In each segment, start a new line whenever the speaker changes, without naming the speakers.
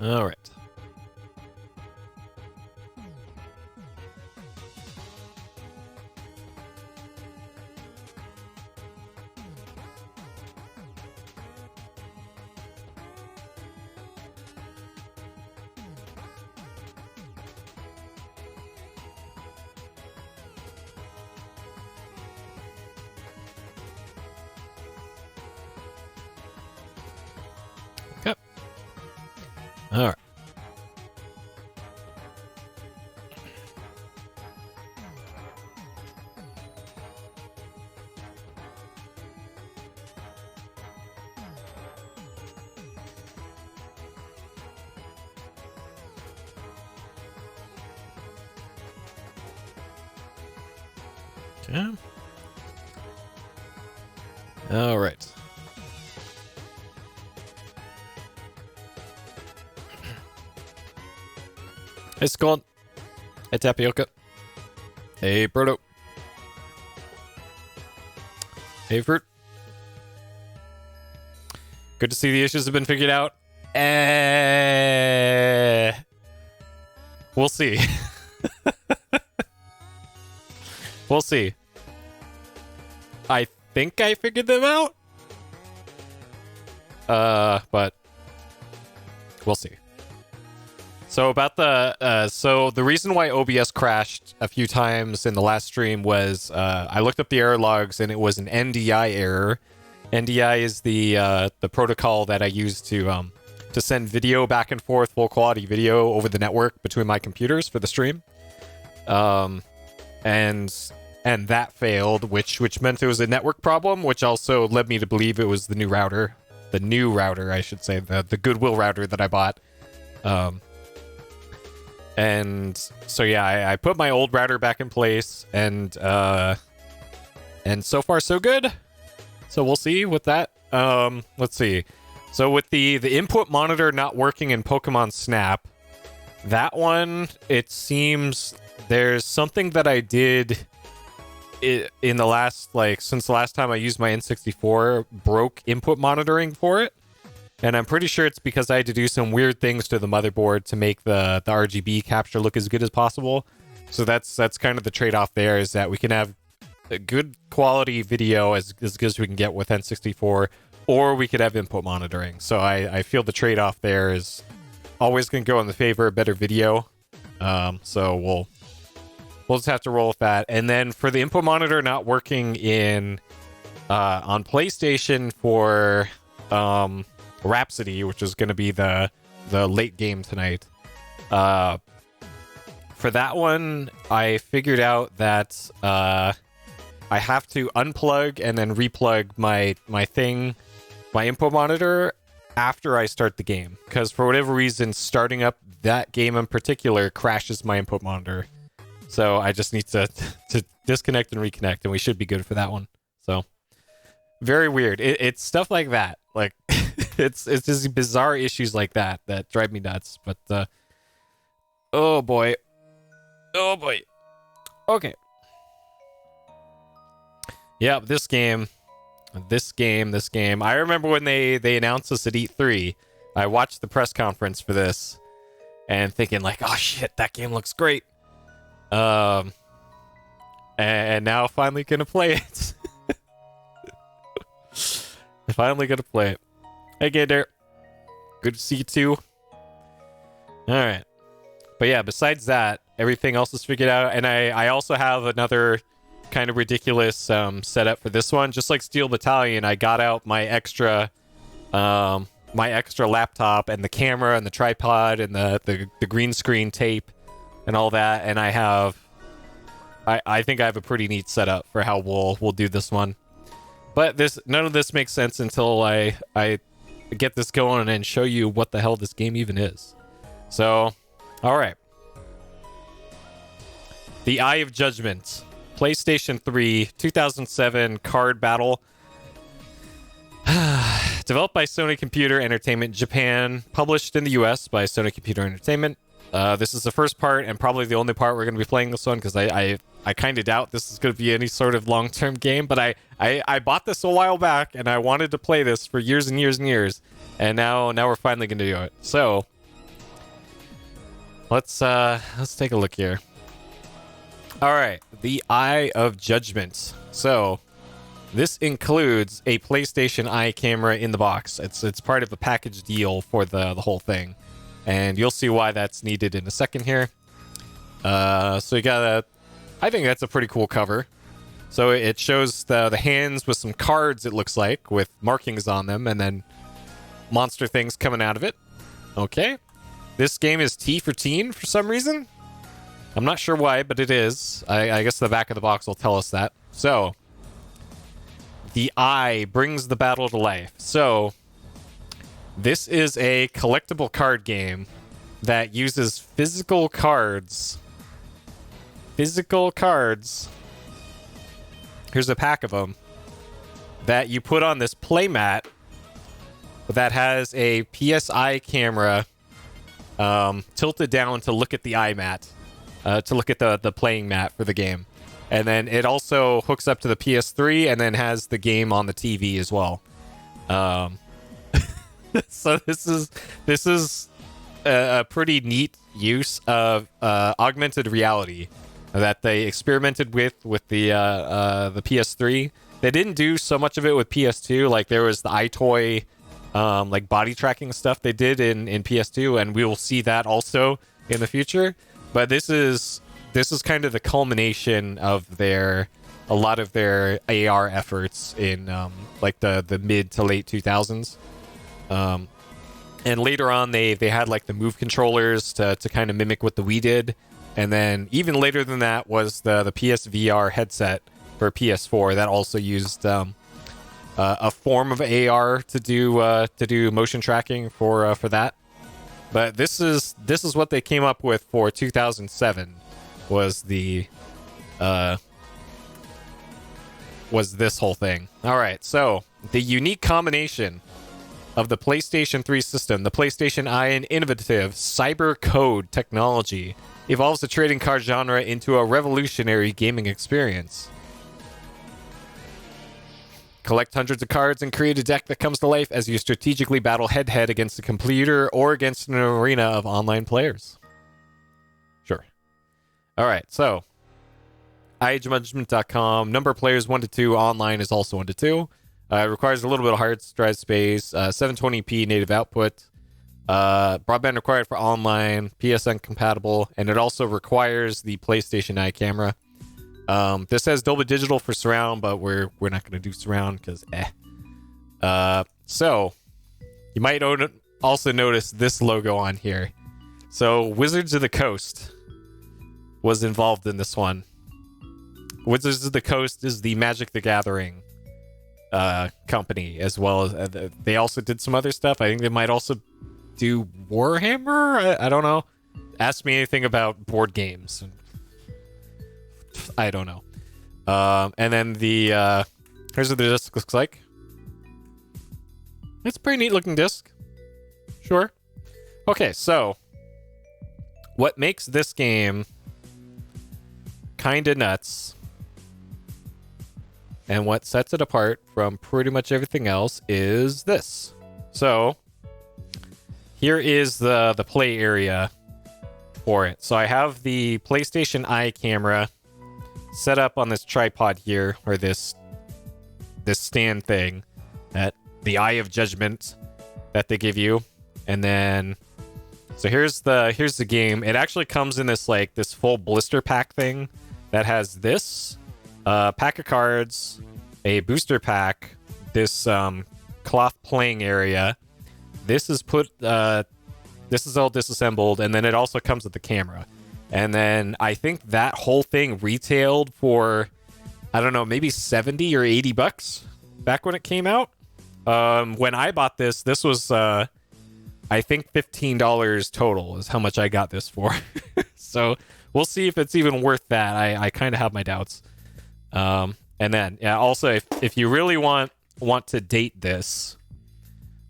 All right. Okay. All right. Okay. All right. Hey, Skull. Hey, Tapioca. Hey, Proto. Hey, Fruit. Good to see the issues have been figured out. We'll see. We'll see. I think I figured them out. But we'll see. So about the reason why OBS crashed a few times in the last stream was I looked up the error logs and it was an NDI error. NDI is the protocol that I use to send video back and forth, full quality video over the network between my computers for the stream. And that failed, which meant it was a network problem, which also led me to believe it was the new router, I should say, the Goodwill router that I bought. And so yeah, I put my old router back in place, and so far so good. So we'll see with that. Let's see. So with the input monitor not working in Pokemon Snap, that one, it seems there's something that I did in the last, since the last time I used my N64, broke input monitoring for it. And I'm pretty sure it's because I had to do some weird things to the motherboard to make the RGB capture look as good as possible. So that's kind of the trade-off there, is that we can have a good quality video as good as we can get with N64, or we could have input monitoring. So I feel the trade-off there is always going to go in the favor of better video. So we'll just have to roll with that. And then for the input monitor not working on PlayStation for Rhapsody, which is going to be the late game tonight. For that one, I figured out that I have to unplug and then replug my input monitor after I start the game, because for whatever reason, starting up that game in particular crashes my input monitor. So I just need to disconnect and reconnect, and we should be good for that one. So very weird. It's stuff like that. Like it's just bizarre issues like that drive me nuts. But oh boy. Okay. Yeah, this game. I remember when they announced this at E3. I watched the press conference for this and thinking like, oh shit, that game looks great. And now finally gonna play it. Finally gonna play it. Hey, Gator. Good to see you too. Alright. But yeah, besides that, everything else is figured out. And I also have another kind of ridiculous setup for this one. Just like Steel Battalion, I got out my extra laptop and the camera and the tripod and the green screen tape and all that, and I think I have a pretty neat setup for how we'll do this one. But none of this makes sense until I get this going and show you what the hell this game even is. So, all right. The Eye of Judgment, PlayStation 3, 2007 card battle. Developed by Sony Computer Entertainment Japan, published in the US by Sony Computer Entertainment. This is the first part and probably the only part we're going to be playing this one, because I kind of doubt this is going to be any sort of long-term game, but I bought this a while back and I wanted to play this for years and years and years, and now we're finally going to do it. So, let's take a look here. All right, the Eye of Judgment. So this includes a PlayStation Eye camera in the box. It's part of a package deal for the whole thing, and you'll see why that's needed in a second here. So you got I think that's a pretty cool cover. So it shows the hands with some cards, it looks like, with markings on them, and then monster things coming out of it. Okay. This game is T for teen for some reason. I'm not sure why, but it is. I guess the back of the box will tell us that. So, the Eye brings the battle to life. So, this is a collectible card game that uses physical cards. Physical cards. Here's a pack of them that you put on this playmat that has a PSI camera tilted down to look at the iMat, to look at the playing mat for the game. And then it also hooks up to the PS3 and then has the game on the TV as well. So this is a pretty neat use of augmented reality that they experimented with the PS3. They didn't do so much of it with PS2. Like there was the iToy, like body tracking stuff they did in PS2, and we will see that also in the future. But this is kind of the culmination of a lot of their AR efforts in like the mid to late 2000s. And later on, they had like the Move controllers to kind of mimic what the Wii did. And then even later than that was the PSVR headset for PS4 that also used a form of AR to do motion tracking for that. But this is what they came up with for 2007 was this whole thing. All right, so the unique combination of the PlayStation 3 system, the PlayStation Eye, and innovative cyber code technology evolves the trading card genre into a revolutionary gaming experience. Collect hundreds of cards and create a deck that comes to life as you strategically battle head-to-head against a computer or against an arena of online players. Sure. All right, so EyeOfJudgment.com. Number of players 1 to 2. Online is also 1 to 2. It requires a little bit of hard drive space. 720p native output. Broadband required for online. PSN compatible. And it also requires the PlayStation Eye camera. This has Dolby Digital for surround, but we're not going to do surround because so you might also notice this logo on here. So Wizards of the Coast was involved in this one. Wizards of the Coast is the Magic the Gathering company, as well as they also did some other stuff. I think they might also do Warhammer. I don't know. Ask me anything about board games. I don't know. And then the here's what the disc looks like. It's a pretty neat looking disc. Sure. Okay, so what makes this game kind of nuts, and what sets it apart from pretty much everything else, is this. So here is the play area for it. So I have the PlayStation Eye camera set up on this tripod here, or this stand thing, that the Eye of Judgment that they give you. And then so here's the game. It actually comes in this full blister pack thing that has this pack of cards, a booster pack, this cloth playing area. This is this is all disassembled, and then it also comes with the camera. And then I think that whole thing retailed for, I don't know, maybe 70 or 80 bucks back when it came out. When I bought this was, I think $15 total is how much I got this for. So we'll see if it's even worth that. I kind of have my doubts. And then, yeah, also, if you really want to date this,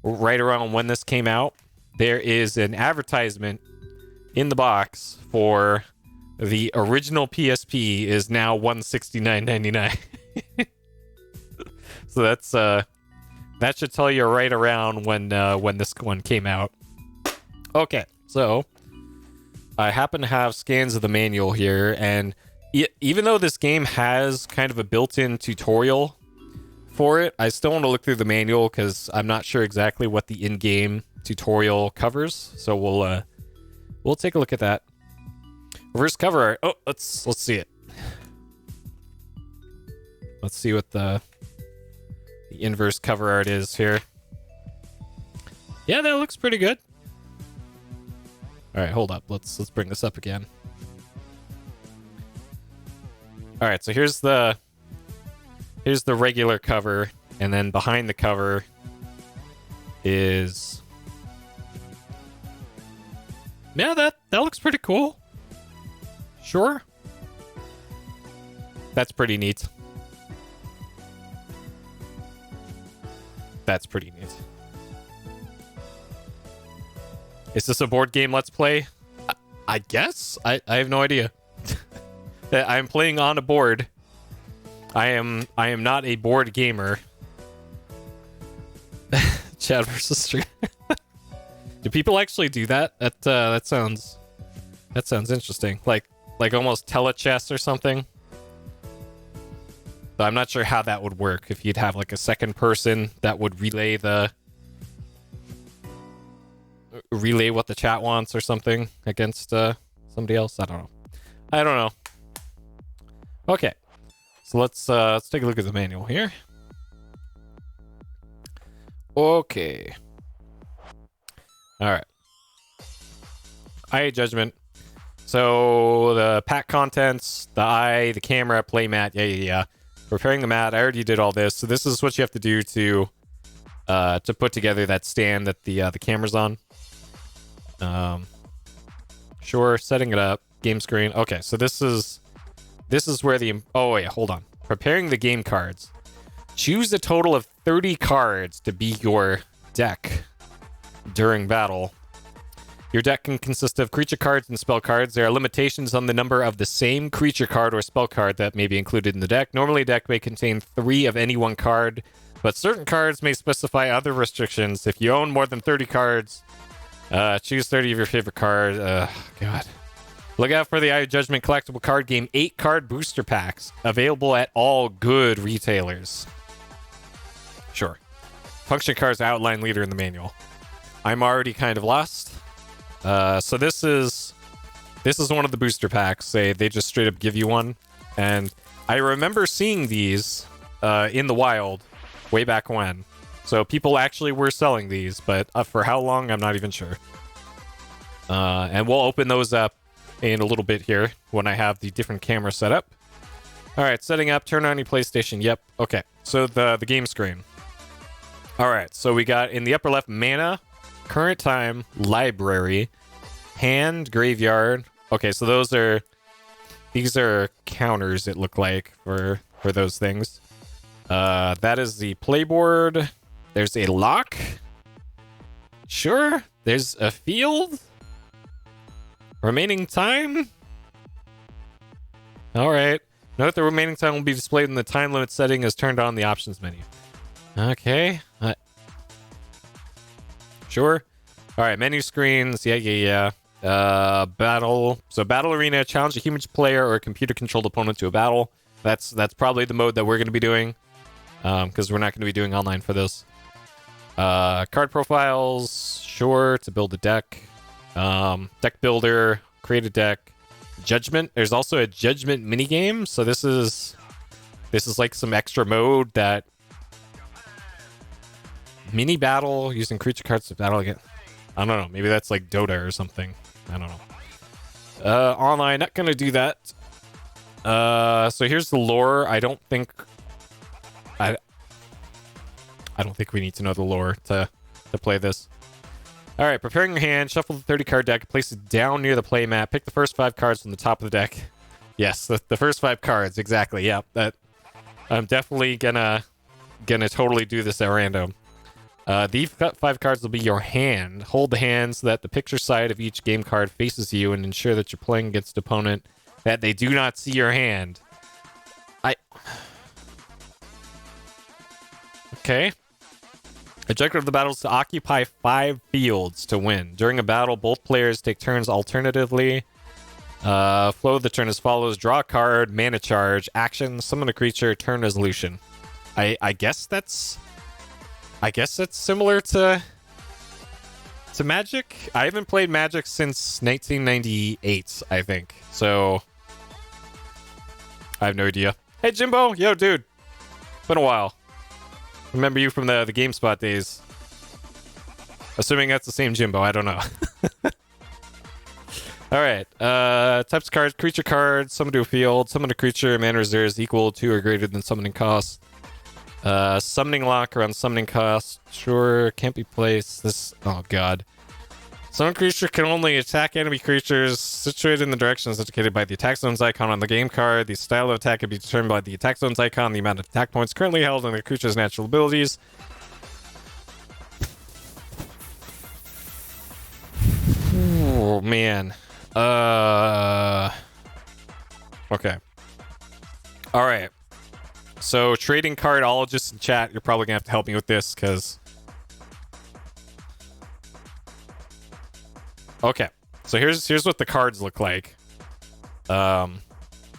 right around when this came out, there is an advertisement in the box for the original PSP is now $169.99. So that's that should tell you right around when this one came out. Okay, so I happen to have scans of the manual here, and even though this game has kind of a built-in tutorial for it, I still want to look through the manual because I'm not sure exactly what the in-game tutorial covers. So we'll take a look at that. Reverse cover art. Oh, let's see it. Let's see what the inverse cover art is here. Yeah, that looks pretty good. All right, hold up. Let's bring this up again. All right, so here's the regular cover, and then behind the cover is, yeah, that looks pretty cool. Sure. That's pretty neat. That's pretty neat. Is this a board game let's play? I guess. I have no idea. I'm playing on a board. I am not a board gamer. Chat versus stream. Do people actually do that? That sounds interesting. Like almost telechess or something. But I'm not sure how that would work. If you'd have like a second person that would relay what the chat wants or something against somebody else. I don't know. Okay, so let's take a look at the manual here. Okay. All right. IA judgment. So the pack contents, the eye, the camera, play mat. Yeah. Preparing the mat. I already did all this. So this is what you have to do to put together that stand that the camera's on. Sure. Setting it up. Game screen. Okay. So this is where oh wait, hold on. Preparing the game cards. Choose a total of 30 cards to be your deck during battle. Your deck can consist of creature cards and spell cards. There are limitations on the number of the same creature card or spell card that may be included in the deck. Normally, a deck may contain 3 of any one card, but certain cards may specify other restrictions. If you own more than 30 cards, choose 30 of your favorite cards. God. Look out for the Eye of Judgment collectible card game 8-card booster packs, available at all good retailers. Sure. Function cards outline later in the manual. I'm already kind of lost. So this is one of the booster packs. They just straight up give you one, and I remember seeing these in the wild way back when. So people actually were selling these, but for how long, I'm not even sure. And we'll open those up in a little bit here when I have the different camera set up. All right, setting up. Turn on your PlayStation. Yep. Okay. So the game screen. All right. So we got in the upper left mana. Current time, library, hand, graveyard. Okay, so these are counters, it looked like, for those things. That is the playboard. There's a lock. Sure. There's a field. Remaining time. All right. Note the remaining time will be displayed in the time limit setting as turned on in the options menu. Okay. Sure. All right, menu screens. Yeah. Battle. So battle arena. Challenge a human player or a computer-controlled opponent to a battle. That's probably the mode that we're going to be doing, because we're not going to be doing online for this. Card profiles. Sure, to build a deck. Deck builder. Create a deck. Judgment. There's also a judgment minigame. So this is like some extra mode that. Mini battle using creature cards to battle again. I don't know. Maybe that's like Dota or something. I don't know. Online, not gonna do that. So here's the lore. I don't think we need to know the lore to play this. All right, preparing your hand. Shuffle the 30-card deck. Place it down near the play mat. Pick the first 5 cards from the top of the deck. Yes, the first 5 cards exactly. Yeah, that I'm definitely gonna totally do this at random. These 5 cards will be your hand. Hold the hand so that the picture side of each game card faces you, and ensure that you're playing against an opponent that they do not see your hand. Okay. Objective of the battle is to occupy 5 fields to win. During a battle, both players take turns alternatively. Flow of the turn as follows: draw a card, mana charge, action, summon a creature, turn resolution. I guess that's similar to Magic. I haven't played Magic since 1998, I think. So I have no idea. Hey Jimbo, yo dude. Been a while. Remember you from the GameSpot days. Assuming that's the same Jimbo, I don't know. Alright, types of cards: creature card, summon to a field, summon a creature, mana reserves equal to or greater than summoning cost. Summoning lock around summoning cost. Sure, can't be placed. This, oh god. Summon creature can only attack enemy creatures situated in the directions indicated by the attack zones icon on the game card. The style of attack can be determined by the attack zones icon, the amount of attack points currently held, and the creature's natural abilities. Oh man. Okay. All right. So trading cardologists in chat, you're probably gonna have to help me with this, because. Okay. So here's what the cards look like. And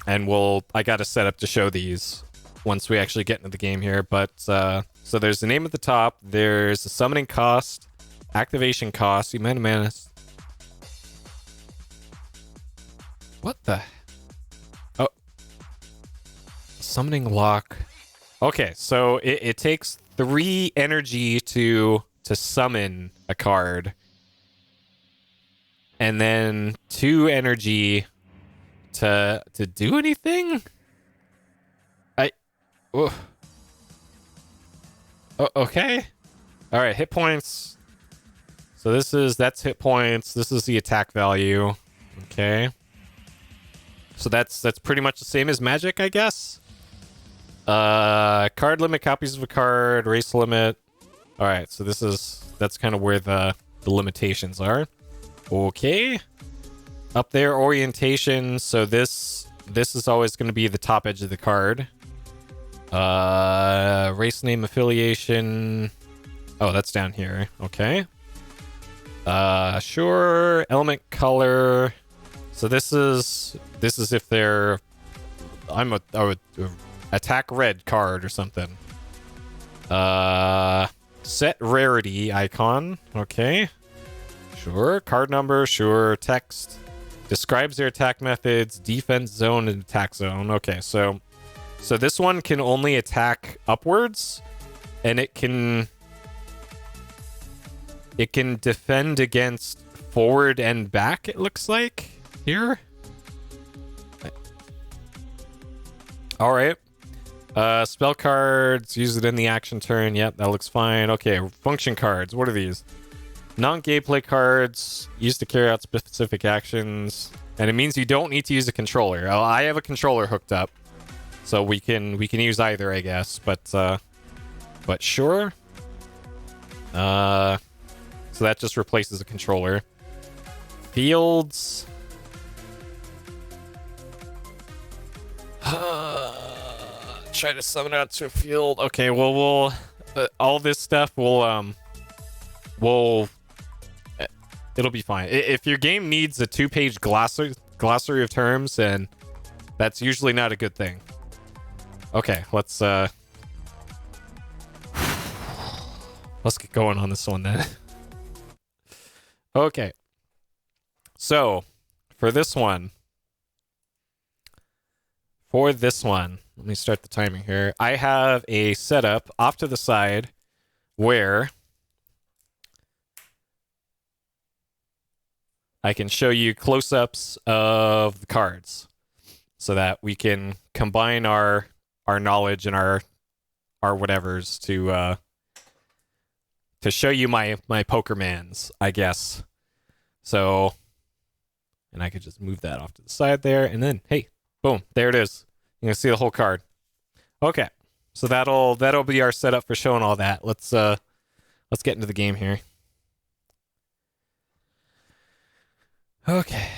I got a setup to show these once we actually get into the game here. But so there's the name at the top. There's the summoning cost, activation cost, mana. What the? Oh. Summoning lock. Okay, so it takes 3 energy to summon a card. And then 2 energy to do anything? Okay. All right, hit points. So that's hit points. This is the attack value. Okay. So that's pretty much the same as Magic, I guess. Card limit, copies of a card, race limit. All right, so that's kind of where the limitations are. Okay. Up there, orientation. So this is always going to be the top edge of the card. Race name, affiliation. Oh, that's down here. Okay. Sure. Element color. So this is if they're I would attack red card or something. Set rarity icon. Okay. Sure. Card number. Sure. Text. Describes their attack methods. Defense zone and attack zone. Okay, so this one can only attack upwards, and it can defend against forward and back, it looks like here. All right. Spell cards, use it in the action turn. Yep, that looks fine. Okay, function cards. What are these? Non-gameplay cards, used to carry out specific actions, and it means you don't need to use a controller. Oh, I have a controller hooked up, so we can use either, I guess. But sure. So that just replaces a controller. Fields. Try to summon out to a field. Okay, well we'll all this stuff will it'll be fine. If your game needs a 2-page glossary of terms, then that's usually not a good thing. Okay, let's get going on this one then. Okay. So, for this one, let me start the timing here. I have a setup off to the side where I can show you close-ups of the cards so that we can combine our knowledge and our whatevers to show you my poker mans, I guess. So, and I could just move that off to the side there, and then hey, boom, there it is. You can see the whole card. Okay, so that'll be our setup for showing all that. Let's get into the game here. Okay.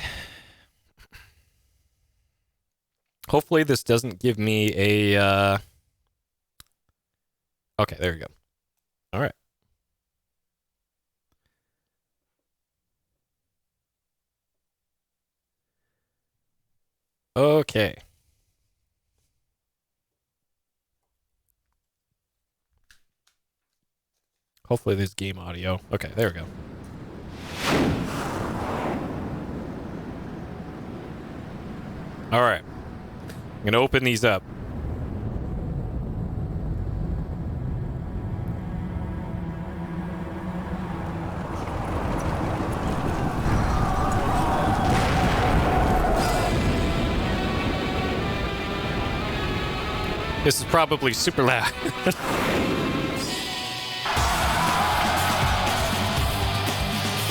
Hopefully this doesn't give me a okay, there we go. All right. Okay. Hopefully there's game audio. Okay, there we go. All right. I'm going to open these up. This is probably super loud.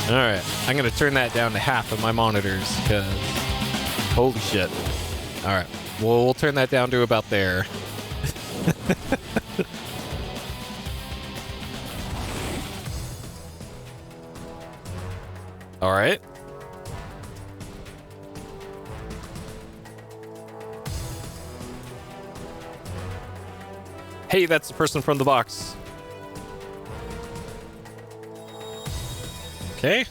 All right, I'm gonna turn that down to half of my monitors because holy shit. All right, well, we'll turn that down to about there. All right. Hey, that's the person from the box. Okay.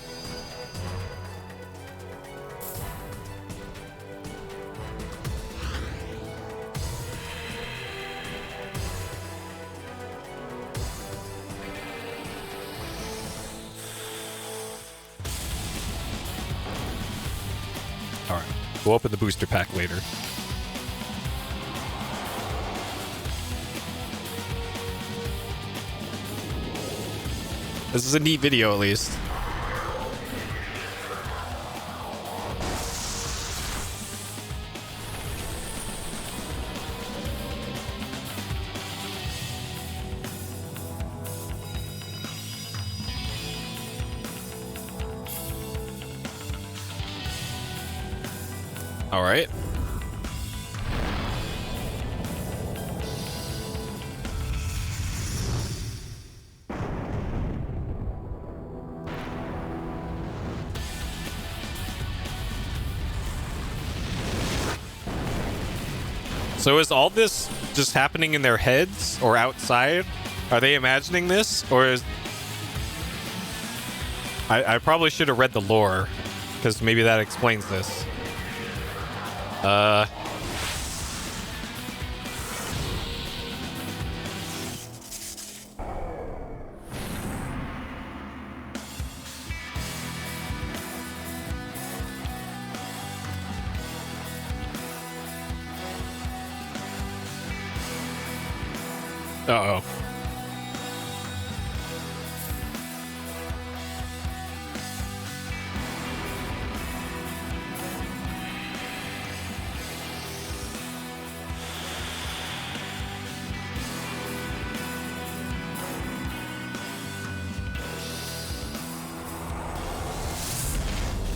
All right. We'll open the booster pack later. This is a neat video, at least. All right. So is all this just happening in their heads or outside? Are they imagining this? Or is... I probably should have read the lore, because maybe that explains this. Uh-oh.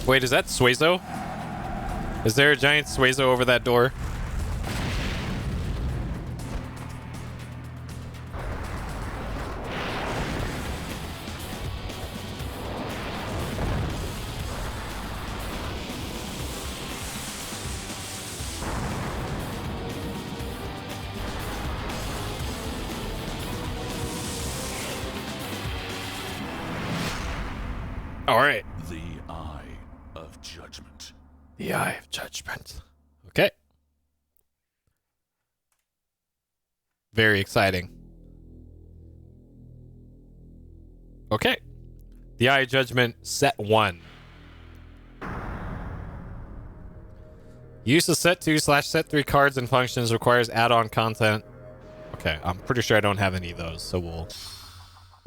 Wait, is that Suezo? Is there a giant Suezo over that door? All right.
The Eye of Judgment.
The Eye of Judgment. Okay. Very exciting. Okay. The Eye of Judgment, set 1. Use of set 2/set 3 cards and functions requires add-on content. Okay, I'm pretty sure I don't have any of those, so we'll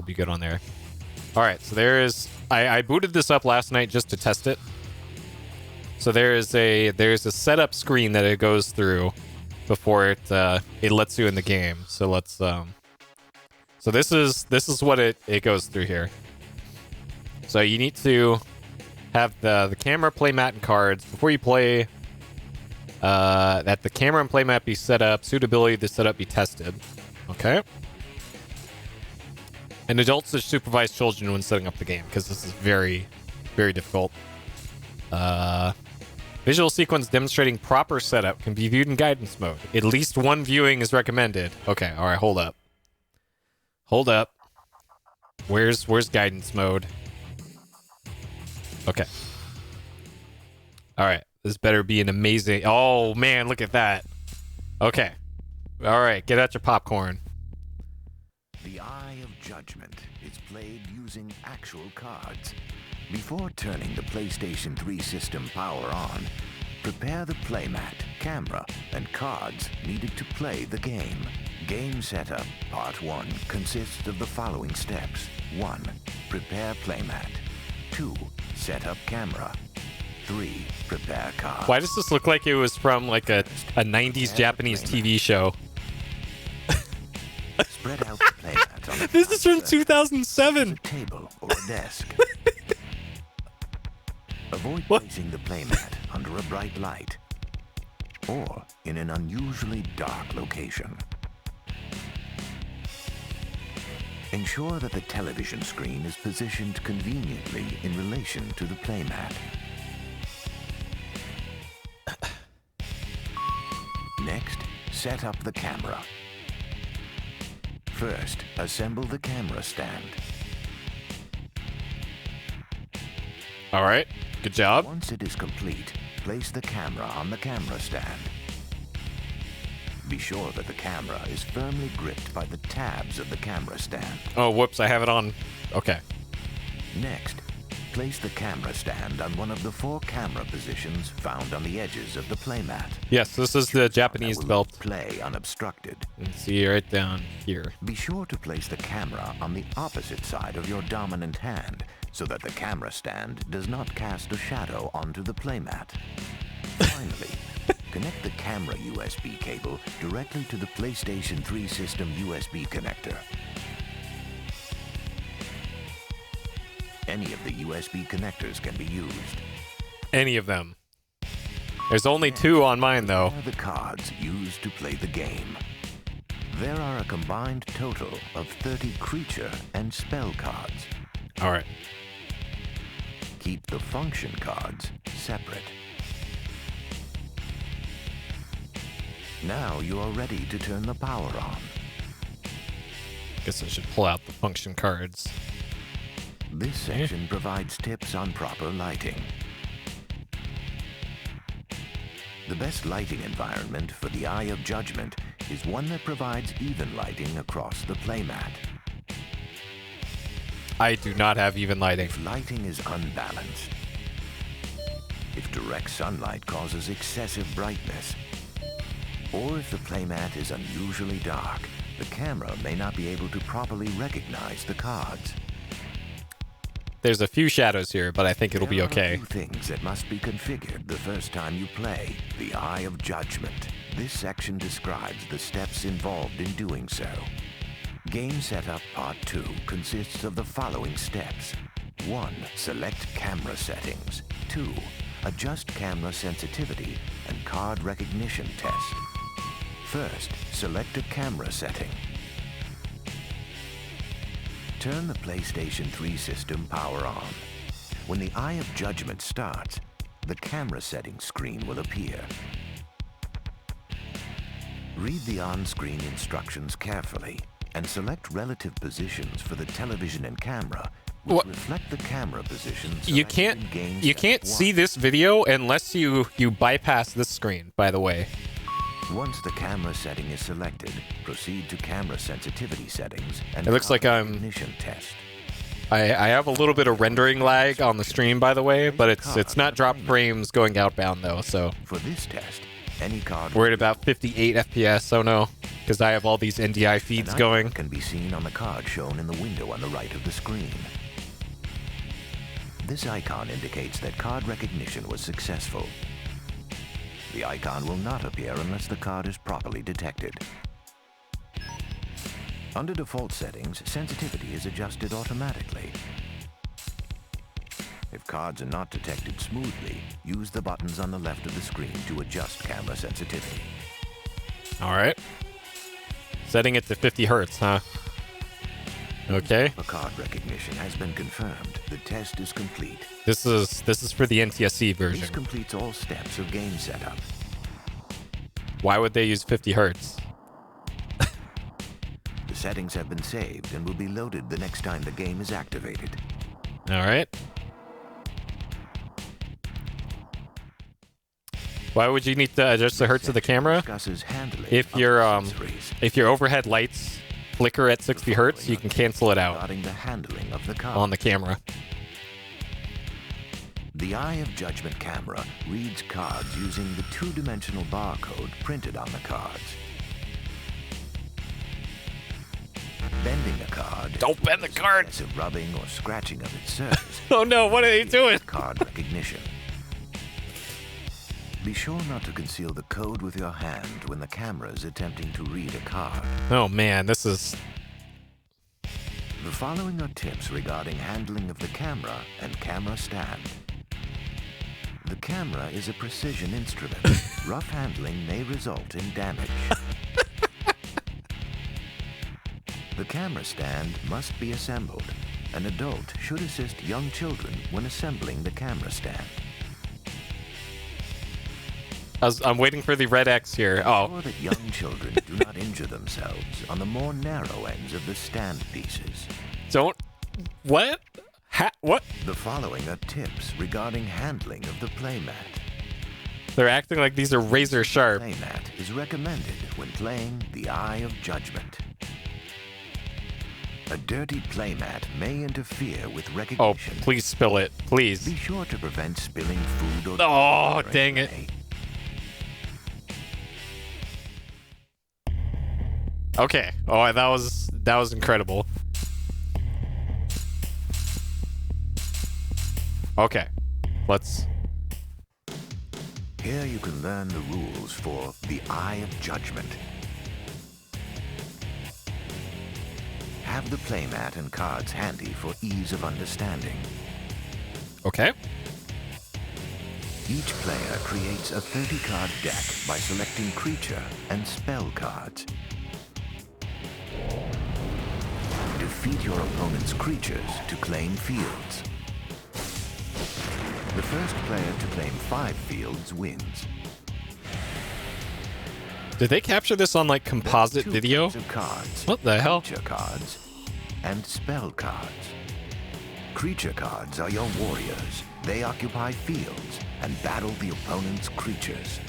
be good on there. All right, so there is... I booted this up last night just to test it. So there's a setup screen that it goes through before it lets you in the game. So let's so this is what it goes through here. So you need to have the camera, playmat, and cards before you play. That the camera and playmat be set up, suitability of the setup be tested. Okay. And adults should supervise children when setting up the game, because this is very, very difficult. Visual sequence demonstrating proper setup can be viewed in guidance mode. At least one viewing is recommended. Okay, all right, hold up. Hold up. Where's guidance mode? Okay. All right, This better be an amazing... Oh, man, look at that. Okay. All right, get out your popcorn.
The Eye of Judgment is played using actual cards. Before turning the PlayStation 3 system power on, prepare the playmat, camera, and cards needed to play the game. Game Setup Part 1 consists of the following steps. 1. Prepare playmat. 2. Set up camera. 3. Prepare cards.
Why does this look like it was from like a 90s Japanese TV show?
Spread out the playmat on the
This is from
surface,
2007.
a table or a desk. Avoid
What?
placing the playmat under a bright light or in an unusually dark location. Ensure that the television screen is positioned conveniently in relation to the playmat. Next, set up the camera. First, assemble the camera stand.
All right, good job.
Once it is complete, place the camera on the camera stand. Be sure that the camera is firmly gripped by the tabs of the camera stand.
Oh, whoops, I have it on. Okay.
Next, place the camera stand on one of the 4 camera positions found on the edges of the playmat.
Yes, this is the Japanese
That will
belt.
play unobstructed.
Let's see right down here.
Be sure to place the camera on the opposite side of your dominant hand so that the camera stand does not cast a shadow onto the playmat. Finally, connect the camera USB cable directly to the PlayStation 3 system USB connector. Any of the USB connectors can be used.
Any of them. There's only 2 on mine, though.
Are the cards used to play the game. There are a combined total of 30 creature and spell cards.
All right.
Keep the function cards separate. Now you are ready to turn the power on.
Guess I should pull out the function cards.
This section provides tips on proper lighting. The best lighting environment for the Eye of Judgment is one that provides even lighting across the playmat.
I do not have even lighting.
If lighting is unbalanced, if direct sunlight causes excessive brightness, or if the playmat is unusually dark, the camera may not be able to properly recognize the cards.
There's a few shadows here, but I think it'll be
There are
okay.
a few things that must be configured the first time you play the Eye of Judgment. This section describes the steps involved in doing so. Game Setup Part 2 consists of the following steps. 1. Select camera settings. 2. Adjust camera sensitivity and card recognition test. First, select a camera setting. Turn the PlayStation 3 system power on. When the Eye of Judgment starts, the camera settings screen will appear. Read the on-screen instructions carefully and select relative positions for the television and camera, which
What?
reflect the camera positions.
You can't see this video unless you bypass this screen, by the way.
Once the camera setting is selected, proceed to camera sensitivity settings and
It looks like
card
I'm-
recognition test.
I have a little bit of rendering lag on the stream, by the way, but it's not drop frames going outbound though, so
For this test, any card
we're at about 58 FPS. Oh no, because I have all these NDI feeds
An icon
going.
can be seen on the card shown in the window on the right of the screen. This icon indicates that card recognition was successful. The icon will not appear unless the card is properly detected. Under default settings, sensitivity is adjusted automatically. If cards are not detected smoothly, use the buttons on the left of the screen to adjust camera sensitivity.
All right, setting it to 50 hertz, huh? Okay,
The card recognition has been confirmed. The test is complete.
this is for the NTSC
This
version.
completes all steps of game setup.
Why would they use 50 hertz?
The settings have been saved and will be loaded the next time the game is activated.
All right. Why would you need to adjust the hertz of the camera?
Discusses handling
If
of
your
accessories.
if your overhead lights flicker at 60 hertz, you can cancel it out
Regarding the handling of the card.
on the camera.
The Eye of Judgment camera reads cards using the two-dimensional barcode printed on the cards. Bending a card.
Don't bend the card.
Excessive rubbing or scratching of its surface.
Oh no, what are you doing?
Card recognition. Be sure not to conceal the code with your hand when the camera is attempting to read a card.
Oh man, this is...
The following are tips regarding handling of the camera and camera stand. The camera is a precision instrument. Rough handling may result in damage. The camera stand must be assembled. An adult should assist young children when assembling the camera stand.
I'm waiting for the red X here. Oh,
Ensure that young children do not injure themselves on the more narrow ends of the stand pieces.
don't... What? What?
The following are tips regarding handling of the playmat.
They're acting like these are razor sharp.
Playmat is recommended when playing the Eye of Judgment. A dirty playmat may interfere with
Oh,
recognition.
please spill it. Please.
Be sure to prevent spilling food or
Oh,
during
dang it.
play.
Okay. Oh, that was incredible. Okay. Let's...
Here you can learn the rules for the Eye of Judgment. Have the playmat and cards handy for ease of understanding.
Okay.
Each player creates a 30-card deck by selecting creature and spell cards. Defeat your opponent's creatures to claim fields. The first player to claim 5 fields wins.
Did they capture this on, like, composite
Two
video?
types of cards.
What the hell?
Creature cards and spell cards. Creature cards are your warriors. They occupy fields and battle the opponent's creatures.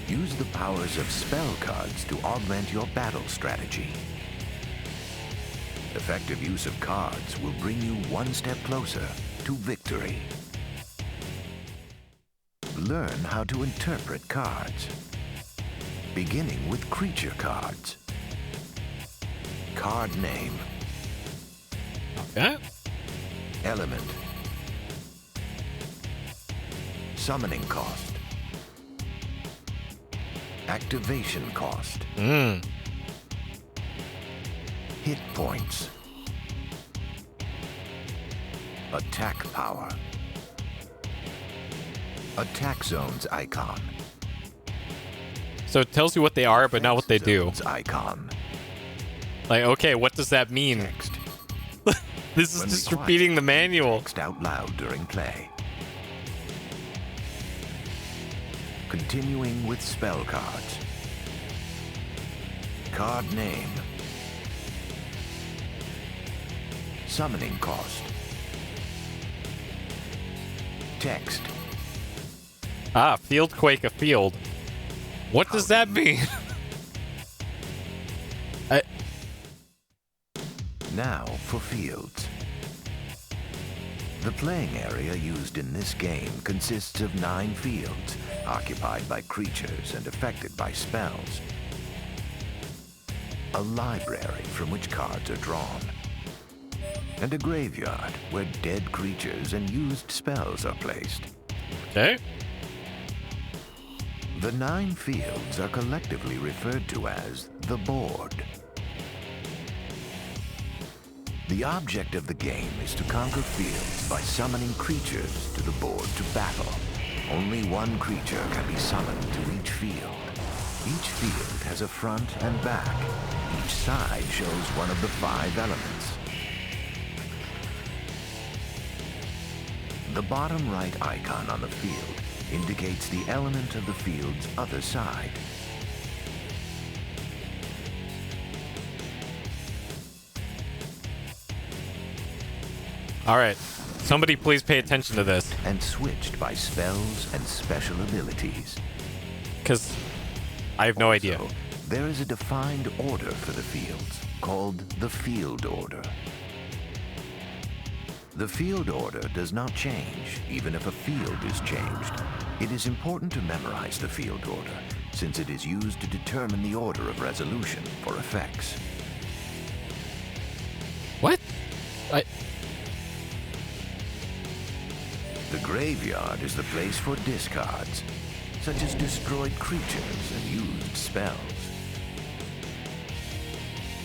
Use the powers of spell cards to augment your battle strategy. Effective use of cards will bring you one step closer to victory. Learn how to interpret cards. Beginning with creature cards. Card name.
Okay.
Element. Summoning cost. Activation cost. Hit points. Attack power. Attack zones icon.
So it tells you what they are, but not what they do.
Zones icon.
Like, okay, what does that mean?
Text.
This is
When
just
required,
repeating the manual.
Text out loud during play. Continuing with spell cards. Card name. Summoning cost. Text.
Ah, field quake a field. What does that mean?
Now for fields. The playing area used in this game consists of 9 fields, occupied by creatures and affected by spells. A library from which cards are drawn. And a graveyard where dead creatures and used spells are placed.
Okay.
The 9 fields are collectively referred to as the board. The object of the game is to conquer fields by summoning creatures to the board to battle. Only one creature can be summoned to each field. Each field has a front and back. Each side shows one of the 5 elements. The bottom right icon on the field indicates the element of the field's other side.
All right. Somebody please pay attention to this.
and switched by spells and special abilities.
Because I have no idea.
Also, there is a defined order for the fields, called the field order. The field order does not change, even if a field is changed. It is important to memorize the field order, since it is used to determine the order of resolution for effects.
What?
The graveyard is the place for discards, such as destroyed creatures and used spells.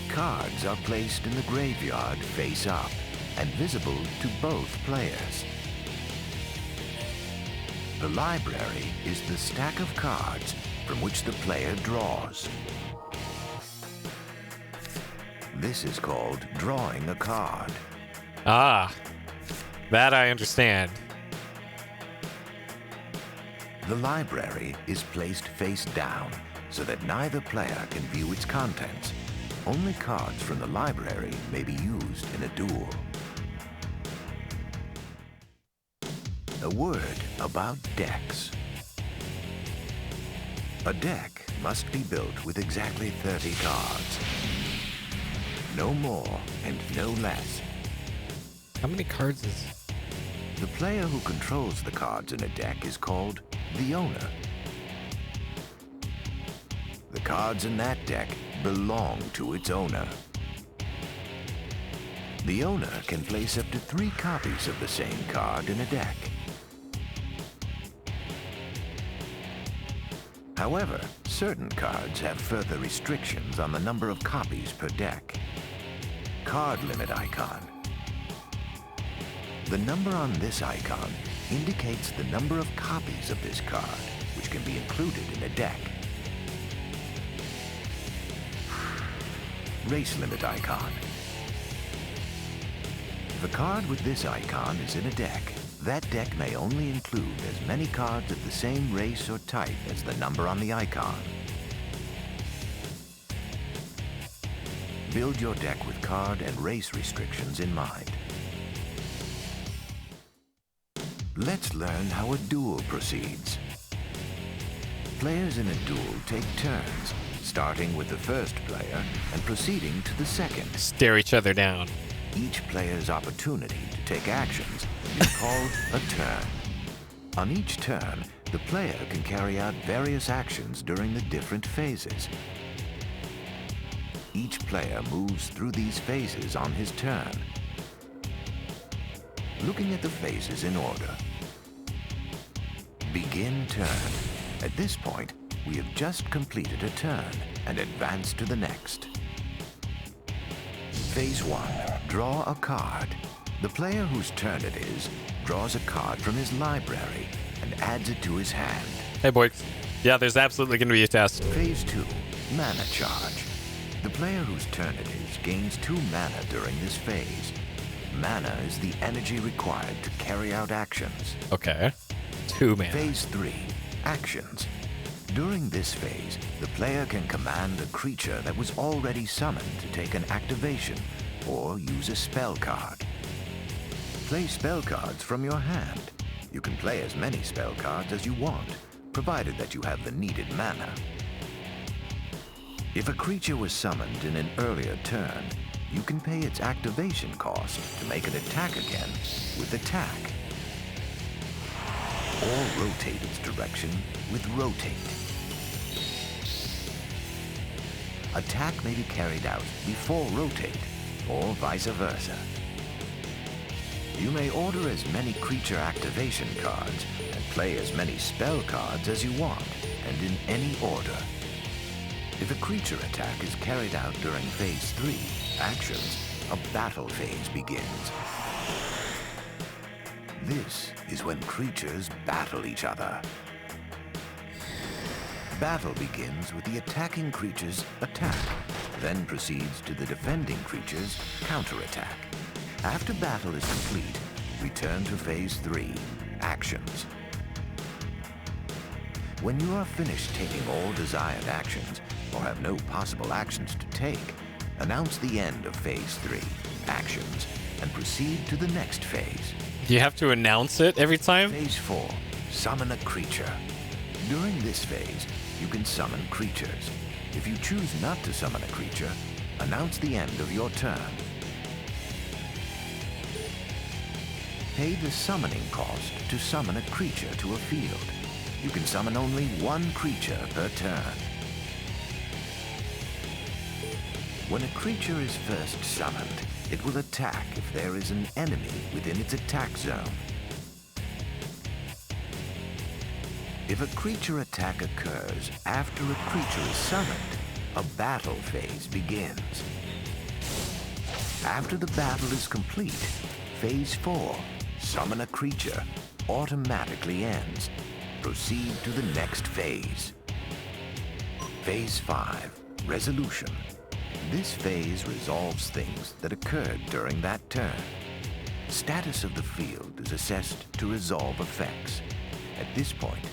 Cards are placed in the graveyard face up and visible to both players. The library is the stack of cards from which the player draws. This is called drawing a card.
Ah, that I understand.
The library is placed face down so that neither player can view its contents. Only cards from the library may be used in a duel. A word about decks. A deck must be built with exactly 30 cards. No more and no less.
How many cards is...
The player who controls the cards in a deck is called the owner. The cards in that deck belong to its owner. The owner can place up to 3 copies of the same card in a deck. However, certain cards have further restrictions on the number of copies per deck. Card limit icon. The number on this icon indicates the number of copies of this card, which can be included in a deck. Race limit icon. If a card with this icon is in a deck, that deck may only include as many cards of the same race or type as the number on the icon. Build your deck with card and race restrictions in mind. Let's learn how a duel proceeds. Players in a duel take turns, starting with the first player and proceeding to the second.
Stare each other down.
Each player's opportunity to take actions is called a turn. On each turn, the player can carry out various actions during the different phases. Each player moves through these phases on his turn. Looking at the phases in order. Begin turn. At this point, we have just completed a turn and advance to the next. Phase 1. Draw a card. The player whose turn it is draws a card from his library and adds it to his hand.
Hey, boys. Yeah, there's absolutely going to be a test.
Phase 2. Mana charge. The player whose turn it is gains 2 mana during this phase. Mana is the energy required to carry out actions.
Okay. 2 mana.
Phase 3. Actions. During this phase, the player can command a creature that was already summoned to take an activation or use a spell card. Play spell cards from your hand. You can play as many spell cards as you want, provided that you have the needed mana. If a creature was summoned in an earlier turn, you can pay its activation cost to make an attack again with attack. Or rotate its direction with rotate. Attack may be carried out before rotate, or vice versa. You may order as many creature activation cards and play as many spell cards as you want, and in any order. If a creature attack is carried out during Phase 3, actions, a battle phase begins. This is when creatures battle each other. Battle begins with the attacking creature's attack, then proceeds to the defending creature's counterattack. After battle is complete, return to Phase 3, actions. When you are finished taking all desired actions, or have no possible actions to take, announce the end of Phase 3, actions, and proceed to the next phase,
You have to announce it every time?
Phase 4. Summon a creature. During this phase, you can summon creatures. If you choose not to summon a creature, announce the end of your turn. Pay the summoning cost to summon a creature to a field. You can summon only one creature per turn. When a creature is first summoned, it will attack if there is an enemy within its attack zone. If a creature attack occurs after a creature is summoned, a battle phase begins. After the battle is complete, Phase 4, Summon a Creature, automatically ends. Proceed to the next phase. Phase 5, Resolution. This phase resolves things that occurred during that turn. Status of the field is assessed to resolve effects. At this point,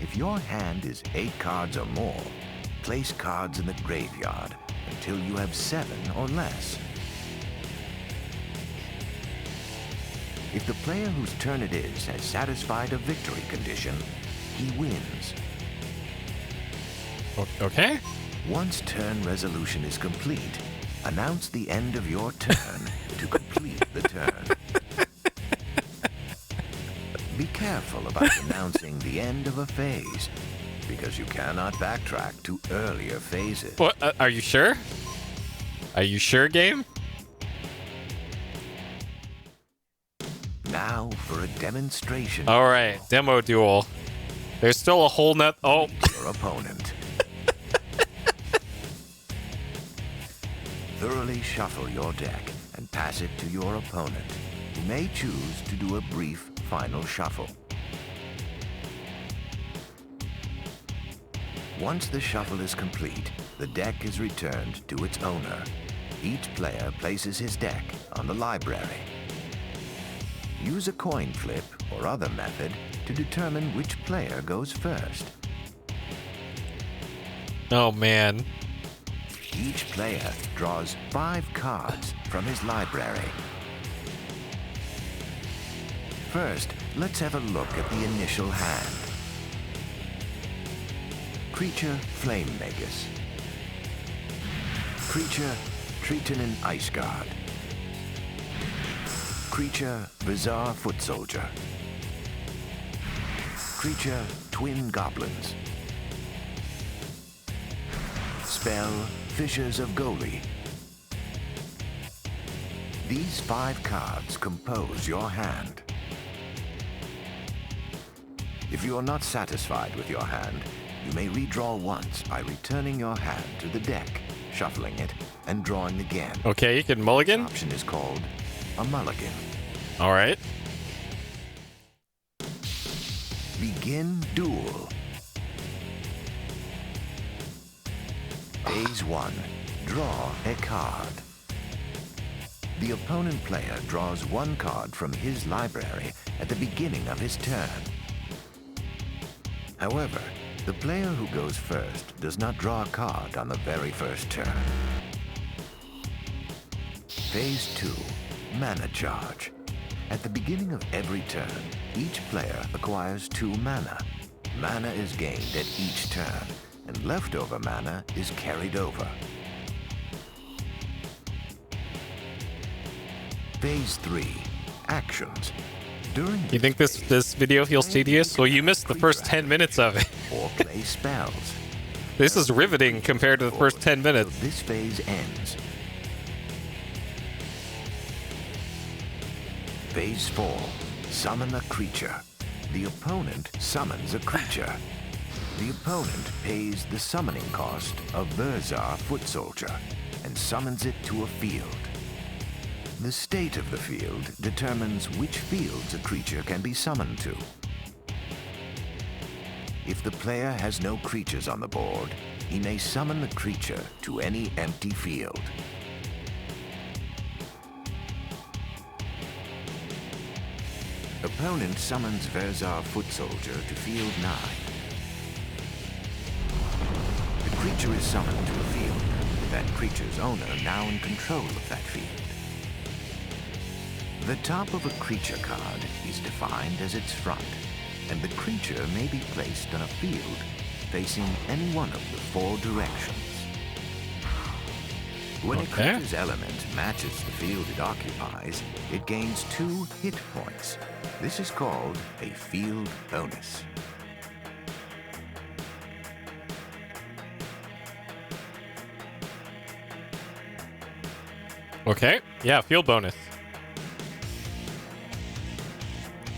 if your hand is 8 cards or more, place cards in the graveyard until you have 7 or less. If the player whose turn it is has satisfied a victory condition, he wins.
Okay.
Once turn resolution is complete, announce the end of your turn to complete the turn. Be careful about announcing the end of a phase, because you cannot backtrack to earlier phases.
What? Are you sure? Are you sure, game?
Now for a demonstration.
All right, demo duel. There's still a whole nut. Oh,
Your opponent. Thoroughly shuffle your deck and pass it to your opponent, who may choose to do a brief final shuffle. Once the shuffle is complete, the deck is returned to its owner. Each player places his deck on the library. Use a coin flip or other method to determine which player goes first.
oh man.
Each player draws 5 cards from his library. First, let's have a look at the initial hand. Creature Flame Magus. Creature Tritonin Ice Guard. Creature Bizarre Foot Soldier. Creature Twin Goblins. Spell Fissures of Goli. These 5 cards compose your hand. If you are not satisfied with your hand, you may redraw once by returning your hand to the deck, shuffling it, and drawing again.
Okay, you can mulligan.
This option is called a mulligan.
All right.
Begin duel. Phase 1. Draw a card. The opponent player draws 1 card from his library at the beginning of his turn. However, the player who goes first does not draw a card on the very first turn. Phase 2. Mana Charge. At the beginning of every turn, each player acquires 2 mana. Mana is gained at each turn, and leftover mana is carried over. Phase 3. Actions. During
You think this video feels tedious? Well, you missed the first 10 minutes of it.
or play spells.
This is riveting compared to the first 10 minutes.
So this phase ends. Phase 4. Summon a creature. The opponent summons a creature. The opponent pays the summoning cost of Verzar Foot Soldier and summons it to a field. The state of the field determines which fields a creature can be summoned to. If the player has no creatures on the board, he may summon the creature to any empty field. Opponent summons Verzar Foot Soldier to field 9. The creature is summoned to a field, with that creature's owner now in control of that field. The top of a creature card is defined as its front, and the creature may be placed on a field facing any one of the 4 directions. When a creature's element matches the field it occupies, it gains 2 hit points. This is called a field bonus.
Okay. Yeah, field bonus.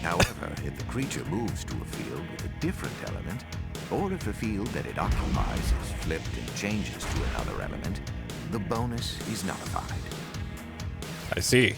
However, if the creature moves to a field with a different element, or if the field that it occupies is flipped and changes to another element, the bonus is nullified.
I see.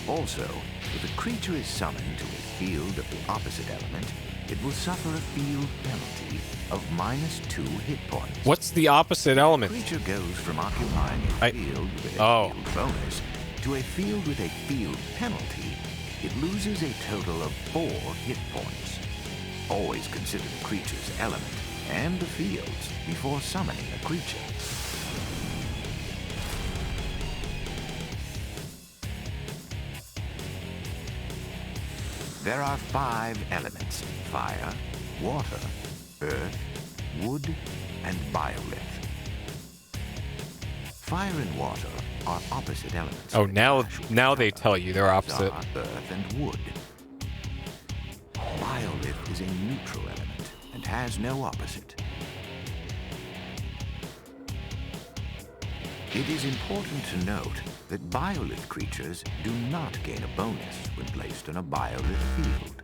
Also, if a creature is summoned to a field of the opposite element, it will suffer a field penalty of -2 hit points.
What's the opposite element?
The creature goes from occupying a field with a field bonus to a field with a field penalty. It loses a total of 4 hit points. Always consider the creature's element and the fields before summoning a creature. There are 5 elements: fire, water, earth, wood, and biolith. Fire and water are opposite elements.
Oh, now they tell you they're opposite.
Earth and wood. Biolith is a neutral element and has no opposite. It is important to note that biolith creatures do not gain a bonus when placed on a biolith field.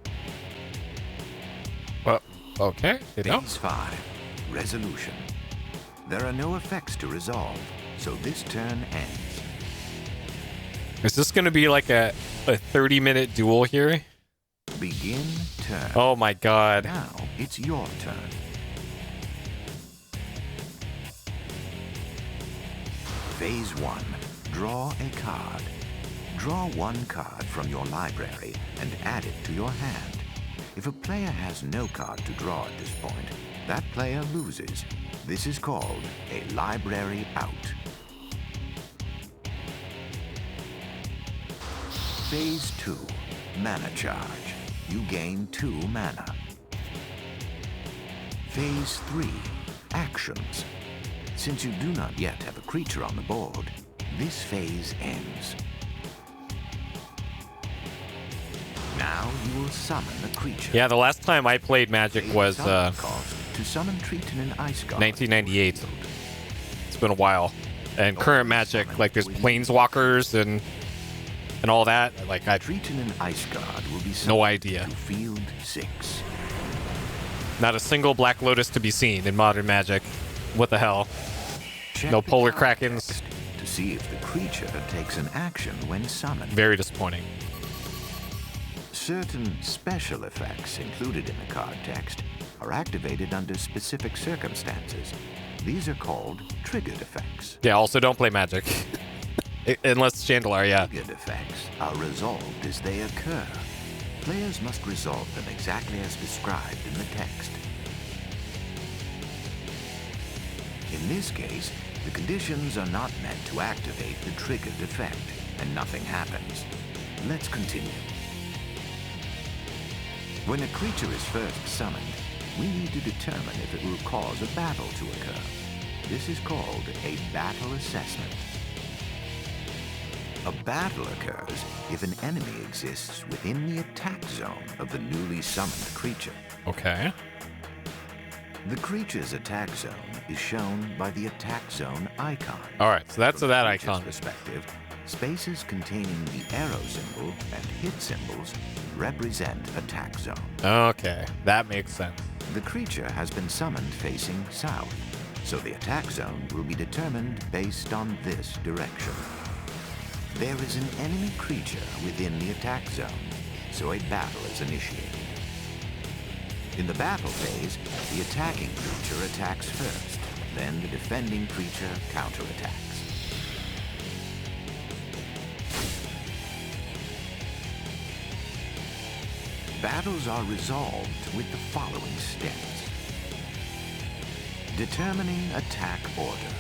Well, okay.
Phase 5, Resolution. There are no effects to resolve, so this turn ends.
Is this going to be like a 30-minute duel here?
Begin turn.
Oh my god.
Now it's your turn. Phase 1. Draw a card. Draw 1 card from your library and add it to your hand. If a player has no card to draw at this point, that player loses. This is called a library out. Phase 2. Mana charge. You gain 2 mana. Phase 3. Actions. Since you do not yet have a creature on the board, this phase ends. Now you will summon a creature.
Yeah, the last time I played Magic was
cost to summon Triton and Ice God.
1998. It's been a while. And current Magic, like there's planeswalkers and all that. Like I
Triton and Ice God will be
no idea.
To field 6.
Not a single Black Lotus to be seen in modern Magic. What the hell?
Check
No
the
Polar
card
Krakens.
text to see if the creature takes an action when summoned.
Very disappointing.
Certain special effects included in the card text are activated under specific circumstances. These are called triggered effects.
Yeah, also don't play Magic. Unless Chandelar, yeah.
Triggered effects are resolved as they occur. Players must resolve them exactly as described in the text. In this case, the conditions are not meant to activate the triggered effect, and nothing happens. Let's continue. When a creature is first summoned, we need to determine if it will cause a battle to occur. This is called a battle assessment. A battle occurs if an enemy exists within the attack zone of the newly summoned creature.
Okay.
The creature's attack zone is shown by the attack zone icon.
All right, so that's
From
that
the creature's
icon.
perspective, spaces containing the arrow symbol and hit symbols represent attack zone.
Okay, that makes sense.
The creature has been summoned facing south, so the attack zone will be determined based on this direction. There is an enemy creature within the attack zone, so a battle is initiated. In the battle phase, the attacking creature attacks first, then the defending creature counterattacks. Battles are resolved with the following steps. Determining attack order.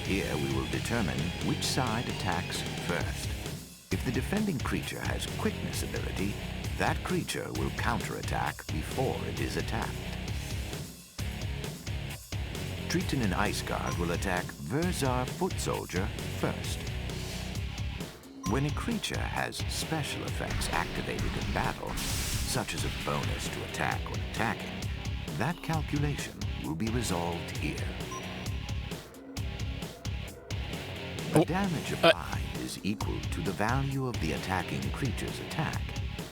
Here we will determine which side attacks first. If the defending creature has quickness ability, that creature will counterattack before it is attacked. Triton Ice Guard will attack Verzar Foot Soldier first. When a creature has special effects activated in battle, such as a bonus to attack when attacking, that calculation will be resolved here. The damage applied is equal to the value of the attacking creature's attack.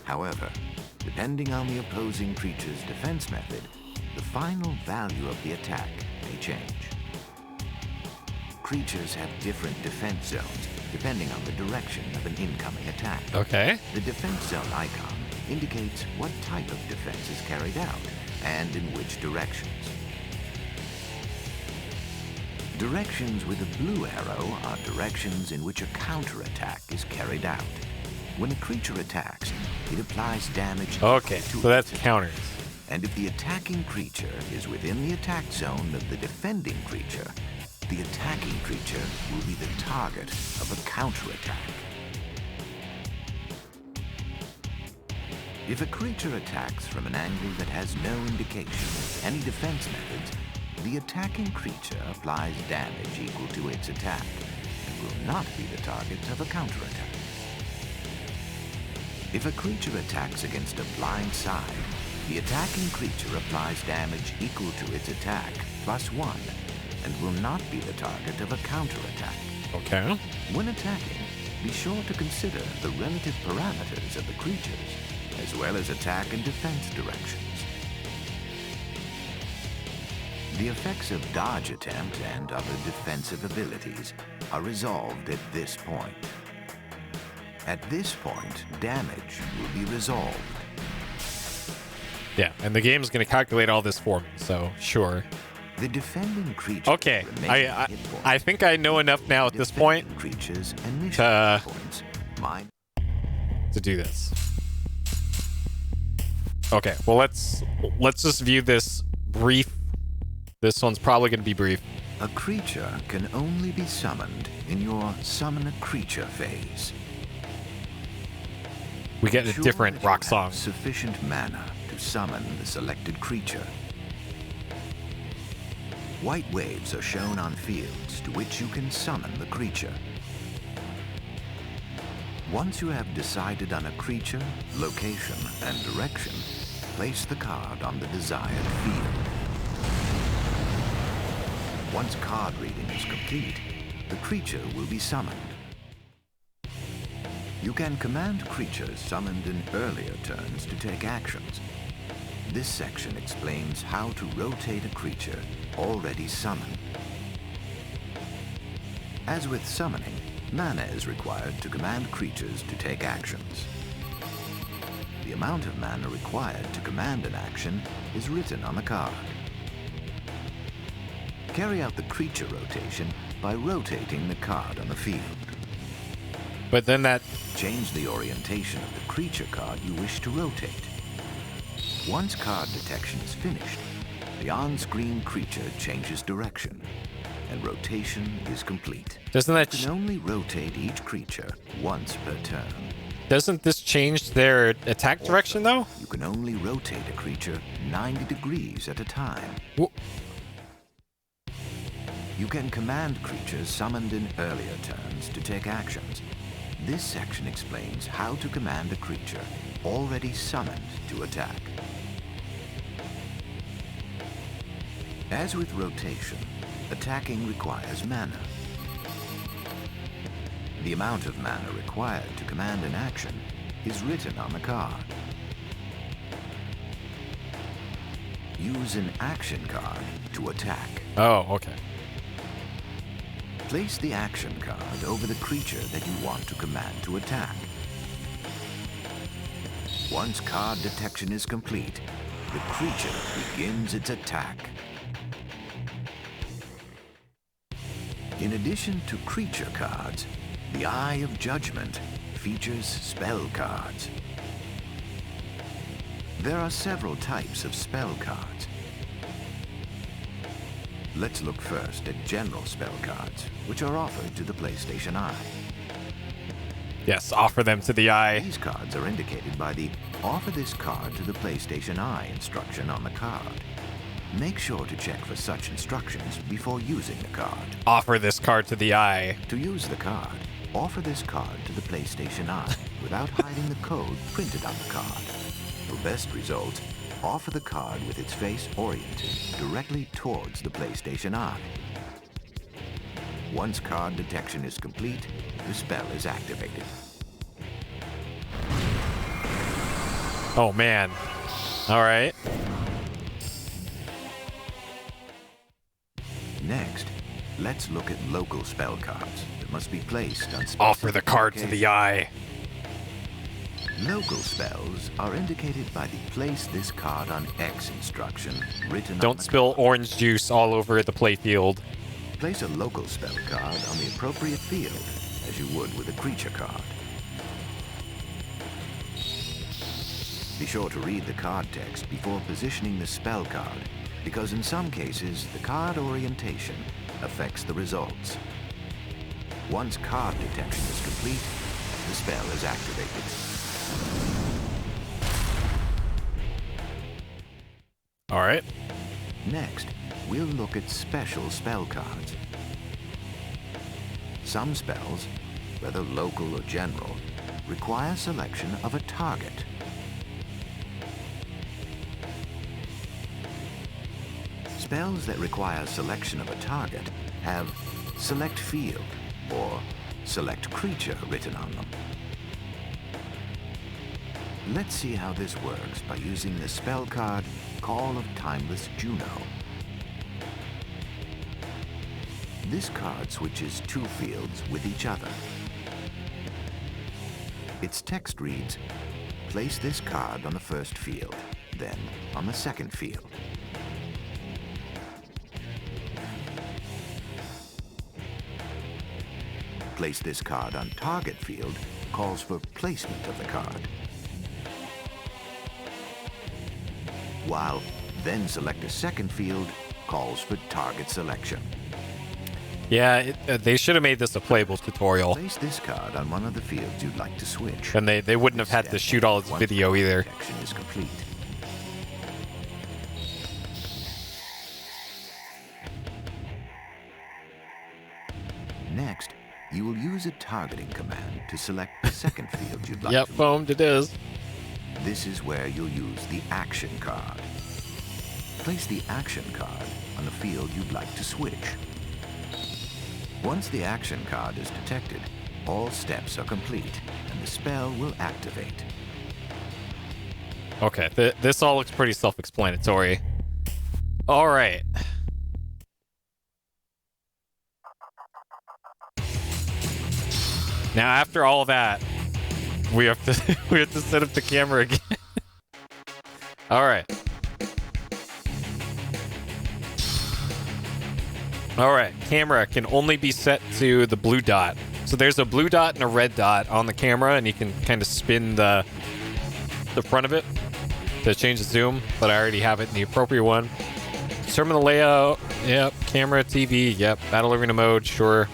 However, depending on the opposing creature's defense method, the final value of the attack may change. Creatures have different defense zones depending on the direction of an incoming attack.
Okay.
The defense zone icon indicates what type of defense is carried out and in which directions. Directions with a blue arrow are directions in which a counterattack is carried out. When a creature attacks, it applies damage.
Okay,
to
so that's
its
counters.
And if the attacking creature is within the attack zone of the defending creature, the attacking creature will be the target of a counterattack. If a creature attacks from an angle that has no indication of any defense methods, the attacking creature applies damage equal to its attack and will not be the target of a counterattack. If a creature attacks against a blind side, the attacking creature applies damage equal to its attack +1 and will not be the target of a counterattack.
Okay.
When attacking, be sure to consider the relative parameters of the creatures, as well as attack and defense directions. The effects of dodge attempt and other defensive abilities are resolved at this point. At this point, damage will be resolved.
Yeah, and the game's going to calculate all this for me, so sure.
The defending creature.
Okay, I think I know enough now at this point
creatures initial points
to do this. Okay, well let's just view this brief. This one's probably going to be brief.
A creature can only be summoned in your summon a creature phase.
We get a
Ensure
different
that you
rock
have
song.
Sufficient mana to summon the selected creature. White waves are shown on fields to which you can summon the creature. Once you have decided on a creature, location, and direction, place the card on the desired field. Once card reading is complete, the creature will be summoned. You can command creatures summoned in earlier turns to take actions. This section explains how to rotate a creature already summoned. As with summoning, mana is required to command creatures to take actions. The amount of mana required to command an action is written on the card. Carry out the creature rotation by rotating the card on the field.
But then that...
Change the orientation of the creature card you wish to rotate. Once card detection is finished, the on-screen creature changes direction, and rotation is complete.
Doesn't that...
You can only rotate each creature once per turn.
Doesn't this change their attack direction, though?
You can only rotate a creature 90 degrees at a time. You can command creatures summoned in earlier turns to take actions. This section explains how to command a creature already summoned to attack. As with rotation, attacking requires mana. The amount of mana required to command an action is written on the card. Use an action card to attack.
Oh, okay.
Place the action card over the creature that you want to command to attack. Once card detection is complete, the creature begins its attack. In addition to creature cards, the Eye of Judgment features spell cards. There are several types of spell cards. Let's look first at general spell cards, which are offered to the PlayStation Eye.
Yes, offer them to the eye.
These cards are indicated by the Offer this card to the PlayStation Eye instruction on the card. Make sure to check for such instructions before using the card.
Offer this card to the eye.
To use the card, offer this card to the PlayStation Eye without hiding the code printed on the card. For best results, offer the card with its face oriented directly towards the PlayStation Eye. Once card detection is complete, the spell is activated.
Oh, man. All right.
Next, let's look at local spell cards that must be placed on specific
Offer the card to the eye.
Local spells are indicated by the Place this card on X instruction written on
Don't
the
spill
card.
orange juice all over the playfield.
Place a local spell card on the appropriate field, as you would with a creature card. Be sure to read the card text before positioning the spell card, because in some cases, the card orientation affects the results. Once card detection is complete, the spell is activated.
All right.
Next, we'll look at special spell cards. Some spells, whether local or general, require selection of a target. Spells that require selection of a target have Select Field or Select Creature written on them. Let's see how this works by using the spell card Call of Timeless Juno. This card switches two fields with each other. Its text reads, place this card on the first field, then on the second field. Place this card on target field calls for placement of the card. While then select a second field calls for target selection.
Yeah, they should have made this a playable tutorial.
Place this card on one of the fields you'd like to switch.
And they wouldn't have had to shoot all its video either.
Detection is complete. Next, you will use a targeting command to select the second field you'd like
Yep,
to
foamed it is.
This is where you'll use the action card. Place the action card on the field you'd like to switch. Once the action card is detected, all steps are complete and the spell will activate.
Okay, this all looks pretty self-explanatory. All right. Now, after all that, we have to we have to set up the camera again. All right. All right. Camera can only be set to the blue dot. So there's a blue dot and a red dot on the camera, and you can kind of spin the front of it to change the zoom. But I already have it in the appropriate one. Terminal layout. Yep. Camera, TV. Yep. Battle arena mode. Sure.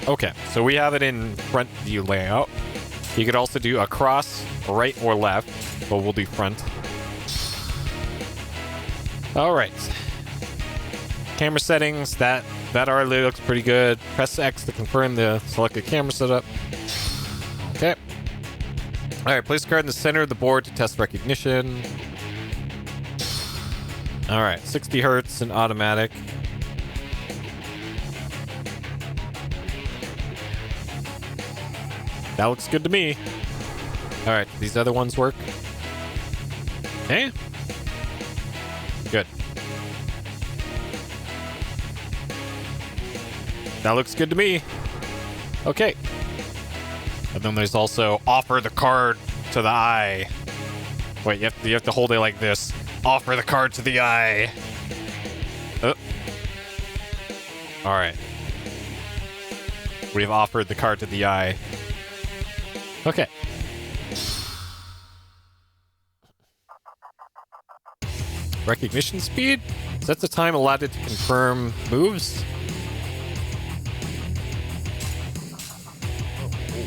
Okay, so we have it in front view layout. You could also do across, right, or left, but we'll do front. All right. Camera settings, that already looks pretty good. Press X to confirm the selected camera setup. Okay. All right, place a card in the center of the board to test recognition. All right, 60 hertz and automatic. That looks good to me. All right, these other ones work. Okay. Good. That looks good to me. Okay. And then there's also offer the card to the eye. Wait, you have to hold it like this. Offer the card to the eye. Oh. All right. We've offered the card to the eye. Okay. Recognition speed? Is that the time allotted to confirm moves?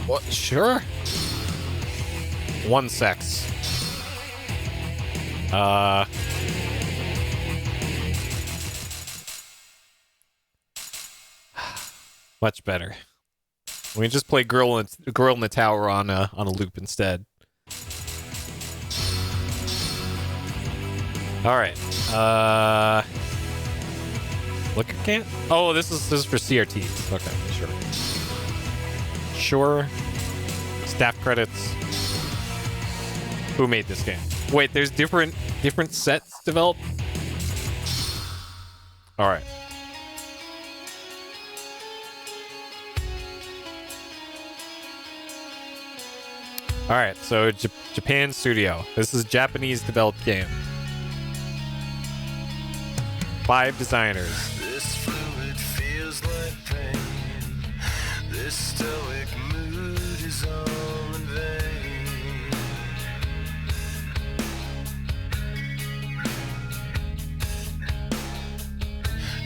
What? Sure. One sex. Much better. We can just play Girl in the Tower on a loop instead. All right. Liquor can? Oh, this is for CRT. Okay, sure. Staff credits. Who made this game? Wait, there's different sets developed? All right. All right, so Japan Studio. This is a Japanese developed game. 5 designers.
This fluid feels like pain. This stoic mood is all in vain.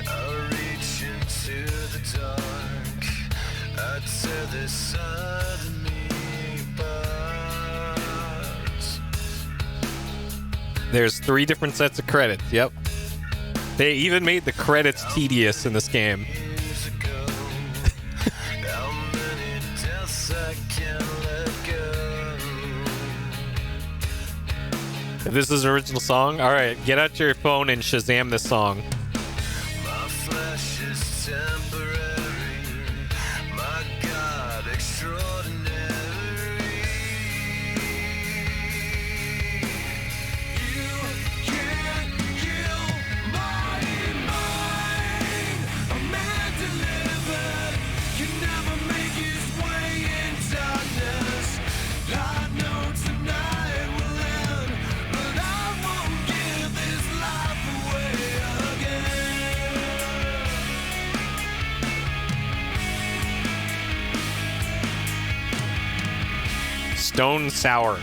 I'll reach into the dark. I'd tear this side of me apart.
There's 3 different sets of credits. Yep. They even made the credits tedious in this game.
Years ago, how many deaths I can't let go.
If this is an original song, all right, get out your phone and Shazam this song.
My flesh is temporary. My God, extraordinary. You can't kill my mind. A man delivered can never make his way in darkness. I know tonight will end, but I won't give this life away again.
Stone Sour.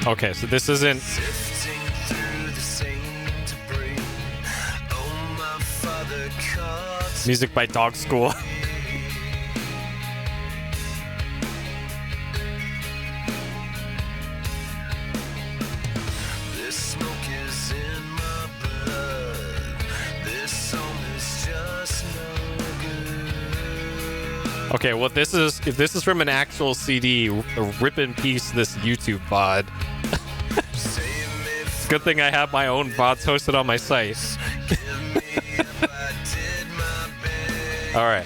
Okay, so this isn't...
Sifting through the same debris. Oh, my father caught
music by Dog School.
this smoke is in my blood. This song is just no good.
Okay, well, if this is from an actual CD, rip in peace this YouTube VOD.
Save me
It's a good thing I have my own VODs hosted on my site.
Forgive me if I did my best.
All right.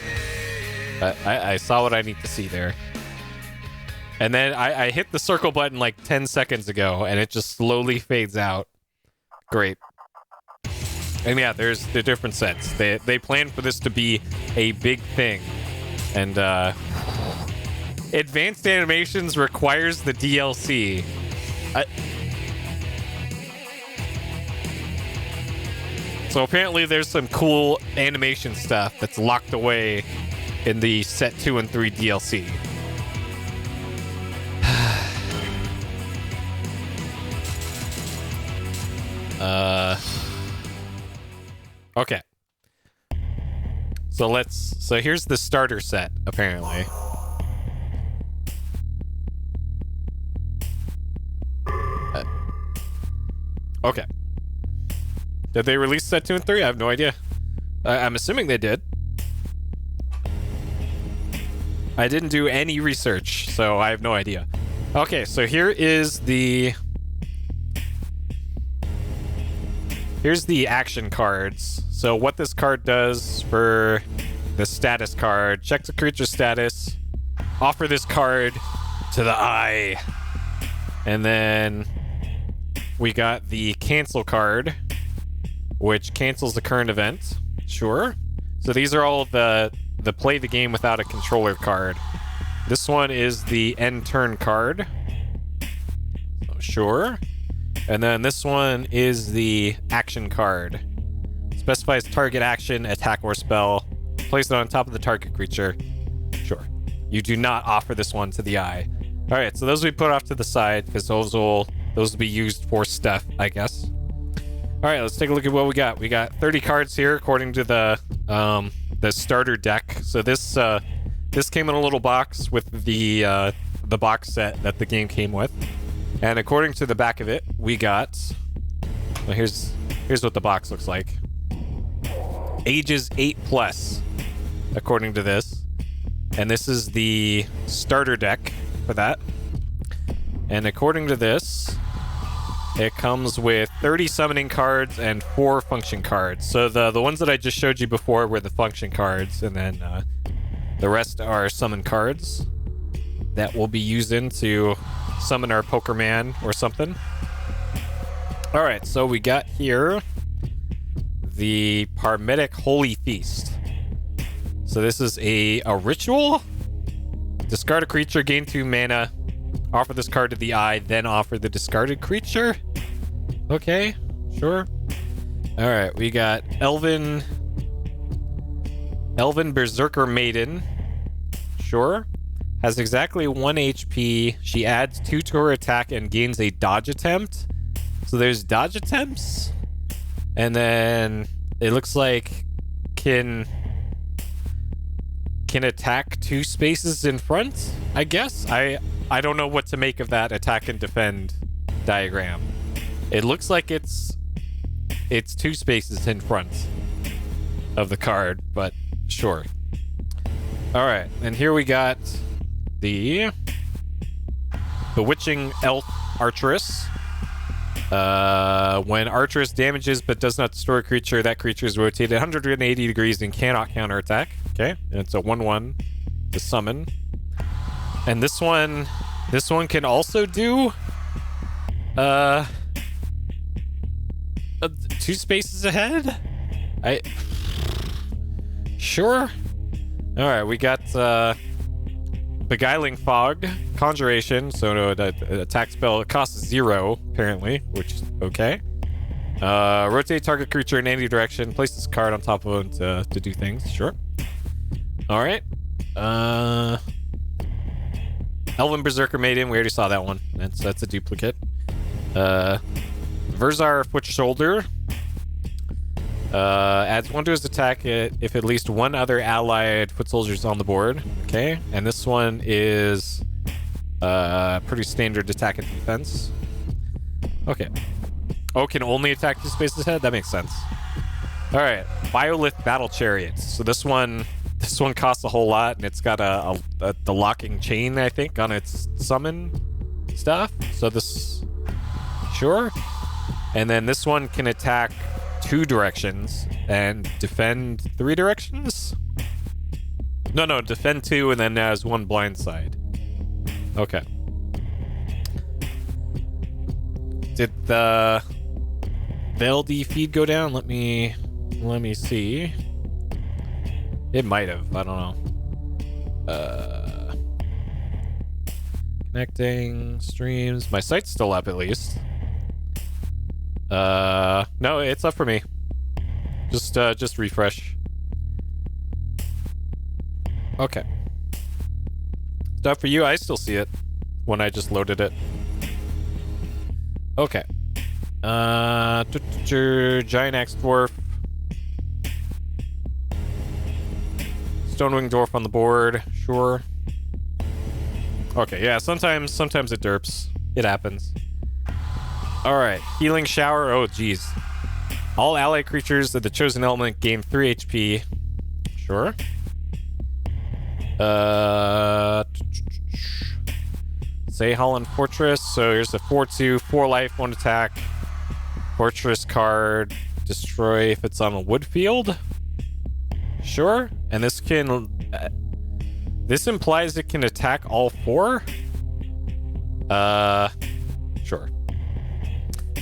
I saw what I need to see there. And then I hit the circle button like 10 seconds ago, and it just slowly fades out. Great. And yeah, there's the different sets. They planned for this to be a big thing. And Advanced Animations requires the DLC. So apparently there's some cool animation stuff that's locked away in the set 2 and 3 DLC. Okay. So here's the starter set, apparently. Okay. Did they release set 2 and 3? I have no idea. I'm assuming they did. I didn't do any research, so I have no idea. Okay, so here's the action cards. So what this card does for the status card, check the creature status, offer this card to the eye. And then we got the cancel card, which cancels the current event. Sure. So these are all the play the game without a controller card. This one is the end turn card. So sure. And then this one is the action card. Specifies target action, attack, or spell. Place it on top of the target creature. Sure. You do not offer this one to the eye. All right, so those we put off to the side because those will be used for stuff, I guess. All right, let's take a look at what we got. We got 30 cards here according to the starter deck. So this came in a little box with the box set that the game came with. And according to the back of it, we got, well, here's what the box looks like. Ages 8+, according to this. And this is the starter deck for that. And according to this, it comes with 30 summoning cards and 4 function cards. So the ones that I just showed you before were the function cards, and then the rest are summon cards that we'll be using to summon our Pokerman or something. All right, so we got here the Parmetic Holy Feast. So this is a ritual. Discard a creature, gain 2 mana. Offer this card to the eye, then offer the discarded creature. Okay, sure. All right, we got Elven Berserker Maiden. Sure. Has exactly 1 HP. She adds 2 to her attack and gains a dodge attempt. So there's dodge attempts. And then it looks like can attack 2 spaces in front, I guess. I don't know what to make of that attack and defend diagram. It looks like it's 2 spaces in front of the card, but sure. All right, and here we got the Bewitching Elf Archeress. When Archeress damages but does not destroy a creature, that creature is rotated 180 degrees and cannot counterattack. Okay, and it's a 1/1 to summon. And this one can also do 2 spaces ahead. Sure. All right, we got Beguiling Fog, Conjuration. So the attack spell, it costs 0 apparently, which is okay. Rotate target creature in any direction. Place this card on top of it to do things. Sure. All right. Elven Berserker Maiden. We already saw that one. That's a duplicate. Verzar Foot Shoulder. Adds 1 to his attack if at least 1 other allied foot soldier is on the board. Okay, and this one is pretty standard attack and defense. Okay. Oh, can only attack 2 spaces ahead? That makes sense. All right, Biolith Battle Chariots. So this one costs a whole lot, and it's got the locking chain, I think, on its summon stuff. So this, sure. And then this one can attack 2 directions and defend 3 directions? No, defend 2 and then has 1 blind side. Okay. Did the LD feed go down? Let me see. It might have. I don't know. Connecting streams. My site's still up at least. No, it's up for me. Just refresh. Okay. It's up for you. I still see it when I just loaded it. Okay. Giant Axe Dwarf. Stonewing Dwarf on the board. Sure. Okay, yeah, sometimes it derps. It happens. Alright, Healing Shower. Oh, jeez. All allied creatures of the chosen element gain 3 HP. Sure. Say Holland Fortress. So here's a 4/2, 4 life, 1 attack. Fortress card. Destroy if it's on a wood field. Sure. And this can... this implies it can attack all 4? Sure.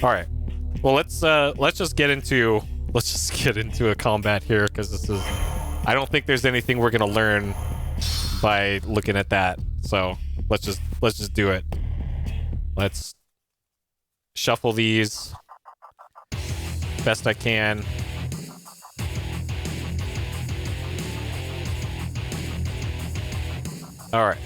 All right. Well, let's just get into a combat here, because this is, I don't think there's anything we're gonna learn by looking at that. So let's just do it. Let's shuffle these best I can. All right.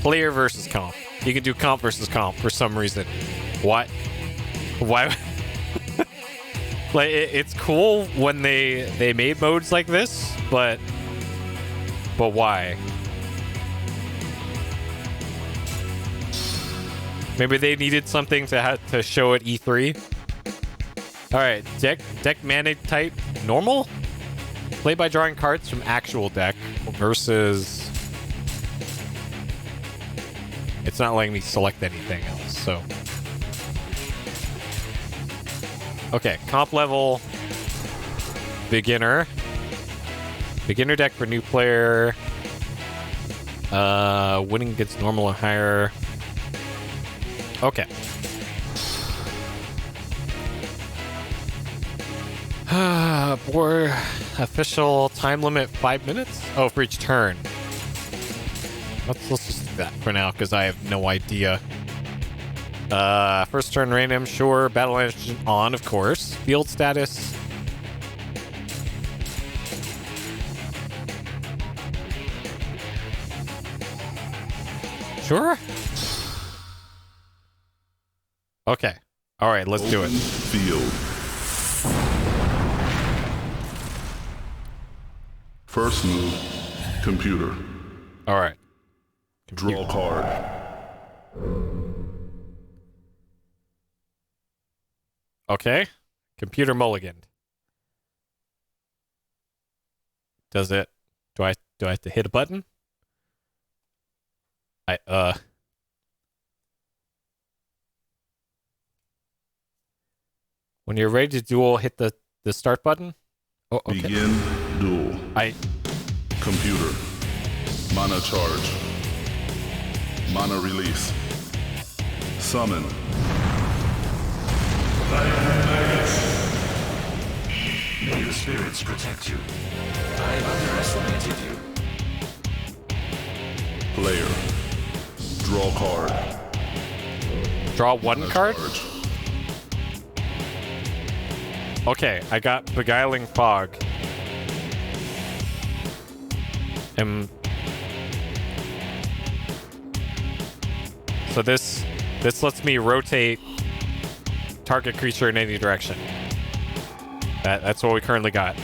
Player versus comp. You can do comp versus comp for some reason. What? Why? Like, it's cool when they made modes like this, but why? Maybe they needed something to show at E3. All right, deck mana type normal. Play by drawing cards from actual deck versus. It's not letting me select anything else, so. Okay, comp level, beginner. Beginner deck for new player. Winning against normal or higher. Okay. Board official time limit 5 minutes? Oh, for each turn. Let's just do that for now, because I have no idea. First turn random, sure. Battle engine on, of course. Field status. Sure. Okay. All right, let's do it.
Field. First move, computer.
All right.
Draw card.
Okay. Computer mulliganed. Does it? Do I have to hit a button? When you're ready to duel, hit the start button. Oh, okay.
Begin duel. Computer. Mana charge. Mana release. Summon.
May the spirits protect you. I underestimated you.
Player. Draw card.
Draw one
Mana
card.
charge.
Okay, I got Beguiling Fog. So this lets me rotate target creature in any direction. That's what we currently got.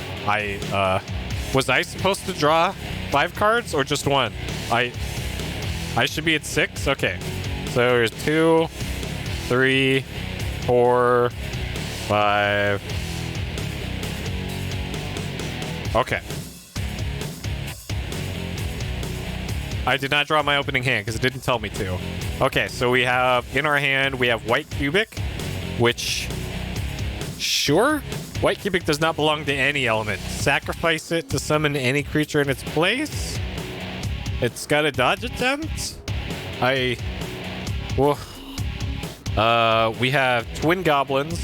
Was I supposed to draw 5 cards or just 1? I should be at 6? Okay. So there's 2, 3, 4, 5. Okay. I did not draw my opening hand because it didn't tell me to. Okay, so we have in our hand, we have White Cubic, which, sure, White Cubic does not belong to any element. Sacrifice it to summon any creature in its place. It's got a dodge attempt. We have Twin Goblins.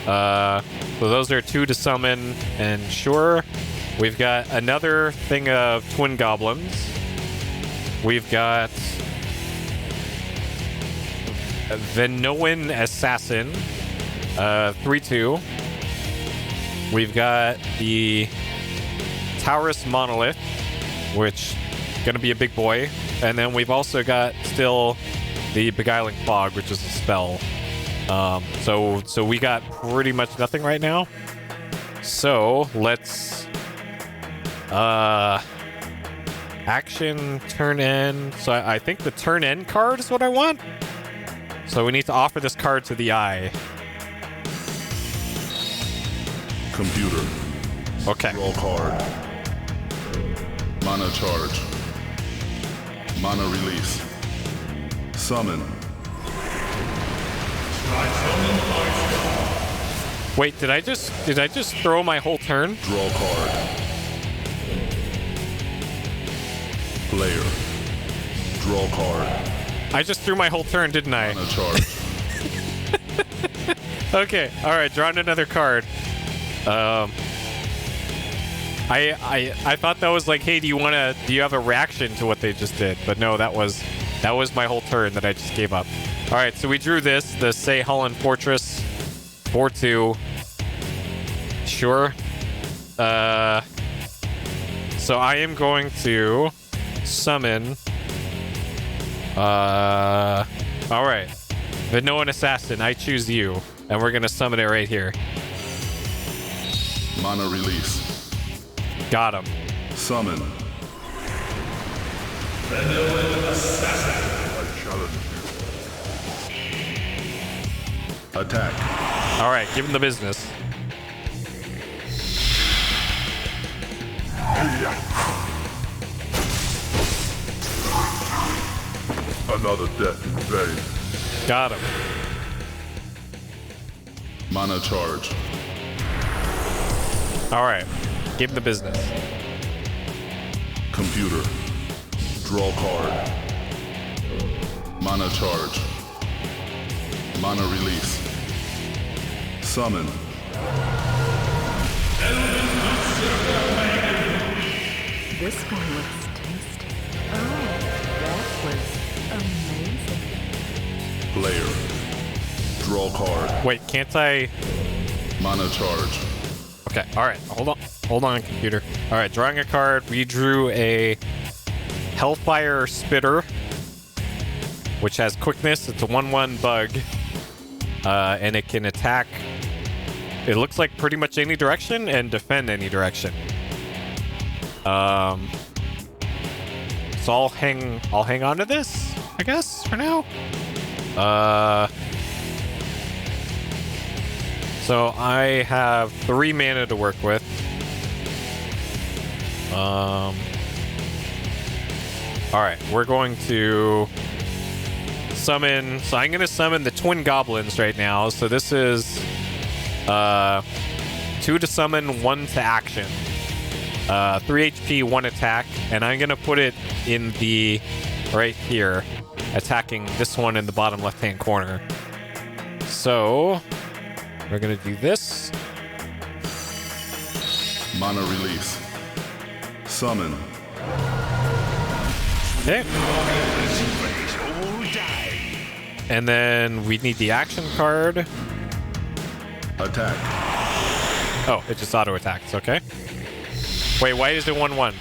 So those are 2 to summon, and sure, we've got another thing of Twin Goblins. We've got Venoan Assassin, 3/2. We've got the Taurus Monolith, which is gonna be a big boy, and then we've also got still the Beguiling Fog, which is a spell. So we got pretty much nothing right now. So let's action turn end. So I think the turn end card is what I want. So we need to offer this card to the eye.
Computer.
Okay.
Draw card. Mana charge. Mana release. Summon.
Wait, did I just throw my whole turn?
Draw card. Player. Draw card.
I just threw my whole turn, didn't I?
Mana charge.
Okay, all right, drawing another card. I thought that was like, hey, do you have a reaction to what they just did? But no, that was my whole turn that I just gave up. All right, so we drew this, the Say Holland Fortress, 4/2. Sure. So I am going to summon All right. Vinoan Assassin, I choose you. And we're going to summon it right here.
Mana release.
Got him.
Summon. Attack.
All right, give him the business.
Another death in vain.
Got him.
Mana charge.
All right, give him the business.
Computer. Draw card. Mana charge. Mana release. Summon.
This one looks tasty. Oh, that was amazing.
Player. Draw card.
Wait, can't I?
Mana charge.
Okay, all right, hold on, computer. All right, drawing a card. We drew a Hellfire Spitter, which has quickness. It's a 1/1 bug, and it can attack. It looks like pretty much any direction and defend any direction. So I'll hang on to this, I guess, for now. So I have 3 mana to work with. All right, we're going to summon. So I'm going to summon the Twin Goblins right now. So this is 2 to summon, 1 to action. 3 HP, 1 attack, and I'm going to put it in the right here, attacking this one in the bottom left-hand corner. So we're going to do this.
Mana release. Summon.
Okay. And then we need the action card.
Attack.
Oh, it just auto attacks. Okay. Wait, why is it 1/1?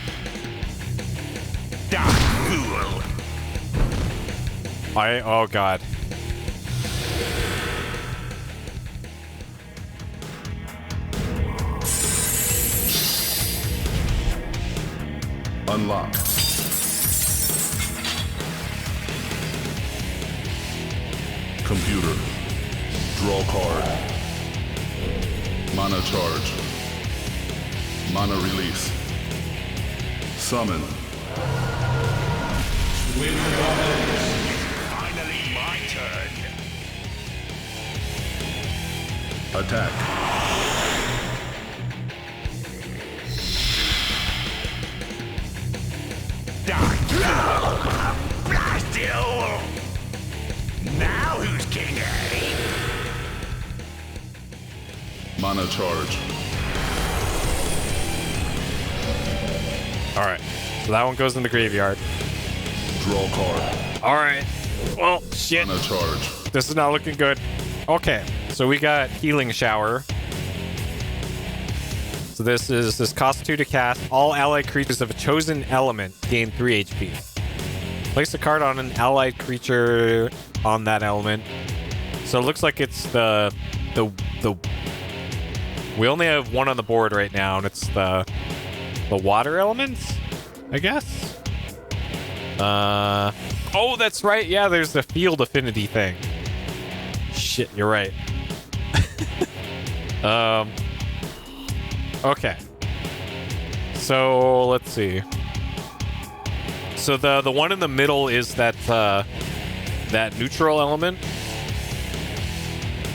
Oh god.
Unlock. Computer. Draw card. Mana charge. Mana release. Summon.
Finally my turn.
Attack.
Blast you! Now who's king, eh?
Mana charge.
All right. So that one goes in the graveyard.
Draw card.
All right. Well, shit.
Mana charge.
This is not looking good. Okay. So we got Healing Shower. So this costs 2 to cast. All allied creatures of a chosen element gain 3 HP. Place a card on an allied creature on that element. So it looks like it's the we only have one on the board right now, and it's the water element, I guess. Oh, that's right. Yeah, there's the field affinity thing. Shit, you're right. Okay. So let's see. So the one in the middle is that that neutral element,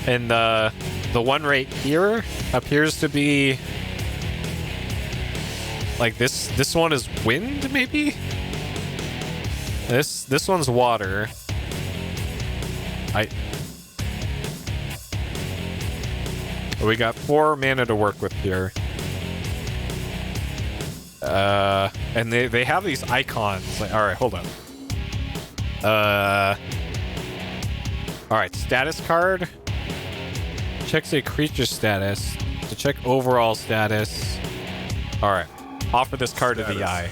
and the one right here appears to be like this one is wind, maybe. This one's water. We got 4 mana to work with here. And they have these icons. Like, all right, hold on. All right, status card. Checks a creature status. To check overall status. All right. Offer this card to the eye.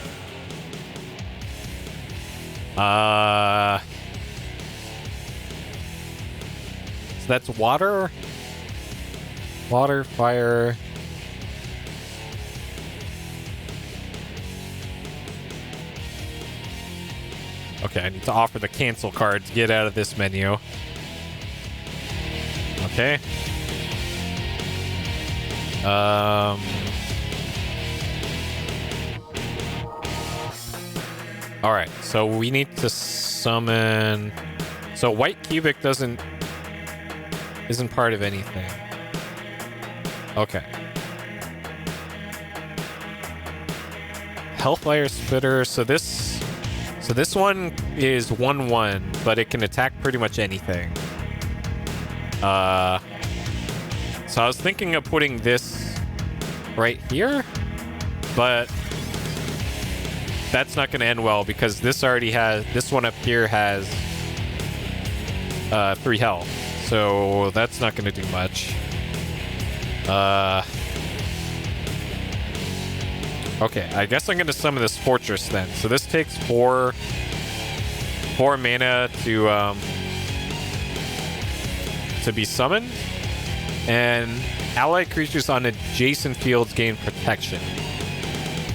So that's water. Water, fire. Okay, I need to offer the cancel card to get out of this menu. Okay. Alright, so we need to summon... So white cubic isn't part of anything. Okay. Hellfire Spitter, so this one is 1/1, but it can attack pretty much anything. So I was thinking of putting this right here, but that's not going to end well because this one up here has 3 health, so that's not going to do much. Okay, I guess I'm going to summon this fortress then. So this takes 4 mana to be summoned, and allied creatures on adjacent fields gain protection.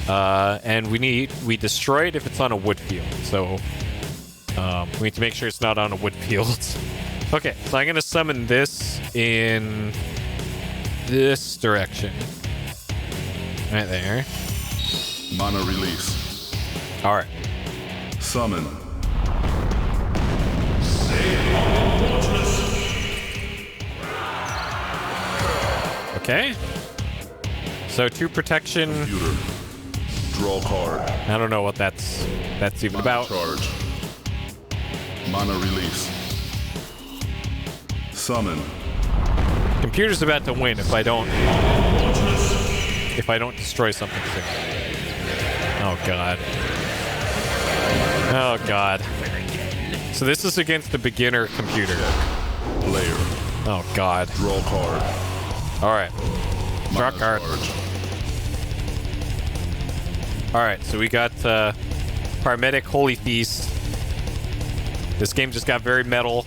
And we destroy it if it's on a wood field. So we need to make sure it's not on a wood field. Okay, so I'm going to summon this in this direction. Right there.
Mana release.
Alright.
Summon.
Okay. So 2 protection.
Computer. Draw card.
I don't know what that's even
Mana
about.
charge. Mana release. Summon.
Computer's about to win if I don't destroy something soon. Oh god. Oh god. So this is against the beginner computer.
Player.
Oh god.
Draw card.
Alright. Draw
Mana
card.
charge.
Alright, so we got Paramedic Holy Feast. This game just got very metal.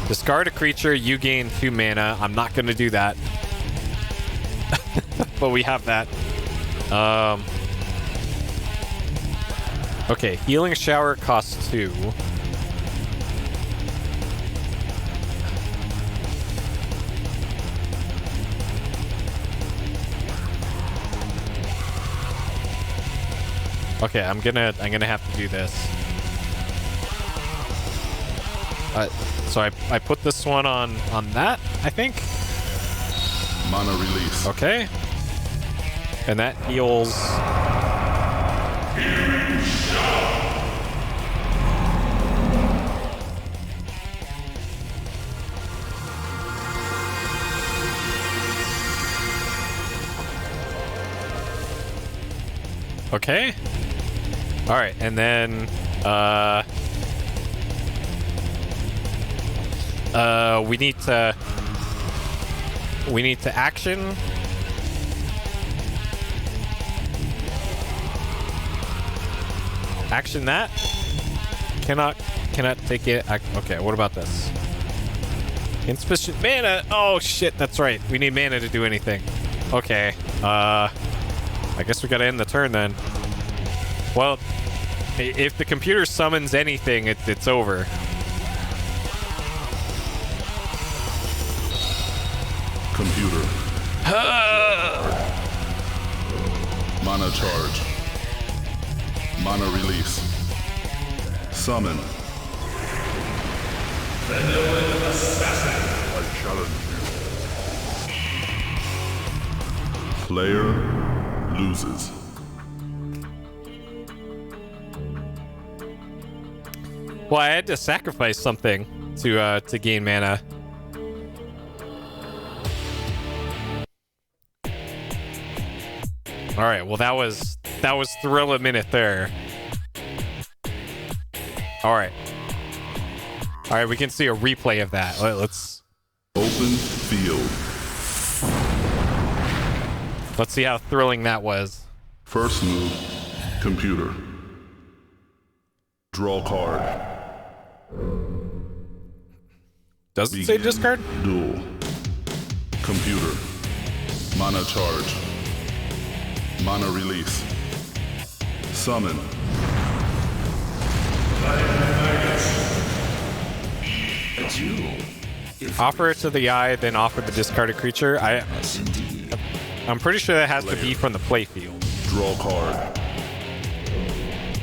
Discard a creature, you gain 2 mana. I'm not gonna do that. But we have that. Okay, Healing Shower costs 2. Okay, I'm gonna have to do this. So I put this one on that, I think.
Mana release.
Okay. And that heals. Okay. All right, and then we need to action. Action that. Cannot take it. Okay, what about this? Insufficient mana. Oh shit, that's right. We need mana to do anything. Okay. I guess we gotta end the turn then. Well, if the computer summons anything, it's over.
Computer. Mana charge. Mana release. Summon. I challenge you. Player loses.
Well, I had to sacrifice something to gain mana. All right. Well, that was thrill a minute there. All right. All right. We can see a replay of that. Let's
Open field.
see how thrilling that was.
First move. Computer. Draw card.
Does it say
Begin
discard?
Duel. Computer. Mana charge. Mana release. Summon.
A duel.
Offer it to the eye, then offer the discarded creature.
Yes, indeed.
I'm pretty sure that has to be from the playfield.
Draw card.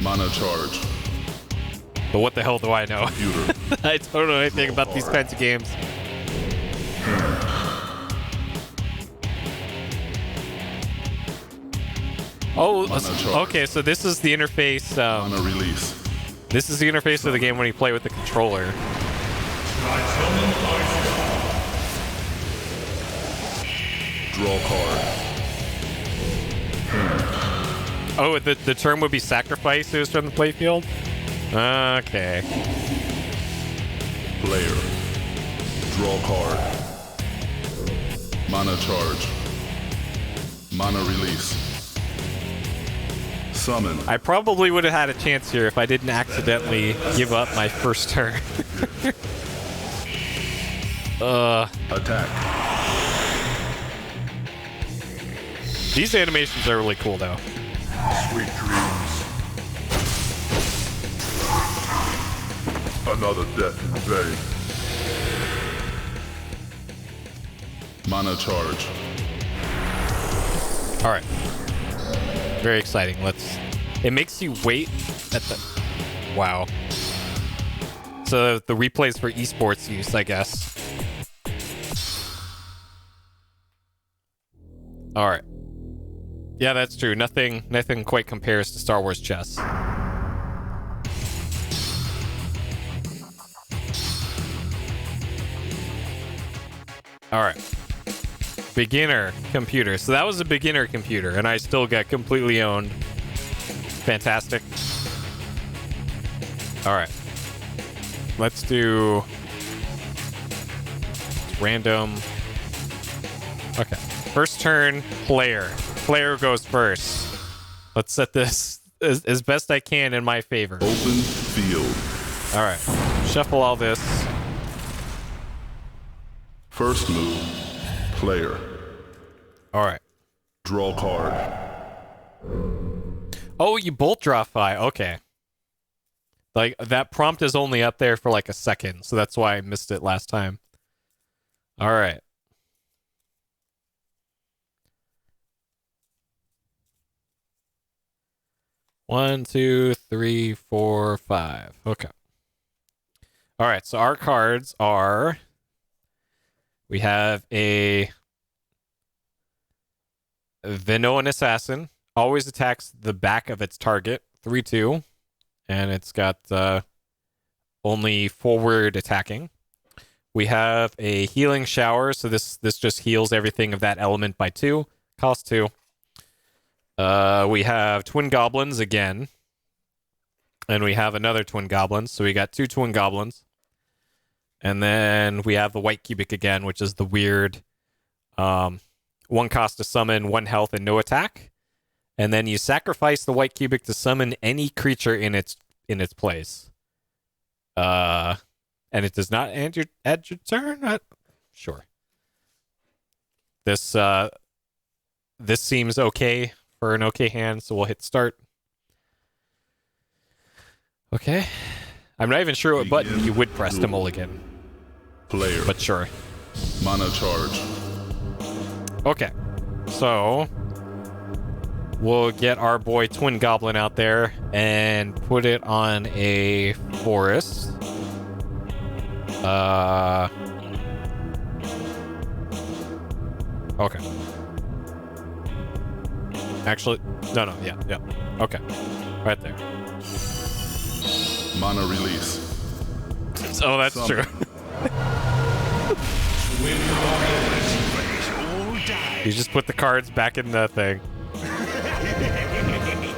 Mana charge.
But what the hell do I know?
Computer.
I don't know anything about these kinds of games. Oh, okay. So this is the interface.
Mana release.
This is the interface of the game when you play with the controller.
Draw card.
Oh, the term would be sacrifice. It was from the playfield. Okay.
Player. Draw card. Mana charge. Mana release. Summon.
I probably would have had a chance here if I didn't accidentally give up my first turn.
Attack.
These animations are really cool, though.
Sweet dreams. Another death in vain. Mana charge.
All right. Very exciting. It makes you wait at the... Wow. So the replays for esports use, I guess. All right. Yeah, that's true. Nothing quite compares to Star Wars chess. All right. Beginner computer. So that was a beginner computer, and I still got completely owned. Fantastic. All right. Let's do random. Okay. First turn, player. Player goes first. Let's set this as best I can in my favor.
Open field.
All right. Shuffle all this.
First move. Player.
All right.
Draw card.
Oh, you bolt draw 5. Okay. Like, that prompt is only up there for like a second, so that's why I missed it last time. All right. One, two, three, four, five. Okay. All right, so our cards are... We have a Vinoan Assassin. Always attacks the back of its target. 3/2. And it's got only forward attacking. We have a Healing Shower. So this just heals everything of that element by 2. Cost 2. We have Twin Goblins again. And we have another Twin Goblins. So we got 2 Twin Goblins. And then we have the White Cubic again, which is the weird 1 cost to summon, 1 health, and no attack. And then you sacrifice the White Cubic to summon any creature in its place. And it does not add your turn? Sure. This seems okay for an okay hand, so we'll hit start. Okay. I'm not even sure what button you would press to mulligan.
Player.
But sure.
Mana charge.
Okay. So we'll get our boy Twin Goblin out there and put it on a forest. Okay. Actually, no, yeah. Okay. Right there.
Mana release.
Oh, that's true. You just put the cards back in the thing.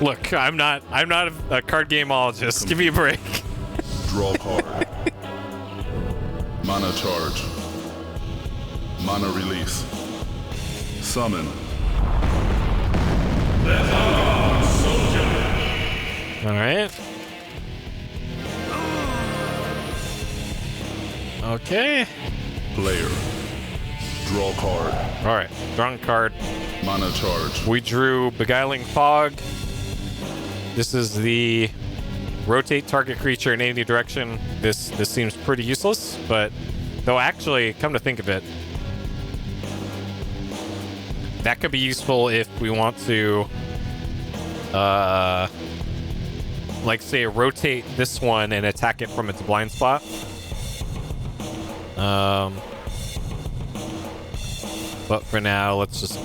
Look, I'm not a card gameologist. Give me a break.
Draw card. Mana charge. Mana release. Summon.
All right. Okay.
Player. Draw card.
All right. Drawing card.
Mana charge.
We drew Beguiling Fog. This is the rotate target creature in any direction. This seems pretty useless, but though actually, come to think of it, that could be useful if we want to, like say, rotate this one and attack it from its blind spot. But for now, let's just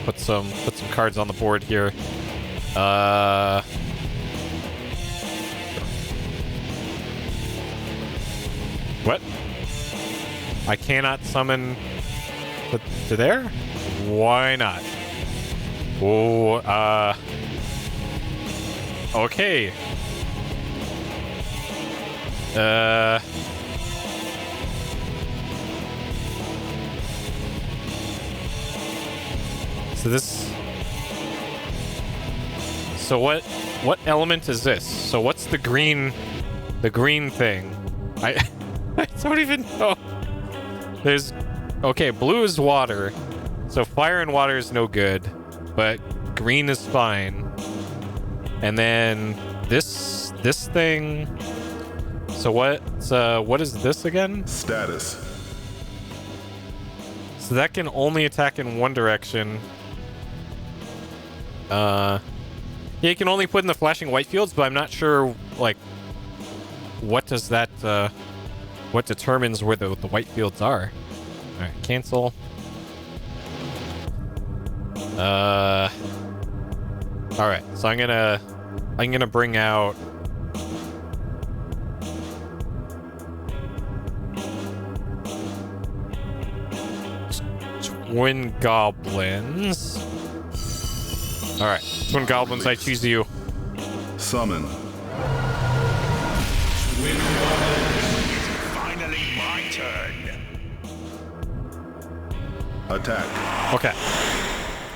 put some cards on the board here. What? I cannot summon to there? Why not? Oh, okay. So what element is this? So what's the green thing? I don't even know. Okay, blue is water. So fire and water is no good, but green is fine. And then this thing. So what is this again?
Status.
So that can only attack in one direction. Yeah, you can only put in the flashing white fields, but I'm not sure, like, what does that, what determines where the white fields are. Alright, cancel. Alright, so I'm gonna bring out Twin Goblins. Alright, Twin Goblins, I choose you.
Summon.
Finally my turn.
Attack.
Okay.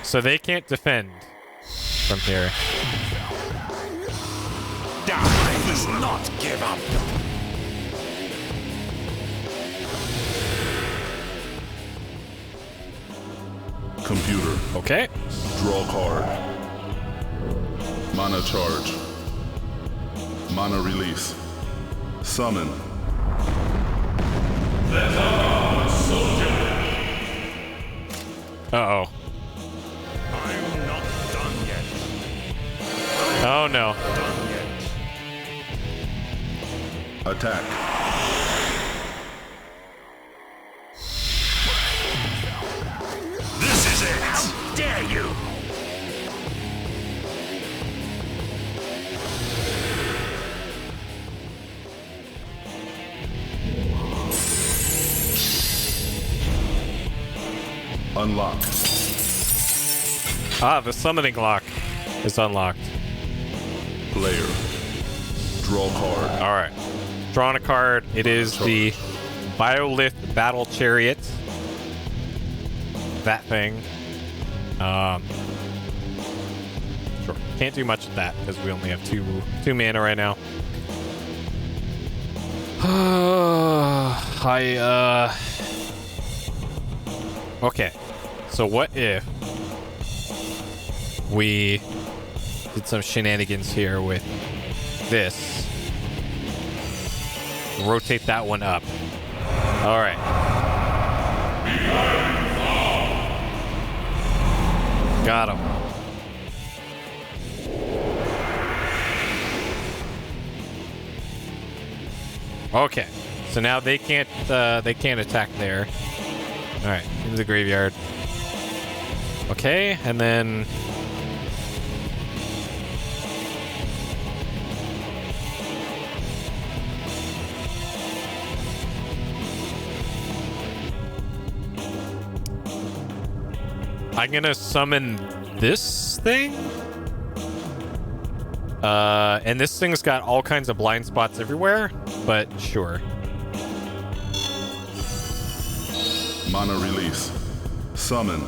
So they can't defend from here.
Die does not give up.
Computer.
Okay.
Draw card. Mana charge. Mana release. Summon.
Uh-oh.
I'm not done yet.
Oh no.
Done yet.
Attack.
This is it. How dare you?
Unlock.
Ah, the summoning lock is unlocked.
Player. Draw card.
Alright. Drawing a card. It is the Biolith Battle Chariot. That thing. Sure. Can't do much with that because we only have two mana right now. Okay. So what if we did some shenanigans here with this? Rotate that one up. All right. Got him. Okay. So now they can't attack there. All right, into the graveyard. Okay, and then I'm gonna summon this thing. And this thing's got all kinds of blind spots everywhere, but sure.
Mana release. Summon.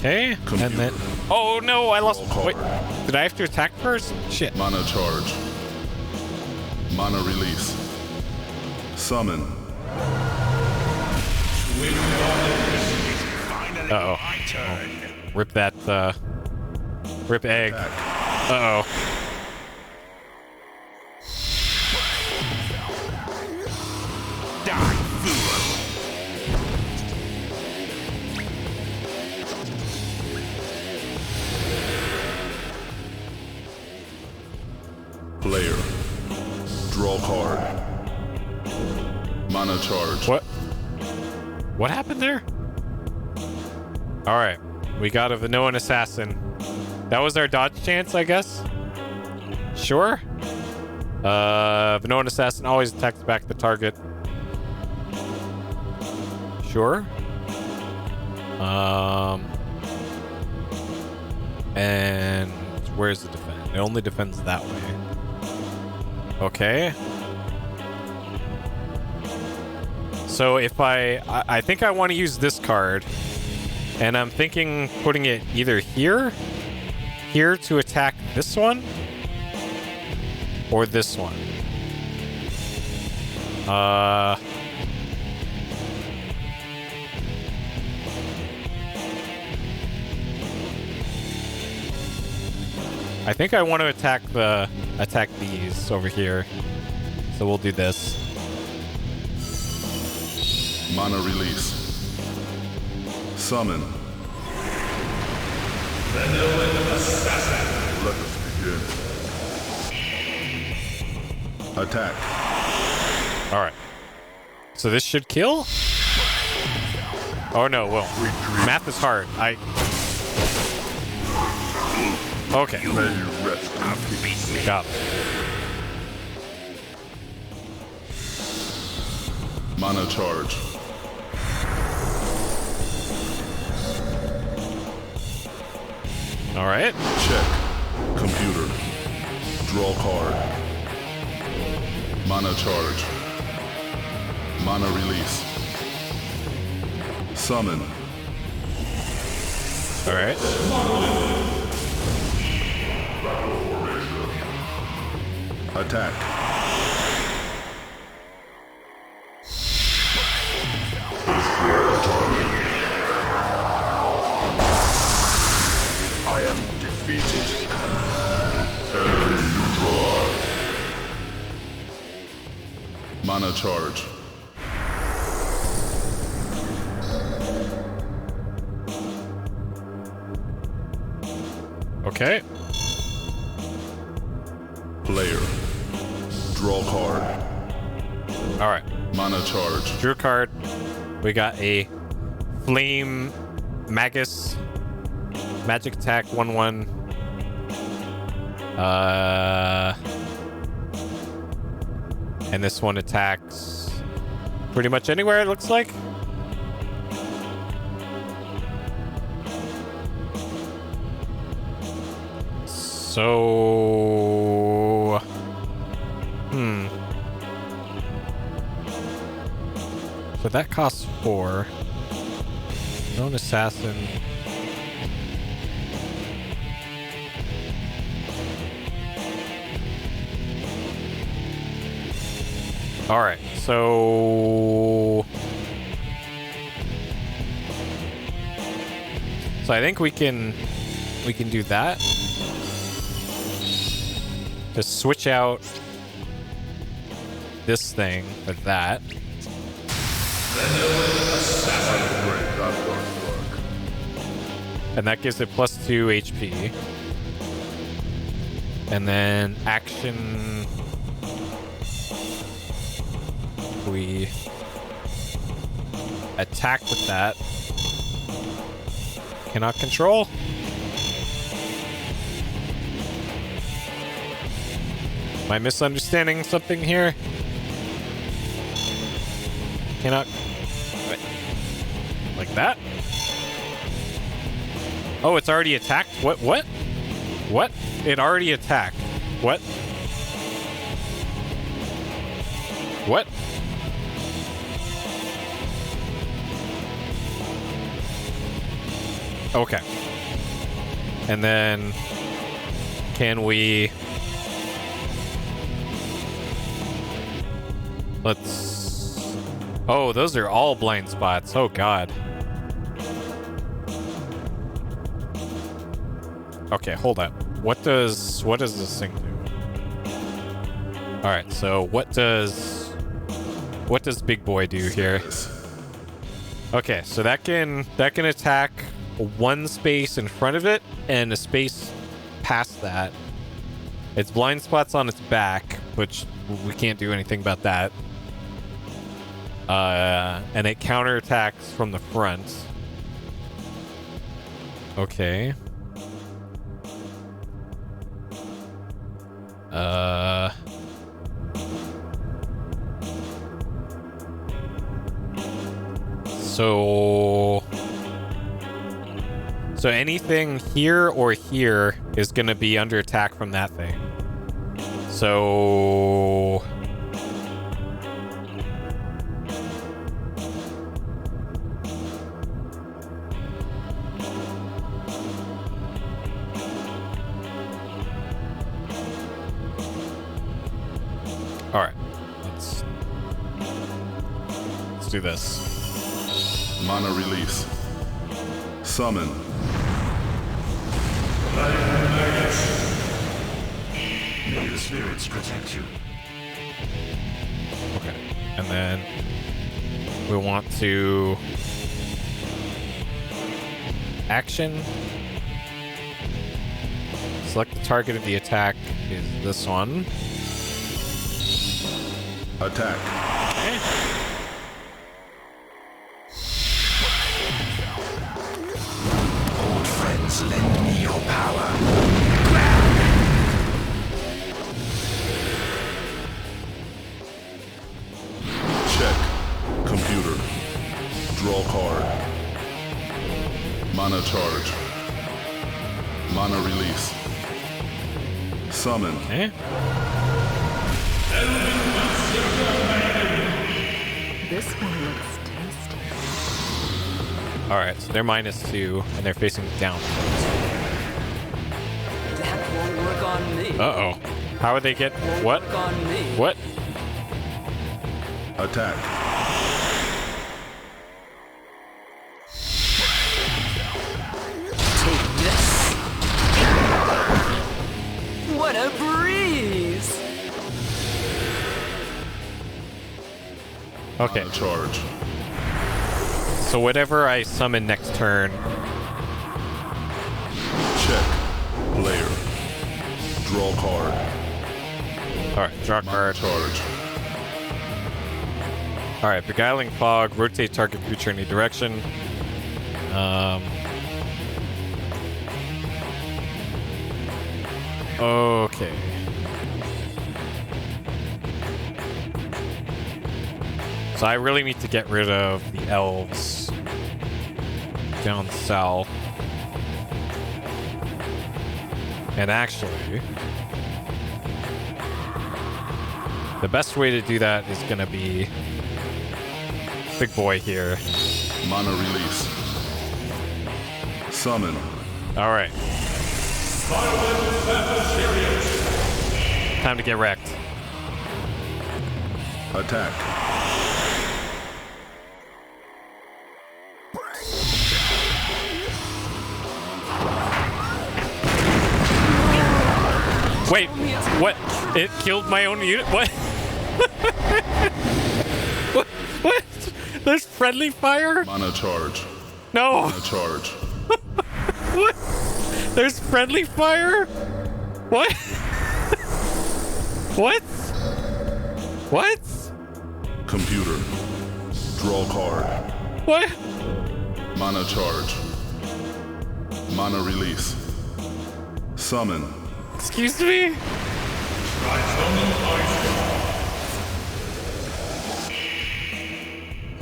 Okay,
Computer.
and then... Oh, no, I lost...
Roll
Wait,
call.
did I have to attack first? Shit.
Mana charge. Mana release. Summon.
Uh-oh. Rip that, Rip egg. Uh-oh.
Die, fool!
Player. Draw card. Mana charge.
What? What happened there? Alright. We got a Vinoan Assassin. That was our dodge chance, I guess? Sure? Vinoan Assassin always attacks back the target. Sure. And where's the defend? It only defends that way. Okay. So if I think I want to use this card, and I'm thinking putting it either here to attack this one, or this one. I think I want to attack these over here. So we'll do this.
Mana release. Summon. Let us begin. Attack.
All right. So this should kill? Oh no, well, math is hard. Okay.
May you rest in peace.
Got it.
Mana charge.
All right.
Check. Computer. Draw card. Mana charge. Mana release. Summon.
All right.
Attack. I am defeated. Mana charge.
Okay.
Player. Draw card.
All right.
Mana charge.
Drew a card. We got a Flame Magus. Magic attack 1/1. And this one attacks pretty much anywhere, it looks like. So... So that costs 4. Known Assassin. Alright, so I think we can do that. Just switch out this thing with that. And that gives it +2 HP. And then action, we attack with that. Cannot control. Am I misunderstanding something here? Cannot... Wait. Like that? Oh, it's already attacked? What? What? It already attacked. What? What? Okay. And then can we... Let's... Oh, those are all blind spots. Oh, God. Okay, hold on. What does this thing do? All right, so what does Big Boy do here? Okay, so that can attack one space in front of it and a space past that. It's blind spots on its back, which we can't do anything about that. And it counterattacks from the front. Okay. So anything here or here is going to be under attack from that thing. So all right, let's do this.
Mana release. Summon.
May the spirits protect you.
Okay, and then we want to action. Select the target of the attack is this one.
Attack.
Old friends, lend me your power.
Check. Computer. Draw card. Mana charge. Mana release. Summon.
Eh?
This one looks tasty.
Alright, so they're -2 and they're facing down.
That won't work on me.
Uh-oh. How would they get
Won't
what?
work on me.
What?
Attack.
Take this. What a breeze!
Okay,
Mana charge.
so whatever I summon next turn.
Check. Player. Draw card.
Alright, draw
Mana
card.
charge.
Alright, Beguiling Fog, rotate target creature in any direction. Okay. So I really need to get rid of the elves down south. And actually, the best way to do that is going to be Big Boy here.
Mana release. Summon.
All right. Time to get wrecked.
Attack.
Wait, what? It killed my own unit? What? What? There's friendly fire?
Mana charge.
No.
Mana charge.
What? There's friendly fire? What? What? What?
Computer. Draw card.
What?
Mana charge. Mana release. Summon.
Excuse me?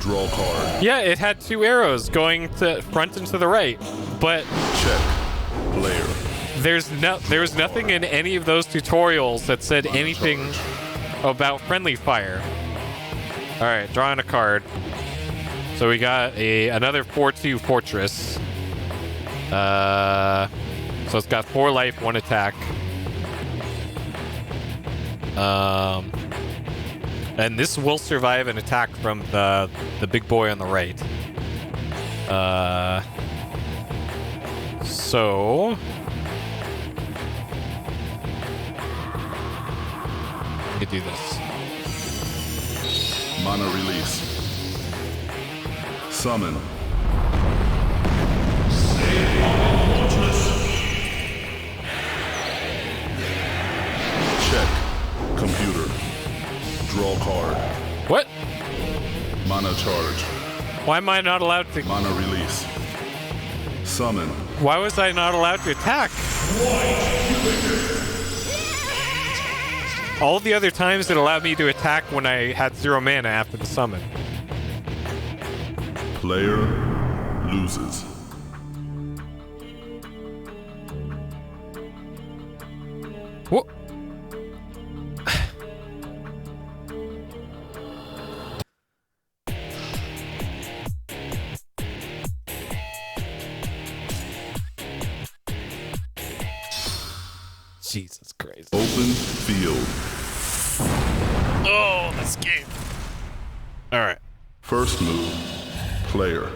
Draw card.
Yeah, it had 2 arrows going to front and to the right, but
Check. Player.
there was nothing in any of those tutorials that said
Mana
anything
charge.
about friendly fire. All right, drawing a card. So we got another 4/2 fortress. So it's got 4 life, 1 attack. And this will survive an attack from the big boy on the right. So we could do this.
Mana release. Summon. Check. Computer. Draw card.
What?
Mana charge.
Why am I not allowed to?
Mana release. Summon.
Why was I not allowed to attack? All the other times it allowed me to attack when I had 0 mana after the summon.
Player loses.
What? Jesus Christ.
Open field.
Oh, this game. All right.
First move. Player.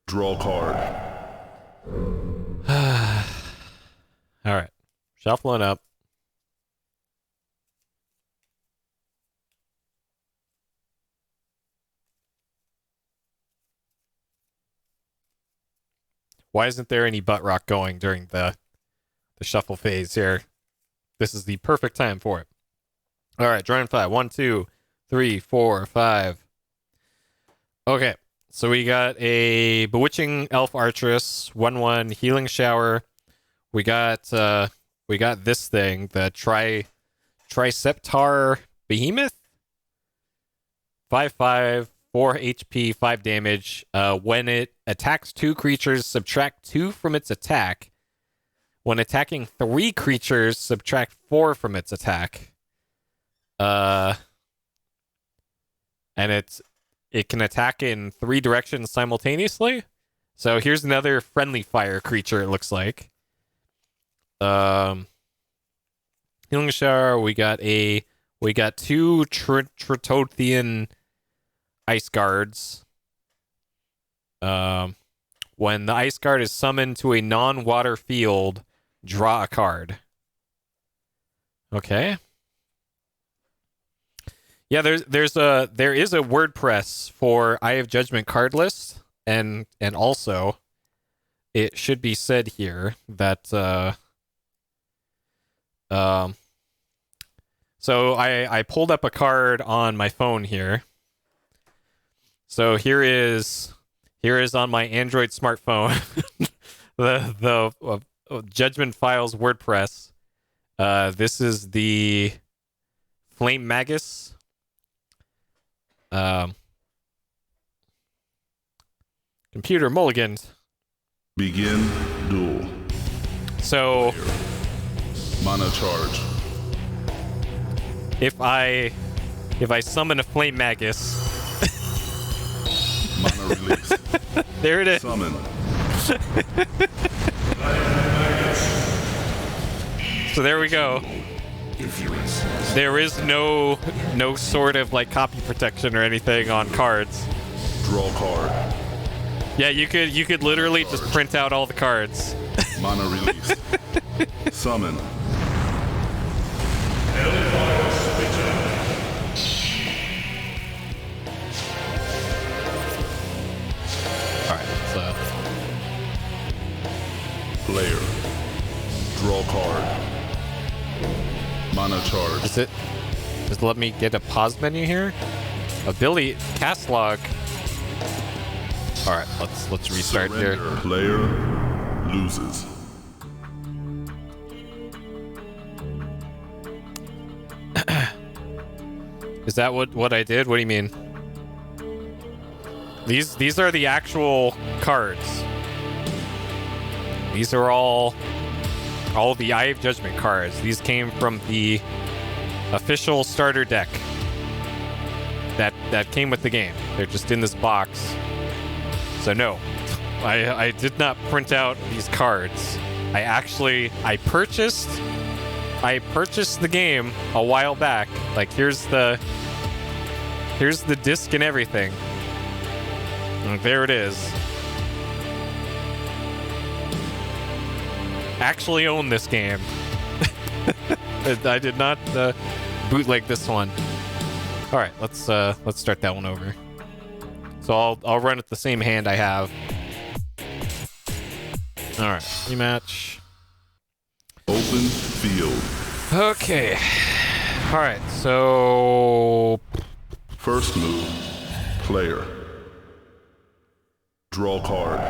Draw card.
All right. Shuffling up. Why isn't there any butt rock going during the shuffle phase here? This is the perfect time for it. All right, drawing 5. 1, 2, 3, 4, 5. Okay, so we got a Bewitching Elf Archeress, 1/1 Healing Shower. We got this thing, the Triceptar Behemoth. 5/5, 4 HP, 5 damage. When it attacks 2 creatures, subtract 2 from its attack. When attacking 3 creatures, subtract 4 from its attack. And it can attack in 3 directions simultaneously. So here's another friendly fire creature, it looks like. Healing Shower, we got 2 Tritothian Ice Guards. When the Ice Guard is summoned to a non-water field, draw a card. Okay. Yeah, there is a WordPress for Eye of Judgment card list, and also it should be said here that so I pulled up a card on my phone here. So here is on my Android smartphone the Judgment Files WordPress. This is the Flame Magus. Computer mulligans.
Begin duel.
So
Mana charge.
if I summon a Flame Magus,
Mana release.
there it is.
Summon.
So there we go. There is no sort of like copy protection or anything on cards.
Draw card.
Yeah, you could literally just print out all the cards.
Mana release. Summon.
Alright, so
Player. Draw card. Mana charge.
is it just let me get a pause menu here? Ability cast log. Alright, let's restart here.
Surrender. Player loses.
Is that what I did? What do you mean? These are the actual cards. These are all the Eye of Judgment cards. These came from the official starter deck that came with the game. They're just in this box. So no, I did not print out these cards. I purchased the game a while back. Like here's the disc and everything. And there it is. Actually own this game. I did not bootleg this one. All right, let's start that one over. So I'll run it the same hand I have. All right, rematch.
Open field.
Okay. All right, so
First move. Player. Draw card.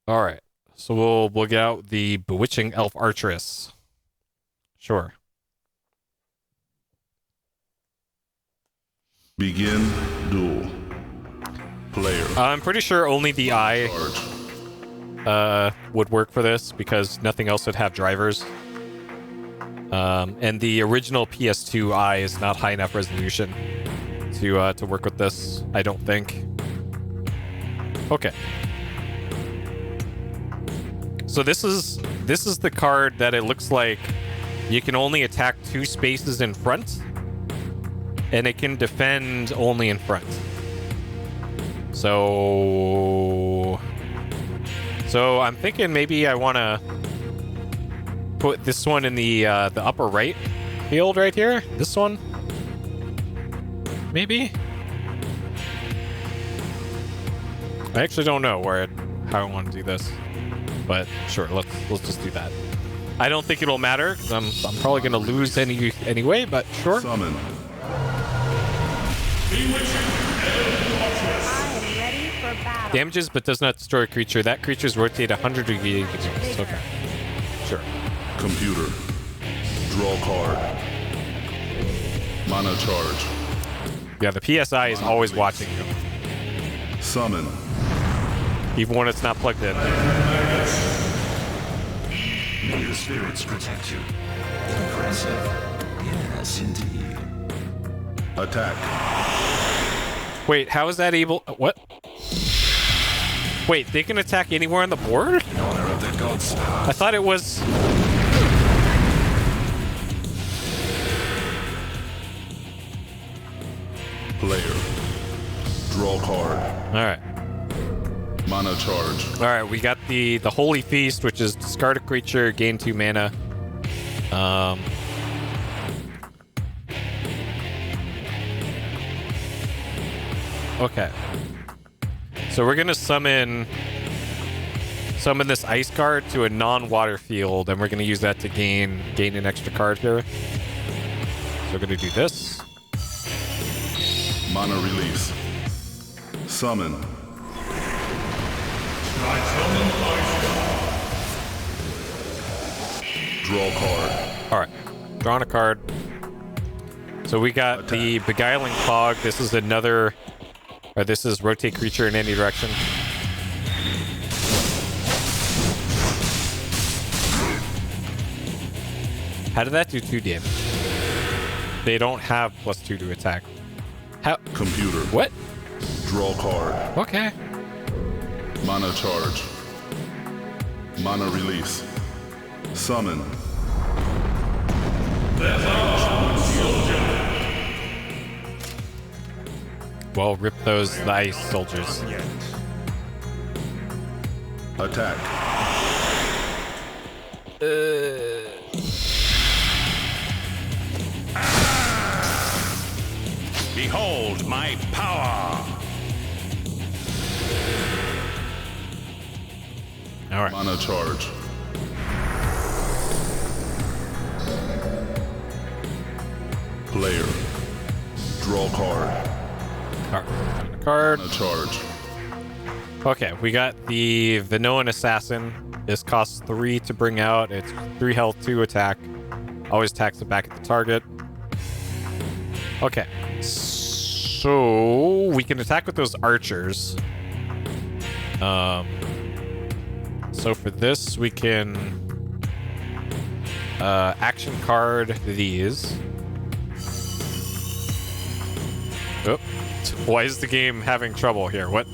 all right. So we'll get out the Bewitching Elf Archeress. Sure.
Begin duel. Player.
I'm pretty sure only the eye
Charge.
would work for this because nothing else would have drivers. And the original PS2 eye is not high enough resolution to work with this, I don't think. Okay. So this is the card that it looks like you can only attack 2 spaces in front, and it can defend only in front. So I'm thinking maybe I want to put this one in the upper right field right here. This one, maybe. I actually don't know how I want to do this, but sure, let's just do that. I don't think it'll matter because I'm probably gonna lose anyway, but sure.
Summon.
Damages but does not destroy a creature. That creature's rotate 100 degrees. Okay. Sure.
Computer. Draw card. Mana charge.
Yeah, the PSI is always watching you,
Summon.
even when it's not plugged in.
May the spirits protect you. Impressive. Yes, indeed.
Attack.
Wait, how is that able... What? Wait, they can attack anywhere on the board?
In honor of the gods.
I thought it was...
Player. Draw card.
Alright.
Mana charge.
Alright, we got the Holy Feast, which is discard a creature, gain 2 mana. Okay. So we're gonna summon this ice card to a non-water field, and we're gonna use that to gain an extra card here. So we're gonna do this.
Mana release. Summon. Draw card.
Alright. Drawing a card. So we got the Beguiling Fog. This is another... Or this is rotate creature in any direction. How did that do 2 damage? They don't have +2 to attack. How?
Computer.
What?
Draw card.
Okay.
Mana charge. Mana release. Summon.
Well, rip those ice soldiers.
Attack.
Behold my power!
All right.
Mana charge. Player. Draw card.
All right. Card.
Mana charge.
Okay, we got the Vinoan Assassin. This costs 3 to bring out. It's 3 health, 2 attack. Always attacks the back of the target. Okay. So we can attack with those archers. So for this, we can action card these. Oh, Why is the game having trouble here? What?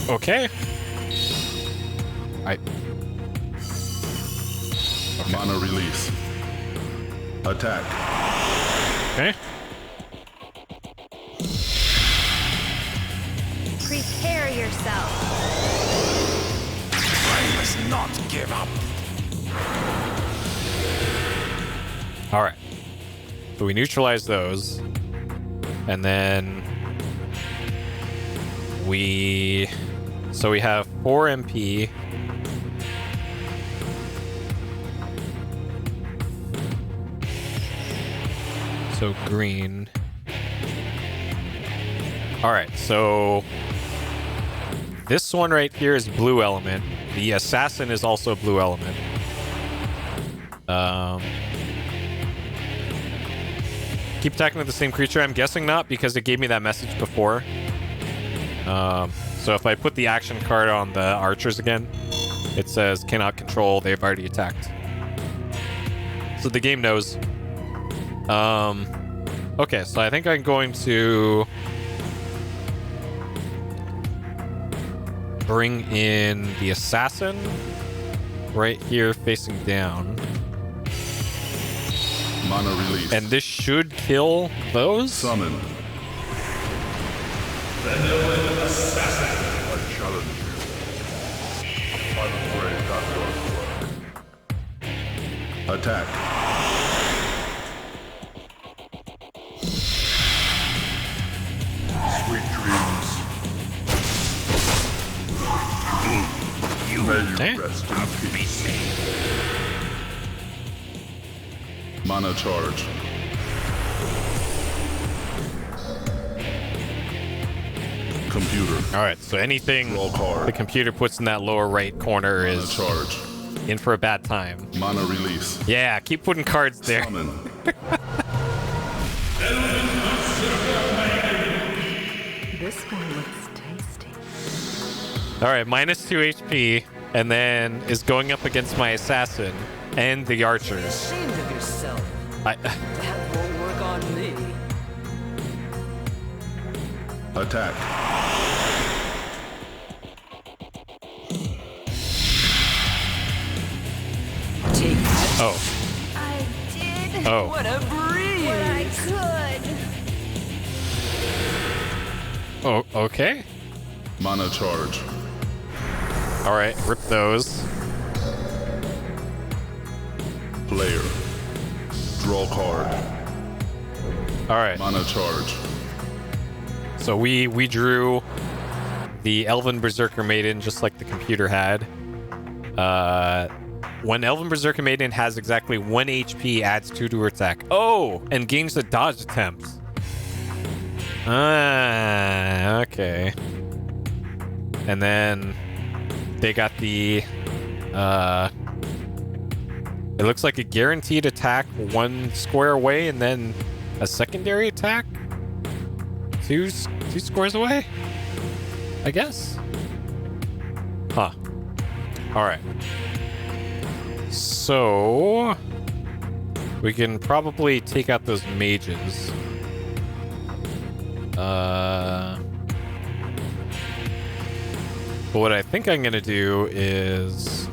Okay.
Mana release. Attack.
Okay.
Prepare yourself.
I must not give up.
All right. So we neutralize those. And then we have 4 MP. So green. All right, so this one right here is blue element. The assassin is also blue element. Keep attacking with the same creature. I'm guessing not, because it gave me that message before. So if I put the action card on the archers again, it says cannot control, they've already attacked. So the game knows. Okay, so I think I'm going to bring in the assassin right here facing down.
Mana release.
And this should kill those.
Summon. Vanilla Assassin. I challenge you. I'm afraid that won't work. Attack. Sweet dreams. May you
Damn.
rest in peace. Mana charge. Computer.
All right, so anything
Draw card.
the computer puts in that lower right corner
Mana
is
charge.
in for a bad time.
Mana release.
Yeah, keep putting cards there.
Summon.
This one looks tasty.
All right, minus 2 HP, and then is going up against my assassin and the archers.
Ashamed of yourself.
I,
That won't work on me.
Attack.
Take that.
oh,
I did
oh.
What a breeze!
what I could.
Oh, okay.
Mana charge.
All right, rip those.
Player. Draw card.
All right,
Mana charge.
so we drew the Elven Berserker Maiden just like the computer had. When Elven Berserker Maiden has exactly 1 HP, adds 2 to her attack. Oh, and gains the dodge attempts. Ah, okay. And then they got the it looks like a guaranteed attack 1 square away, and then a secondary attack 2 squares away, I guess. Huh. All right. So we can probably take out those mages. But what I think I'm gonna do is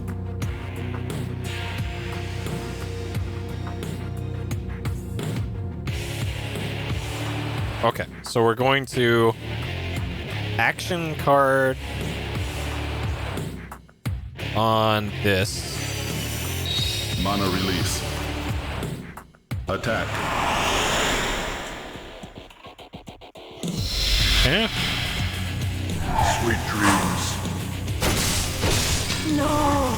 okay, so we're going to action card on this.
Mana release. Attack.
Yeah.
Sweet dreams.
No!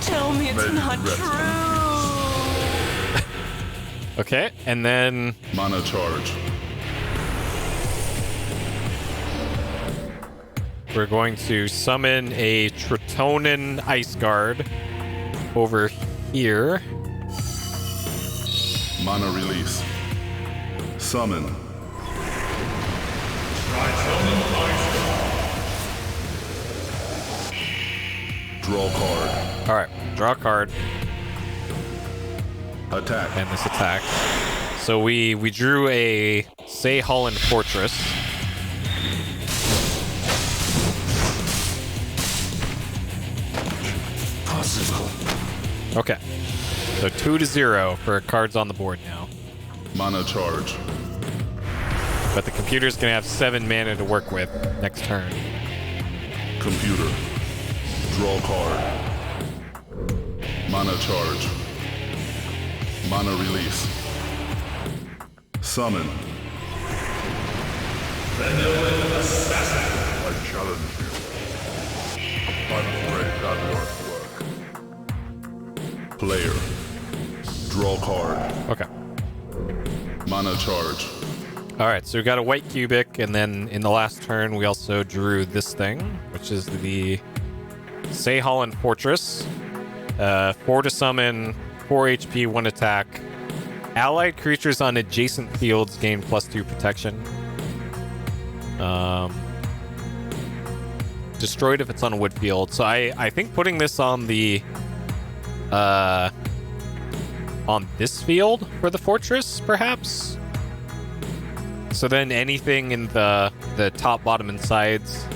Tell me it's
May you
not
rest in
true!
Okay, and then
Mana charge.
we're going to summon a Tritonin Ice Guard over here.
Mana release. Summon. Draw card.
All right, draw a card,
Attack.
and this attack. So we drew a Say Holland Fortress.
Possible.
Okay. So 2-0 for cards on the board now.
Mana charge.
But the computer's gonna have 7 mana to work with next turn.
Computer. Draw card. Mana charge. Mana release. Summon. I challenge you. I'm afraid that won't work. Player. Draw card.
Okay.
Mana charge.
Alright, so we got a white cubic, and then in the last turn we also drew this thing, which is the Say Holland Fortress. 4 to summon, 4 HP, 1 attack. Allied creatures on adjacent fields gain +2 protection. Destroyed if it's on a wood field. So I think putting this on the on this field for the fortress, perhaps. So then anything in the top, bottom, and sides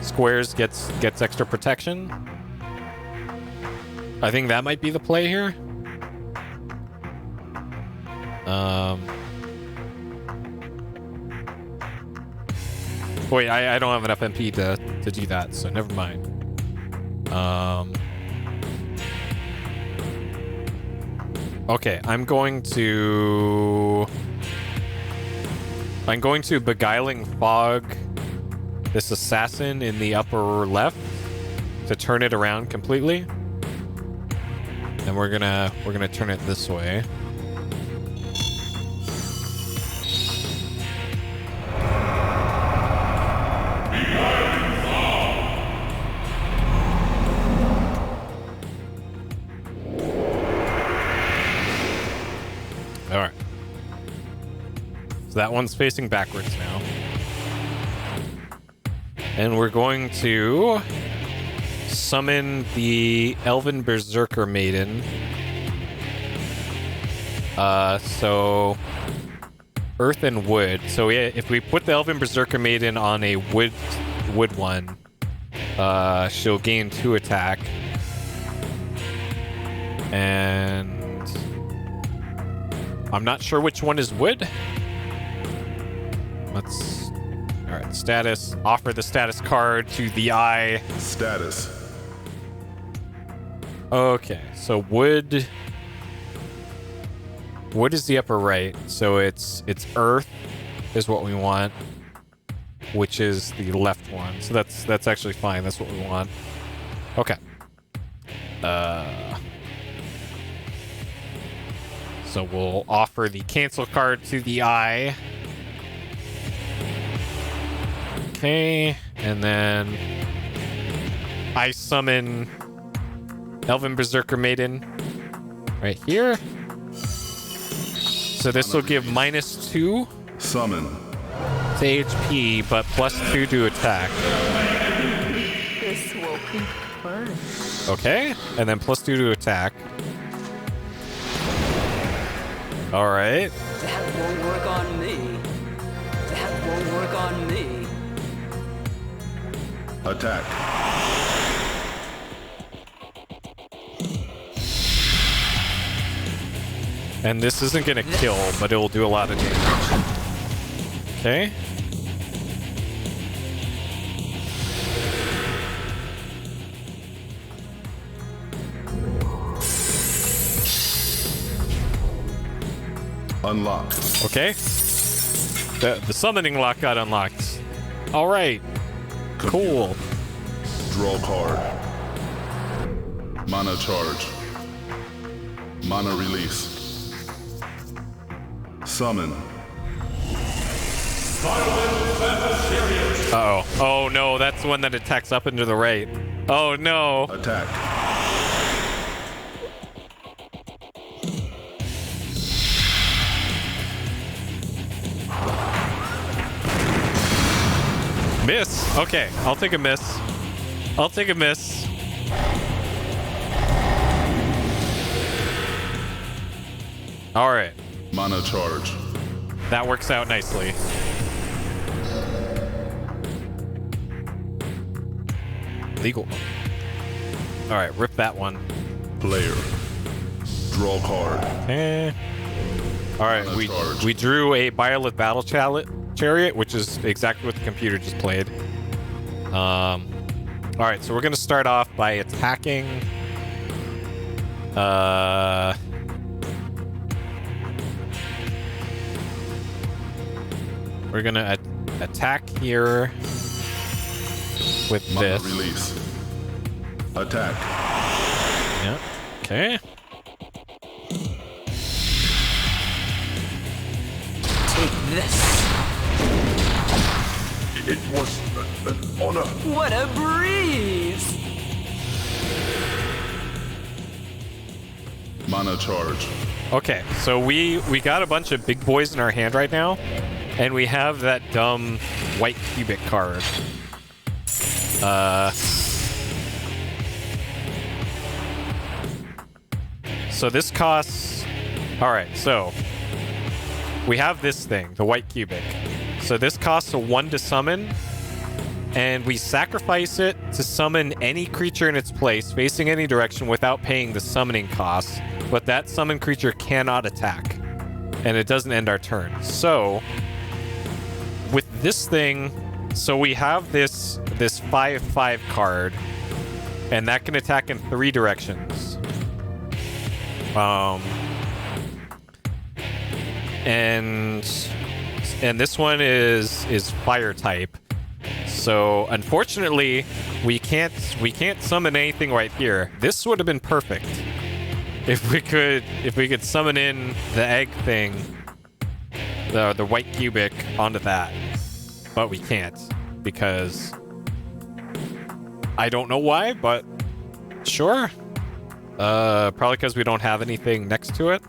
squares gets extra protection. I think that might be the play here. Wait, I don't have enough MP to do that, so never mind. Okay, I'm going to Beguiling Fog this assassin in the upper left to turn it around completely. And we're gonna turn it this way. All right. So that one's facing backwards now. And we're going to summon the Elven Berserker Maiden. So earth and wood. So if we put the Elven Berserker Maiden on a wood one, she'll gain 2 attack. And I'm not sure which one is wood. All right, status. Offer the status card to the eye.
Status.
Okay, so wood is the upper right. So it's earth is what we want, which is the left one. So that's actually fine. That's what we want. Okay. So we'll offer the cancel card to the eye. Okay, and then I summon Elven Berserker Maiden right here. So this will give -2
Summon.
to HP, but +2 to attack.
This will be fun.
Okay, and then +2 to attack. All right.
That won't work on me. That won't work on me.
Attack.
And this isn't gonna kill, but it will do a lot of damage. Okay.
Unlock.
Okay. The summoning lock got unlocked. All right. Cool.
Draw card. Mana charge. Mana release. Summon.
Uh-oh. Oh no, that's the one that attacks up and to the right. Oh no.
Attack.
Miss. Okay, I'll take a miss. I'll take a miss. All right.
Mana charge.
That works out nicely. Legal. All right, rip that one.
Player. Draw card.
Eh. All right,
Mana charge.
we drew a Byleth Battle Chariot, which is exactly what the computer just played. All right, so we're gonna start off by attacking. We're gonna attack here with
Mana
this.
release. Attack.
Yeah. Okay.
Take this.
It was an honor.
What a breeze!
Mana charge.
Okay, so we got a bunch of big boys in our hand right now, and we have that dumb white cubic card. So this costs... Alright, so we have this thing, the white cubic. So this costs a 1 to summon, and we sacrifice it to summon any creature in its place, facing any direction without paying the summoning cost. But that summoned creature cannot attack, and it doesn't end our turn. So with this thing, so we have this 5/5 card, and that can attack in 3 directions. And this one is fire type. So unfortunately, we can't summon anything right here. This would have been perfect if we could summon in the egg thing, the white cubic onto that. But we can't because I don't know why, but sure. Probably because we don't have anything next to it.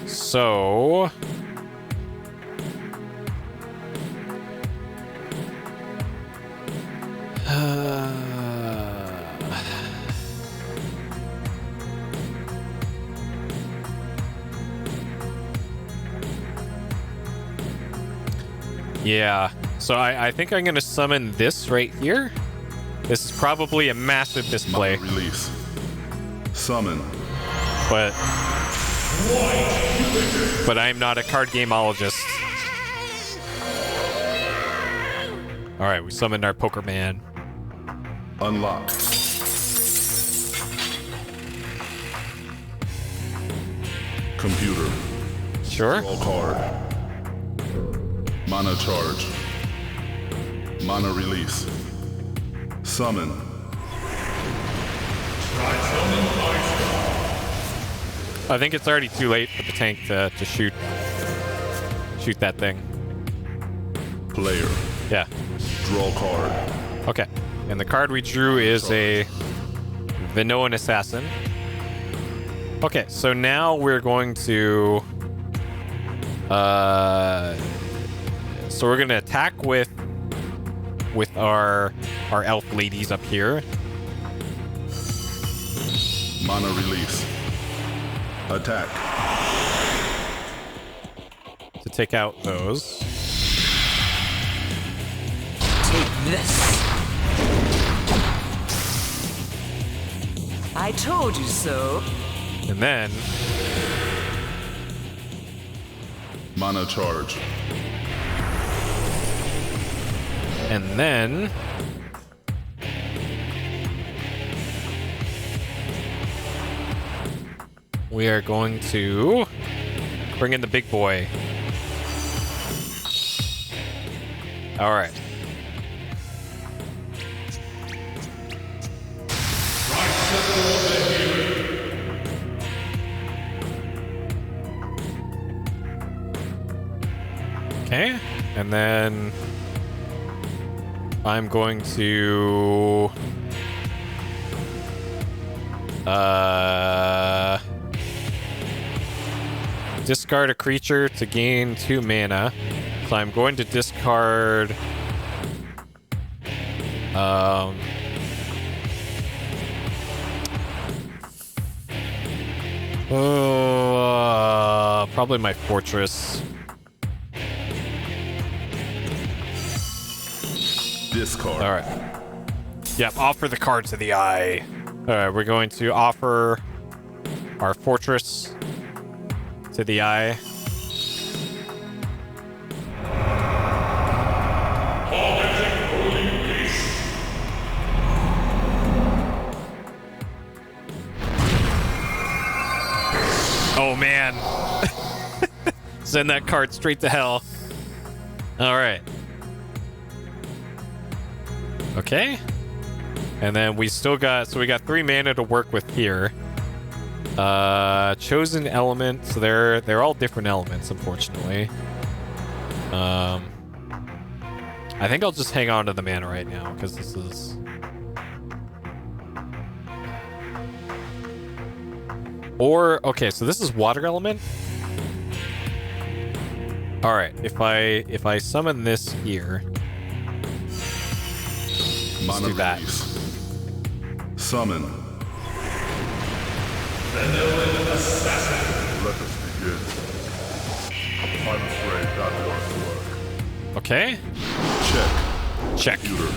So yeah. So I think I'm gonna summon this right here. This is probably a massive display,
Mana release. Summon.
but I'm not a card gameologist. All right, we summoned our Poker Man.
Unlock. Computer.
Sure.
Draw card. Mana charge. Mana release. Summon.
I think it's already too late for the tank to shoot that thing.
Player.
Yeah.
Draw card.
Okay. And the card we drew is a Vinoan Assassin. Okay, so now we're going to so we're gonna attack with our elf ladies up here.
Mana release. Attack.
To take out those.
Take this. I told you so.
And then
Mana charge.
And then we are going to bring in the big boy. All right. Okay, and then I'm going to discard a creature to gain 2 mana. So I'm going to discard probably my fortress.
Discard.
All right. Yep, offer the card to the eye. All right, we're going to offer our fortress to the eye. Oh man. Send that card straight to hell. All right. Okay. And then we still got, so we got 3 mana to work with here. Chosen element, so they're all different elements, unfortunately. I think I'll just hang on to the mana right now, because this is... Or, okay, so this is water element. Alright, if I summon this here... Let's do that.
Summon.
Vanilla Assassin.
Let us begin. I'm afraid that won't work.
Okay.
Check.
Check.
Computer.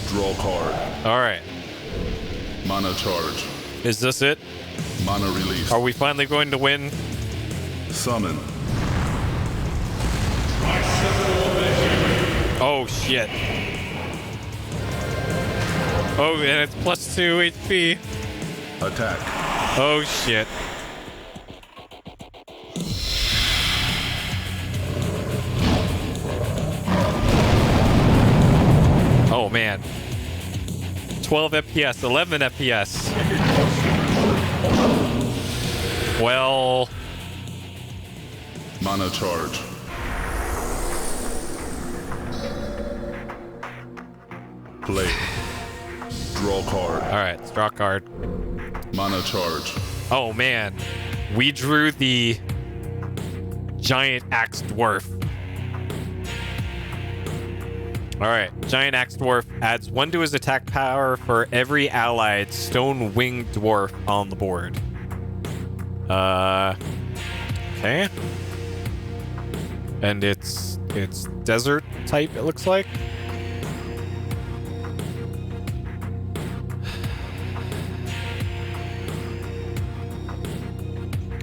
Draw card.
Alright.
Mana charge.
Is this it?
Mana release.
Are we finally going to win?
Summon.
Oh, shit. Oh, and it's plus 2 HP.
Attack.
Oh, shit. Oh, man. 12 FPS, 11 FPS. Well...
Mana charge. Play. Draw card.
Alright, let's draw a card.
Mana charge.
Oh, man. We drew the Giant Axe Dwarf. Alright, Giant Axe Dwarf adds 1 to his attack power for every allied Stone Winged Dwarf on the board. Okay. And it's desert type, it looks like.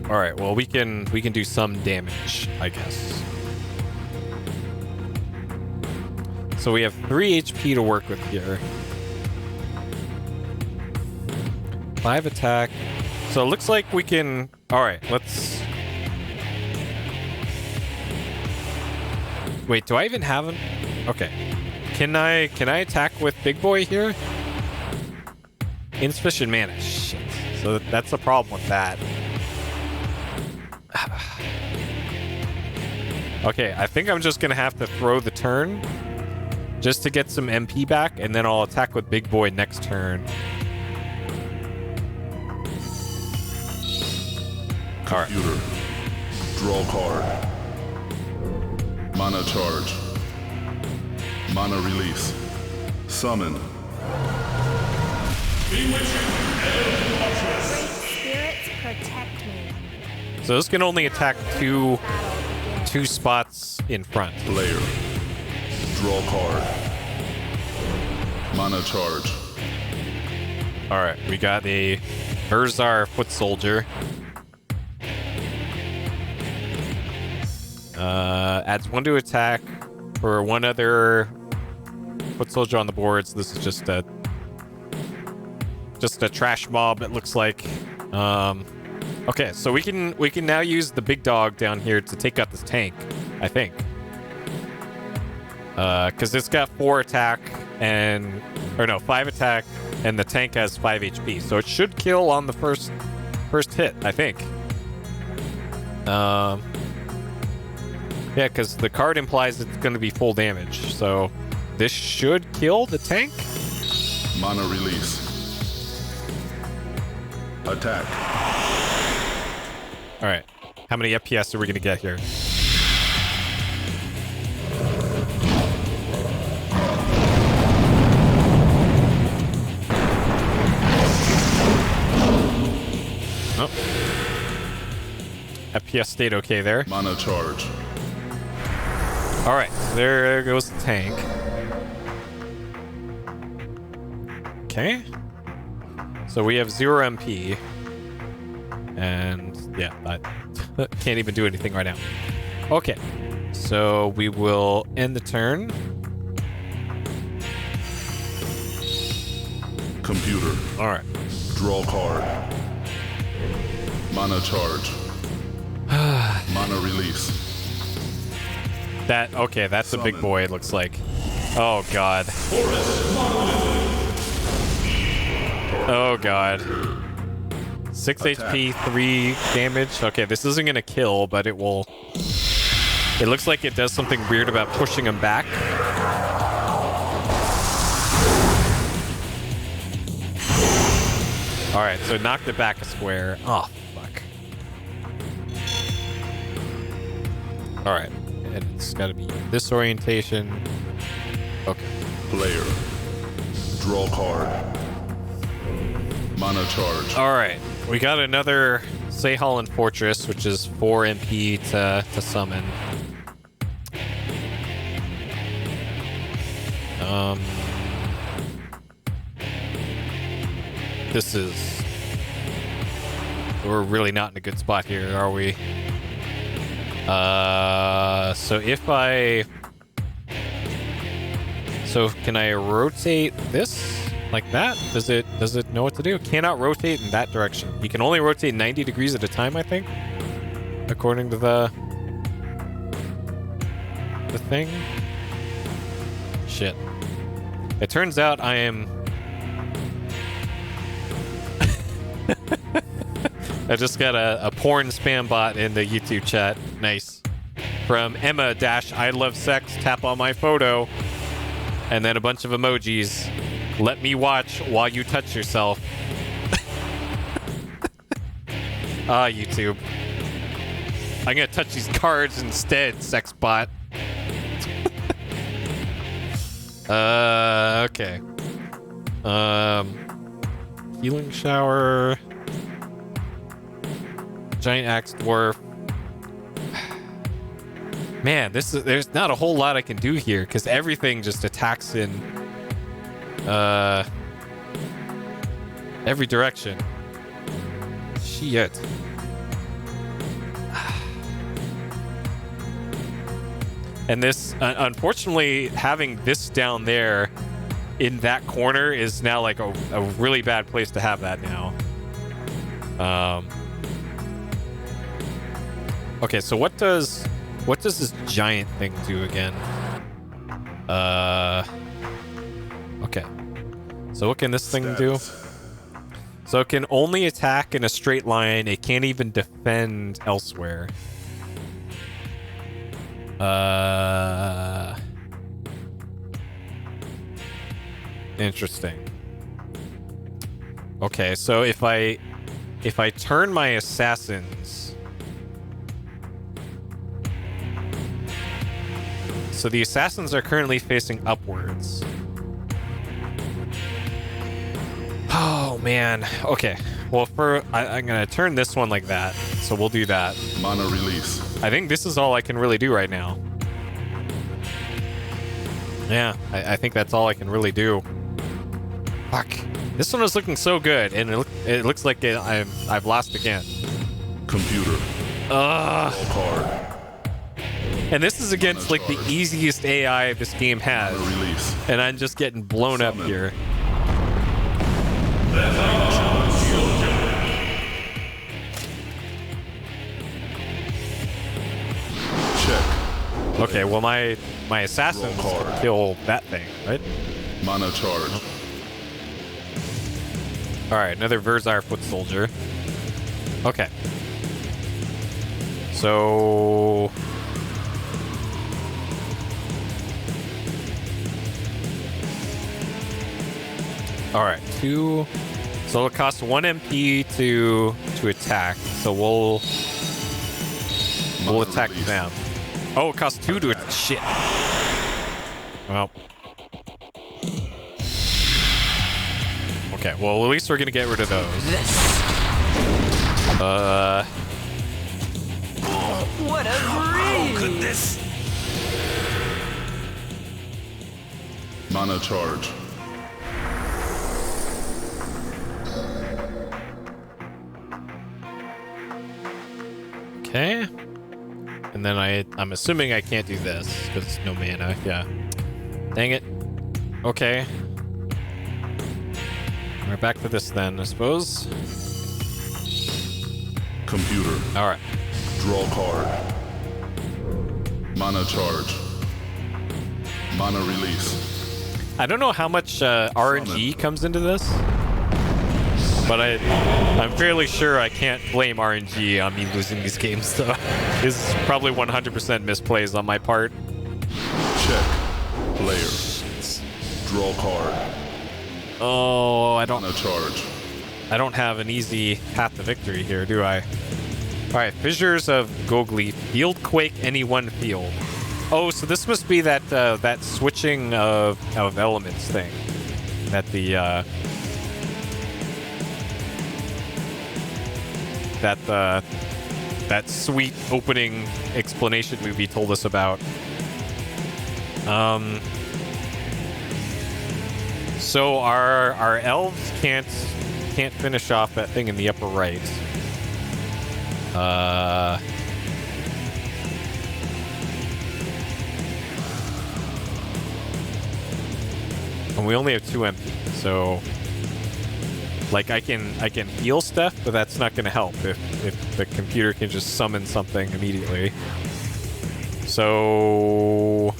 All right, well, we can do some damage, I guess. So we have 3 HP to work with here. 5 attack. So it looks like we can... All right, let's... Wait, do I even have him? Okay. Can I attack with Big Boy here? Insufficient mana. Shit. So that's the problem with that. Okay, I think I'm just gonna have to throw the turn just to get some MP back, and then I'll attack with Big Boy next turn. All right.
Computer. Draw card. Mana charge. Mana release. Summon.
Spirits protect me.
So this can only attack two spots in front.
Player. Draw card. Mana charge.
All right, we got a Berzar Foot Soldier. Adds 1 to attack for 1 other Foot Soldier on the board. So this is just a trash mob, it looks like. Okay, so we can now use the big dog down here to take out this tank, I think. Because it's got 4 attack and... Or no, 5 attack, and the tank has 5 HP. So it should kill on the first hit, I think. Yeah, because the card implies it's going to be full damage. So this should kill the tank?
Mana release. Attack.
All right. How many FPS are we going to get here? Oh. FPS stayed okay there.
Mana charge.
All right, there goes the tank. Okay. So we have 0 MP. And yeah, I can't even do anything right now. Okay. So we will end the turn.
Computer.
All right.
Draw card. Mana charge. Mana release.
Okay, that's a big
Summon.
boy, it looks like. Oh, God. Oh, God. 6 HP, 3 damage. Okay, this isn't going to kill, but it will... It looks like it does something weird about pushing him back. Alright, so it knocked it back a square. Oh, fuck. Alright, and it's got to be this orientation. Okay.
Player. Draw card. Mana charge.
Alright, we got another Seyhallen Fortress, which is 4 MP to summon. This is... We're really not in a good spot here, are we? So if I... So can I rotate this like that? Does it know what to do? Cannot rotate in that direction. You can only rotate 90 degrees at a time, I think, according to the thing. Shit. It turns out I am... I just got a porn spam bot in the YouTube chat. Nice. From Emma-I love sex, tap on my photo. And then a bunch of emojis. Let me watch while you touch yourself. Ah, YouTube. I'm gonna touch these cards instead, sex bot. Okay. Healing shower. Giant axe dwarf. Man, there's not a whole lot I can do here because everything just attacks in every direction. Shit. And this, unfortunately, having this down there in that corner is now like a really bad place to have that now. Okay, so what does this giant thing do again? Okay. So what can this thing do? So it can only attack in a straight line. It can't even defend elsewhere. Interesting. Okay, so if I turn my assassins, so the assassins are currently facing upwards. Oh man. Okay. Well, I'm gonna turn this one like that. So we'll do that.
Mana release.
I think this is all I can really do right now. Yeah, I think that's all I can really do. Fuck. This one was looking so good, and it looks like I've lost again.
Computer. Card.
And this is against like the easiest AI this game has,
Mana release.
and I'm just getting blown up here.
Check.
Okay, well my assassins kill that thing, right?
Mana charge.
All right, another Verzar foot soldier. Okay. So all right, 2. So it costs 1 MP to attack. So we'll attack
release.
them. Oh, it costs 2 to attack. Shit. Well. Okay, well, at least we're gonna get rid of those.
this!
Mana charge.
Okay. And then I'm assuming I can't do this because no mana. Yeah. Dang it. Okay. We're back to this then, I suppose.
Computer.
All right.
Draw card. Mana charge. Mana release.
I don't know how much RNG comes into this, but I'm fairly sure I can't blame RNG on me losing these games. So this is probably 100% misplays on my part.
Check. Player. Draw card.
Oh,
Mana charge.
I don't have an easy path to victory here, do I? All right, Fissures of Gogli. Field Quake any one field. Oh, so this must be that that switching of elements thing. That the that sweet opening explanation movie told us about. So our elves can't finish off that thing in the upper right. And we only have 2 MP, so like I can heal stuff, but that's not gonna help if the computer can just summon something immediately. So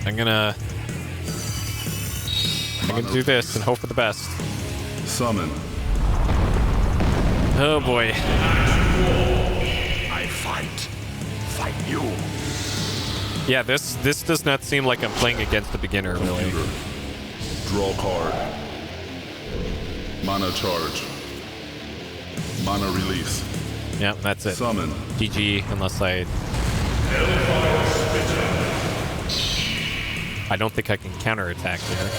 I'm gonna do this and hope for the best.
Summon.
Oh boy.
I fight you.
Yeah, this does not seem like I'm playing against a beginner, really.
Computer. Draw card. Mana charge. Mana release.
Yeah, that's it.
Summon.
GG, unless I don't think I can counterattack here.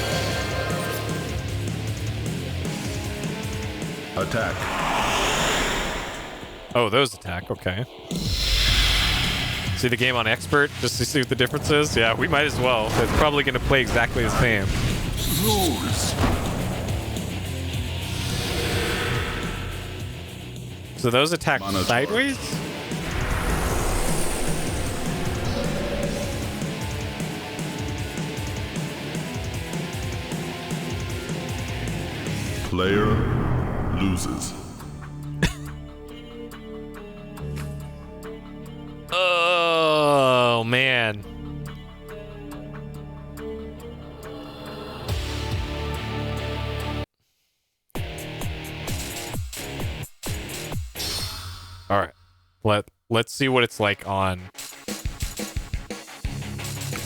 Attack.
Oh, those attack, okay. See the game on expert just to see what the difference is? Yeah, we might as well. It's probably going to play exactly the same.
Lose.
So those attack
Mana
sideways?
Player loses.
Oh, man. All right. Let's see what it's like on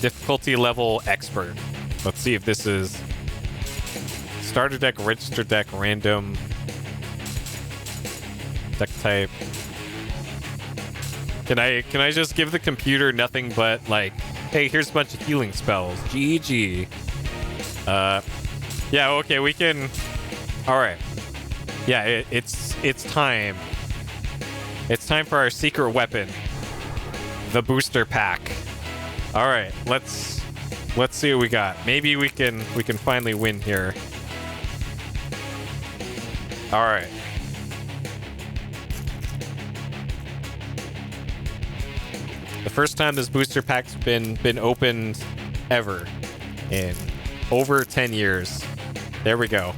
difficulty level expert. Let's see if this is starter deck, register deck, random deck type. Can I just give the computer nothing but like, hey, here's a bunch of healing spells. GG. Yeah, okay, we can. All right. Yeah, it's time. It's time for our secret weapon, the booster pack. All right, let's see what we got. Maybe we can finally win here. All right. The first time this booster pack's been opened ever in over 10 years. There we go.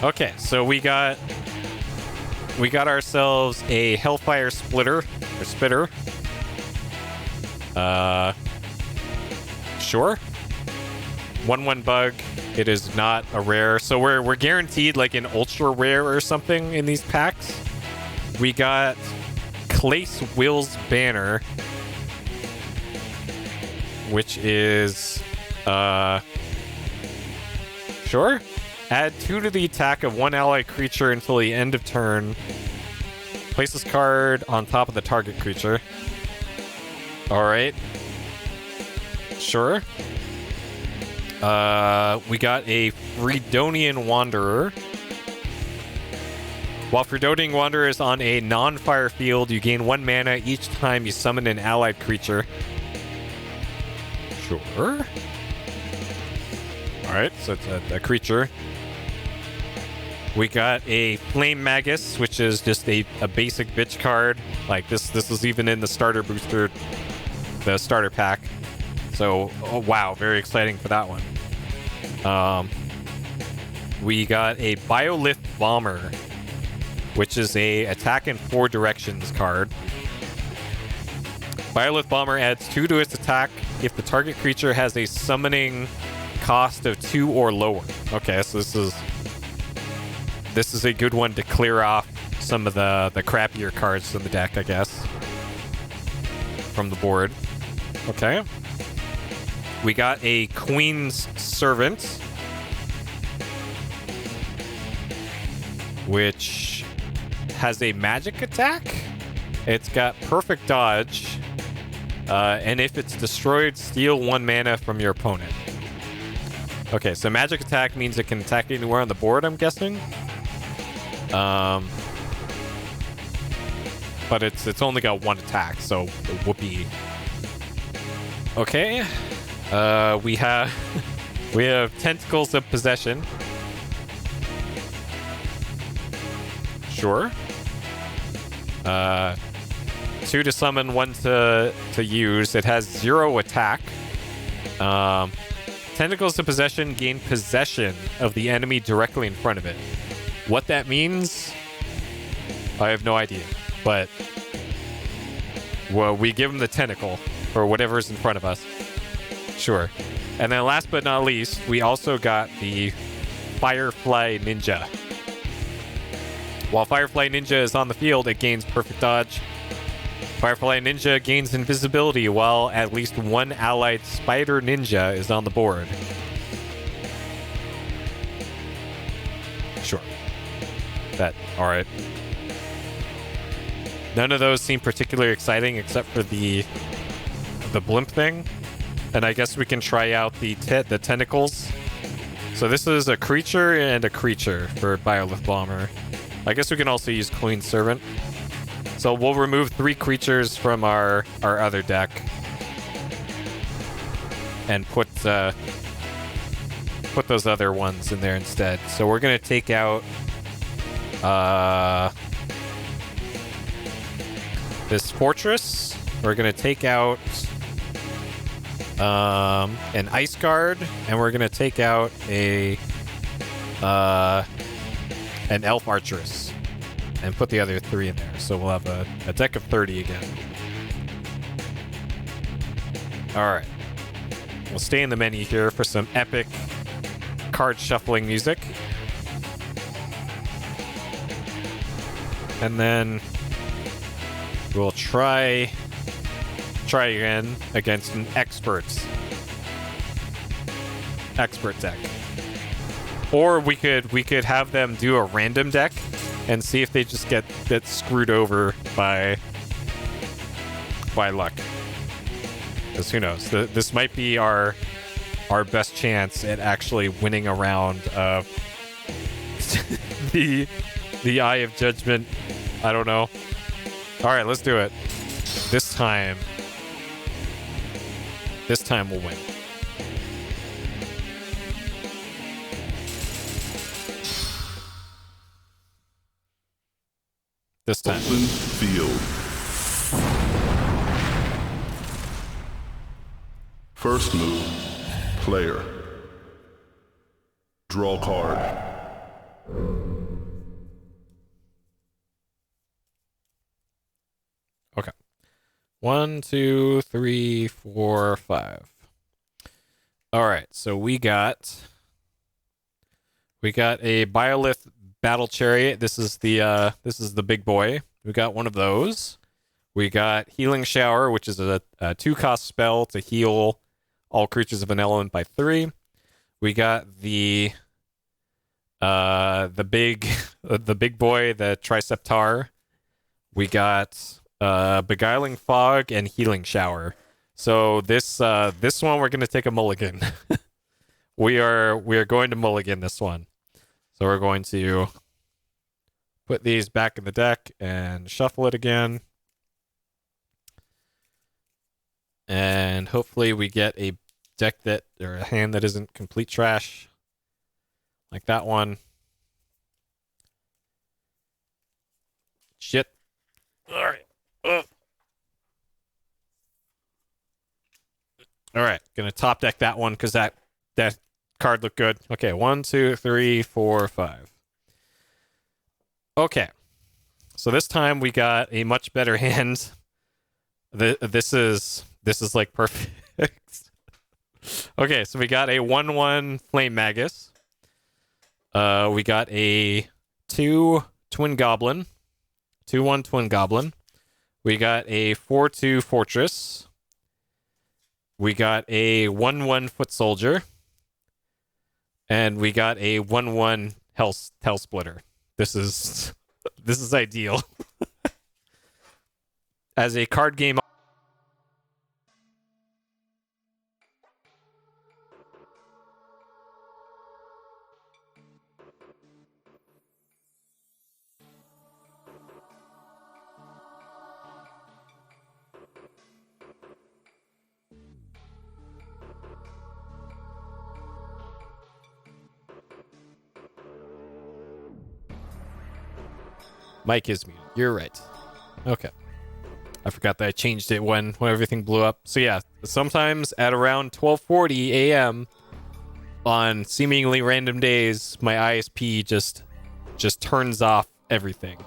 Okay, so we got ourselves a Hellfire Splitter or Spitter. Sure. 1/1 bug. It is not a rare, so we're guaranteed like an ultra rare or something in these packs. We got Clace Will's Banner, which is sure. Add 2 to the attack of one ally creature until the end of turn. Place this card on top of the target creature. All right. Sure. We got a Fredonian Wanderer. While Fredoting Wanderer is on a non-fire field, you gain 1 mana each time you summon an allied creature. Sure. Alright, so it's a creature. We got a Flame Magus, which is just a basic bitch card. Like, this is even in the starter booster, the starter pack. So, oh, wow, very exciting for that one. We got a Biolith Bomber, which is a attack in 4 directions card. Biolith Bomber adds 2 to its attack if the target creature has a summoning cost of 2 or lower. Okay, so this is a good one to clear off some of the crappier cards in the deck, I guess, from the board. Okay. We got a Queen's Servant, which has a magic attack. It's got perfect dodge, and if it's destroyed, steal 1 mana from your opponent. Okay, so magic attack means it can attack anywhere on the board, I'm guessing. But it's only got 1 attack, so whoopee. Okay. We have Tentacles of Possession. Sure. 2 to summon, 1 to use. It has 0 attack. Tentacles of Possession gain possession of the enemy directly in front of it. What that means, I have no idea. But, well, we give them the tentacle, or whatever's in front of us. Sure. And then last but not least, we also got the Firefly Ninja. While Firefly Ninja is on the field, it gains perfect dodge. Firefly Ninja gains invisibility while at least 1 allied Spider Ninja is on the board. Sure. Alright. None of those seem particularly exciting except for the blimp thing. And I guess we can try out the tentacles. So this is a creature and a creature for Biolith Bomber. I guess we can also use Queen's Servant. So we'll remove 3 creatures from our other deck and put those other ones in there instead. So we're gonna take out this Fortress. We're gonna take out an Ice Guard, and we're gonna take out an Elf Archeress and put the other 3 in there. So we'll have a deck of 30 again. Alright. We'll stay in the menu here for some epic card shuffling music. And then we'll try again against an expert deck. Or we could have them do a random deck and see if they just get screwed over by luck. Because who knows? This might be our best chance at actually winning a round of the Eye of Judgment. I don't know. All right, let's do it. This time we'll win. This time.
Open field. First move, player. Draw card.
Okay. 1, 2, 3, 4, 5. All right, so we got a Biolith Battle Chariot. This is the big boy. We got one of those. We got Healing Shower, which is a 2-cost spell to heal all creatures of an element by 3. We got the big boy, the Triceptar. We got Beguiling Fog and Healing Shower. So this one we're gonna take a mulligan. we are going to mulligan this one. So we're going to put these back in the deck and shuffle it again. And hopefully we get a deck that, or a hand that isn't complete trash. Like that one. Shit. Alright. Alright, gonna top deck that one because that card looked good. Okay, 1, 2, 3, 4, 5. Okay. So this time we got a much better hand. This is like perfect. Okay, so we got a 1/1 Flame Magus. We got a 2 Twin Goblin. 2/1 Twin Goblin. We got a 4/2 Fortress. We got a 1/1 Foot Soldier. And we got a 1/1 Hell Splitter. This is ideal. As a card game. Mike is muted. You're right. Okay. I forgot that I changed it when everything blew up. So yeah, sometimes at around 12:40 a.m. on seemingly random days, my ISP just turns off everything.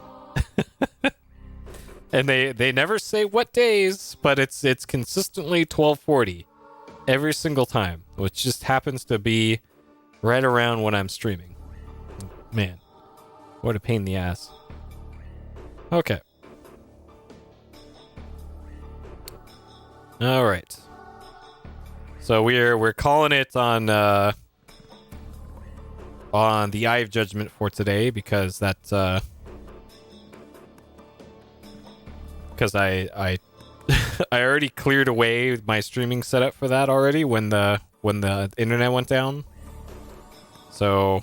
And they never say what days, but it's consistently 12:40 every single time, which just happens to be right around when I'm streaming. Man, what a pain in the ass. Okay. All right. So we're calling it on the Eye of Judgment for today because that's because I I already cleared away my streaming setup for that already when the internet went down. So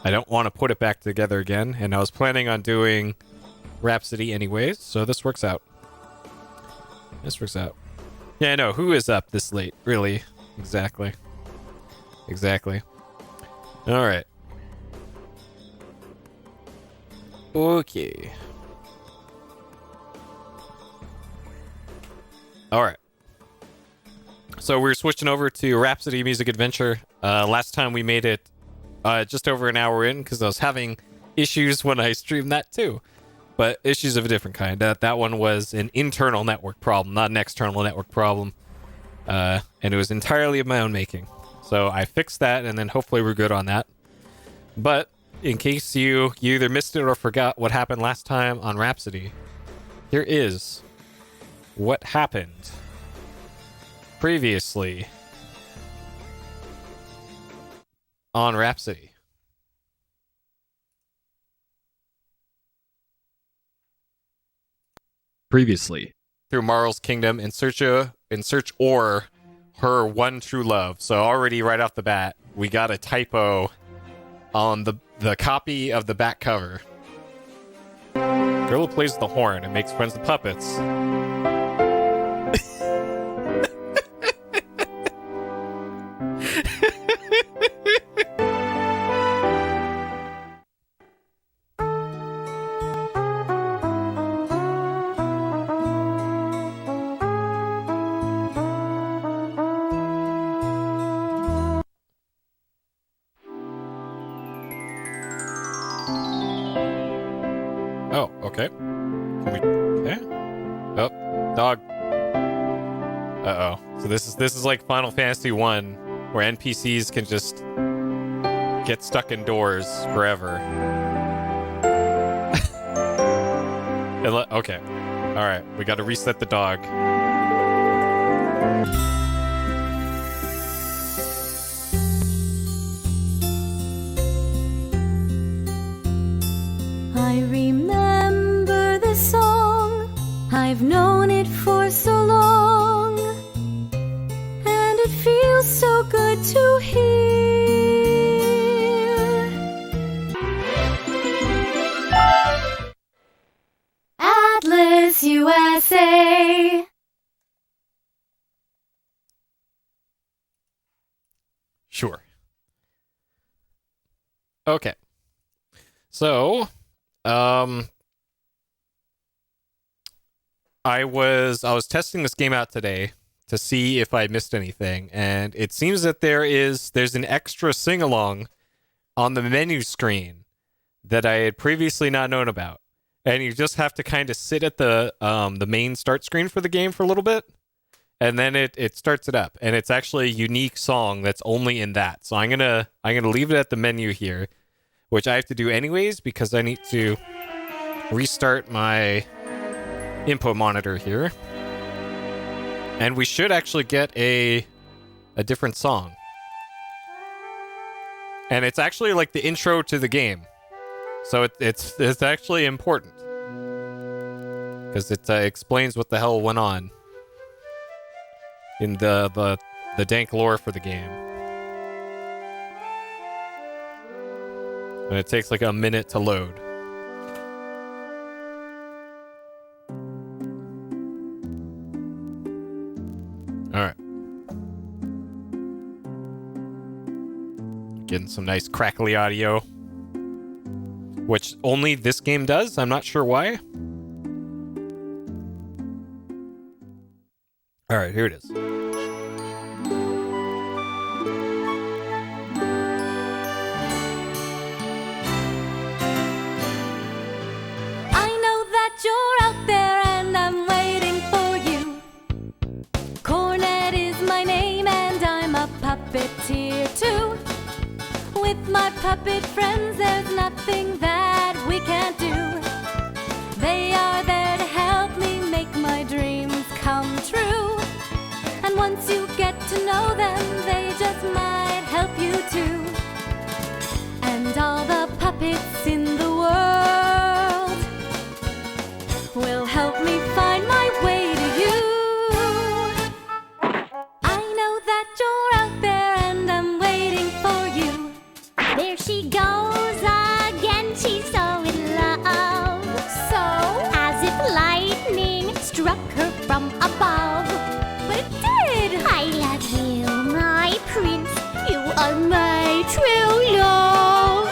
I don't want to put it back together again, and I was planning on doing Rhapsody anyways, so this works out. Yeah, I know. Who is up this late? Really? Exactly. All right. Okay. All right. So we're switching over to Rhapsody Music Adventure. Last time we made it just over an hour in because I was having issues when I streamed that too. But issues of a different kind. That one was an internal network problem, not an external network problem. And it was entirely of my own making. So I fixed that, and then hopefully we're good on that. But in case you either missed it or forgot what happened last time on Rhapsody, here is what happened previously on Rhapsody.
Previously
through Marl's Kingdom in search or her one true love. So already right off the bat, we got a typo on the copy of the back cover. Girl who plays the horn and makes friends with puppets. Oh, okay. Can we? Yeah. Oh, dog. Uh oh. So this is like Final Fantasy 1, where NPCs can just get stuck indoors forever. Okay. All right. We got to reset the dog.
I remember the song, I've known it for so long, and it feels so good to hear.
Sure. Okay. So, I was testing this game out today to see if I missed anything, and it seems that there's an extra sing-along on the menu screen that I had previously not known about. And you just have to kind of sit at the main start screen for the game for a little bit, and then it starts it up. And it's actually a unique song that's only in that. So I'm gonna leave it at the menu here, which I have to do anyways because I need to restart my input monitor here. And we should actually get a different song. And it's actually like the intro to the game. So it's actually important. Because it explains what the hell went on in the dank lore for the game. And it takes like a minute to load. Alright. Getting some nice crackly audio. Which only this game does. I'm not sure why. Alright, here it is.
I know that you're out there and I'm waiting for you. Cornet is my name and I'm a puppeteer too. With my puppet friends, there's nothing that we can't do. They are there to help me make my dreams come true. And once you get to know them, they just might help you too. And all the puppets in the world will help me find my way to you. I know that you're out there and I'm waiting for you.
There she goes again, she's so in love.
So,
As if lightning struck her from above.
but it did!
I love you, my prince. You are my true love.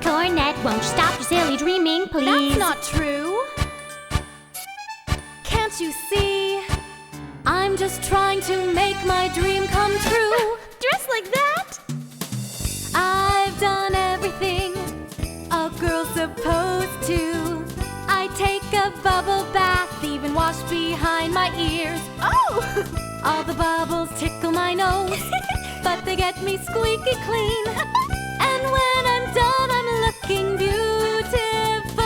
Cornet, won't you stop your silly dreaming, please?
That's not true. Can't you see? I'm just trying to make my dream come true.
Dressed like that?
I've done everything a girl's supposed to. I take a bubble bath, even wash behind my ears.
Oh!
All the bubbles tickle my nose, but they get me squeaky clean. And when I'm done, I'm looking beautiful.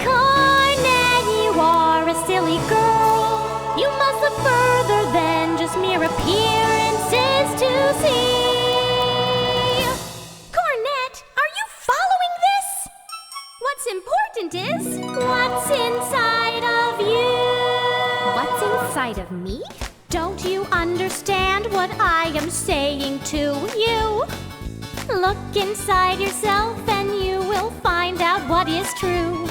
Cornet, you are a silly girl. You must look further than just mere appearances to see. Cornet, are you following this? What's important is what's inside of you.
What's inside of me?
Don't you understand what I am saying to you? Look inside yourself and you will find out what is true.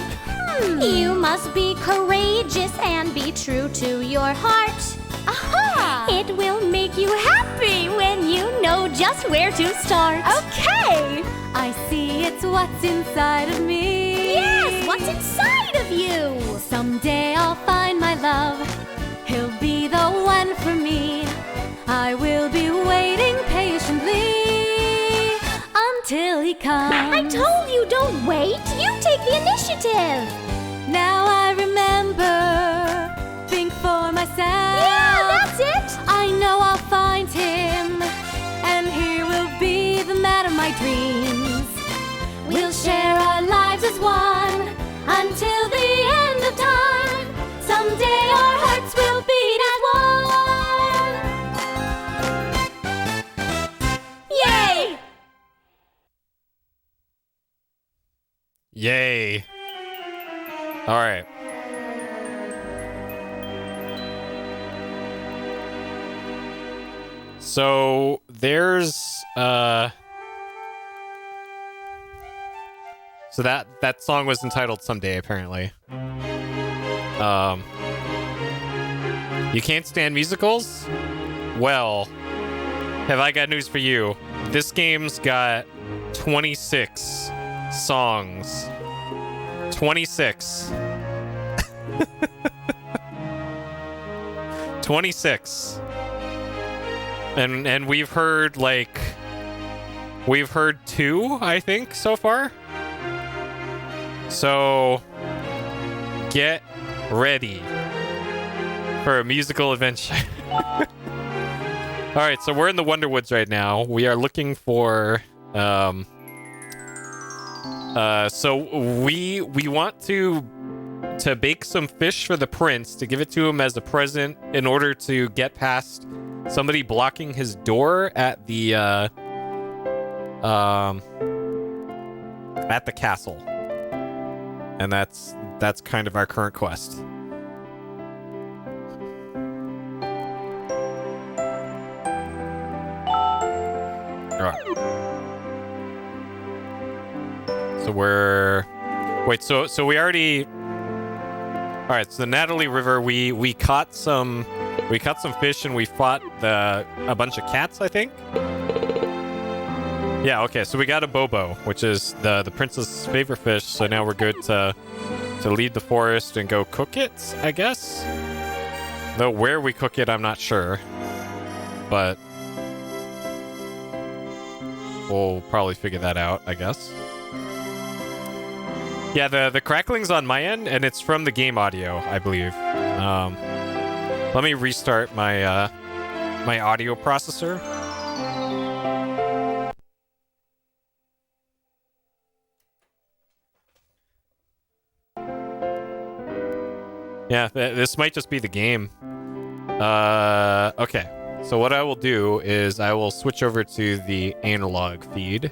You must be courageous and be true to your heart.
Aha!
It will make you happy when you know just where to start.
Okay! I see it's what's inside of me.
Yes, what's inside of you?
Someday I'll find my love. He'll be the one for me. I will be waiting patiently until he comes.
I told you, don't wait. You take the initiative.
Now I remember. Think for myself.
Yeah, that's it.
I know I'll find him, and he will be the man of my dreams. We'll share our lives as one until the end of time. Someday our hearts will beat as one. Yay!
Yay. All right. So there's so that song was entitled Someday, apparently. You can't stand musicals? Well, have I got news for you. This game's got 26 songs. 26. 26. And we've heard two, I think, so far. So get ready for a musical adventure. All right, so we're in the Wonderwoods right now. We are looking for so we want to bake some fish for the prince to give it to him as a present in order to get past somebody blocking his door at the castle. And that's kind of our current quest. All right. So we already. All right. So the Natalie River, we caught some fish and we fought a bunch of cats, I think. Yeah. Okay. So we got a bobo, which is the prince's favorite fish. So now we're good to leave the forest and go cook it, I guess. Though where we cook it, I'm not sure. But we'll probably figure that out, I guess. Yeah, the crackling's on my end, and it's from the game audio, I believe. Let me restart my my audio processor. Yeah, this might just be the game. Okay. So what I will do is I will switch over to the analog feed.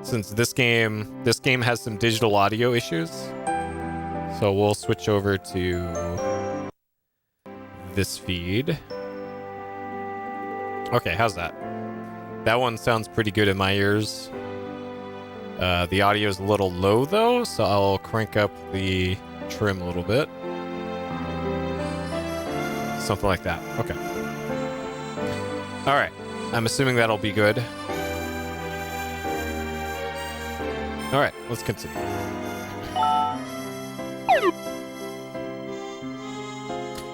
Since this game has some digital audio issues. So we'll switch over to this feed. Okay, how's that? That one sounds pretty good in my ears. The audio is a little low though, so I'll crank up the trim a little bit. Something like that. Okay. All right. I'm assuming that'll be good. All right. Let's continue.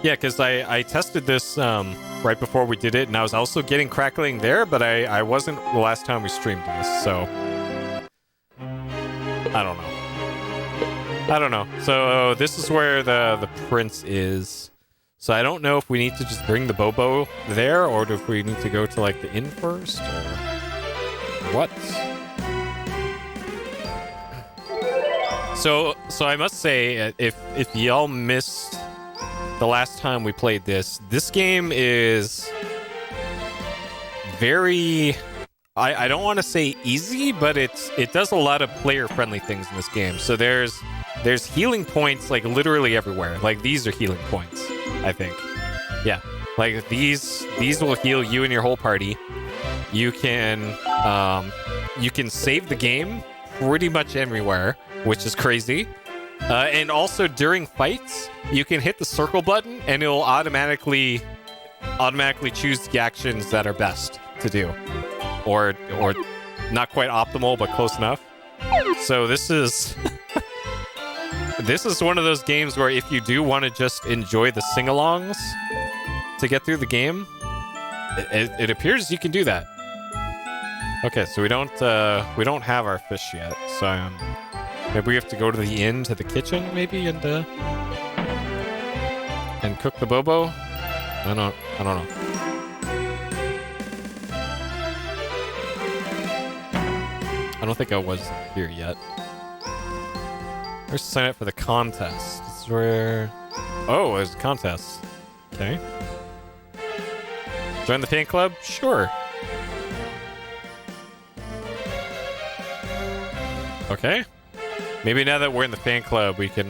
Yeah, because I tested this right before we did it, and I was also getting crackling there, but I wasn't the last time we streamed this, so I don't know. So this is where the prince is. So I don't know if we need to just bring the Bobo there, or if we need to go to like the inn first, or what. So I must say, if y'all missed the last time we played this game is very, I don't want to say easy, but it does a lot of player-friendly things in this game. So there's healing points like literally everywhere. Like these are healing points, I think. Yeah, like these will heal you and your whole party. You can save the game pretty much everywhere, which is crazy. And also during fights, you can hit the circle button and it'll automatically choose the actions that are best to do, or not quite optimal but close enough. So this is this is one of those games where if you do want to just enjoy the sing-alongs to get through the game, it appears you can do that. Okay, so we don't have our fish yet, so maybe we have to go to the inn, to the kitchen, maybe, and cook the Bobo. I don't know. I don't think I was here yet. Where's sign up for the contest? This is where. Oh, there's a contest. Okay. Join the fan club? Sure. Okay. Maybe now that we're in the fan club, we can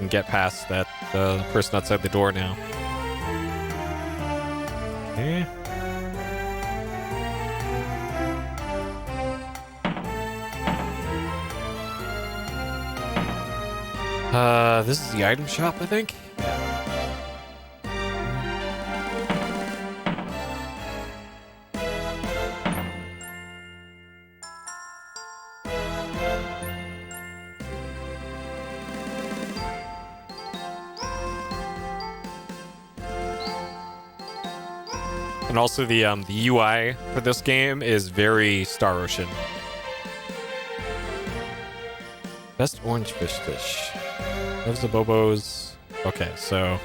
get past that person outside the door now. Okay. This is the item shop, I think. And also the UI for this game is very Star Ocean. Best orange fish dish. Loves the Bobos. Okay, so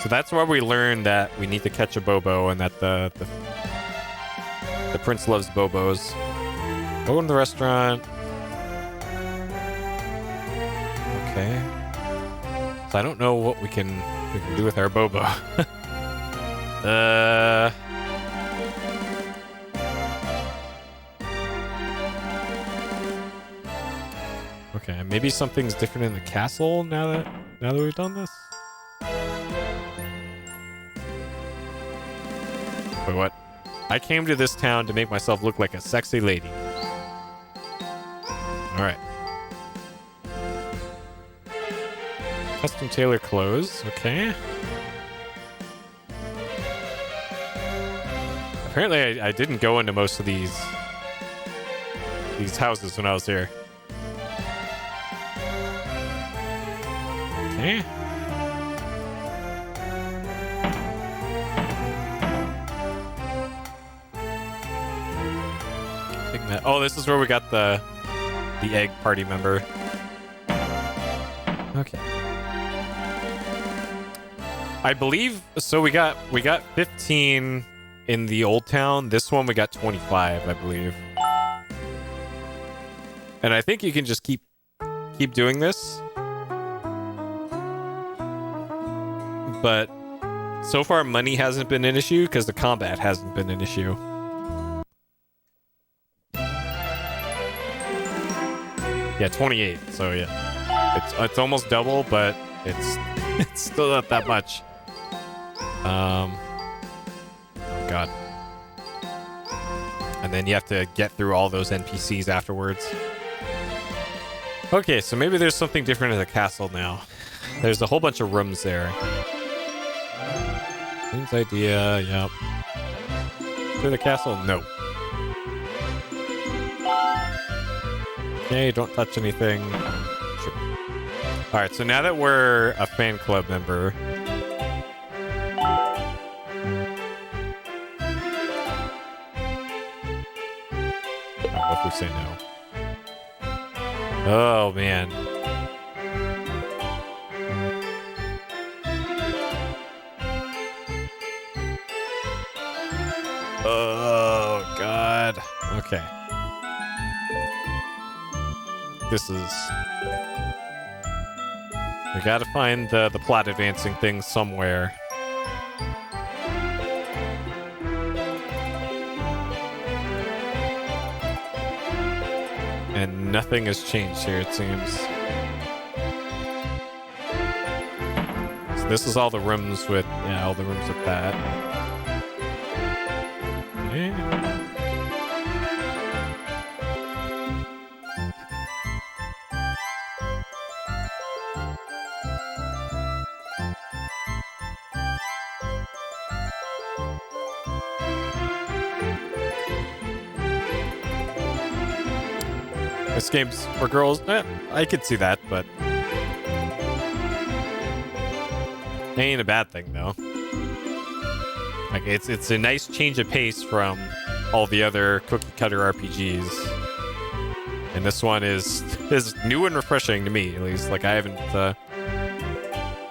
that's where we learned that we need to catch a Bobo and that the prince loves Bobos. Go in the restaurant. Okay. So I don't know what we can do with our Bobo. Okay, maybe something's different in the castle now that we've done this. Wait, what? I came to this town to make myself look like a sexy lady. Alright. Custom tailor clothes, okay. Apparently I didn't go into most of these houses when I was here. Okay. Oh, this is where we got the egg party member. Okay. I believe so. We got 15 in the old town. This one we got 25, I believe. And I think you can just keep doing this. But so far money hasn't been an issue because the combat hasn't been an issue. Yeah, 28. So yeah, it's almost double, but it's still not that much. Oh god. And then you have to get through all those NPCs afterwards. Okay, so maybe there's something different in the castle now. There's a whole bunch of rooms there. Queen's idea, yep. To the castle? No. Okay, don't touch anything. Sure. Alright, so now that we're a fan club member... what if we say no? Oh, man. Oh, God. Okay. This is... we gotta find the plot advancing thing somewhere. And nothing has changed here, it seems. So this is all the rooms with... yeah, all the rooms with that. Okay. This game's for girls. I could see that, but it ain't a bad thing though. Like it's a nice change of pace from all the other cookie cutter RPGs, and this one is new and refreshing to me at least. Like I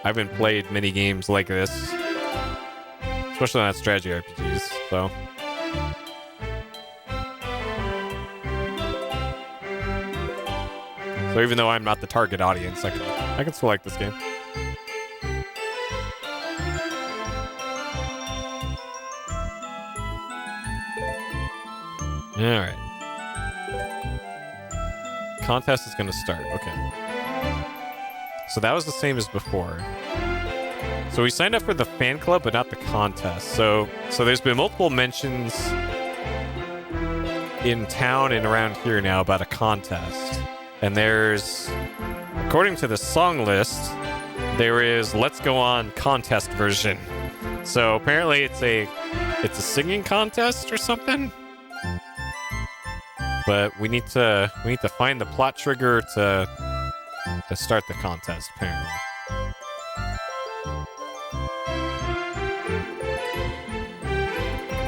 haven't played many games like this, especially not strategy RPGs. So. So even though I'm not the target audience, I can still like this game. Alright. Contest is going to start. Okay. So that was the same as before. So we signed up for the fan club, but not the contest. So there's been multiple mentions in town and around here now about a contest. And there's, according to the song list, there is Let's Go On contest version. So apparently it's a singing contest or something. But we need to find the plot trigger to start the contest, apparently.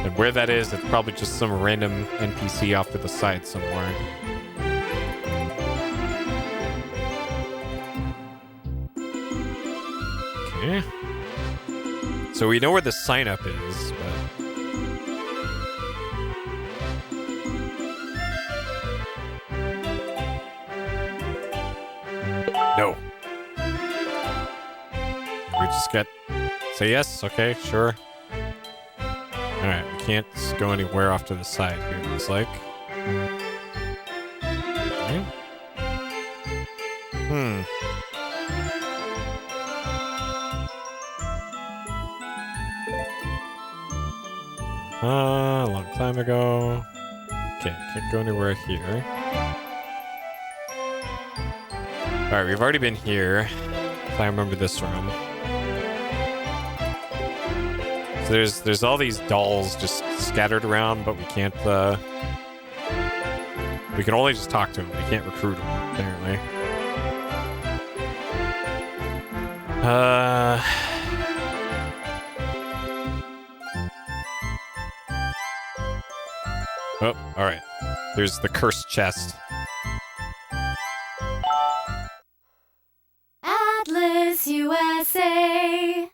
And where that is, it's probably just some random NPC off to the side somewhere. Okay. So we know where the sign up is, but... No. We just got... Say yes? Okay, sure. Alright, we can't go anywhere off to the side here, it looks like. Okay. A long time ago. Okay, can't go anywhere here. Alright, we've already been here. If I remember this room. So there's all these dolls just scattered around, but we can't, we can only just talk to them. We can't recruit them, apparently. Oh, alright. There's the cursed chest.
Atlas USA.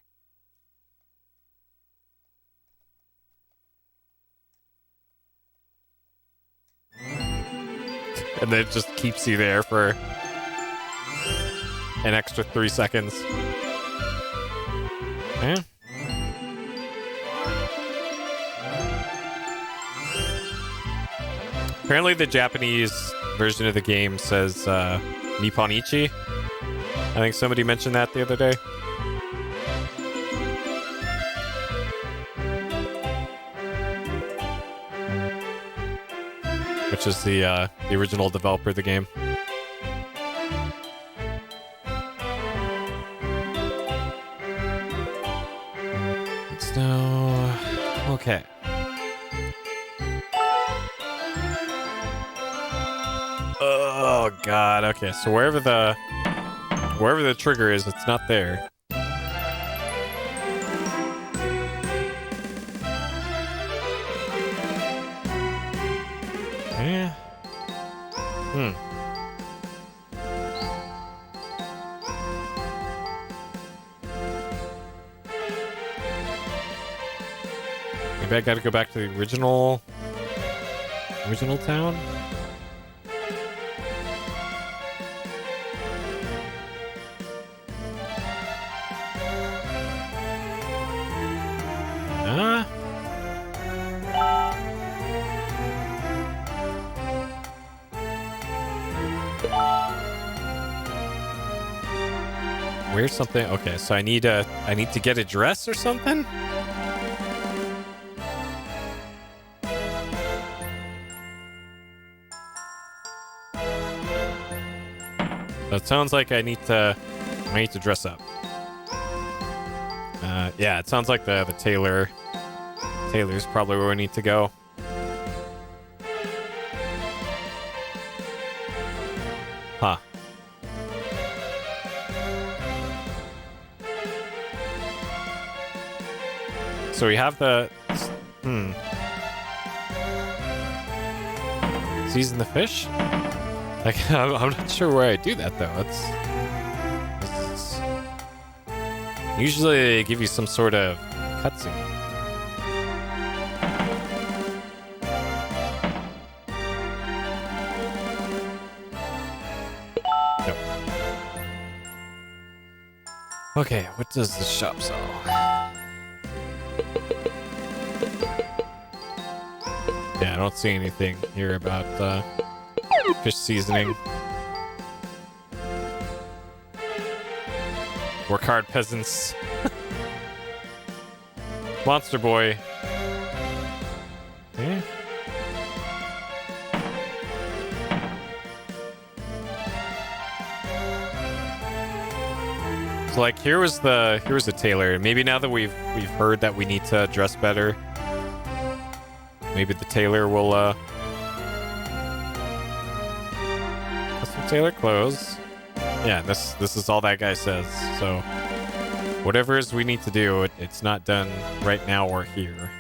And then it just keeps you there for an extra 3 seconds. Okay. Apparently the Japanese version of the game says Nipponichi. I think somebody mentioned that the other day. Which is the original developer of the game. It's now... Okay. Oh god, okay, so wherever the trigger is, it's not there. Yeah. Maybe I gotta go back to the original town? Where's something? Okay, so I need to get a dress or something? That sounds like I need to dress up. Yeah, it sounds like the tailor. Tailor's probably where we need to go. Huh. So we have the... Season the fish? Like, I'm not sure where I do that, though. It's usually they give you some sort of cutscene. Nope. Okay, what does the shop sell? Yeah, I don't see anything here about fish seasoning. Work hard, peasants. Monster boy. Okay. So like here was the tailor. Maybe now that we've heard that we need to dress better, maybe the tailor will custom tailor clothes. Yeah, this is all that guy says. So whatever it is we need to do, it's not done right now or here.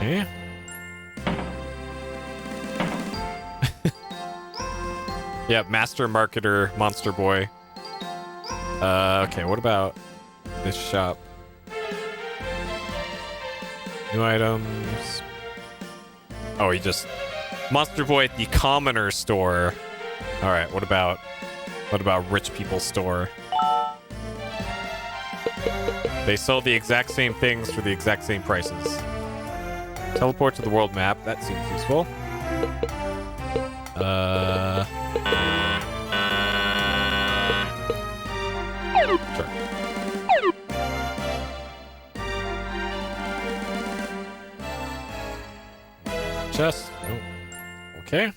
Okay. Yeah, master marketer, monster boy. Okay, what about this shop? New items. Oh, he just monster boy at the commoner store. All right, what about rich people's store? They sell the exact same things for the exact same prices. Teleport to the world map. That seems useful. Sure. Chest. Oh. Okay.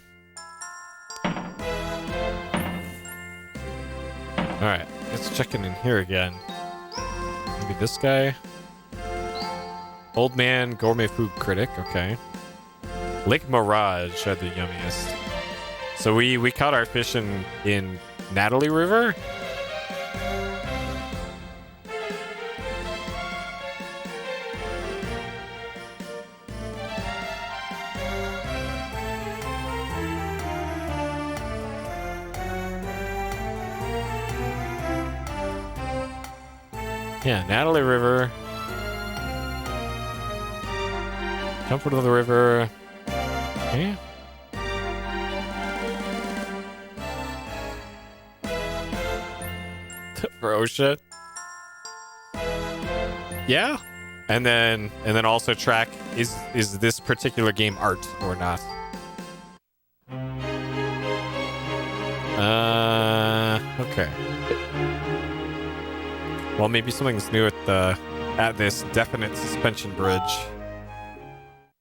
Alright, let's check in here again. Maybe this guy. Old man, gourmet food critic. Okay. Lake Mirage had the yummiest. So we caught our fish in Natalie River. Yeah, Natalie River. Jump into the river. Okay. For OSHA. Yeah. And then also track is this particular game art or not? Okay. Well, maybe something's new at this definite suspension bridge.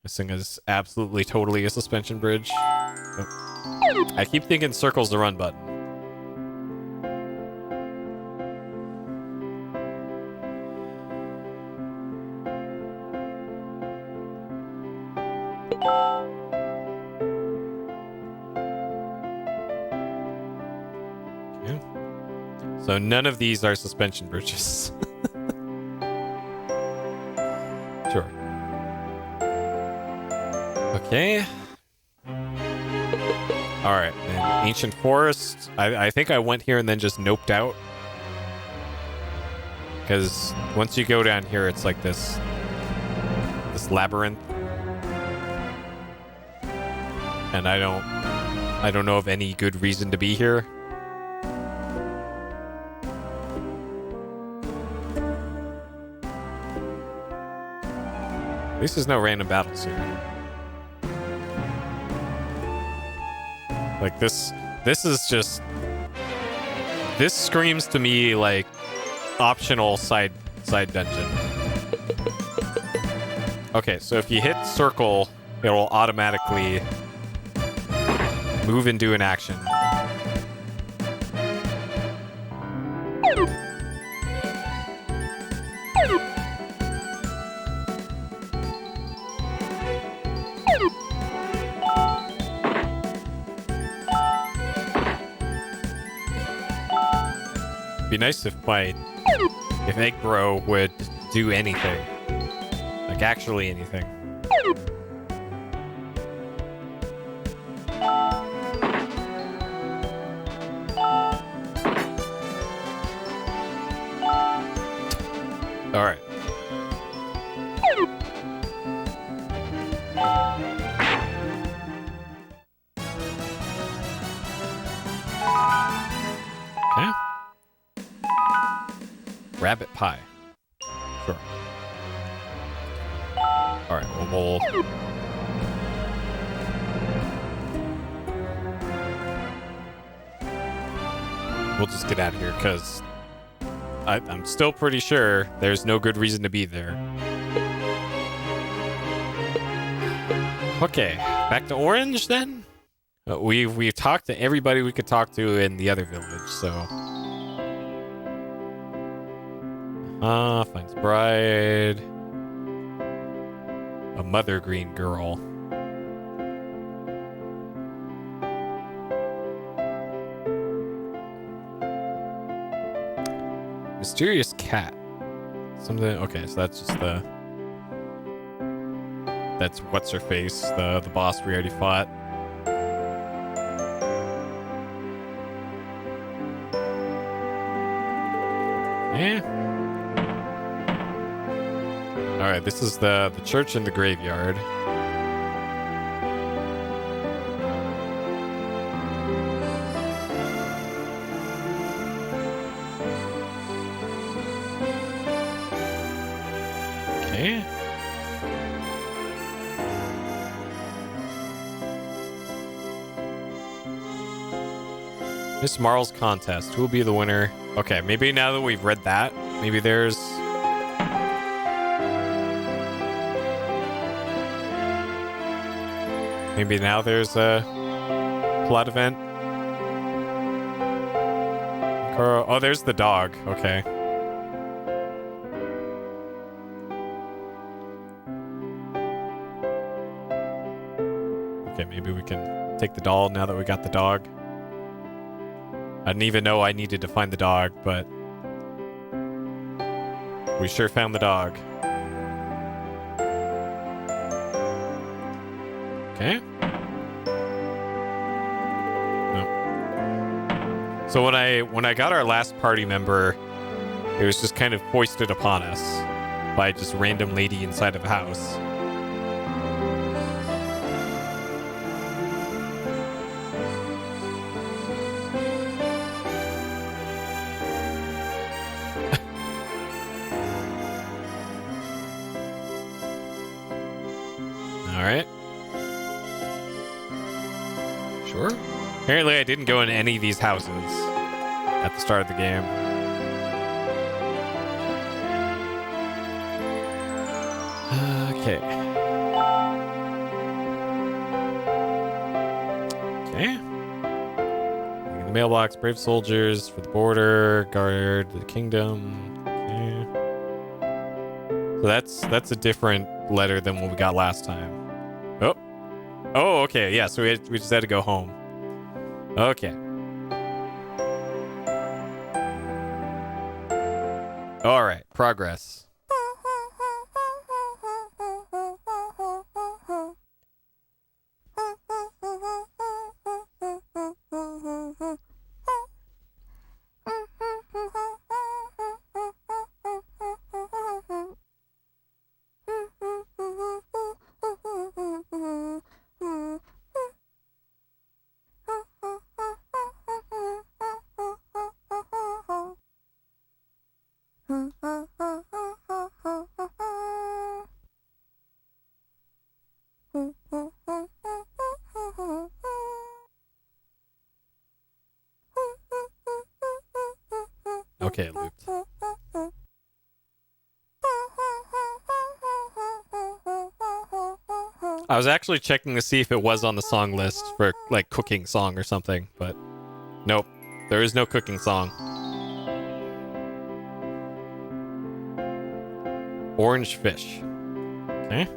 This thing is absolutely totally a suspension bridge. Oh. I keep thinking circle's the run button. Okay. So none of these are suspension bridges. Sure. Okay. Alright, and Ancient Forest. I think I went here and then just noped out. Because once you go down here, it's like this labyrinth. And I don't know of any good reason to be here. At least there's no random battles here. Like this is just... This screams to me like optional side dungeon. Okay, so if you hit circle, it will automatically move and do an action. Be nice if Egg Bro would do anything. Like actually anything. All right. Okay. Rabbit pie. Sure. All right. Well, we'll just get out of here because I'm still pretty sure there's no good reason to be there. Okay, back to Orange then. We've talked to everybody we could talk to in the other village, so. Finds bride. A mother green girl. Mysterious cat. Something. Okay, so that's just That's what's her face, the boss we already fought. Eh. All right, this is the church and the graveyard. Okay. Miss Marl's contest. Who will be the winner? Okay, maybe now that we've read that, maybe there's... Maybe now there's a plot event. Oh, there's the dog. Okay. Okay, maybe we can take the doll now that we got the dog. I didn't even know I needed to find the dog, but we sure found the dog. Okay. No. So when I got our last party member, it was just kind of foisted upon us by just random lady inside of a house. Alright. Sure. Apparently I didn't go in any of these houses at the start of the game. Okay. Okay. In the mailbox, brave soldiers for the border, guard the kingdom. Okay. So that's a different letter than what we got last time. Oh, okay. Yeah, so we just had to go home. Okay. All right, progress. Okay, it looped. I was actually checking to see if it was on the song list for, like, cooking song or something, but nope. There is no cooking song. Orange fish. Okay.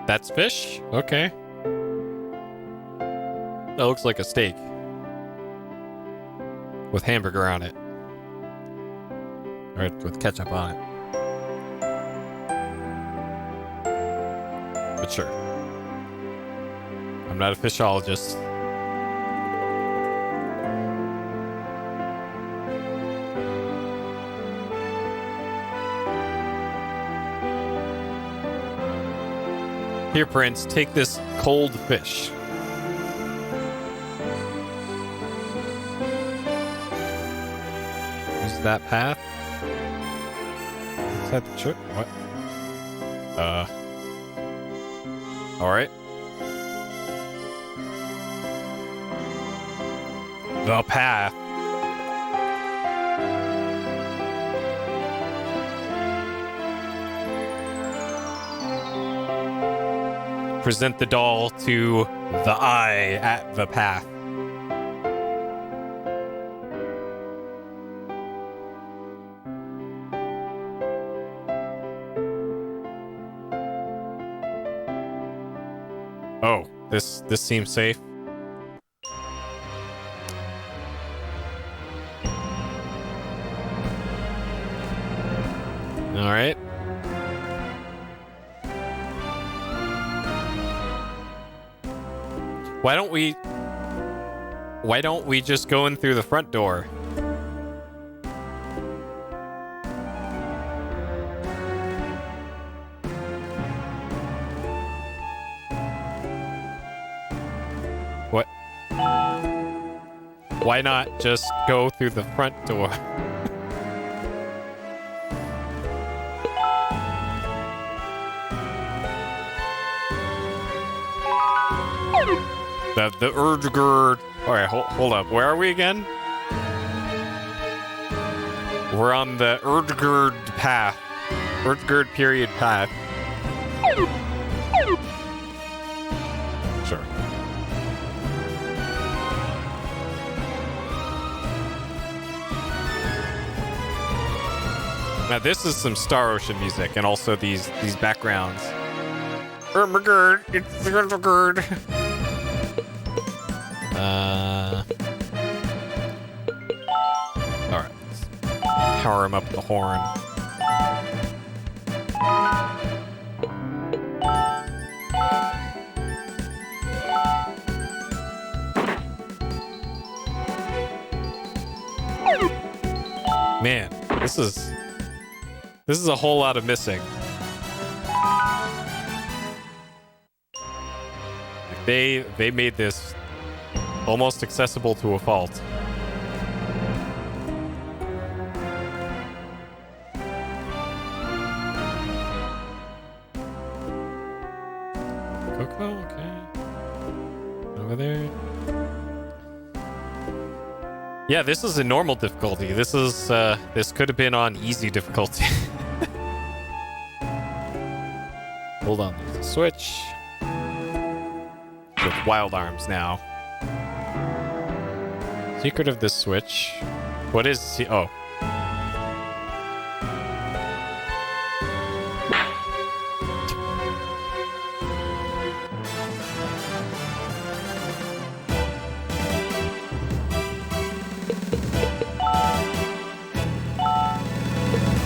That's fish? Okay. That looks like a steak. With hamburger on it. Or with ketchup on it. But sure. I'm not a fishologist. Here, Prince, take this cold fish. Use that path. Is that the trip? What? Alright. The path. Present the doll to the eye at the path. Oh, this seems safe. All right. Why don't we just go in through the front door? What? Why not just go through the front door? The Erdgerd. All right, hold up. Where are we again? We're on the Erdgerd path. Erdgerd period path. Sure. Now this is some Star Ocean music, and also these backgrounds. Erdgerd, it's Erdgerd. Alright. Power him up with the horn. Man, this is a whole lot of missing. They made this almost accessible to a fault. Coco, okay. Over there. Yeah, this is a normal difficulty. This could have been on easy difficulty. Hold on, there's a switch. With wild arms now. Secret of this switch. What is oh.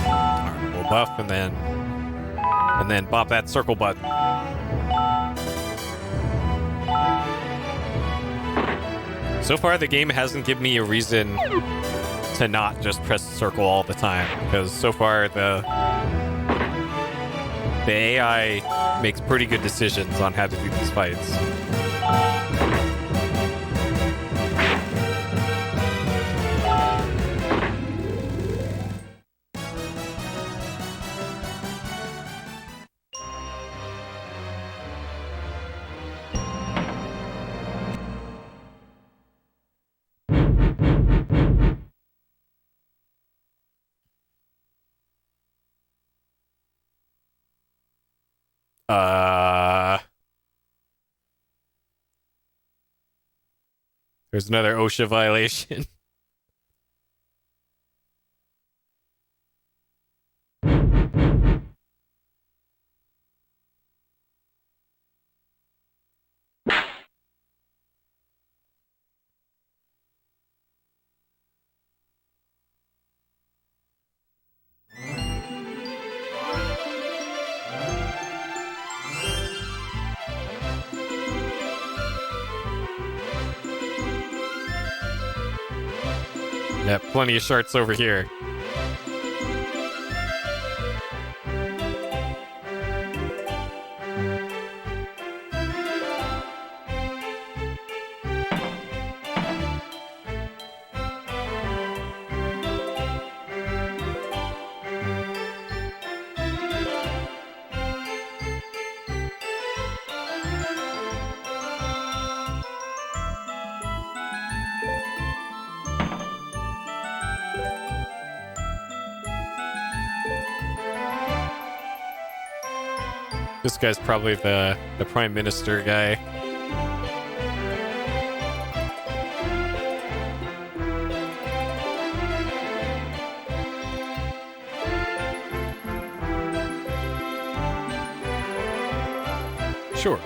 Alright, we'll buff and then bop that circle button. So far, the game hasn't given me a reason to not just press the circle all the time, because so far the AI makes pretty good decisions on how to do these fights. There's another OSHA violation. Yeah, plenty of sharks over here. This guy's probably the Prime Minister guy. Sure.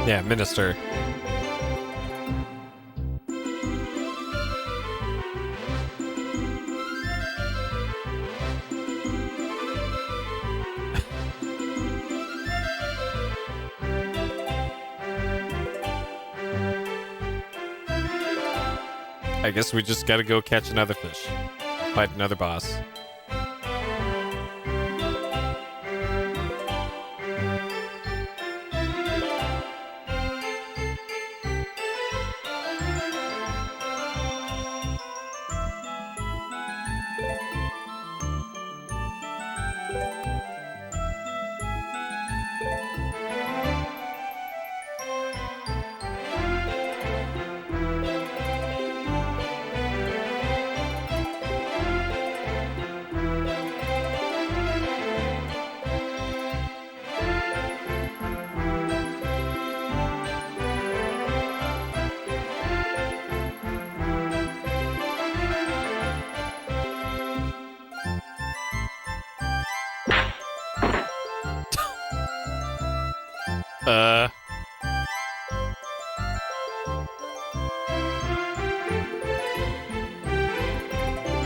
Yeah, minister. I guess we just gotta go catch another fish. Fight another boss.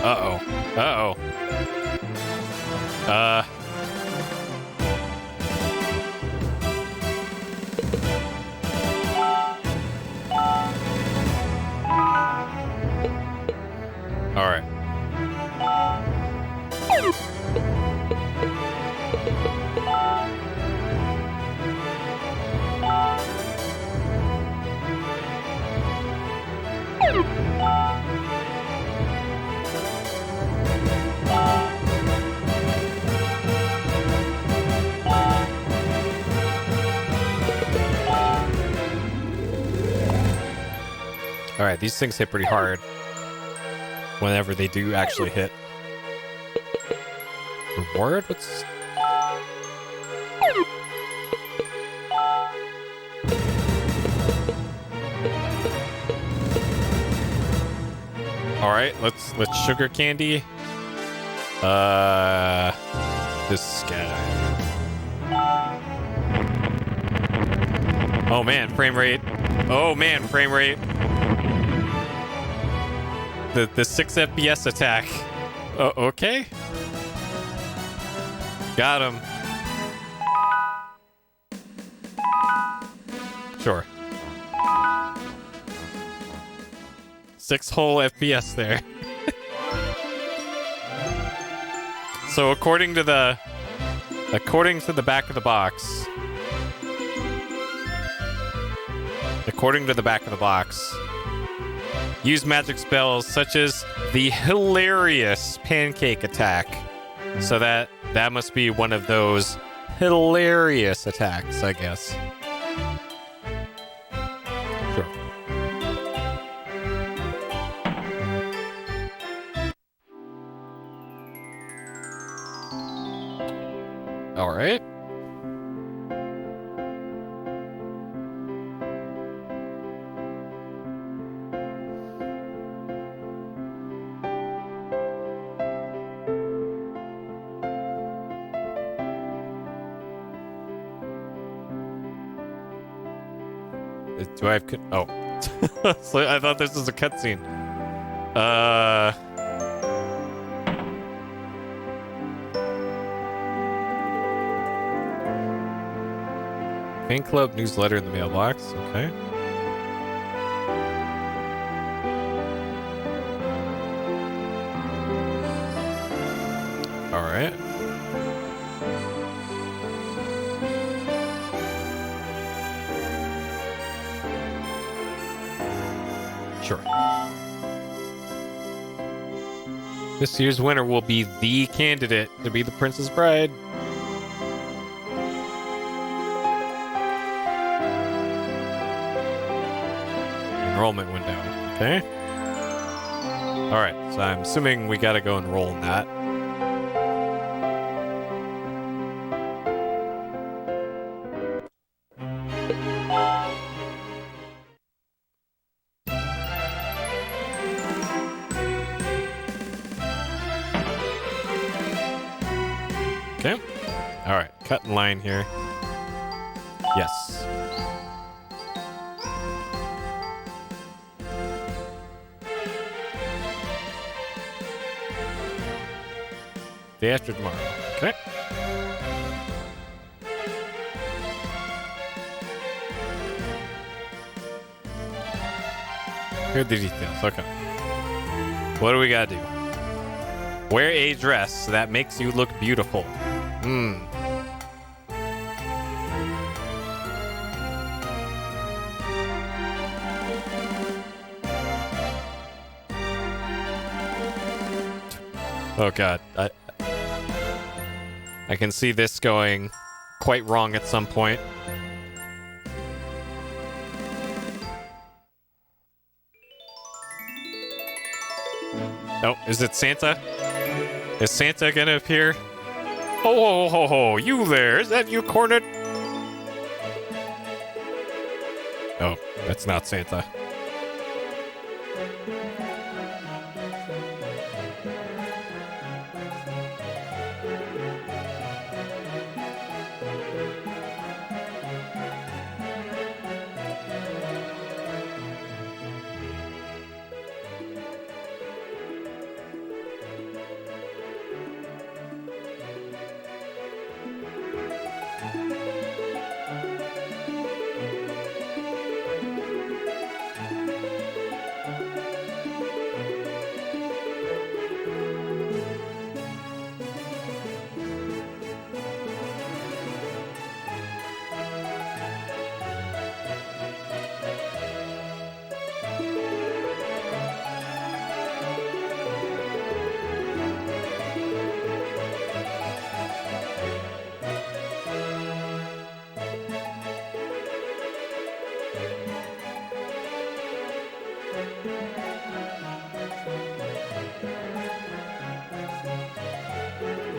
Uh-oh. Uh-oh. All right. All right, these things hit pretty hard whenever they do actually hit. Reward? What's... All right, let's sugar candy. This guy. Oh man, frame rate. Oh man, frame rate. The 6 FPS attack. Oh, okay. Got him. Sure. 6 whole FPS there. So according to the back of the box. According to the back of the box. Use magic spells such as the hilarious pancake attack. So that must be one of those hilarious attacks, I guess. Sure. All right. Do I have... Oh. So I thought this was a cutscene. Fan club newsletter in the mailbox. Okay. All right. Sure. This year's winner will be the candidate to be the Princess Bride. Enrollment window. Okay. All right. So I'm assuming we got to go enroll in that. Okay. All right. Cut in line here. Yes. Day after tomorrow. Okay. Here are the details. Okay. What do we gotta do? Wear a dress that makes you look beautiful. Oh god. I can see this going quite wrong at some point. Oh, is it Santa? Is Santa gonna appear? Oh, ho, ho, ho, you there? Is that you, Cornet? Oh, that's not Santa.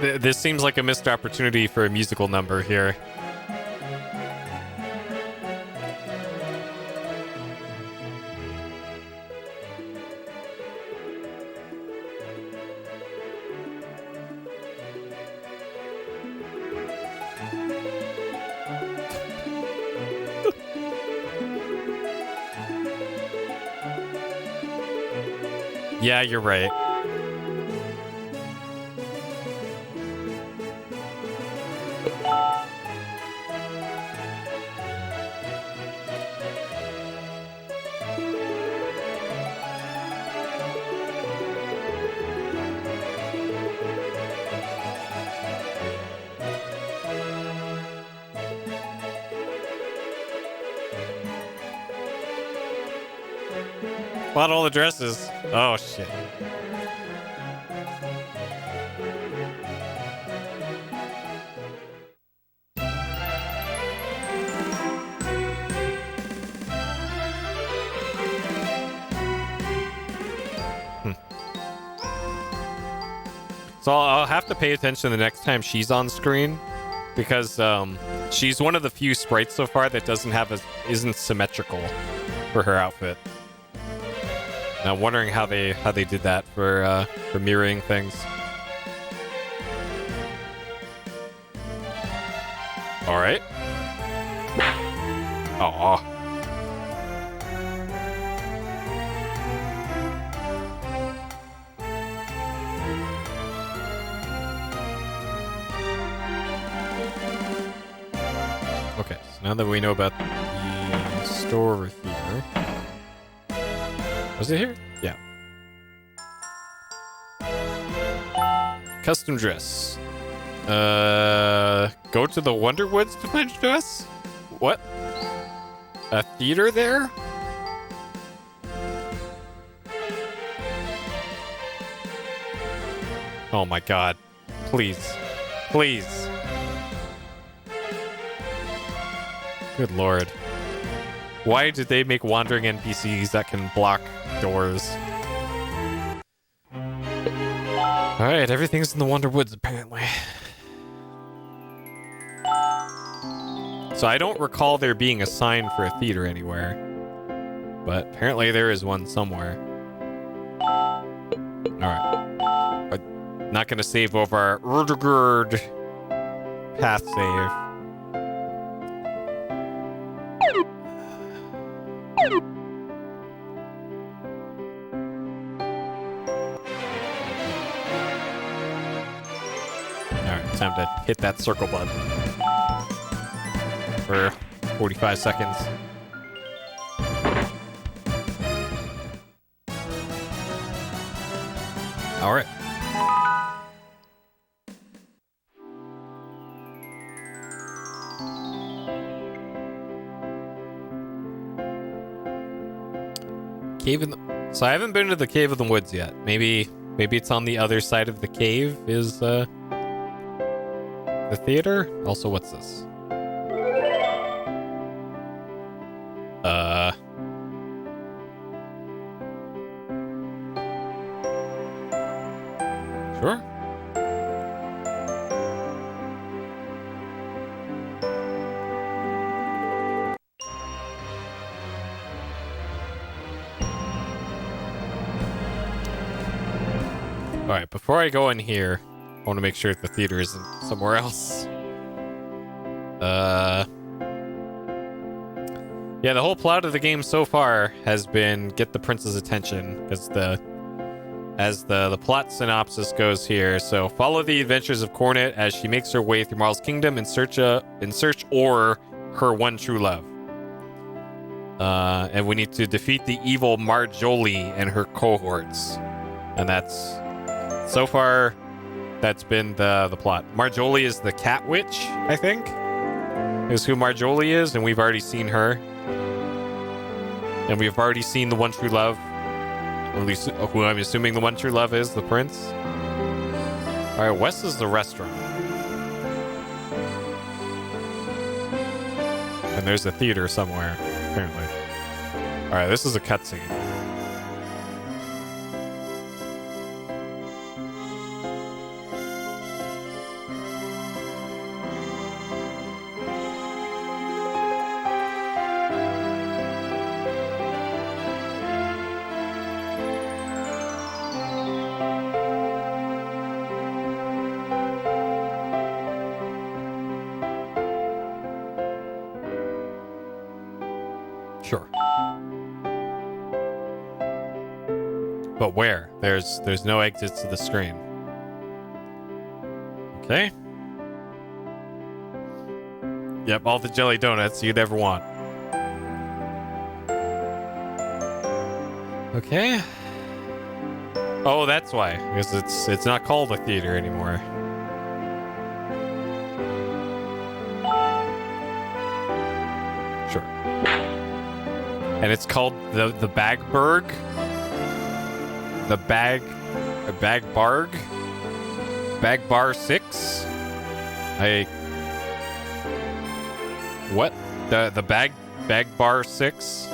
This seems like a missed opportunity for a musical number here. Yeah, you're right. Bought all the dresses. Oh, shit. So I'll have to pay attention the next time she's on screen, because she's one of the few sprites so far that isn't symmetrical for her outfit. And I'm wondering how they did that for mirroring things. All right. Aw. Okay, so now that we know about the store over here. Was it here? Yeah. Custom dress. Go to the Wonderwoods to find a dress? What? A theater there? Oh my god. Please. Please. Good lord. Why did they make wandering NPCs that can block doors? Alright, everything's in the Wonderwoods apparently. So I don't recall there being a sign for a theater anywhere. But apparently there is one somewhere. Alright. Not gonna save over our Urdegerd path save. time to hit that circle button for 45 seconds. All right. Cave in the... So I haven't been to the Cave of the Woods yet. Maybe it's on the other side of the cave is the theater. Also, what's this? Sure. All right, before I go in here, I want to make sure the theater isn't somewhere else. Yeah, the whole plot of the game so far has been get the prince's attention, because as the plot synopsis goes here. So follow the adventures of Cornet as she makes her way through Marl's kingdom in search or her one true love. And we need to defeat the evil Marjoli and her cohorts. And that's so far that's been the plot. Marjoli is the cat witch, I think, is who Marjoli is, and we've already seen her. And we've already seen the one true love. At least who I'm assuming the one true love is, the prince. Alright, west is the restaurant. And there's a theater somewhere, apparently. Alright, this is a cutscene. Sure. But where? There's no exits to the screen. Okay. Yep, all the jelly donuts you'd ever want. Okay. Oh, that's why. Because it's not called a theater anymore. Sure. And it's called the Bagberg. The Bagbarg. Bagbar 6. What? The Bagbar 6.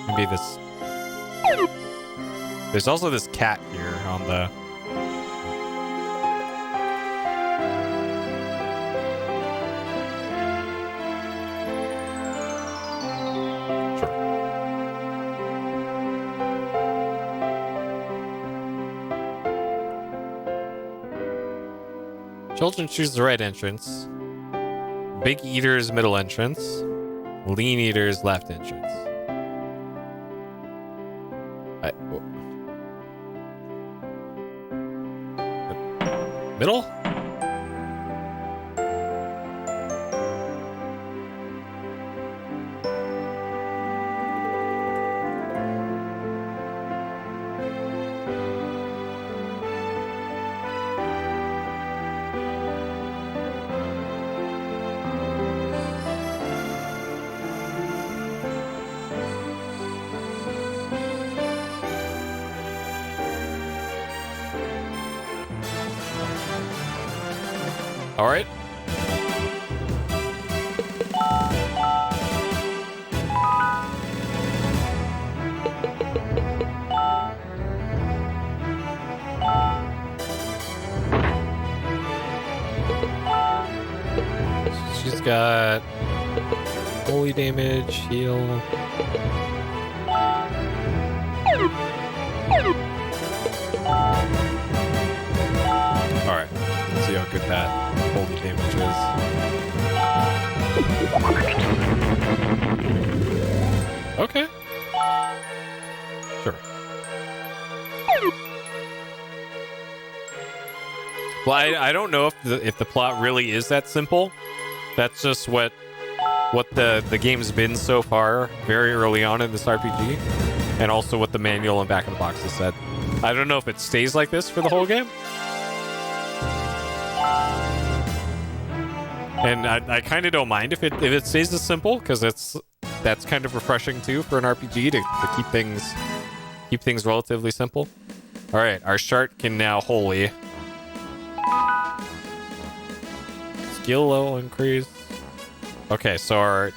Maybe this. There's also this cat here on the. Children choose the right entrance. Big Eater's middle entrance. Lean Eater's left entrance. Middle? All right. She's got holy damage, heal. All right. Let's see how good that holy damage is. Okay. Sure. Well, I don't know if the plot really is that simple. That's just what the game's been so far, very early on in this RPG, and also what the manual and back of the box has said. I don't know if it stays like this for the whole game. And I kind of don't mind if it stays this simple, because that's kind of refreshing too for an RPG to keep things relatively simple. All right, our Shart can now holy. Skill level increase. Okay, so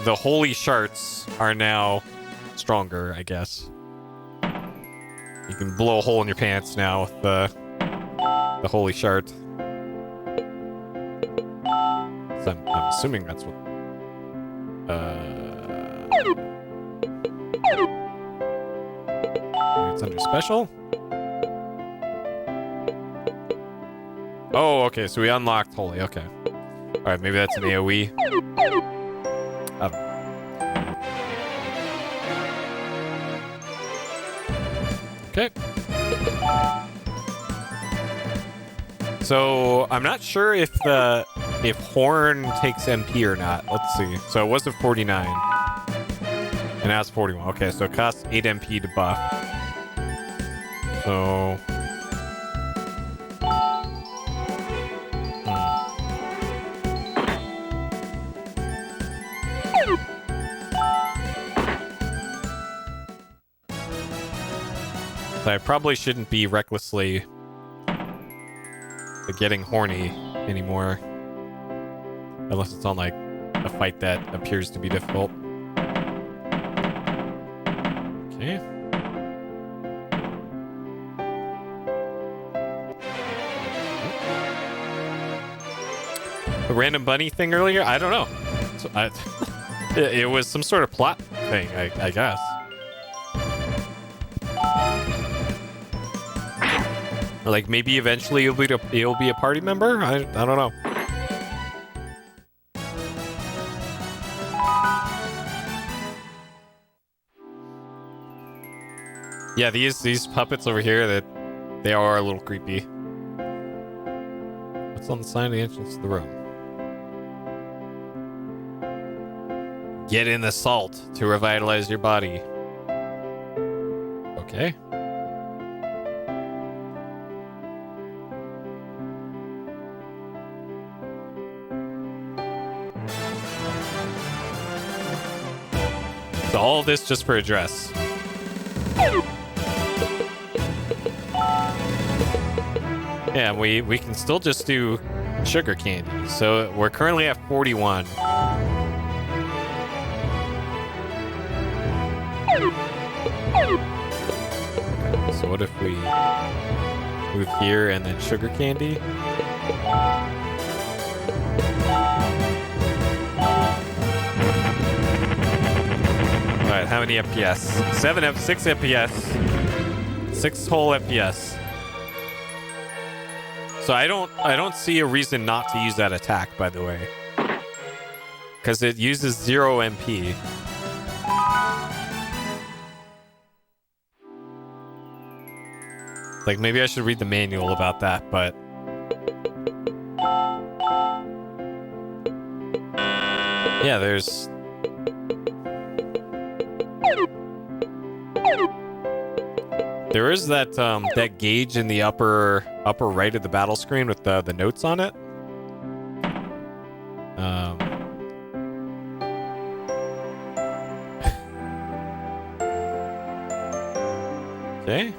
the holy Sharts are now stronger, I guess. You can blow a hole in your pants now with the holy Shart. So I'm assuming that's what. It's under special. Oh, okay. So we unlocked holy. Okay. All right. Maybe that's an AOE. I don't know. Okay. So I'm not sure if Horn takes MP or not. Let's see. So it was a 49. And now it's 41. Okay, so it costs 8 MP to buff. So... So I probably shouldn't be recklessly getting horny anymore. Unless it's on, like, a fight that appears to be difficult. Okay. The random bunny thing earlier? I don't know. So it was some sort of plot thing, I guess. Like, maybe eventually you'll be a party member? I don't know. Yeah, these puppets over here, they are a little creepy. What's on the sign of the entrance to the room? Get in the salt to revitalize your body. Okay. So all of this just for a dress. Yeah, we can still just do sugar candy. So we're currently at 41. So what if we move here and then sugar candy? Alright, how many FPS? 6 FPS. 6 whole FPS. So I don't see a reason not to use that attack, by the way. Because it uses 0 MP. Like, maybe I should read the manual about that, but... Yeah, there's... There is that that gauge in the upper right of the battle screen with the notes on it. Okay.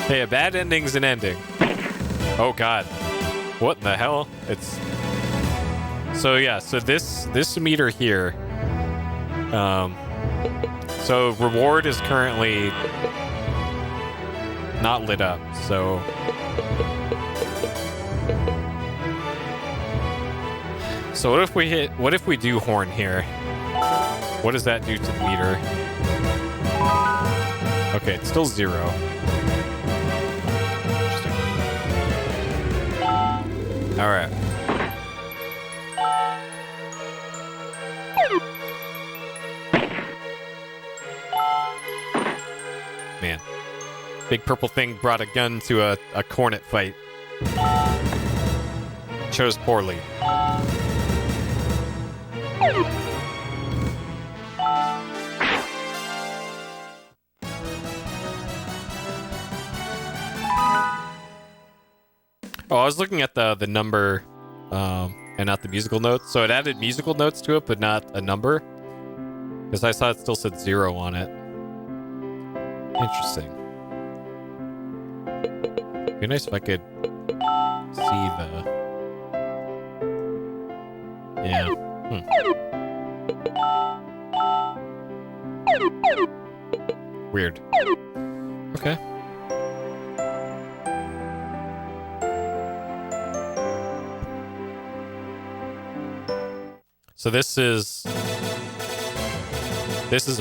Hey, a bad ending's an ending. Oh God, what in the hell? It's so yeah. So this meter here. So reward is currently not lit up, so what if we do horn here? What does that do to the meter? Okay, it's still 0. All right. Big purple thing brought a gun to a cornet fight. Chose poorly. Oh, I was looking at the number and not the musical notes. So it added musical notes to it, but not a number. Because I saw it still said 0 on it. Interesting. It'd be nice if I could see the... Yeah. Weird. Okay. So this is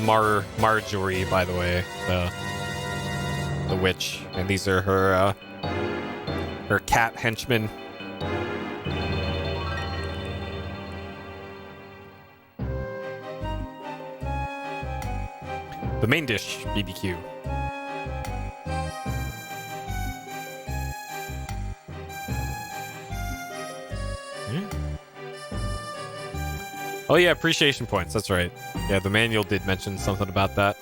Marjorie, by the way, the witch, and these are her cat henchmen. The main dish, BBQ. Oh yeah, appreciation points. That's right. Yeah, the manual did mention something about that.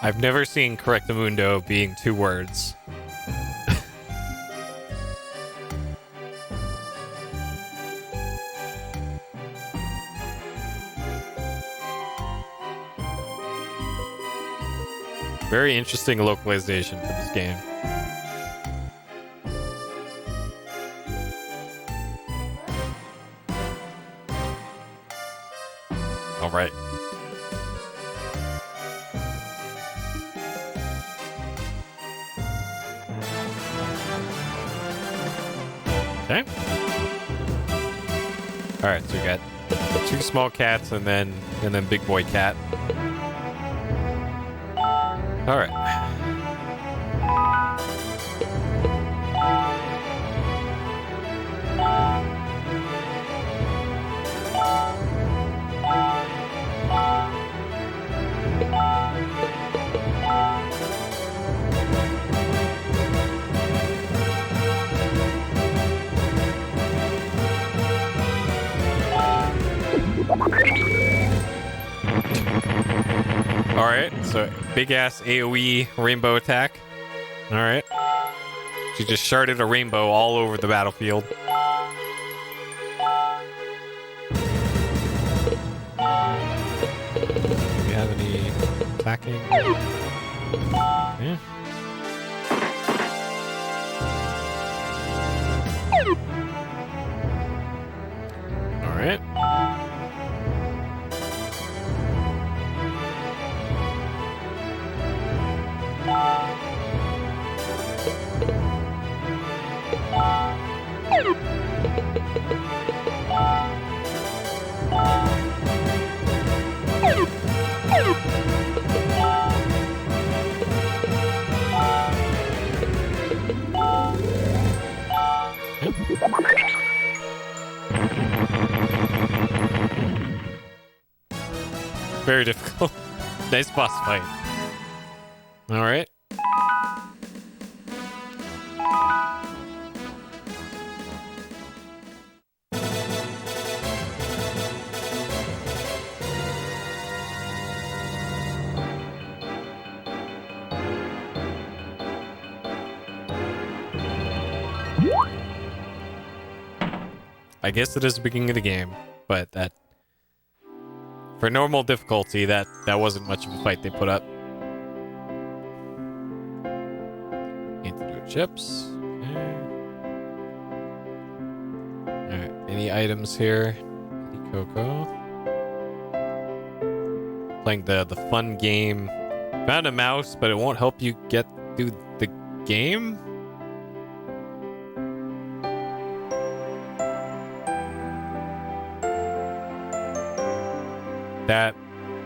I've never seen Correctamundo being 2 words. Very interesting localization for this game. All right. Okay. All right, so we got 2 small cats and then big boy cat. All right. Alright, so big ass AoE rainbow attack. Alright. She just sharded a rainbow all over the battlefield. Do we have any attacking? Yeah. Alright. Very difficult. Nice boss fight. All right. I guess it is the beginning of the game, but that for normal difficulty, that wasn't much of a fight they put up. chips. Okay. Alright, any items here? Eddie Coco. Playing the fun game. Found a mouse, but it won't help you get through the game?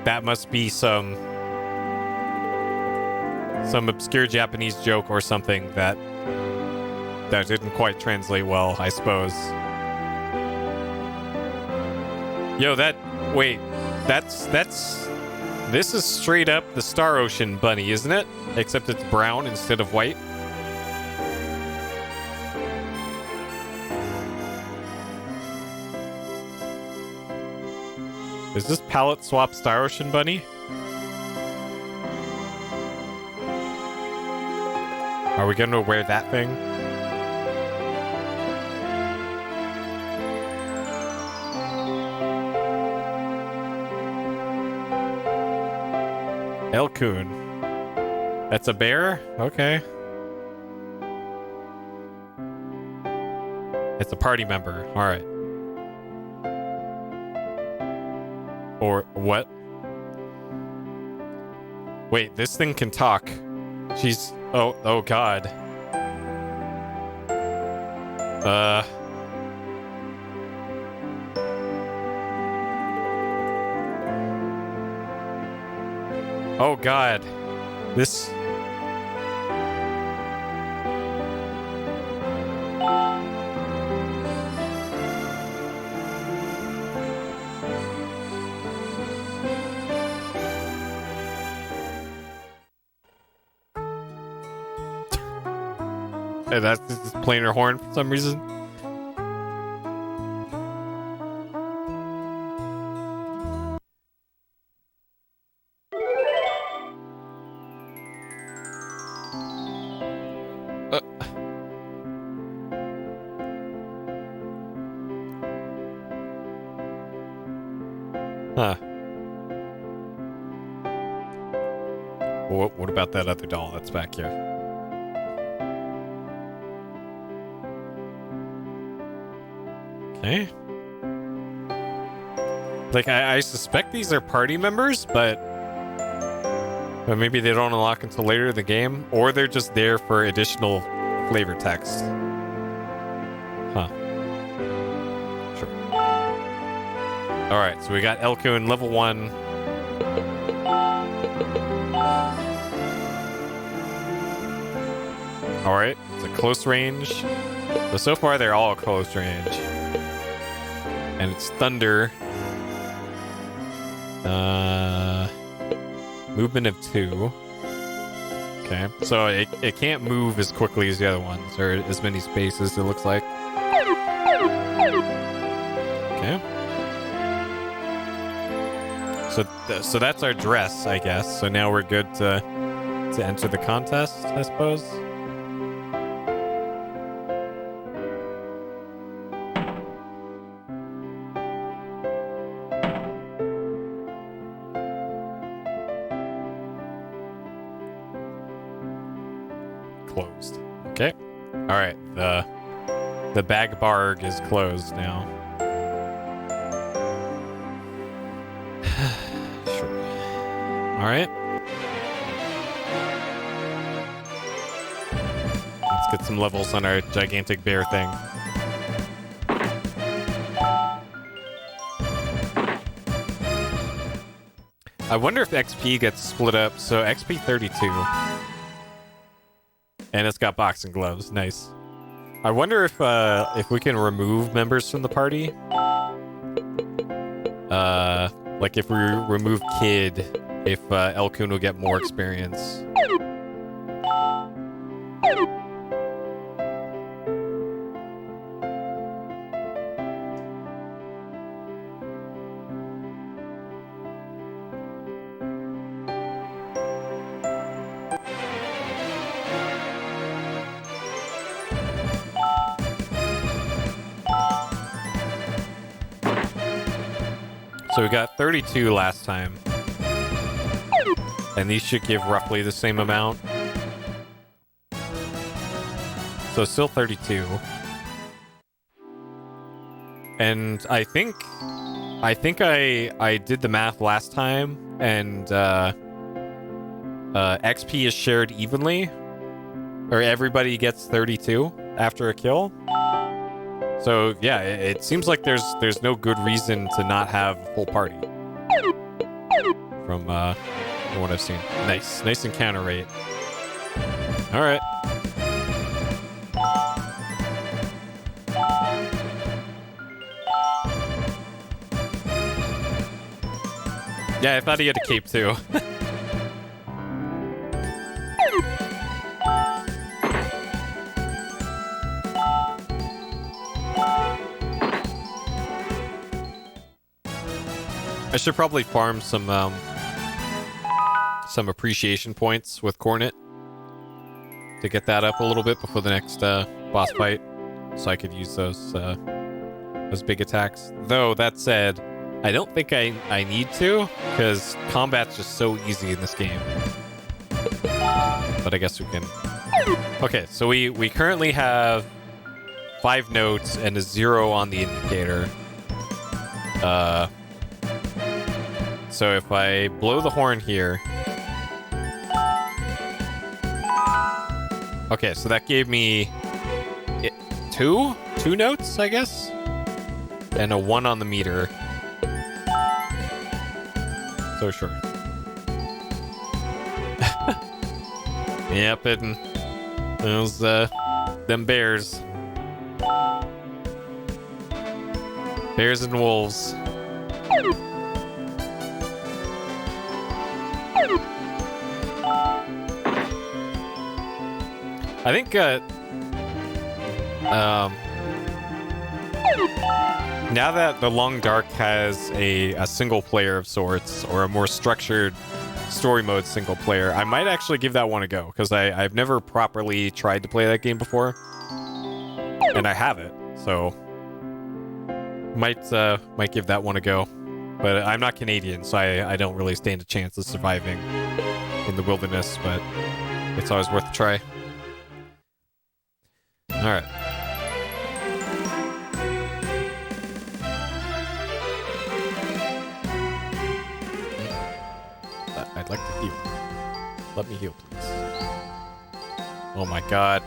That must be some obscure Japanese joke or something that didn't quite translate well, I suppose. Yo, this is straight up the Star Ocean bunny, isn't it? Except it's brown instead of white. Is this palette swap Star Ocean bunny? Are we going to wear that thing? Elkun. That's a bear? Okay. It's a party member. All right. Or what? Wait, this thing can talk. She's... Oh god. Oh god. This... That's just playing her horn for some reason. Huh. What about that other doll that's back here? Okay. Like, I suspect these are party members, but maybe they don't unlock until later in the game, or they're just there for additional flavor text. Huh. Sure. Alright, so we got Elkun level 1. Alright, it's a close range. So far they're all close range. And it's thunder. Movement of 2. Okay, so it can't move as quickly as the other ones, or as many spaces, it looks like. Okay. So that's our dress, I guess. So now we're good to enter the contest, I suppose. Closed. Okay. All right. The bag barg is closed now. Sure. All right. Let's get some levels on our gigantic bear thing. I wonder if XP gets split up. So XP 32. And it's got boxing gloves. Nice. I wonder if we can remove members from the party. Like if we remove Kid, if Elkun will get more experience. So we got 32 last time. And these should give roughly the same amount. So still 32. And I think I did the math last time, and XP is shared evenly, or everybody gets 32 after a kill. So yeah, it seems like there's no good reason to not have a full party from what I've seen. Nice encounter rate. All right. Yeah, I thought he had a cape too. I should probably farm some appreciation points with Cornet to get that up a little bit before the next boss fight, so I could use those big attacks. Though that said, I don't think I need to, because combat's just so easy in this game. But I guess we can. Okay, so we currently have 5 notes and a 0 on the indicator. So if I blow the horn here. Okay, so that gave me two notes, I guess, and a 1 on the meter. So sure. Yep, and those them bears. Bears and wolves. I think now that The Long Dark has a single player of sorts, or a more structured story mode single player, I might actually give that one a go, because I've never properly tried to play that game before, and I have it, so might give that one a go. But I'm not Canadian, so I don't really stand a chance of surviving in the wilderness, but it's always worth a try. All right. I'd like to heal. Let me heal, please. Oh my god.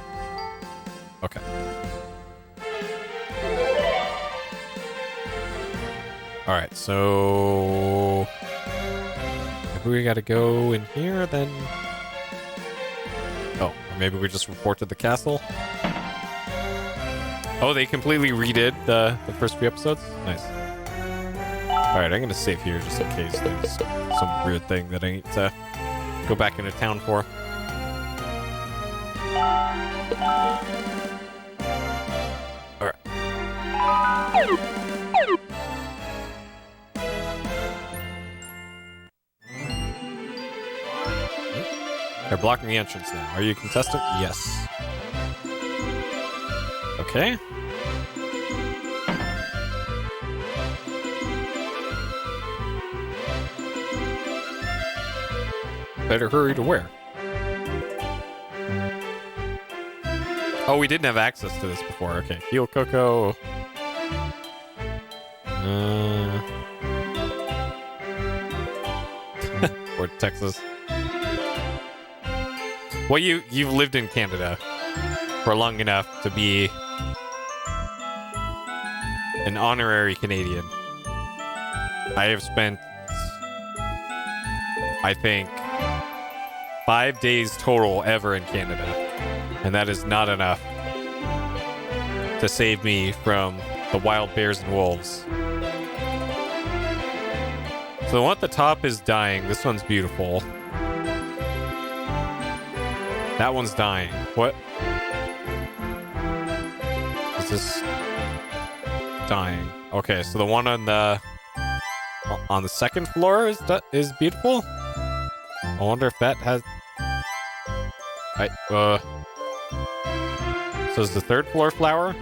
Okay. All right, so maybe we gotta go in here, then. Oh, or maybe we just report to the castle. Oh, they completely redid the first few episodes? Nice. Alright, I'm gonna save here just in case there's some weird thing that I need to go back into town for. Alright. They're blocking the entrance now. Are you a contestant? Yes. Okay. Better hurry to where? Oh, we didn't have access to this before. Okay. Heal Coco. Or Texas. Well, you've lived in Canada for long enough to be an honorary Canadian. I have spent, I think, 5 days total ever in Canada, and that is not enough to save me from the wild bears and wolves. So the one at the top is dying. This one's beautiful. That one's dying. What? Is this dying? Okay, so the one on the second floor is beautiful. I wonder if that has. So is the third floor flower?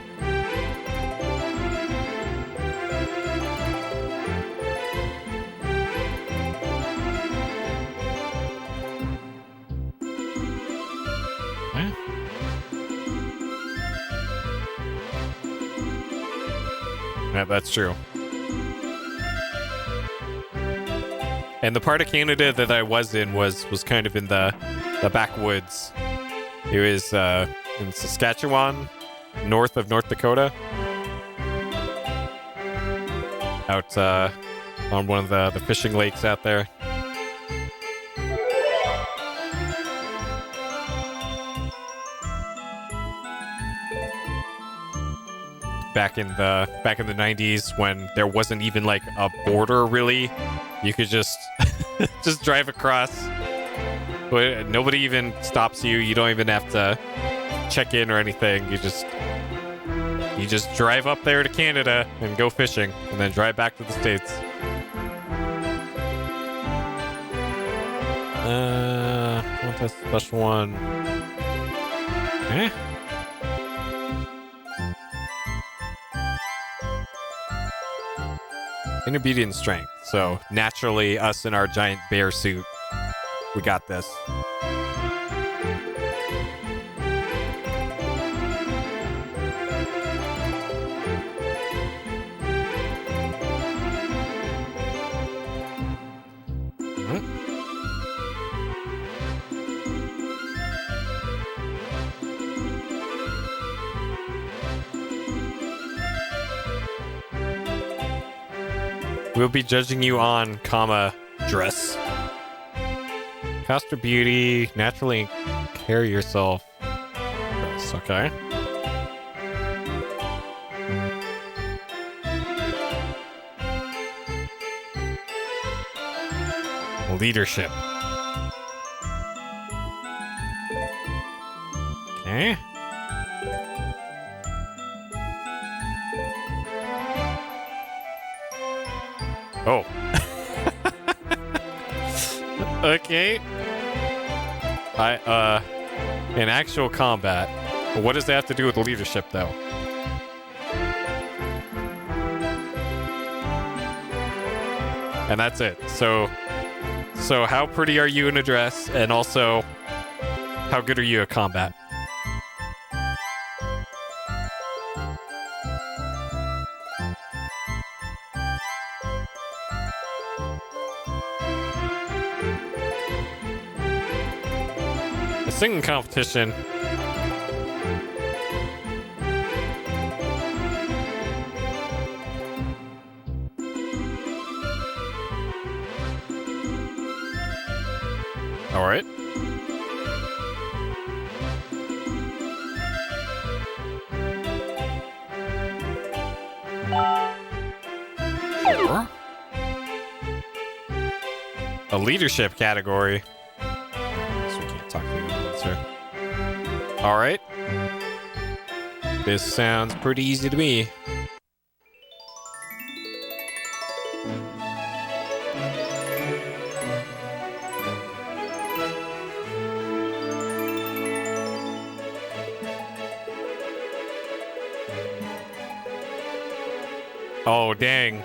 Yeah, that's true. And the part of Canada that I was in was kind of in the backwoods. It was in Saskatchewan, north of North Dakota. Out on one of the fishing lakes out there. Back in the 90s when there wasn't even like a border really. You could just just drive across. But nobody even stops you. You don't even have to check in or anything. You just drive up there to Canada and go fishing and then drive back to the States. What's that special one? Eh? Intermediate strength. So naturally, us in our giant bear suit, we got this. We'll be judging you on, dress. Cost or beauty, naturally carry yourself. Dress, okay. Leadership. Okay. Oh. Okay. In actual combat, what does that have to do with leadership, though? And that's it. So how pretty are you in a dress, and also, how good are you at combat? Singing competition. All right. Sure. A leadership category. All right. This sounds pretty easy to me. Oh, dang.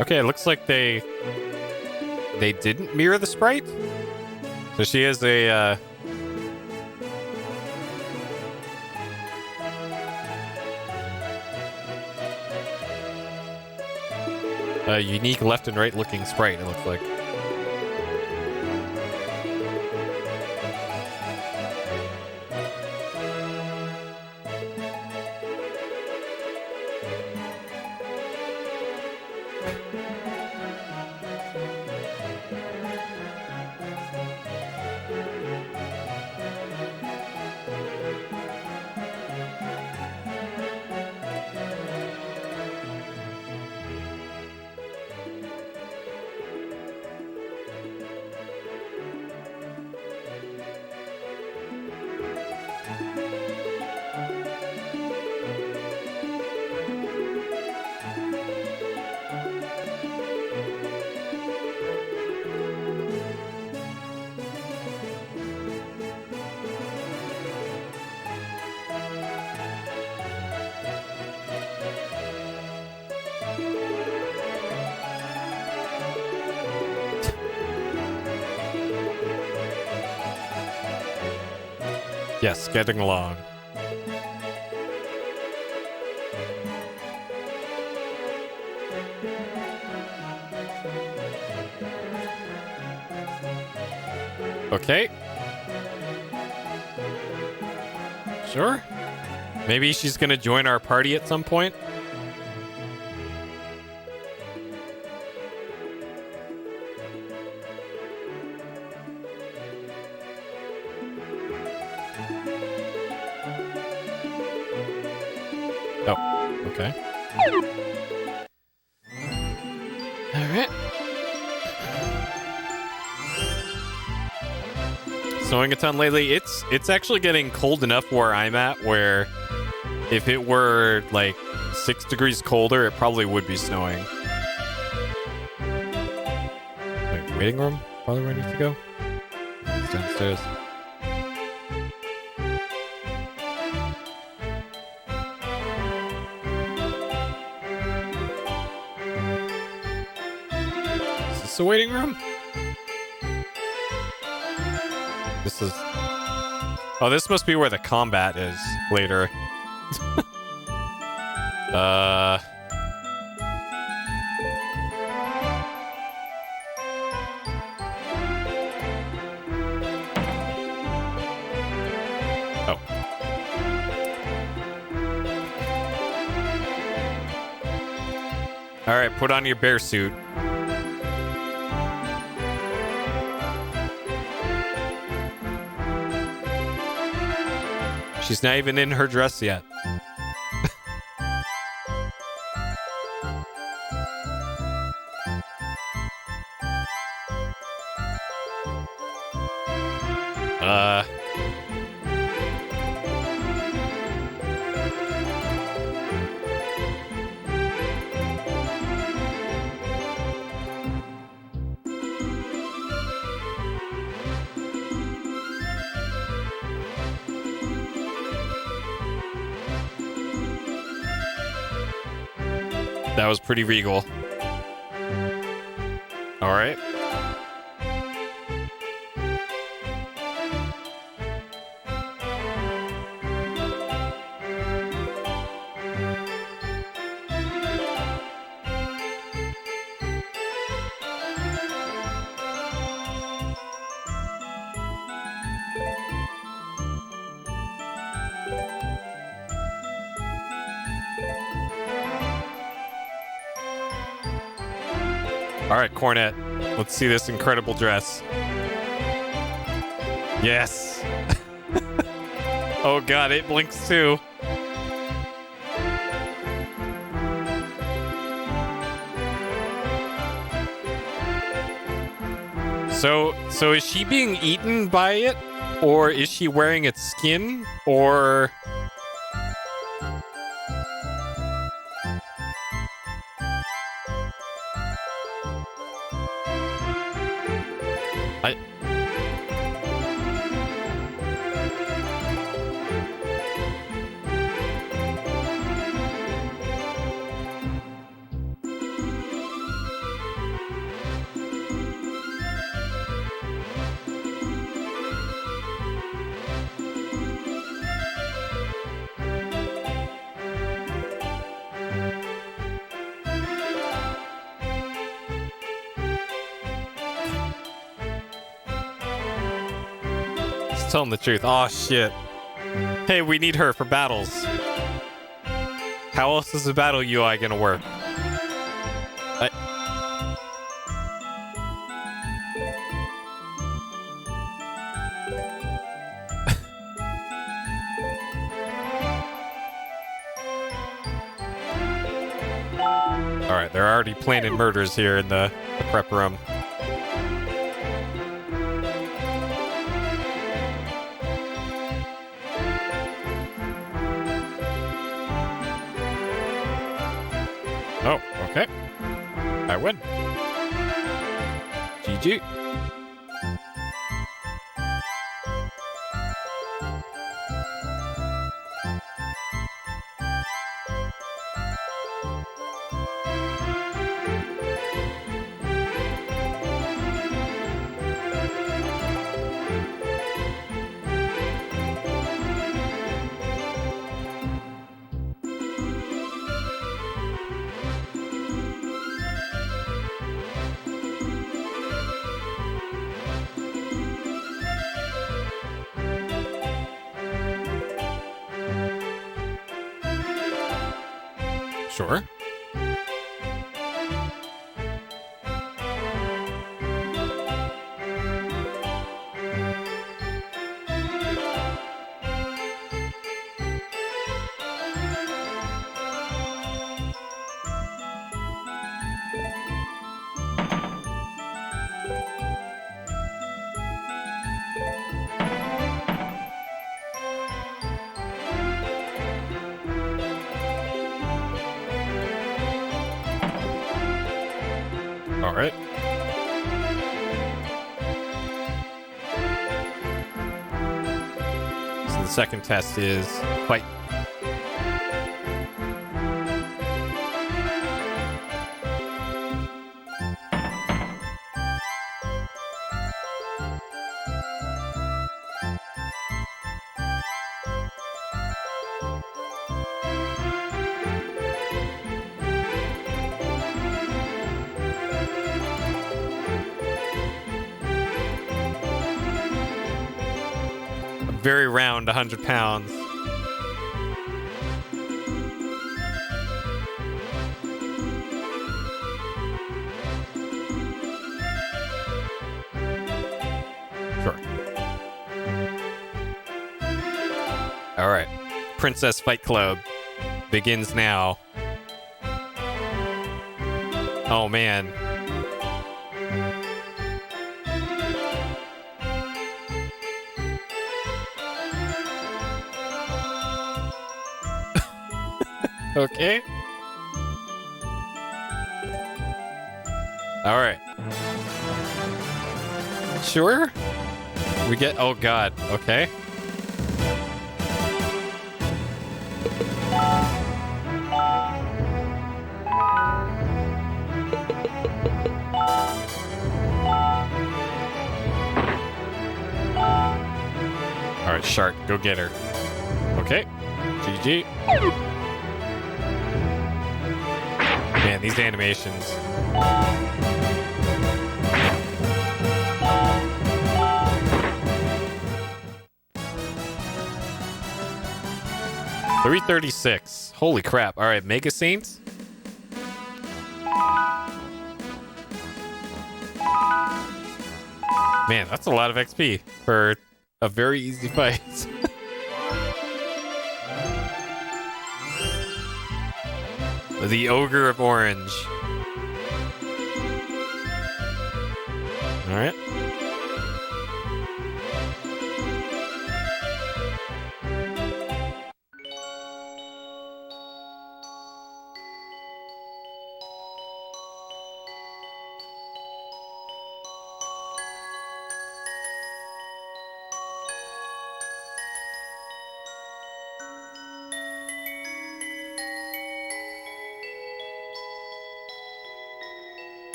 Okay, it looks like they didn't mirror the sprite. So she has a unique left and right looking sprite, it looks like. Yes, getting along. Okay. Sure. Maybe she's gonna join our party at some point. Oh, okay. All right. Snowing a ton lately. It's actually getting cold enough where I'm at where if it were like 6 degrees colder, it probably would be snowing. Wait, waiting room? Probably where I need to go. It's downstairs. Is this the waiting room? This is... Oh, this must be where the combat is later. Oh. All right, put on your bear suit. She's not even in her dress yet. That was pretty regal. All right. All right, Cornet. Let's see this incredible dress. Yes. Oh god, it blinks too. So is she being eaten by it, or is she wearing its skin, or? Telling the truth. Oh shit. Hey, we need her for battles. How else is the battle UI gonna work? Alright, they're already planning murders here in the prep room. Oh, okay. I win. GG. Sure. All right. So the second test is fight. Very round, 100 pounds. Sure. All right. Princess Fight Club begins now. Oh, man. Okay. All right. Sure. We get. Oh God. Okay. All right, Shark, go get her. Okay. GG. Man, these animations. $336. Holy crap. All right, Mega Saints. Man, that's a lot of XP for a very easy fight. The Ogre of Orange. All right.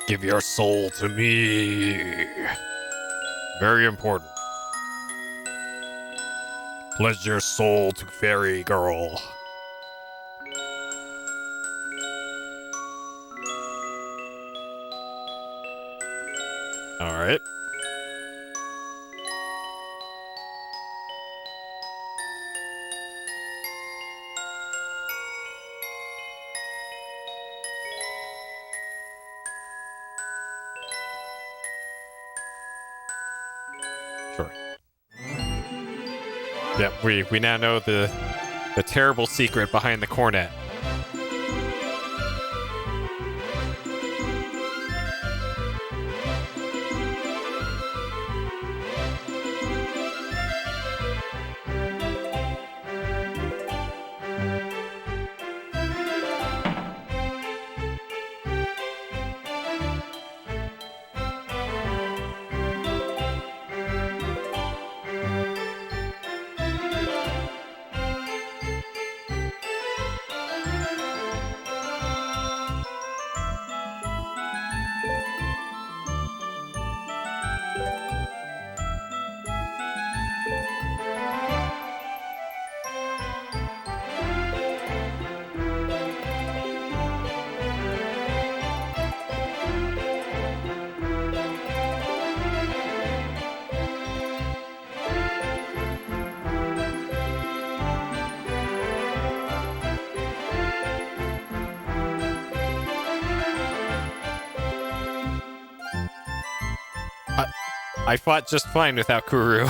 Give your soul to me. Very important. Pledge your soul to Fairy Girl. All right. Sure. Yep, we now know the terrible secret behind the cornet. I fought just fine without Kuru.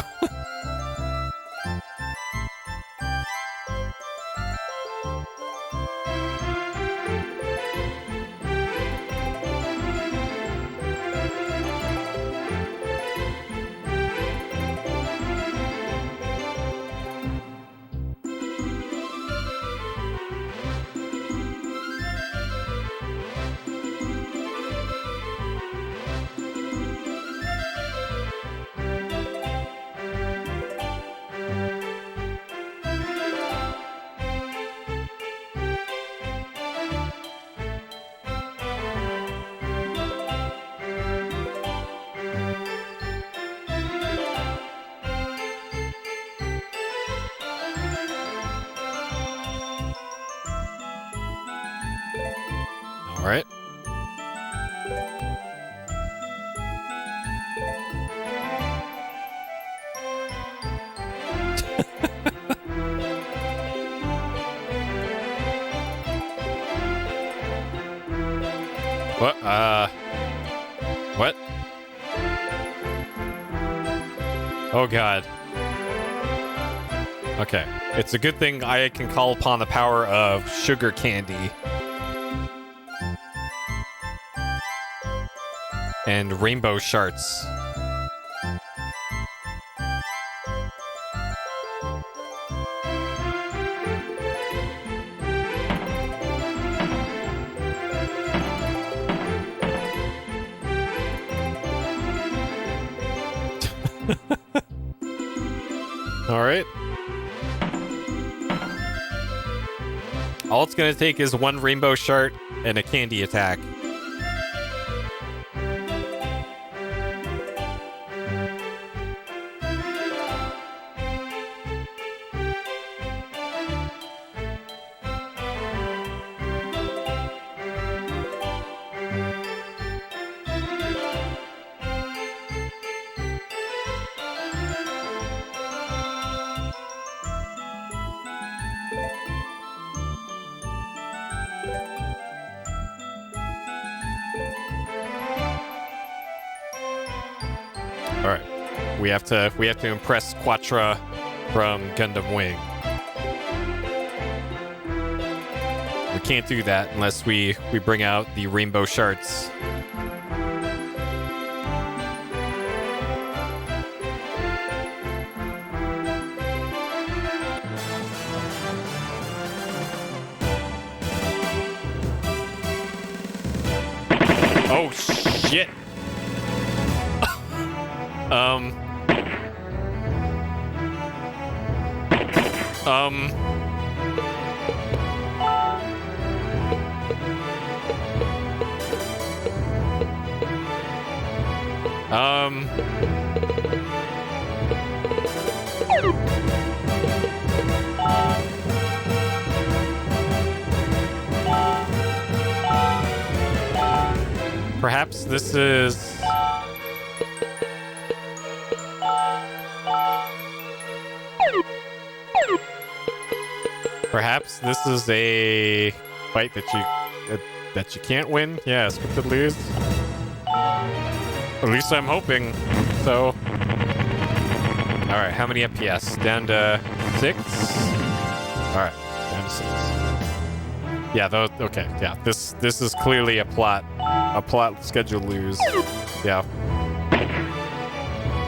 All right. What? What? Oh god. Okay. It's a good thing I can call upon the power of sugar candy. And rainbow shards. All right. All it's gonna take is one rainbow shard and a candy attack. All right, we have to impress Quatra from Gundam Wing. We can't do that unless we bring out the rainbow shards. Oh shit. Perhaps this is... Perhaps this is a fight that you can't win. Yeah, scripted lose. At least I'm hoping so. All right, how many FPS? Down to 6. All right, down to 6. Yeah, those. Okay, yeah. This is clearly a plot schedule lose. Yeah.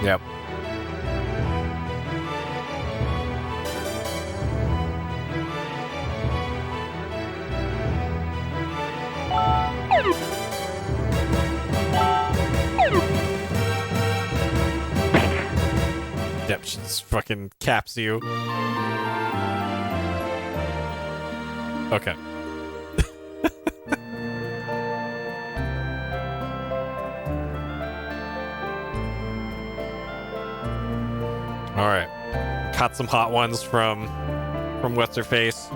Yep. Yep, she just fucking caps you. Okay. All right. Caught some hot ones from what's her face.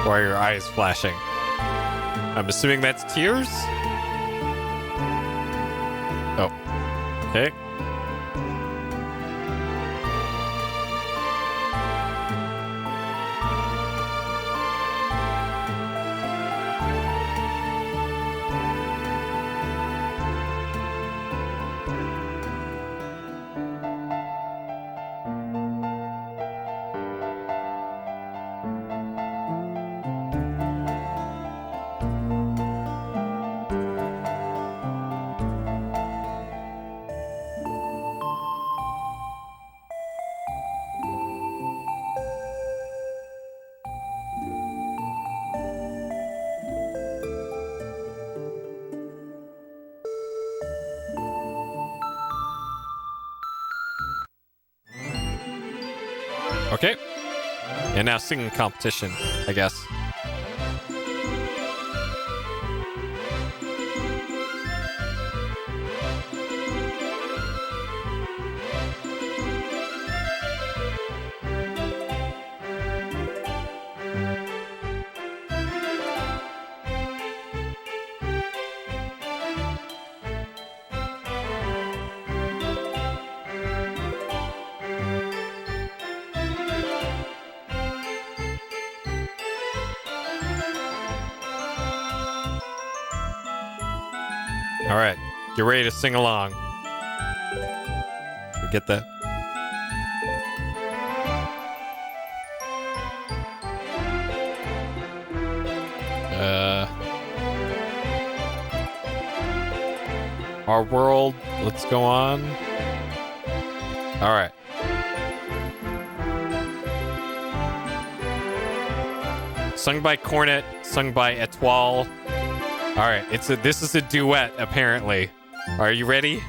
Why are your eyes flashing? I'm assuming that's tears? Oh. Okay. Okay. And now singing competition, I guess. All right, get ready to sing along. We get that? Our world, let's go on. All right. Sung by Cornet, sung by Etoile. All right, this is a duet, apparently. Are you ready?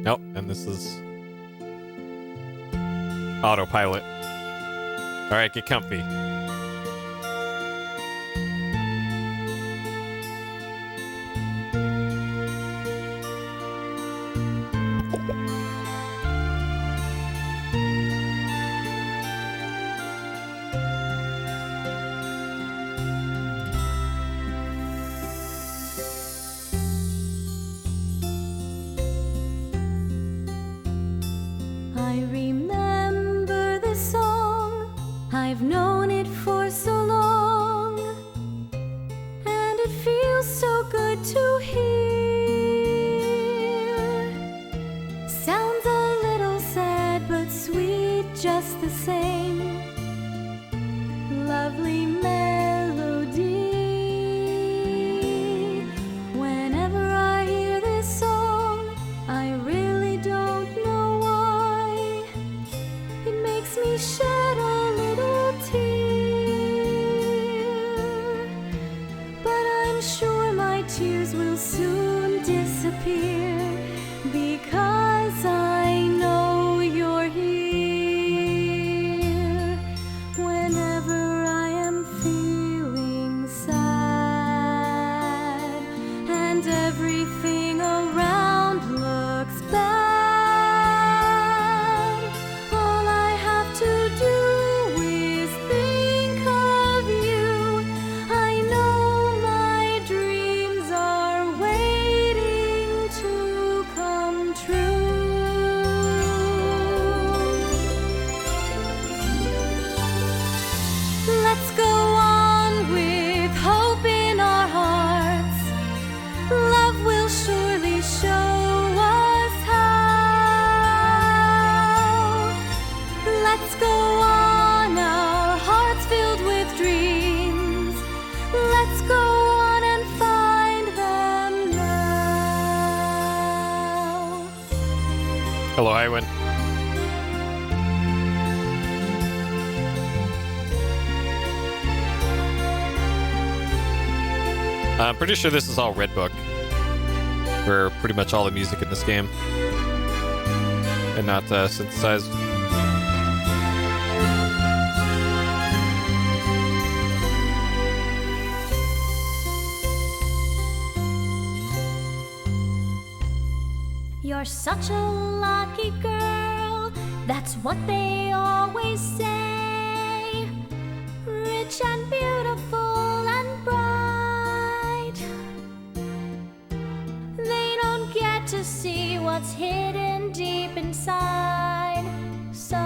Nope, and this is autopilot. All right, get comfy.
I remember the song. I've known it for so long, and it feels so good to hear. Sounds a little sad, but sweet just the same. Lovely melody. Whenever I hear this song, I really don't know why. It makes me shed a little tear, but I'm sure my tears will soon disappear, because I know you're here. Whenever I am feeling sad and everything around looks bad, all I have to do is think of you. I know my dreams are waiting to come true. Let's go on with hope in our hearts. Love will surely show us how. Let's go on, our hearts filled with dreams. Let's go on and find them now.
Hello, Iwan. I'm pretty sure this is all Red Book for pretty much all the music in this game. and not synthesized.
You're such a lucky girl, that's what they always say. Rich and beautiful and bright. They don't get to see what's hidden deep inside. So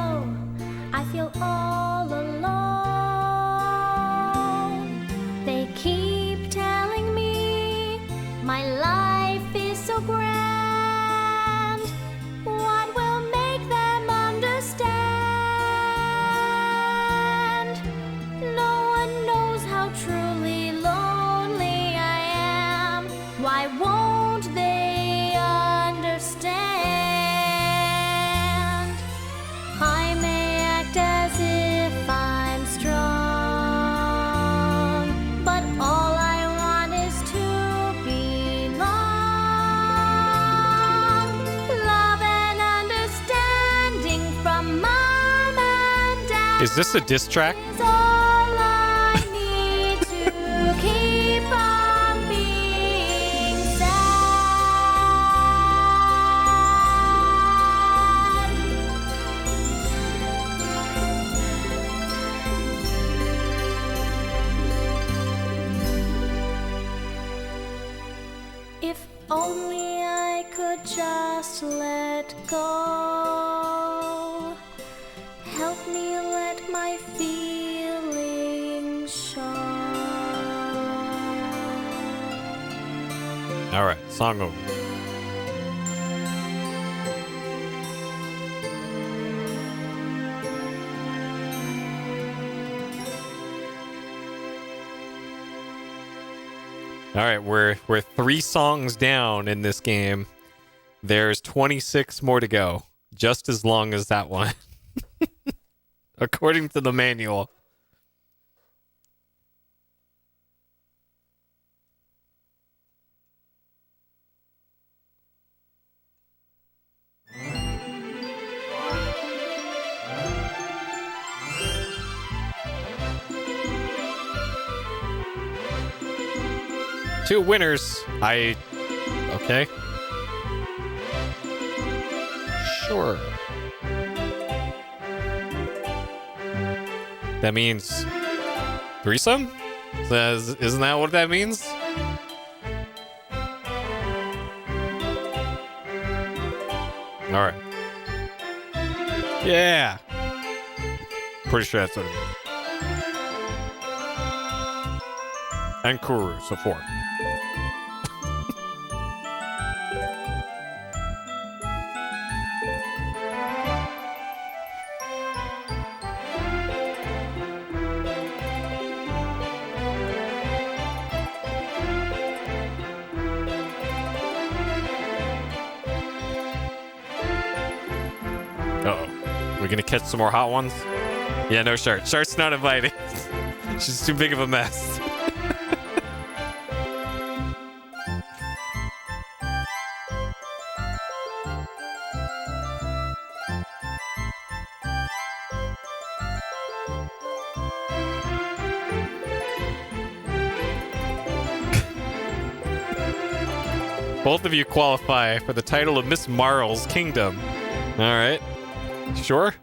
I feel all alone. They keep telling me my life is so grand. What will make them understand? No one knows how truly lonely I am. Why won't they understand? I may act as if I'm strong, but all I want is to belong. Love and understanding from mom and dad
Is this a diss track?
is all I need to keep from being sad. If only I could just let go. Help me let my feelings show.
All right, song over. All right, we're 3 songs down in this game. There's 26 more to go, just as long as that one, according to the manual. Two winners. Okay. Sure. That means threesome? Isn't that what that means? All right. Yeah. Pretty sure that's what it means. And Kuru, so 4. Uh-oh. We're gonna catch some more hot ones? Yeah, no Shart. Shart's not invited. She's too big of a mess. Both of you qualify for the title of Miss Marl's Kingdom. All right. Sure?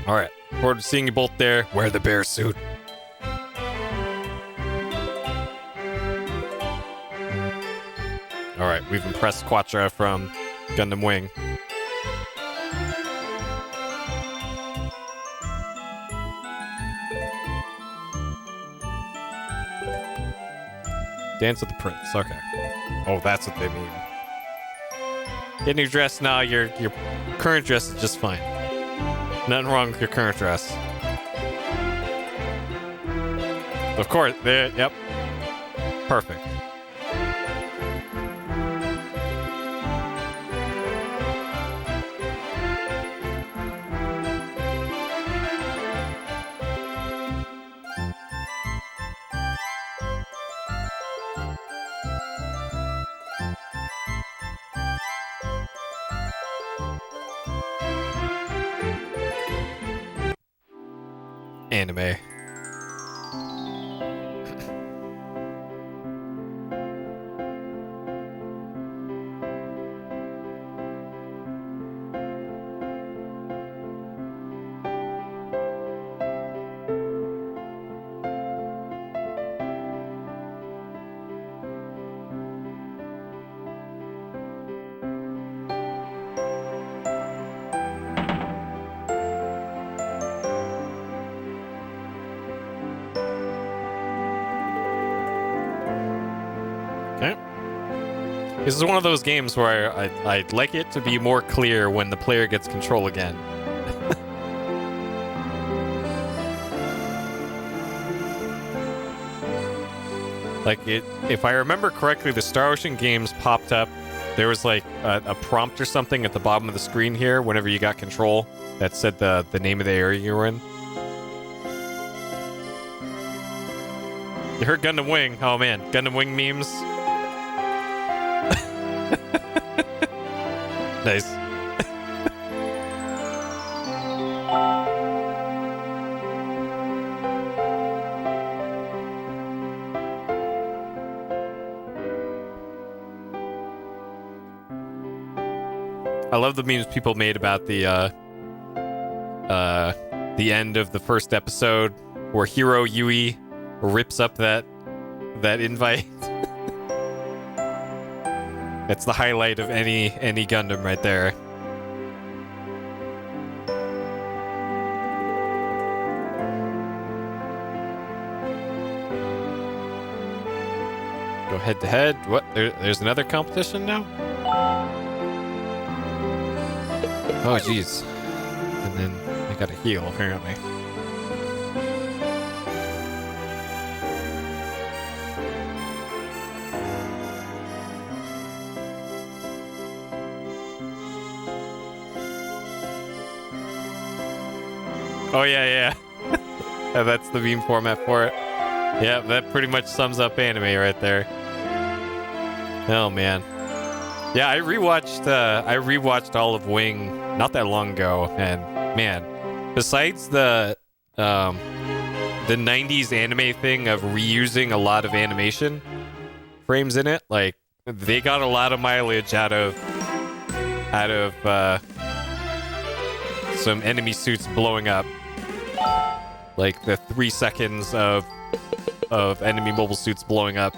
All right. Forward to seeing you both there. Wear the bear suit. All right. We've impressed Quattro from Gundam Wing. Dance with the Prince. Okay. Oh, that's what they mean. Get new dress now. Your current dress is just fine. Nothing wrong with your current dress. Of course. Yep. Perfect. anime. This is one of those games where I'd like it to be more clear when the player gets control again. Like, if I remember correctly, the Star Ocean games popped up. There was like a prompt or something at the bottom of the screen here whenever you got control that said the name of the area you were in. You heard Gundam Wing. Oh man, Gundam Wing memes. Nice. I love the memes people made about the end of the first episode where Hero Yui rips up that invite. That's the highlight of any Gundam right there. Go head to head. What? There's another competition now? Oh, jeez. And then I got a heal, apparently. Oh, yeah. That's the meme format for it. Yeah, that pretty much sums up anime right there. Oh, man. Yeah, I rewatched all of Wing not that long ago, and man, besides the 90s anime thing of reusing a lot of animation frames in it, like they got a lot of mileage out of some enemy suits blowing up. Like the 3 seconds of enemy mobile suits blowing up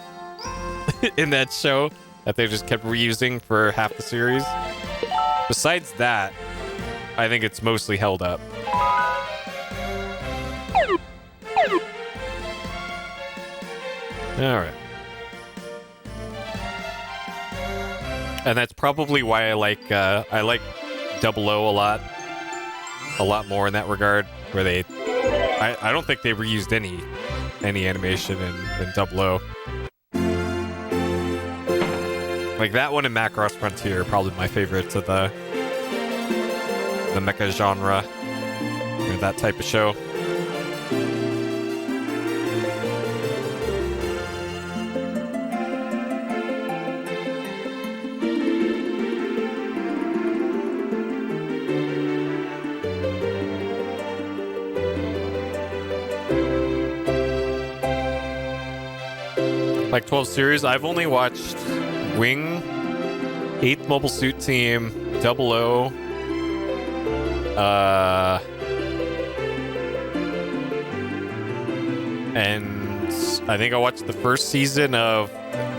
in that show that they just kept reusing for half the series. Besides that, I think it's mostly held up. Alright. And that's probably why I like Double O a lot more in that regard, where I don't think they reused any animation in Double O. Like that one and Macross Frontier are probably my favorites of the mecha genre, or that type of show. Like 12 series, I've only watched Wing, 8th Mobile Suit Team, Double O, and I think I watched the first season of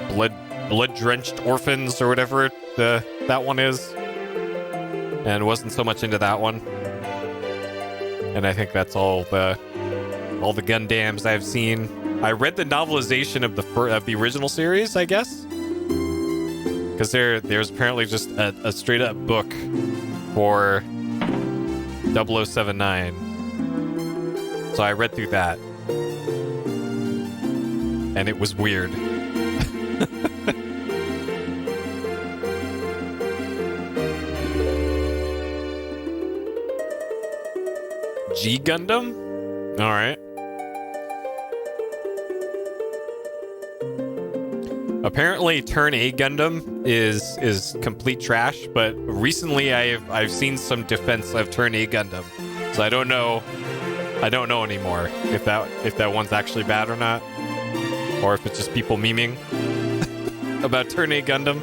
Blood Drenched Orphans or whatever that one is, and wasn't so much into that one. And I think that's all the Gundams I've seen. I read the novelization of the original series, I guess, because there's apparently just a straight up book for 0079. So I read through that, and it was weird. G Gundam? All right. Apparently, Turn A Gundam is complete trash, but recently I've seen some defense of Turn A Gundam, so I don't know I don't know anymore if that one's actually bad or not, or if it's just people memeing about Turn A Gundam.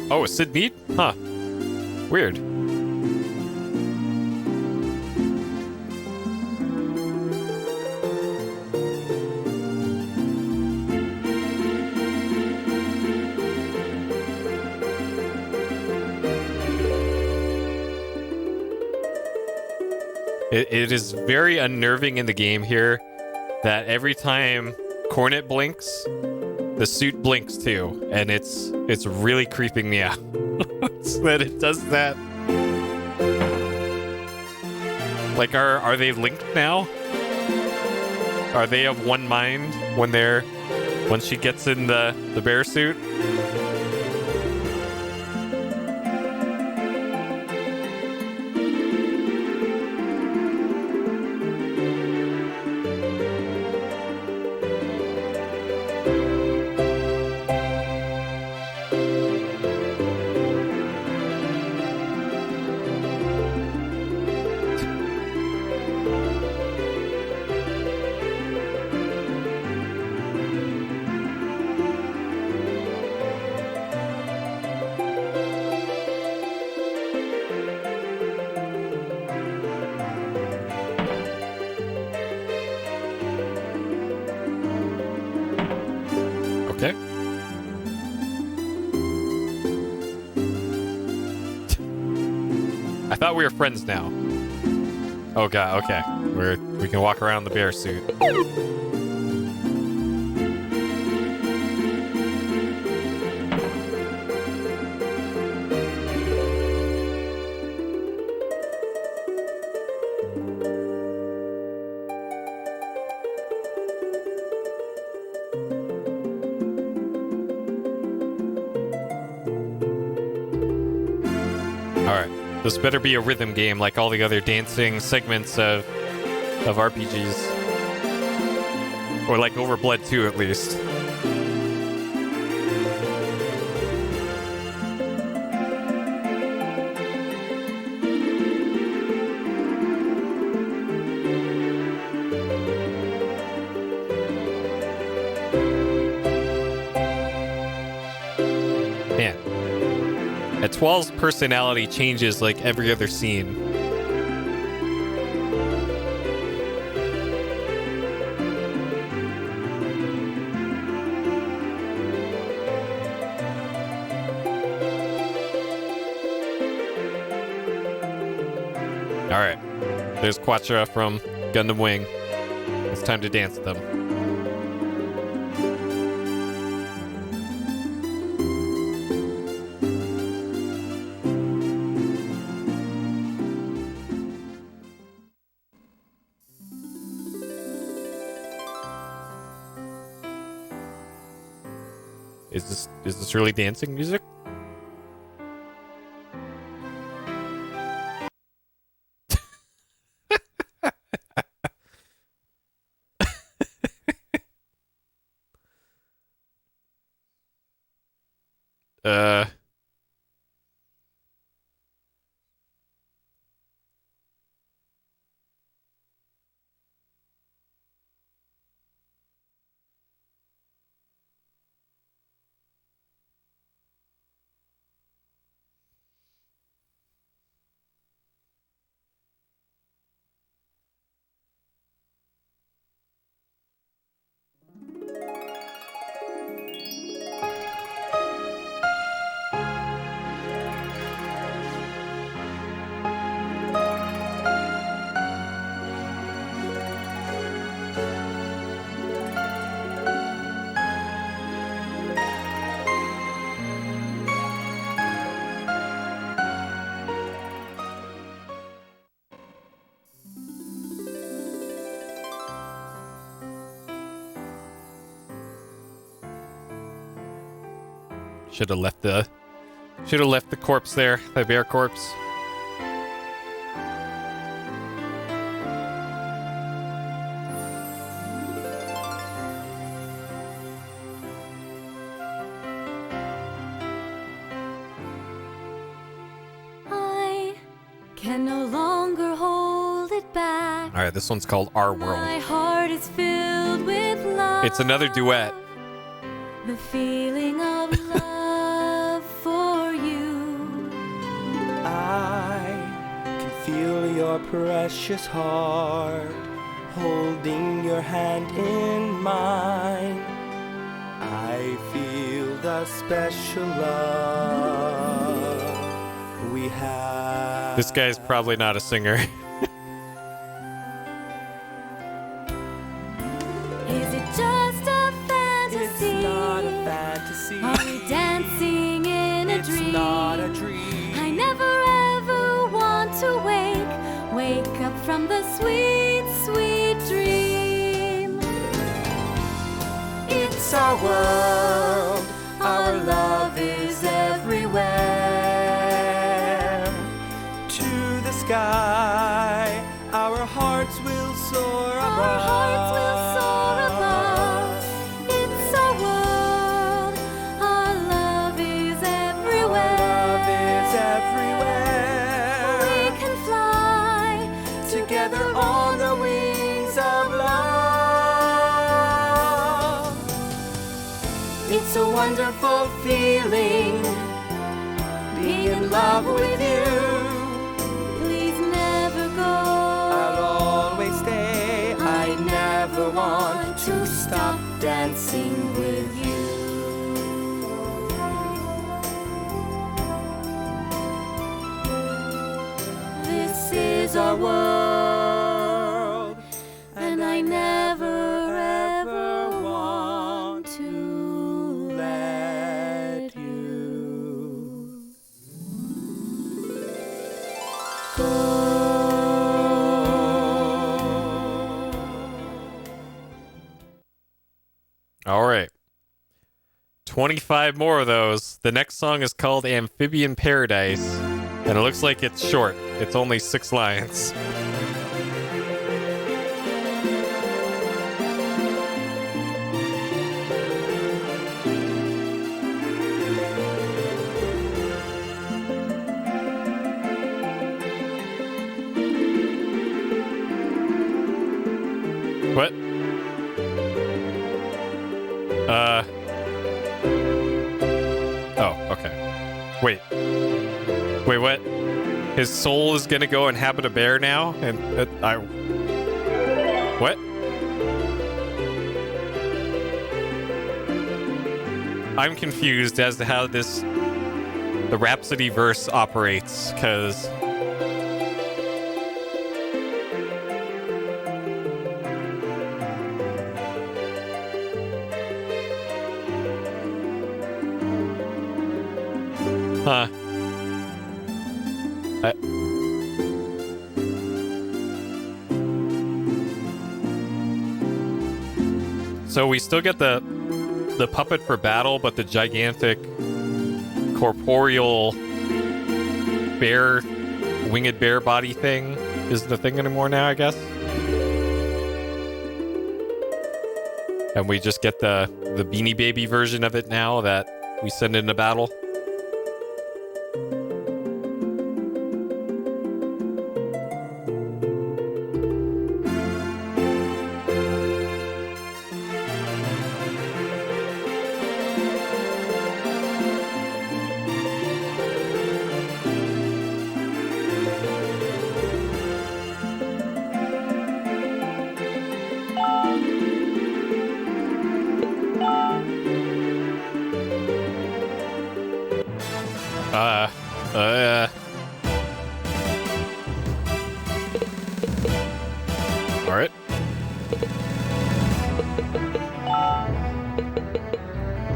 Oh, Sid Mead? Huh. Weird. It is very unnerving in the game here that every time Cornet blinks, the suit blinks too, and it's really creeping me out that it does that. Like, are they linked now? Are they of one mind when she gets in the bear suit? Okay. I thought we were friends now. Oh god, okay. We can walk around the bear suit. This better be a rhythm game like all the other dancing segments of RPGs. Or like Overblood 2 at least. Twelve's personality changes like every other scene. Alright. There's Quattro from Gundam Wing. It's time to dance with them. Is this really dancing music? Should have left the corpse there, the bear corpse.
I can no longer hold it back.
All right, this one's called Our World.
My heart is filled with love.
It's another duet.
The feeling of love for you.
I can feel your precious heart holding your hand in mine. I feel the special love we have.
This guy's probably not a singer.
Is it just a fantasy?
It's not a fantasy.
Are we dancing in a
It's
dream?
not a dream.
I never ever want to wake up from the sweet, sweet dream.
It's our world. Our love is everywhere. To the sky, our hearts will soar above.
Our hearts will soar above. It's our world. Our love is everywhere.
Our love is everywhere.
We can fly
Together on the wings of love. It's a wonderful feeling, being in love with you.
Please never go.
I'll always stay. I never want to stop dancing with you. This is our world, and I never ever want to let you
All right. 25 more of those. The next song is called Amphibian Paradise, and it looks like it's short. It's only 6 lines. What? Oh, okay. Wait, what? His soul is gonna go inhabit a bear now? And what? I'm confused as to how the Rhapsody verse operates, because huh. So we still get the puppet for battle, but the gigantic corporeal bear, winged bear body thing isn't the thing anymore now, I guess. And we just get the Beanie Baby version of it now that we send into battle. Alright.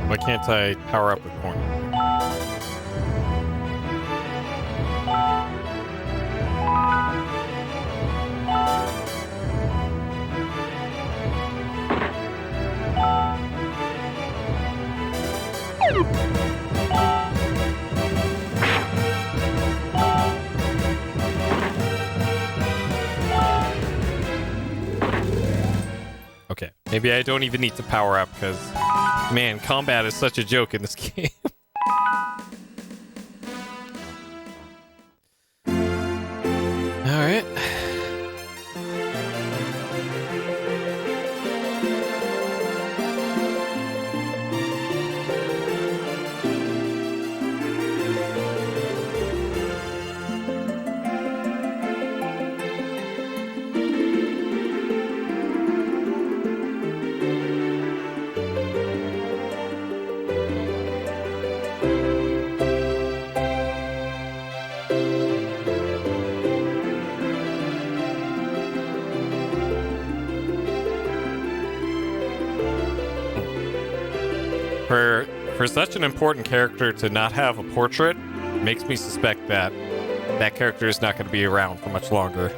Why can't I power up with corn? Maybe I don't even need to power up because, man, combat is such a joke in this game. All right. For such an important character to not have a portrait makes me suspect that that character is not going to be around for much longer.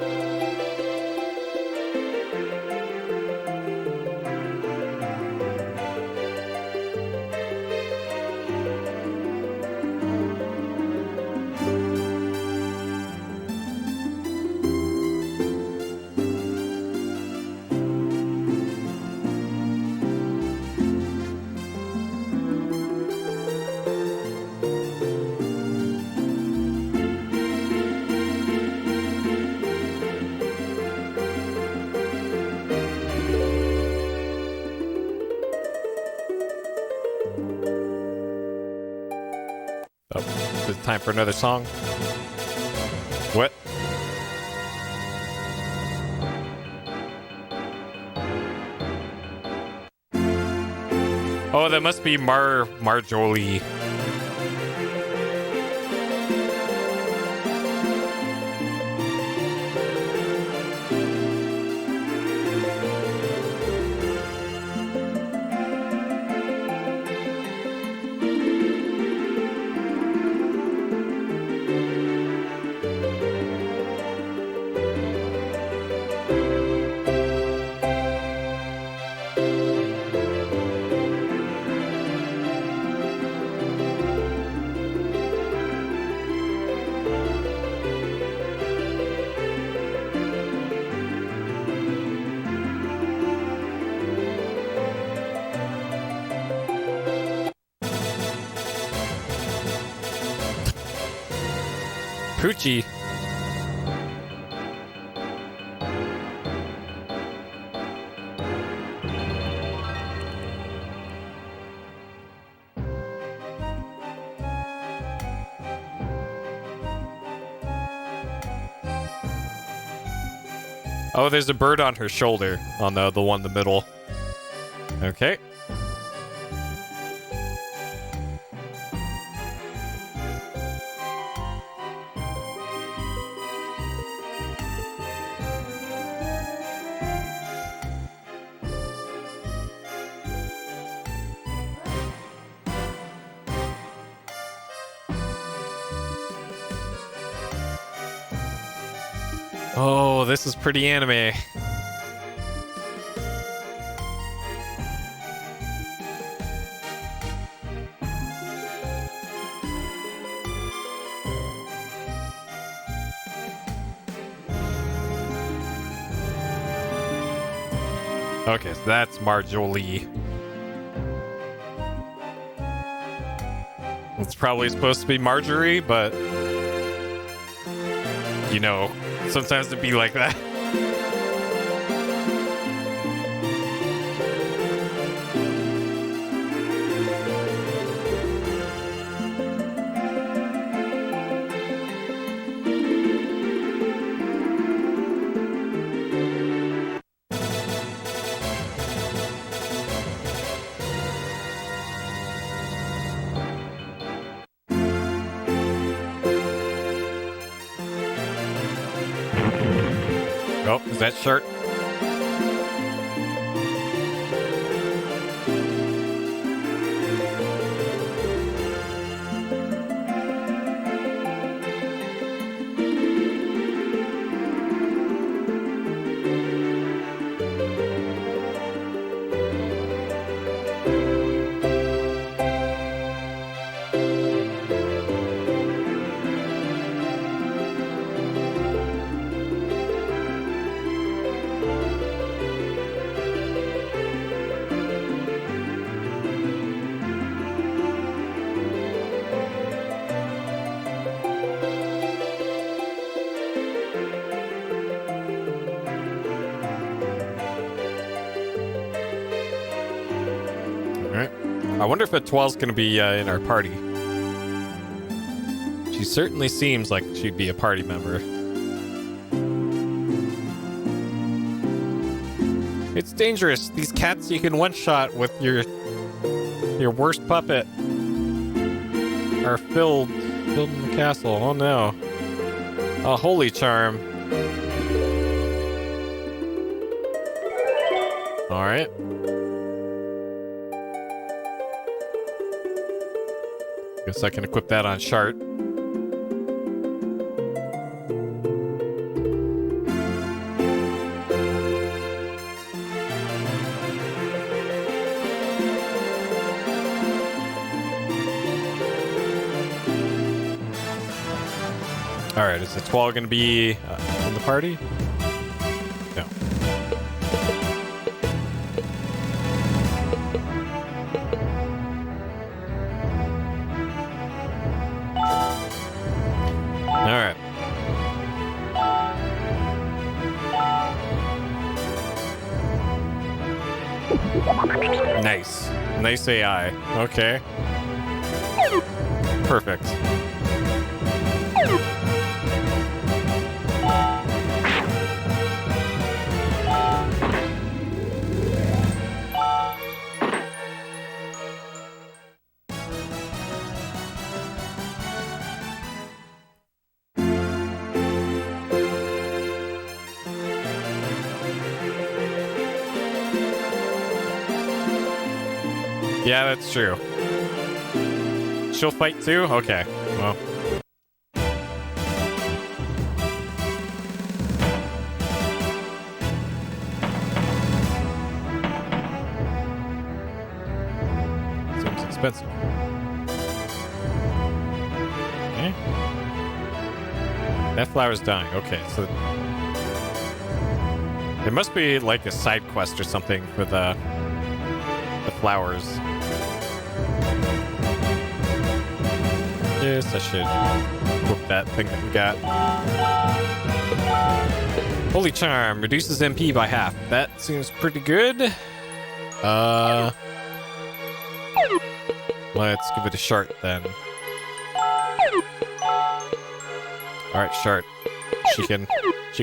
Time for another song. What? Oh, that must be Marjoli. Poochie. Oh, there's a bird on her shoulder, on the one in the middle. Okay. Oh, this is pretty anime. Okay, so that's Marjoli. It's probably supposed to be Marjorie, but you know, sometimes it'd be like that. Oh, is that shirt? I wonder if Etoile's gonna be in our party. She certainly seems like she'd be a party member. It's dangerous. These cats you can one-shot with your worst puppet are filled in the castle. Oh no. A holy charm. Alright. Guess I can equip that on Shart. Alright, is Etoile gonna be in the party? No. Alright. Nice. Nice AI. Okay. Perfect. Yeah, that's true. She'll fight too? Okay. Well. Seems expensive. Okay. That flower's dying. Okay, so there must be like a side quest or something for the flowers. Yes, I should equip that thing that we got. Holy Charm reduces MP by half. That seems pretty good. Let's give it a Shart then. Alright, Shart. She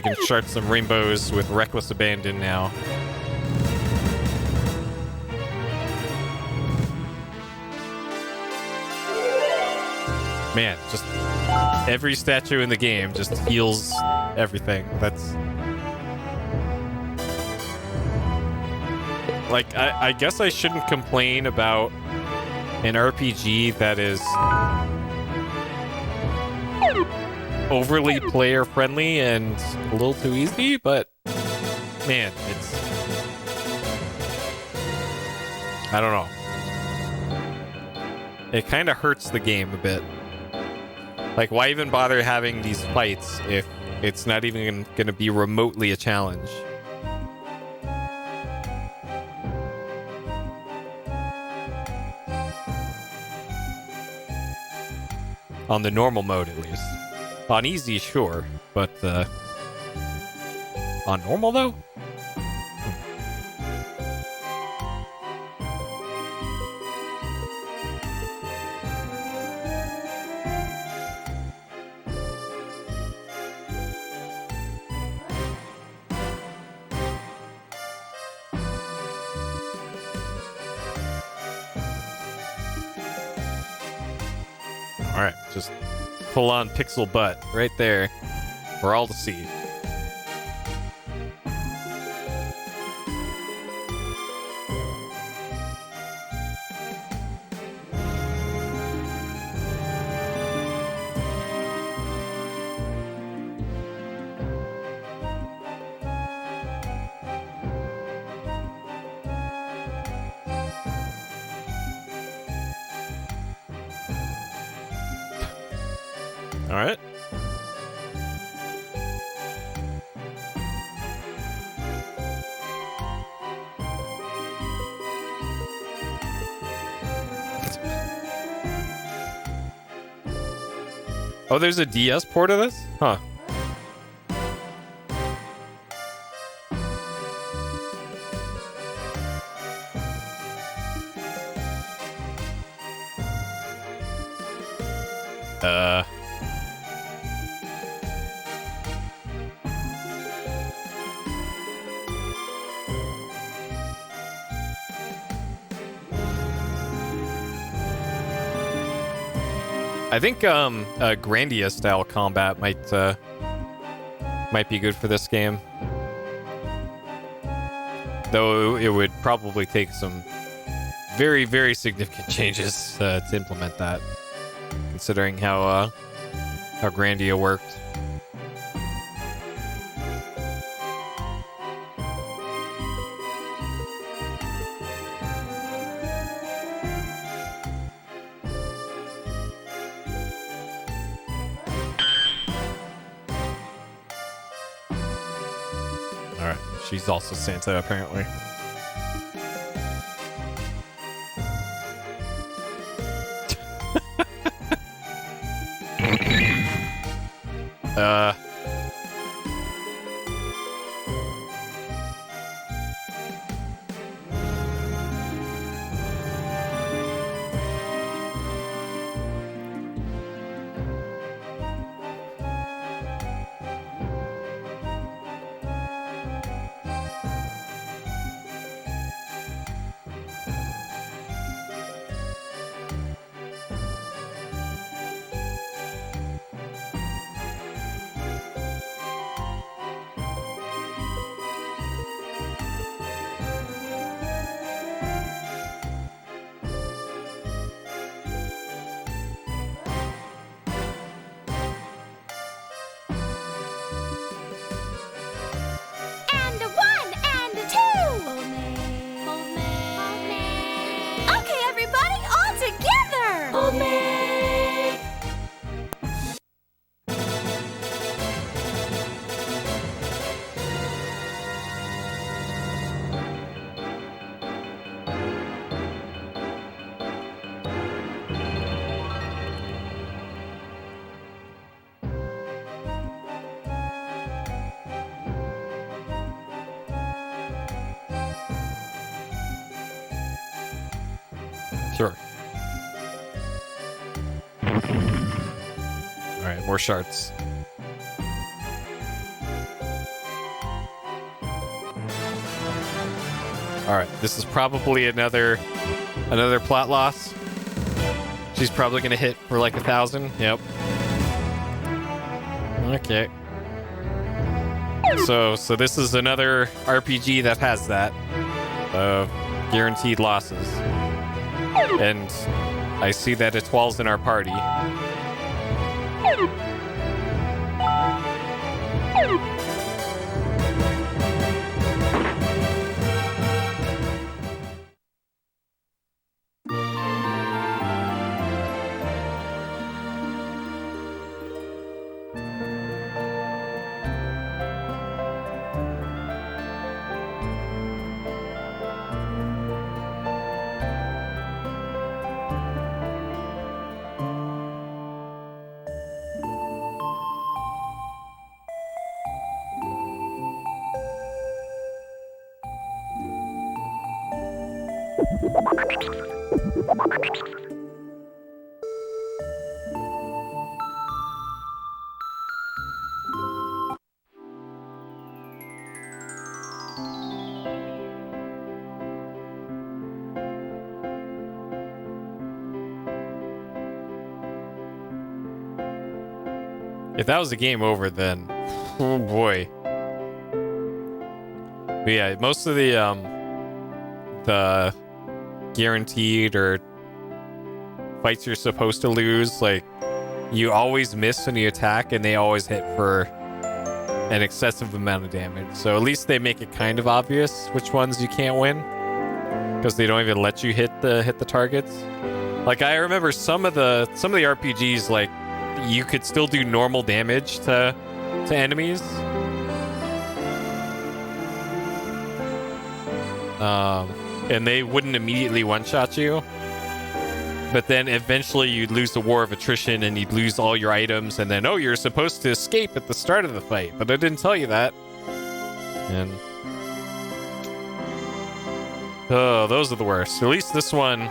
can shart some rainbows with reckless abandon now. Man, just every statue in the game just heals everything. That's like, I guess I shouldn't complain about an RPG that is overly player friendly and a little too easy, but man, it's, I don't know. It kind of hurts the game a bit. Like, why even bother having these fights if it's not even going to be remotely a challenge? On the normal mode, at least. On easy, sure, but on normal, though? Alright, just full on pixel butt right there for all to see. All right. Oh, there's a DS port of this? Huh. I think Grandia style combat might be good for this game. Though it would probably take some very, very significant changes to implement that, considering how Grandia worked. Alright, she's also Santa, apparently.
And a 1 and a 2. Okay, everybody, all together. Old man.
Sure. Alright, more shards. Alright, this is probably another plot loss. She's probably gonna hit for like 1,000. Yep. Okay. So this is another RPG that has that. Guaranteed losses. And I see that Etwal's in our party. If that was a game over, then oh boy. But yeah, most of the guaranteed or fights you're supposed to lose, like you always miss when you attack, and they always hit for an excessive amount of damage. So at least they make it kind of obvious which ones you can't win, because they don't even let you hit the targets. Like I remember some of the RPGs, like you could still do normal damage to enemies. And they wouldn't immediately one-shot you. But then eventually you'd lose the war of attrition and you'd lose all your items, and then, oh, you're supposed to escape at the start of the fight, but I didn't tell you that. And oh, those are the worst. At least this one,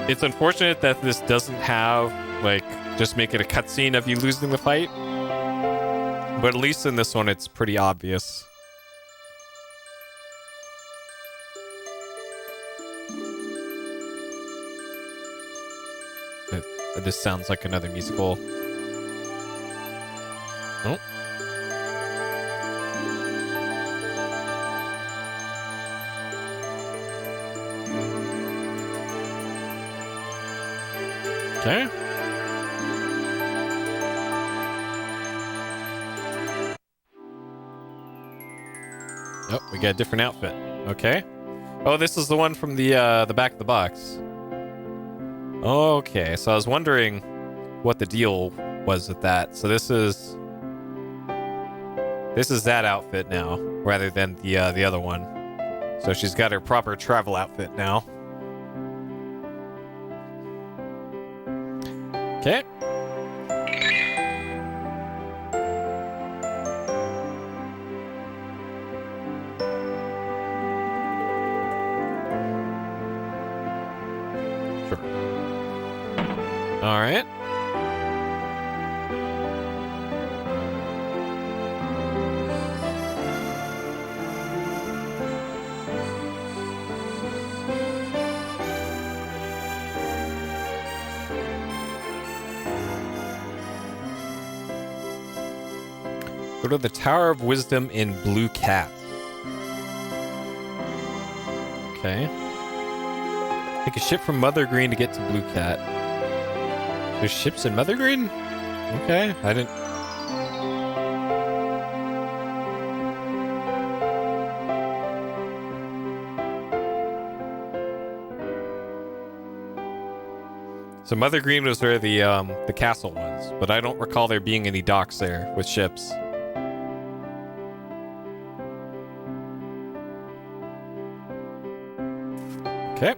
it's unfortunate that this doesn't have like just make it a cutscene of you losing the fight. But at least in this one, it's pretty obvious. This sounds like another musical. Oh. Okay. Oh, we got a different outfit. Okay. Oh, this is the one from the back of the box. Okay, so I was wondering what the deal was with that. So this is that outfit now, rather than the other one. So she's got her proper travel outfit now. Okay. Sure. All right. Go to the Tower of Wisdom in Blue Cat. Okay. Take a ship from Mother Green to get to Blue Cat. There's ships in Mother Green? Okay, I didn't... So Mother Green was where the castle was, but I don't recall there being any docks there with ships. Okay.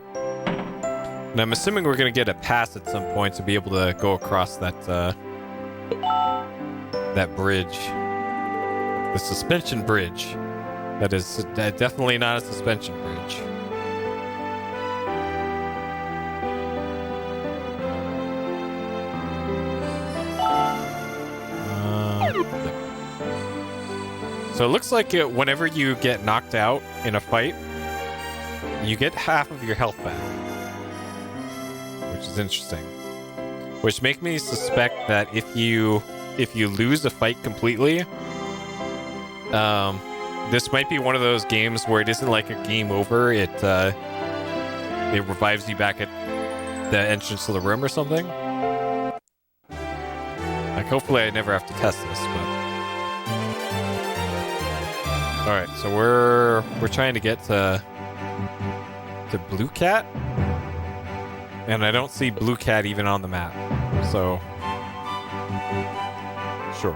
And I'm assuming we're gonna get a pass at some point to be able to go across that that bridge. The suspension bridge. That is definitely not a suspension bridge. So it looks like whenever you get knocked out in a fight, you get half of your health back, which is interesting. Which make me suspect that if you lose a fight completely, this might be one of those games where it isn't like a game over. It revives you back at the entrance to the room or something. Like, hopefully I never have to test this, but... Alright, so we're trying to get to Blue Cat, and I don't see Blue Cat even on the map, so sure.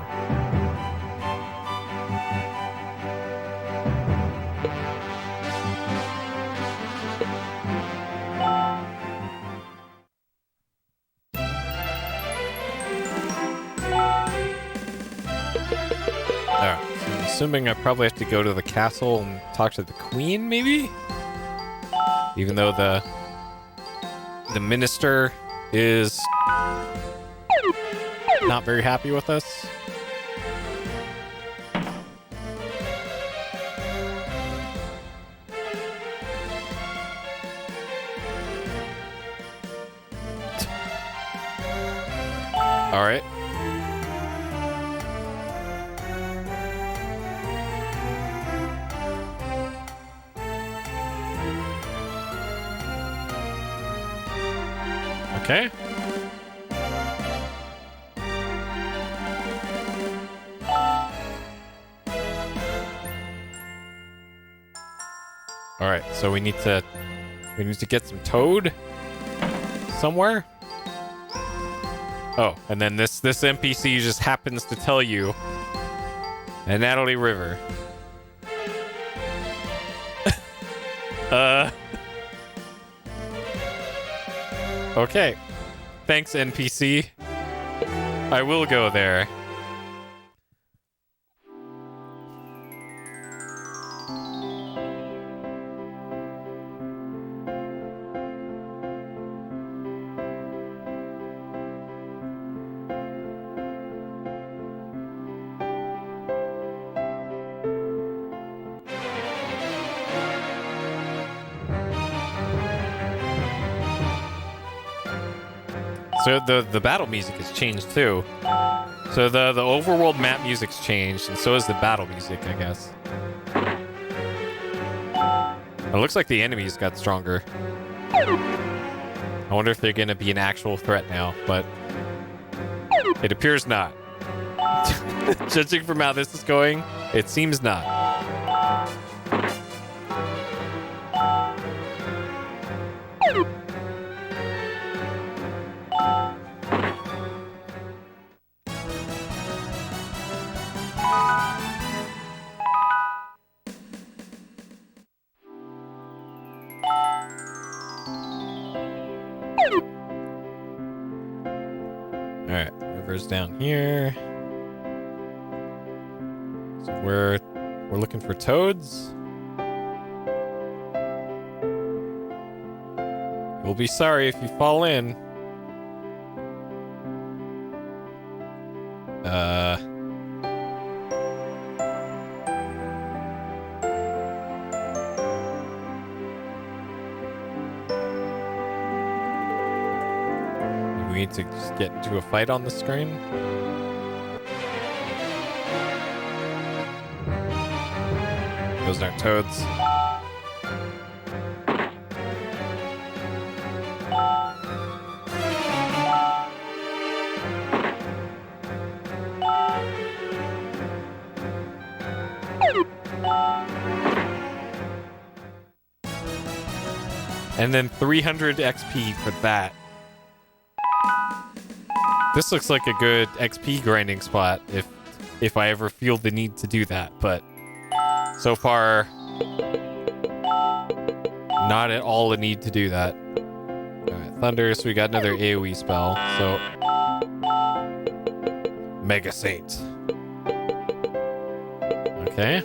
Alright, so I'm assuming I probably have to go to the castle and talk to the queen, maybe? Even though the minister is not very happy with us. All right. Okay. All right, so we need to get some toad somewhere. Oh, and then this NPC just happens to tell you a Natalie River. Okay. Thanks, NPC. I will go there. So the battle music has changed too. So the overworld map music's changed, and so is the battle music, I guess. It looks like the enemies got stronger. I wonder if they're gonna be an actual threat now, but it appears not. Judging from how this is going, it seems not. Alright, river's down here. So we're looking for toads. You'll be sorry if you fall in. We need to just get into a fight on the screen. Those aren't toads. And then 300 XP for that. This looks like a good XP grinding spot if I ever feel the need to do that, but so far, not at all a need to do that. Alright, Thunder, so we got another AoE spell, so Mega Saint. Okay.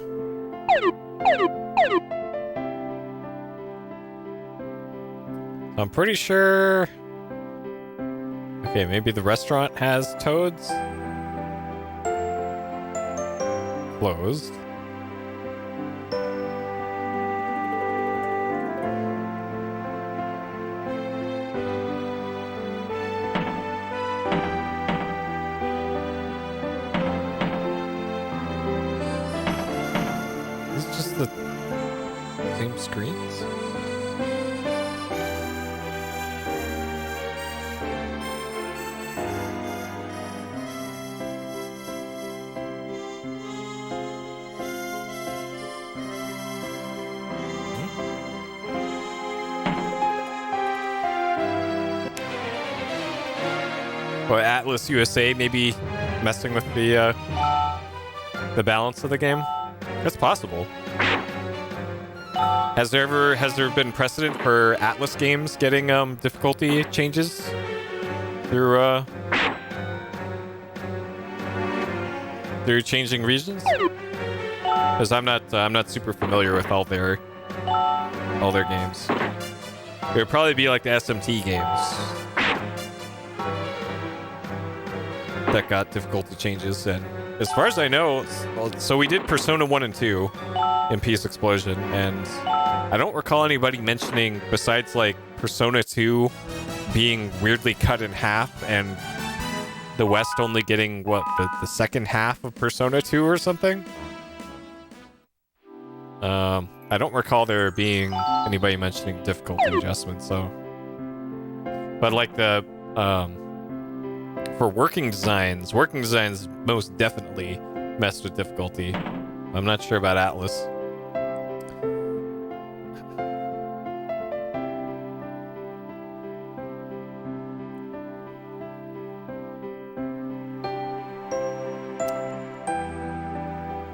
So I'm pretty sure... Okay, maybe the restaurant has toads? Closed. Is this just the same screens? Or Atlas USA maybe messing with the balance of the game. That's possible. Has there been precedent for Atlas games getting difficulty changes through changing regions? Because I'm not super familiar with all their games. It would probably be like the SMT games that got difficulty changes, and as far as I know, so we did Persona 1 and 2 in Peace Explosion, and I don't recall anybody mentioning, besides like Persona 2 being weirdly cut in half and the West only getting what, the second half of Persona 2 or something. I don't recall there being anybody mentioning difficulty adjustments, so, but like the for working designs most definitely messed with difficulty. I'm not sure about Atlas.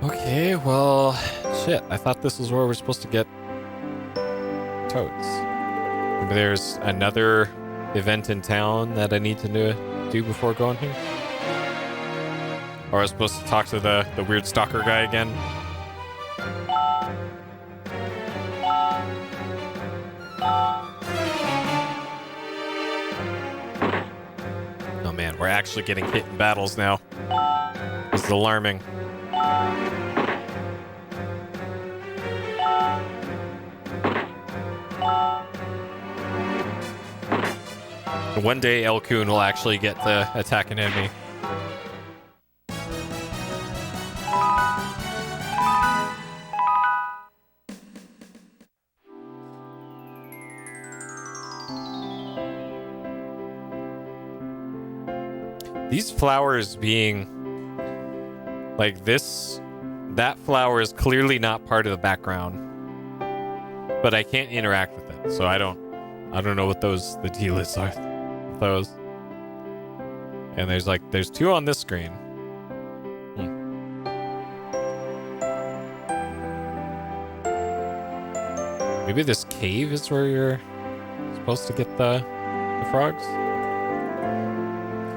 Okay, well, shit. I thought this was where we're supposed to get toads. Maybe there's another event in town that I need to do before going here? Or I was supposed to talk to the weird stalker guy again? Oh man, we're actually getting hit in battles now. This is alarming. One day Elkun will actually get to attack an enemy. These flowers being like this, that flower is clearly not part of the background, but I can't interact with it, so I don't know what the deal is with those. And there's two on this screen. Maybe this cave is where you're supposed to get the frogs.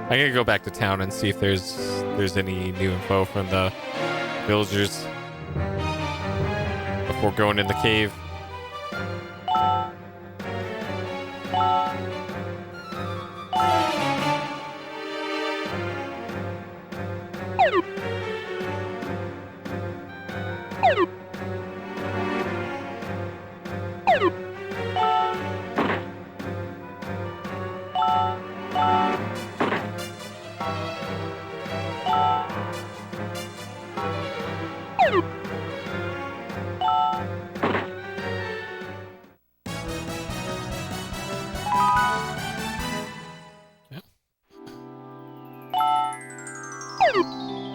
I'm gonna go back to town and see if there's any new info from the villagers before going in the cave.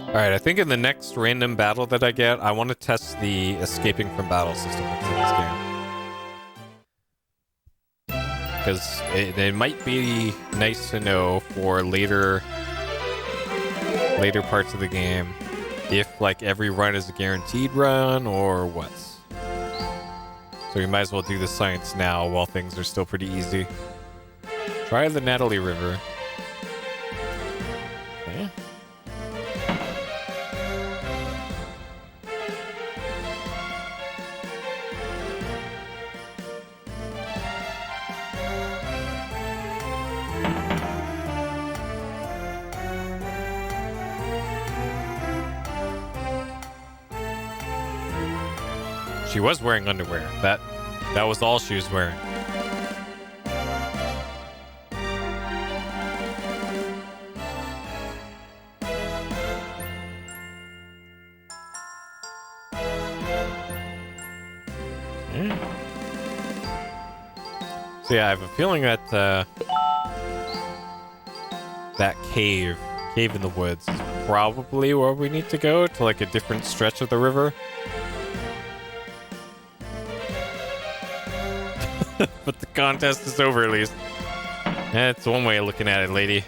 Alright, I think in the next random battle that I get, I want to test the escaping from battle system in this game. Because it might be nice to know for later parts of the game if like every run is a guaranteed run or what. So we might as well do the science now while things are still pretty easy. Try the Natalie River. Okay. She was wearing underwear. That was all she was wearing. So yeah, I have a feeling that that cave in the woods is probably where we need to go to like a different stretch of the river. But the contest is over at least. That's one way of looking at it, lady.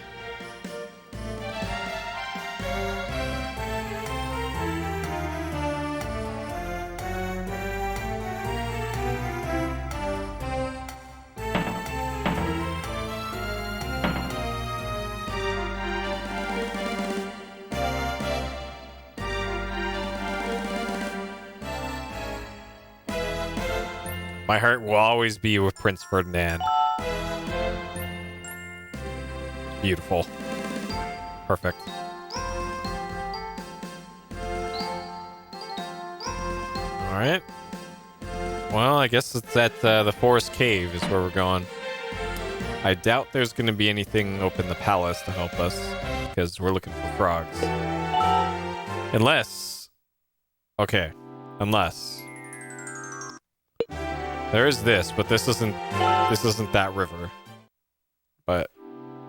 My heart will always be with Prince Ferdinand. Beautiful. Perfect. Alright. Well, I guess it's at the Forest Cave is where we're going. I doubt there's going to be anything open the palace to help us, because we're looking for frogs. Unless... Okay. Unless... There is this, but this isn't that river. But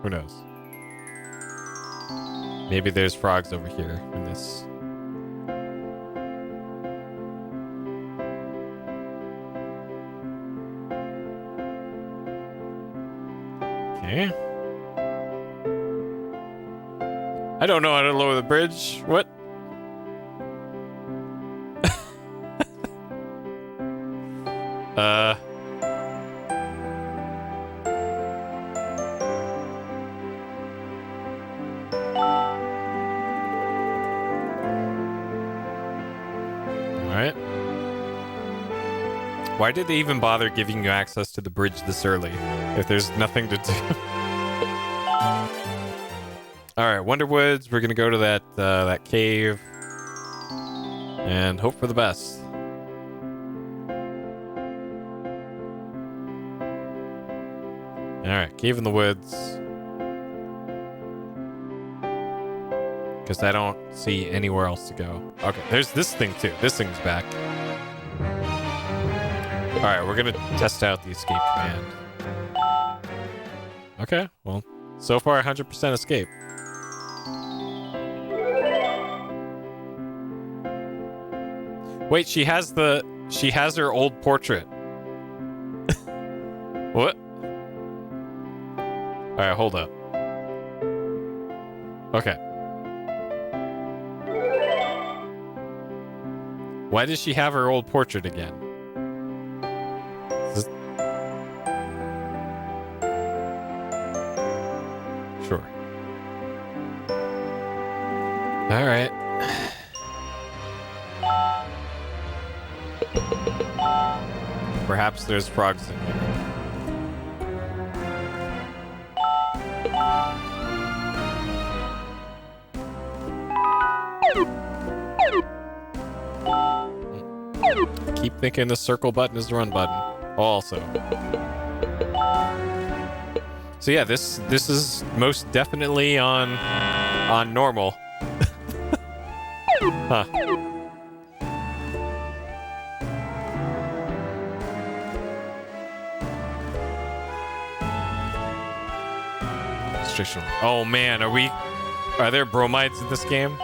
who knows? Maybe there's frogs over here in this. Okay. I don't know how to lower the bridge. What? Alright. Why did they even bother giving you access to the bridge this early if there's nothing to do? Alright, Wonderwoods. We're gonna go to that cave and hope for the best. Alright, cave in the woods. Because I don't see anywhere else to go. Okay, there's this thing too. This thing's back. Alright, we're gonna test out the escape command. Okay, well, so far 100% escape. Wait, she has her old portrait. What? Alright, hold up. Okay. Why does she have her old portrait again? Sure. Alright. Perhaps there's frogs in here. Keep thinking the circle button is the run button. Also. So yeah, this is most definitely on normal. Huh. Oh man, are there bromides in this game?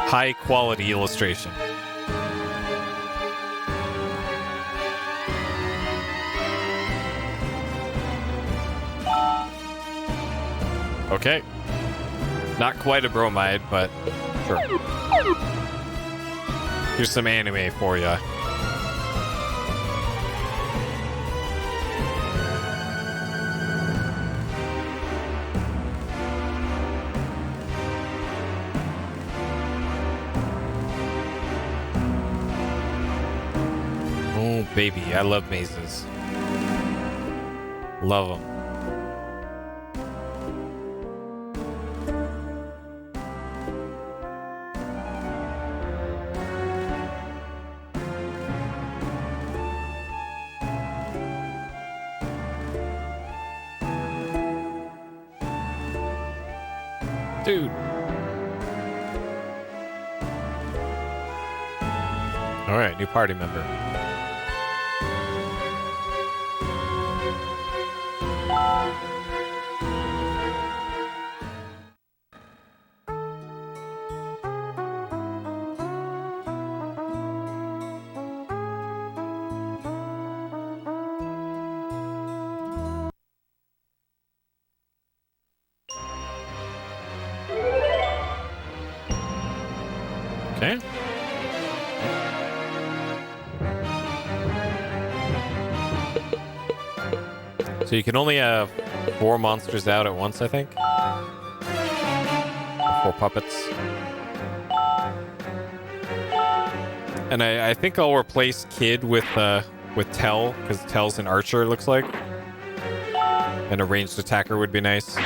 High quality illustration. Okay. Not quite a bromide, but sure. Here's some anime for ya. Oh, baby, I love mazes. Love them. Dude. All right, new party member. Okay. So you can only have 4 monsters out at once, I think. Or 4 puppets. And I think I'll replace Kid with Tell, because Tell's an archer, it looks like. And a ranged attacker would be nice.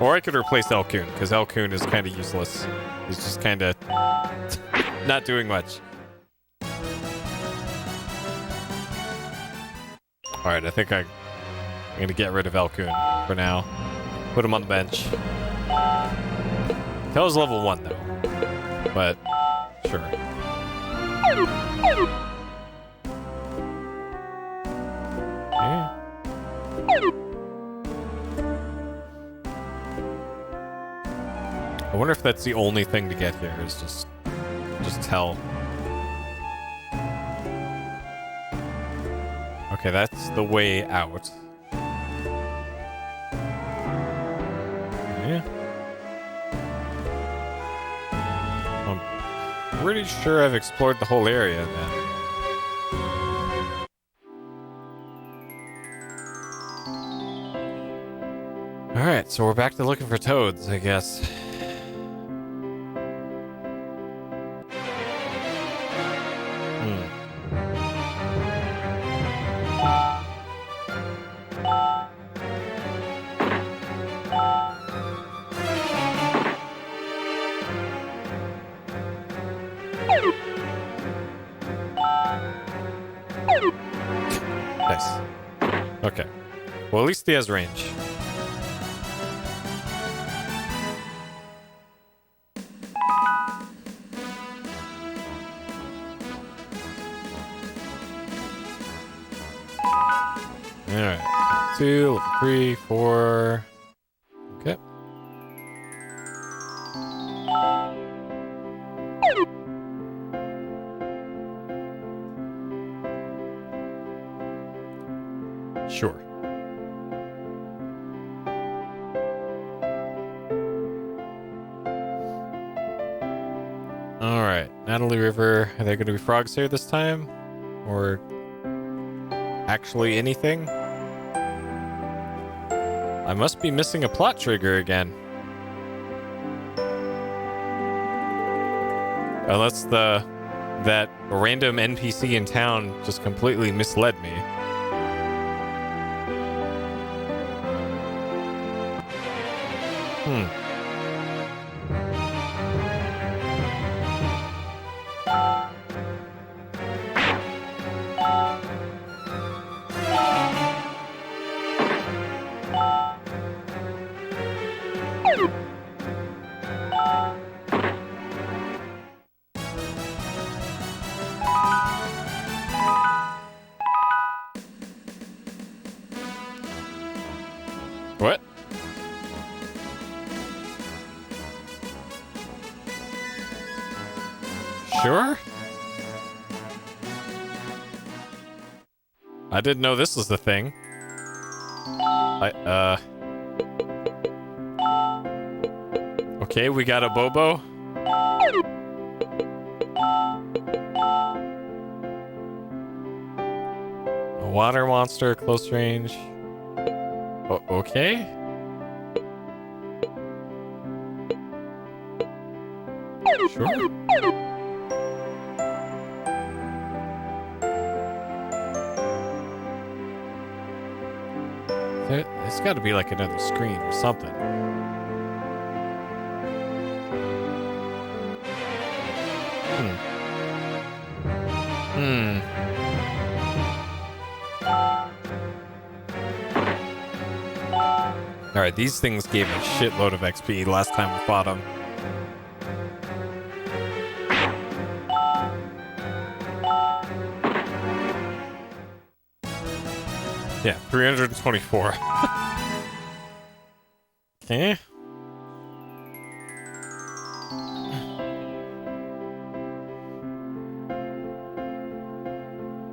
Or I could replace Elcoon, because Elcoon is kind of useless. He's just kind of not doing much. Alright, I think I'm going to get rid of Elcoon for now. Put him on the bench. Tell's level 1, though. But, sure. Yeah. I wonder if that's the only thing to get here, is just Tell. Okay, that's the way out. Yeah. I'm pretty sure I've explored the whole area then. Alright, so we're back to looking for toads, I guess. Well, at least he has range. Alright. 2, level 3, 4. Okay. Sure. Alright. Natalie River. Are there going to be frogs here this time? Or actually anything? I must be missing a plot trigger again. Unless that random NPC in town just completely misled me. What? Sure? I didn't know this was the thing. Okay, we got a Bobo. A water monster, close range. Okay. Sure. There's got to be like another screen or something. Alright, these things gave me a shitload of XP last time we fought them. Yeah, 324. Okay.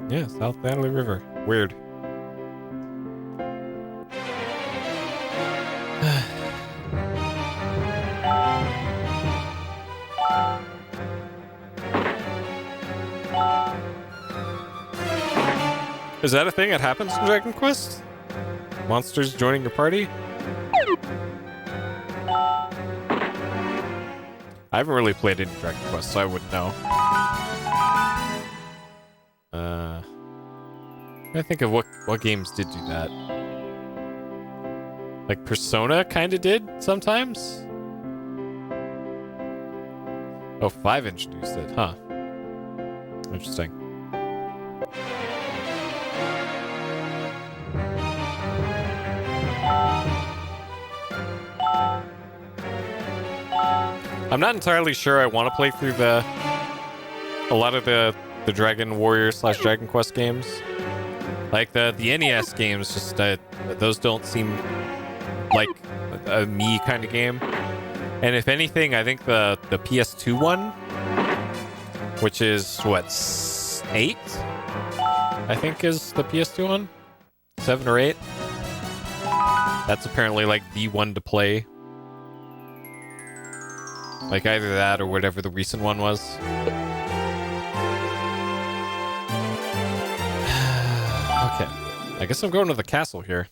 Yeah, South Natalie River. Weird. Is that a thing that happens in Dragon Quest? Monsters joining your party? I haven't really played any Dragon Quest, so I wouldn't know. I think of what games did do that. Like Persona kind of did sometimes? Oh, 5 introduced it, huh? Interesting. I'm not entirely sure I want to play through a lot of the Dragon Warrior / Dragon Quest games. Like the NES games, just those don't seem like a me kind of game. And if anything, I think the PS2 one, which is what, 8? I think is the PS2 one, 7 or 8. That's apparently like the one to play. Like either that or whatever the recent one was. Okay. I guess I'm going to the castle here.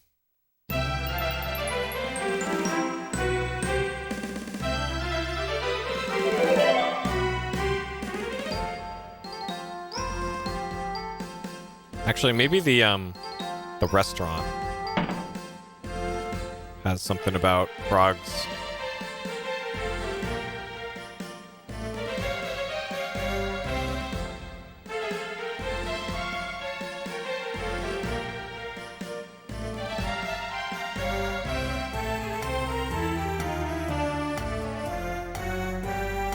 Actually, maybe the restaurant has something about frogs.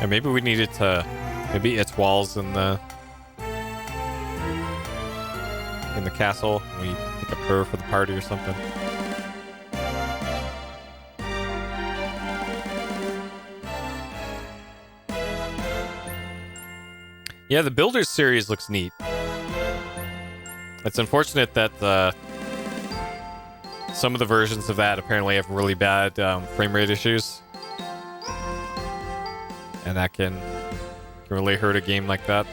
And maybe we needed to... Maybe it's walls in the castle. We pick up her for the party or something. Yeah, the Builders series looks neat. It's unfortunate that some of the versions of that apparently have really bad frame rate issues. And that can really hurt a game like that.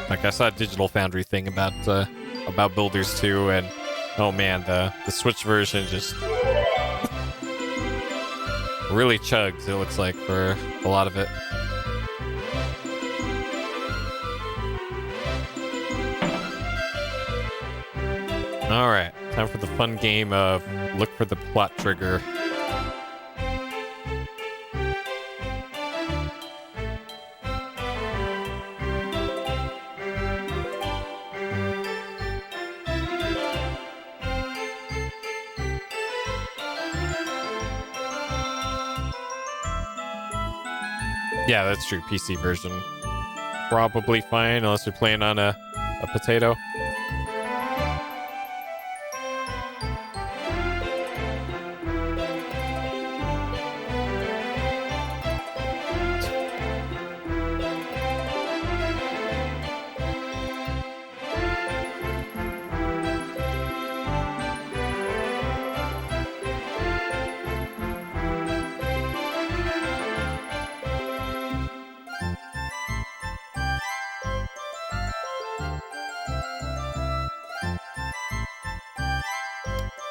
Like, I saw a Digital Foundry thing about Builders 2, and oh man, the Switch version just really chugs, it looks like, for a lot of it. Alright, time for the fun game of look for the plot trigger. Yeah, that's true. PC version. Probably fine, unless you're playing on a potato.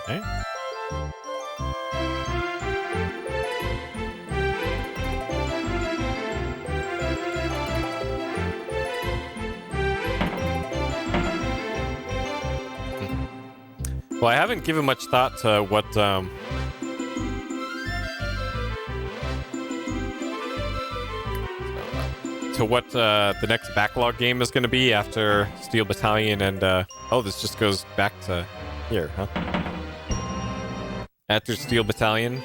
Okay. Well, I haven't given much thought to what the next backlog game is going to be after Steel Battalion and oh, this just goes back to here, huh? After Steel Battalion.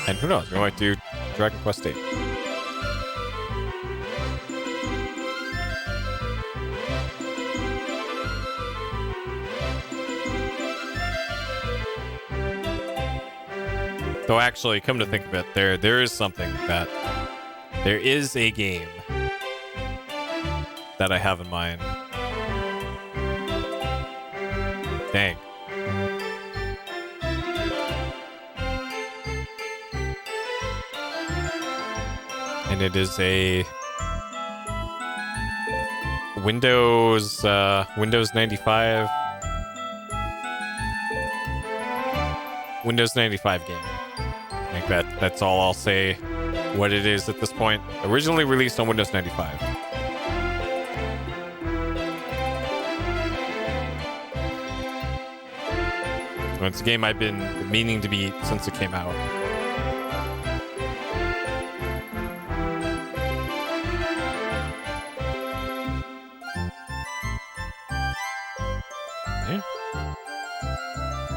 And who knows, we might do Dragon Quest VIII. Though actually, come to think of it, there is something that... There is a game that I have in mind. Dang. And it is a Windows 95 game. I think that's all I'll say what it is at this point. Originally released on Windows 95. It's a game I've been meaning to beat since it came out. Okay.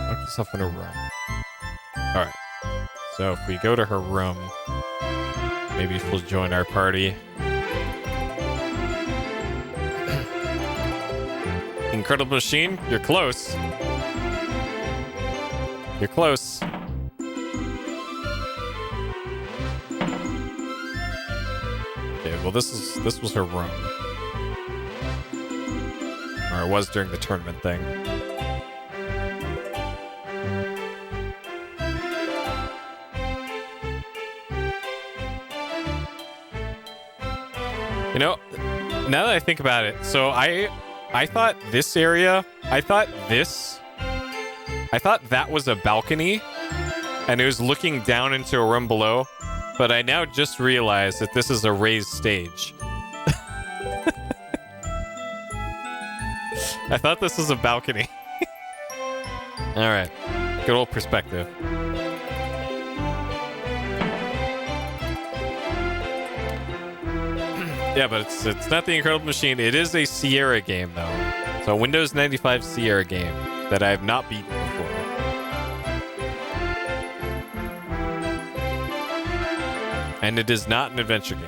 Lock yourself in a room. Alright. So if we go to her room, maybe she'll join our party. Incredible Machine, you're close. You're close. Okay, well this was her room. Or it was during the tournament thing. You know, now that I think about it, so I thought this area, I thought that was a balcony, and it was looking down into a room below, but I now just realized that this is a raised stage. I thought this was a balcony. Alright, good old perspective. Yeah, but it's not the Incredible Machine. It is a Sierra game, though. So a Windows 95 Sierra game that I have not beaten before. And it is not an adventure game.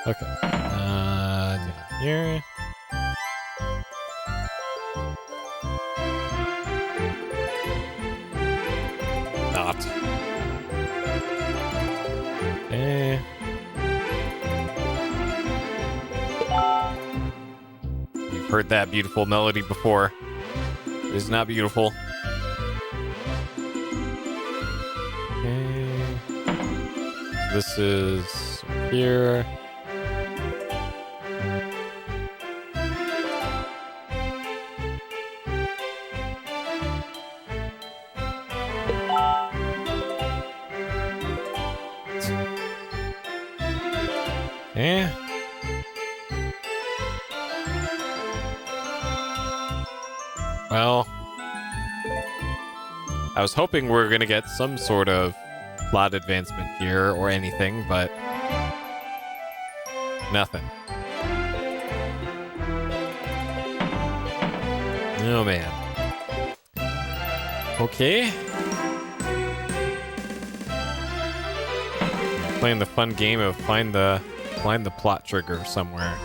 Okay. Down here. Not. Okay. You've heard that beautiful melody before. It is not beautiful. Okay. This is here. Yeah. Well, I was hoping we were going to get some sort of plot advancement here or anything, but nothing. Oh, man. Okay. Playing the fun game of find the plot trigger somewhere.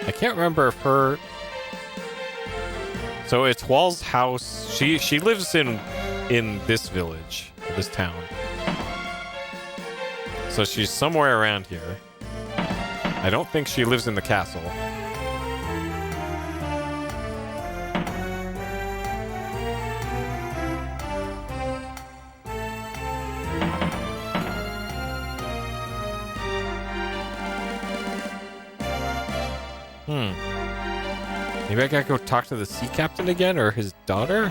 I can't remember if her. So it's Wall's house. She lives in this village, this town. So she's somewhere around here. I don't think she lives in the castle. Maybe I gotta go talk to the sea captain again, or his daughter?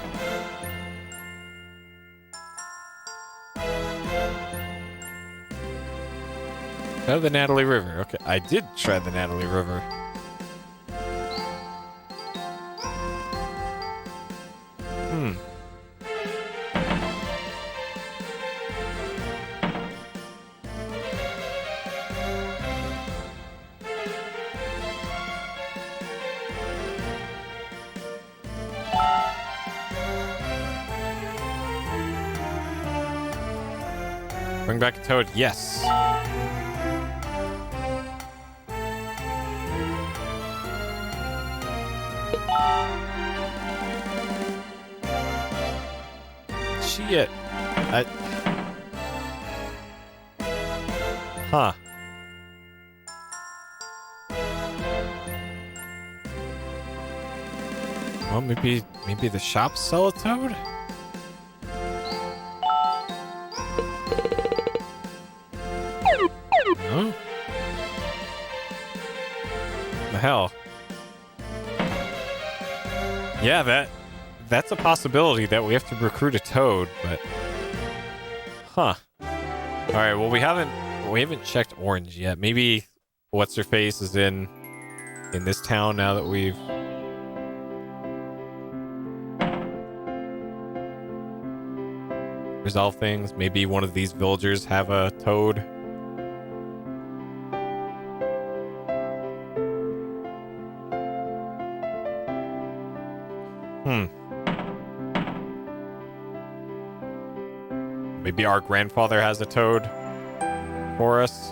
Try the Natalie River. Okay, I did try the Natalie River. Bring back a toad. Yes. Shit. Huh. Well, maybe the shops sell a toad? No? The hell? Yeah, that's a possibility that we have to recruit a toad, but huh. All right, well we haven't checked Orange yet. Maybe what's her face is in this town now that we've resolved things. Maybe one of these villagers have a toad. Maybe our grandfather has a toad for us.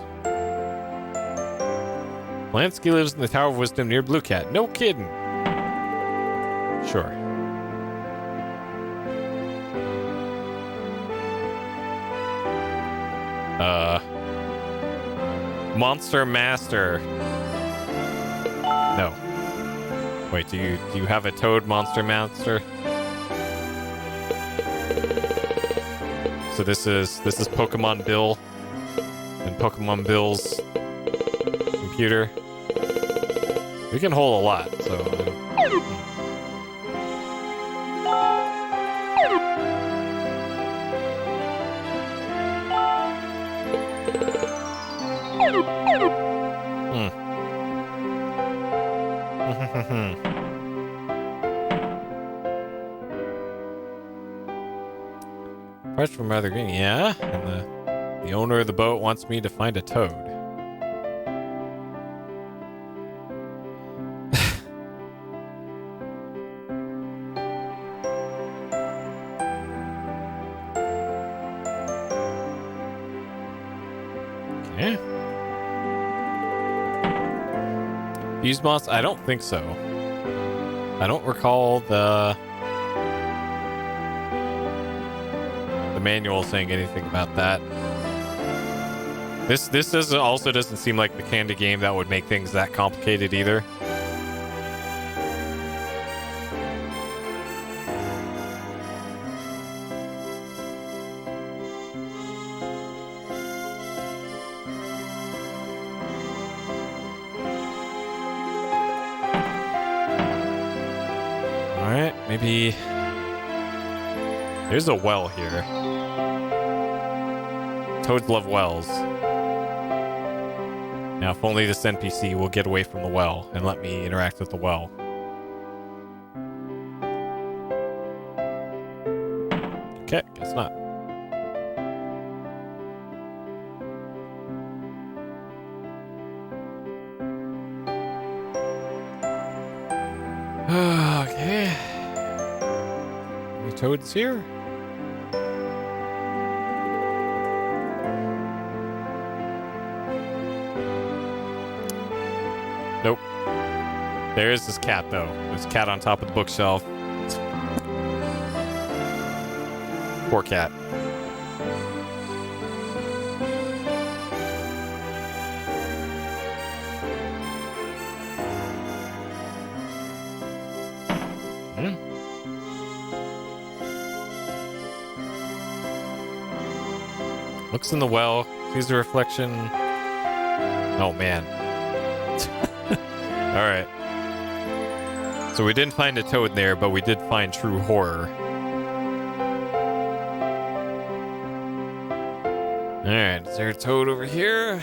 Lansky lives in the Tower of Wisdom near Blue Cat. No kidding. Sure. Monster Master. No. Wait, do you have a toad, Monster Master? So this is Pokemon Bill and Pokemon Bill's computer. We can hold a lot, so Parts from Mother Green, yeah. And the owner of the boat wants me to find a toad. Okay. Fuse moths? I don't think so. I don't recall the manual saying anything about that. This doesn't seem like the kind of game that would make things that complicated either. Alright, maybe there's a well here. Toads love wells. Now, if only this NPC will get away from the well and let me interact with the well. Okay, guess not. Okay. Any toads here? Nope. There is this cat, though. There's a cat on top of the bookshelf. Poor cat. Looks in the well. Sees the reflection. Oh, man. All right. So we didn't find a toad there, but we did find true horror. All right. Is there a toad over here?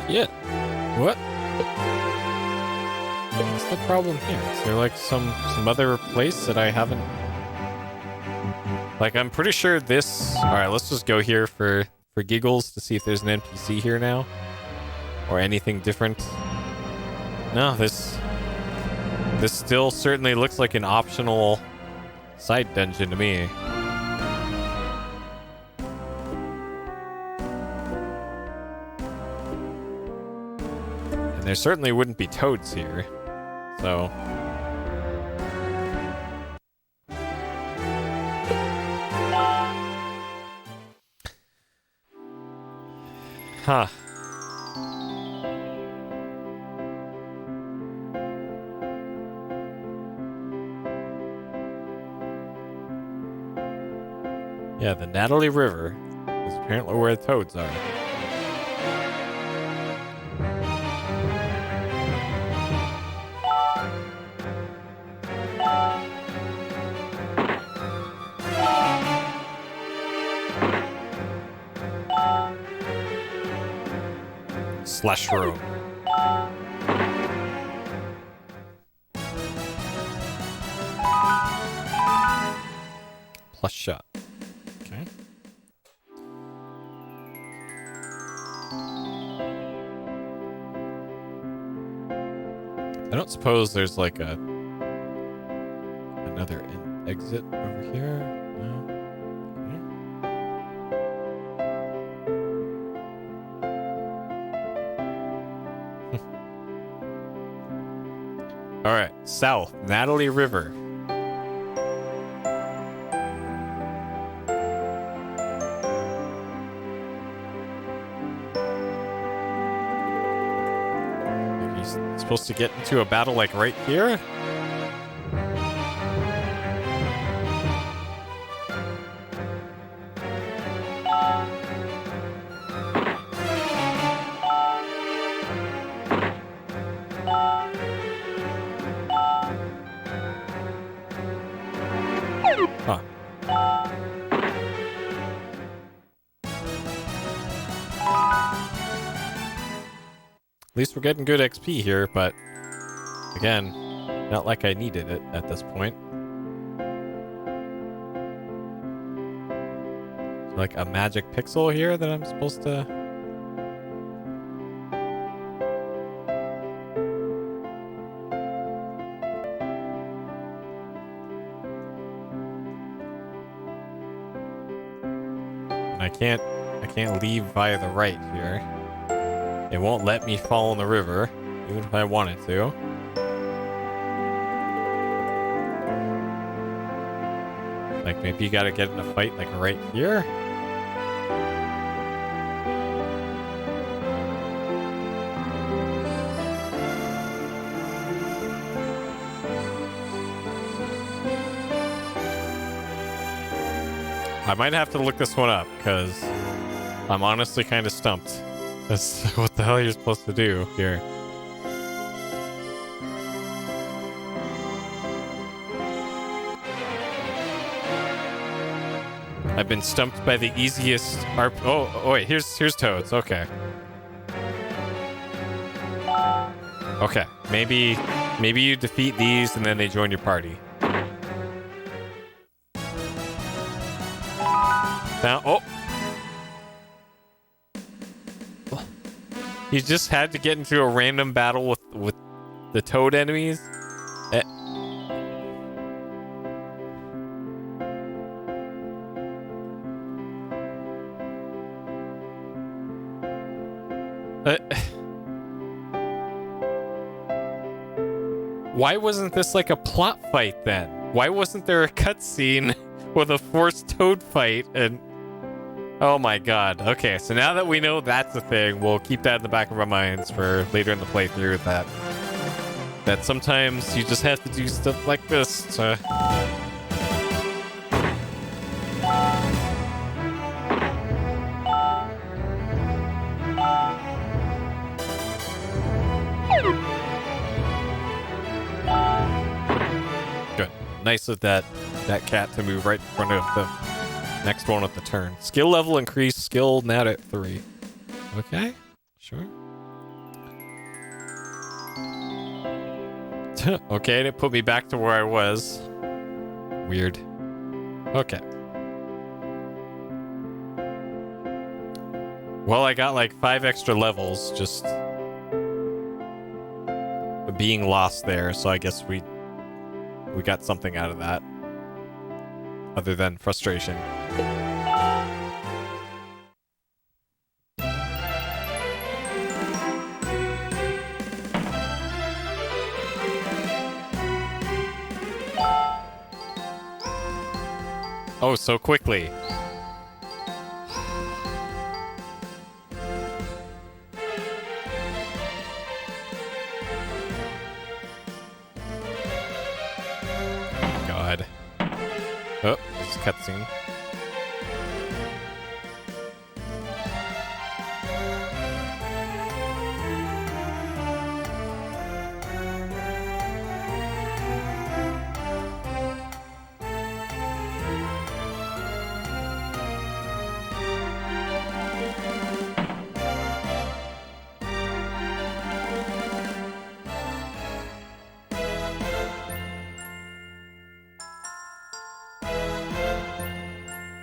Shit. What? What's the problem here? Is there like some other place that I haven't... Like, I'm pretty sure this... Alright, let's just go here for giggles to see if there's an NPC here now. Or anything different. No, this still certainly looks like an optional side dungeon to me. And there certainly wouldn't be toads here. So... Huh. Yeah, the Natalie River is apparently where the toads are. Slash room. Plus shot. Okay. I don't suppose there's like another exit over here. No. All right, south, Natalie River. He's supposed to get into a battle like right here? least we're getting good XP here, but again, not like I needed it at this point. Like a magic pixel here that I'm supposed to... I can't leave via the right here. It won't let me fall in the river, even if I wanted to. Like, maybe you gotta get in a fight, like, right here? I might have to look this one up, because I'm honestly kind of stumped as to what the hell you're supposed to do here. I've been stumped by the easiest ARP. Oh, wait, here's Toads. Okay. Okay, maybe you defeat these and then they join your party. Now, oh! You just had to get into a random battle with the Toad enemies? Why wasn't this like a plot fight then? Why wasn't there a cutscene with a forced Toad fight and... Oh my god. Okay, so now that we know that's a thing, we'll keep that in the back of our minds for later in the playthrough, that sometimes you just have to do stuff like this to... Good. Nice of that cat to move right in front of the next one at the turn. Skill level increased, skill now at 3. Okay, sure. Okay, and it put me back to where I was. Weird. Okay. Well, I got like 5 extra levels just being lost there, so I guess we got something out of that. Other than frustration. Oh, so quickly. God. Oh, this is a cutscene.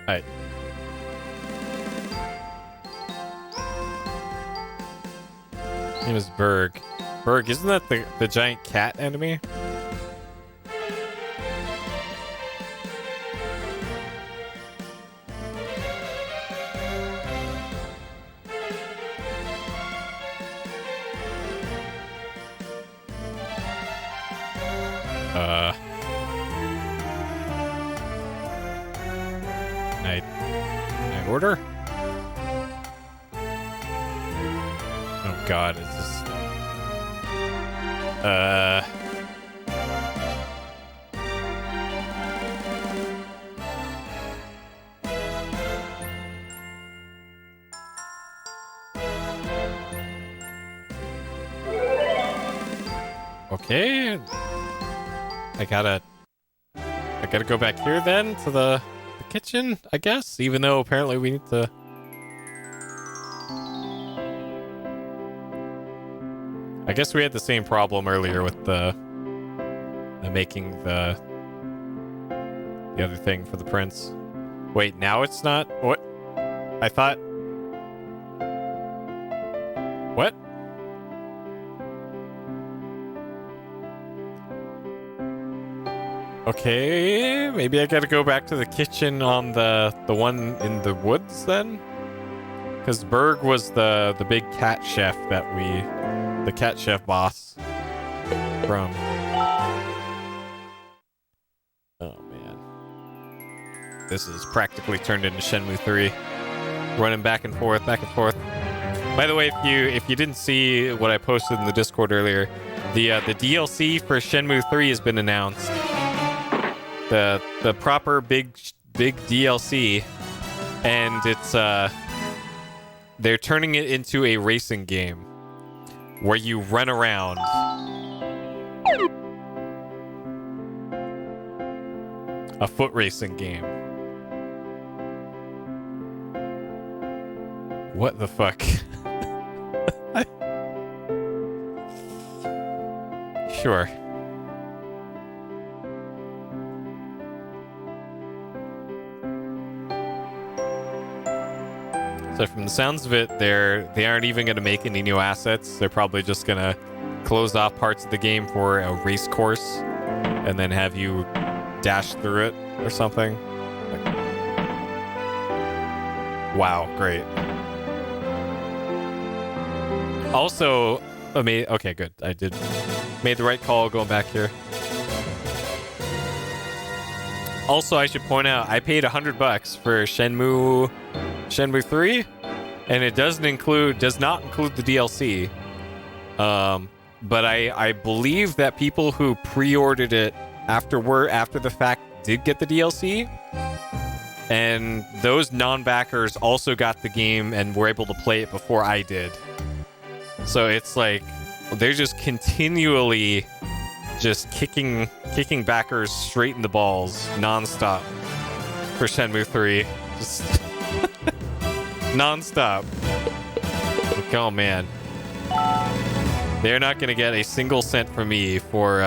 Alright. His name is Berg. Berg, isn't that the giant cat enemy? Can I order? Oh god, is this... Okay. I gotta go back here then to the kitchen, I guess, even though apparently we need to... I guess we had the same problem earlier with the making the other thing for the prince. Wait, now it's not? What? I thought... What? Okay, maybe I gotta go back to the kitchen on the one in the woods then? Because Berg was the big cat chef that the cat chef boss from. Oh man. This is practically turned into Shenmue 3. Running back and forth, back and forth. By the way, if you didn't see what I posted in the Discord earlier, the DLC for Shenmue 3 has been announced. The proper big DLC, and it's they're turning it into a racing game where you run around. A foot racing game. What the fuck? Sure. So from the sounds of it, they aren't even going to make any new assets. They're probably just going to close off parts of the game for a race course and then have you dash through it or something. Wow, great. Also, okay, good. I made the right call going back here. Also, I should point out, I paid $100 for Shenmue 3, and it does not include the DLC. But I believe that people who pre-ordered it after the fact did get the DLC, and those non-backers also got the game and were able to play it before I did. So it's like they're just continually just kicking backers straight in the balls nonstop for Shenmue 3. Just nonstop. Like, oh man, they're not gonna get a single cent from me for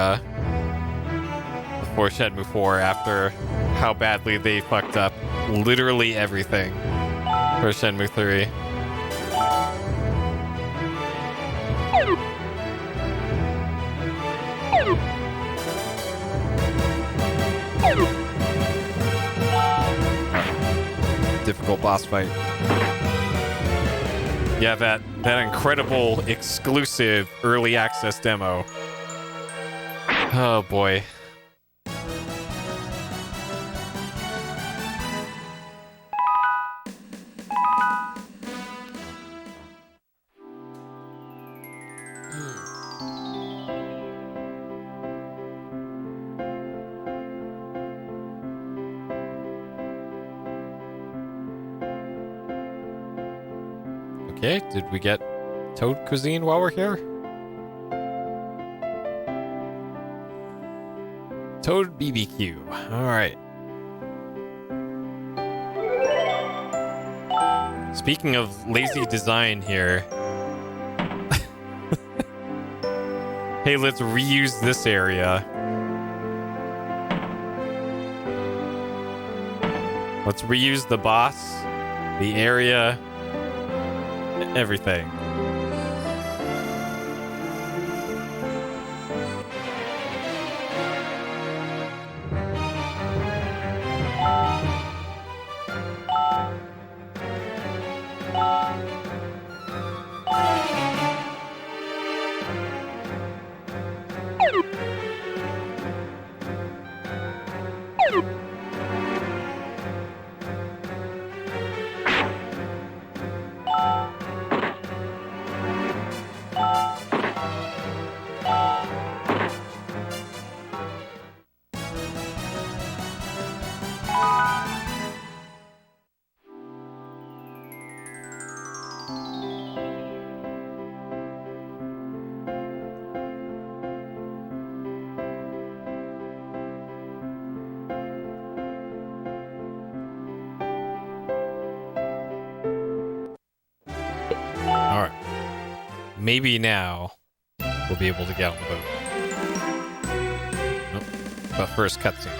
Shenmue 4 after how badly they fucked up literally everything for Shenmue 3. Difficult boss fight. Yeah, that incredible exclusive early access demo. Oh boy. Okay, did we get Toad Cuisine while we're here? Toad BBQ. Alright. Speaking of lazy design here. Hey, let's reuse this area. Let's reuse the boss, the area, everything. Maybe now. we'll be able to get on the boat. Nope. But first, cutscene.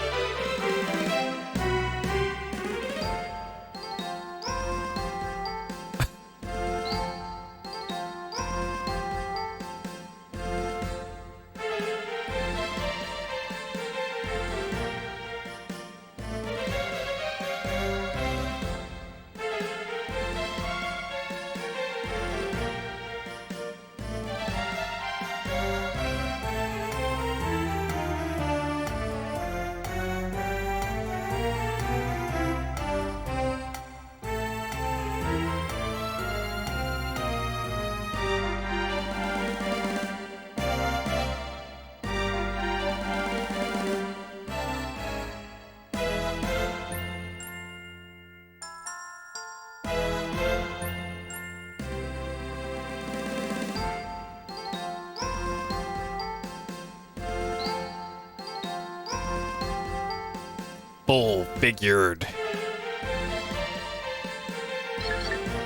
Full figured.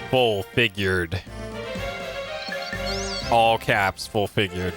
Full figured. All caps, full figured.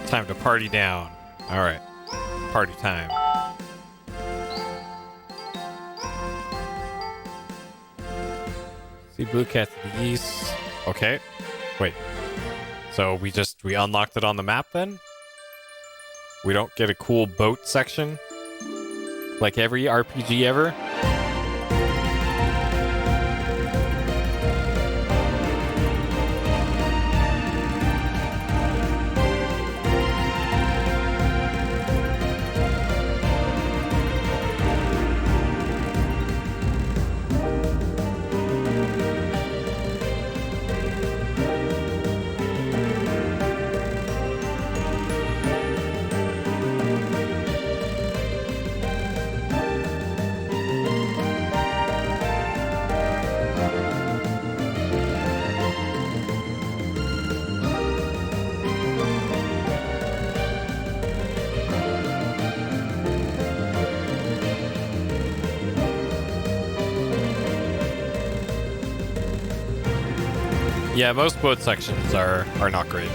Time to party down. All right, party time. See Blue Cat to the east. Okay, wait. So we unlocked it on the map then? We don't get a cool boat section like every RPG ever? Yeah, most boat sections are not great.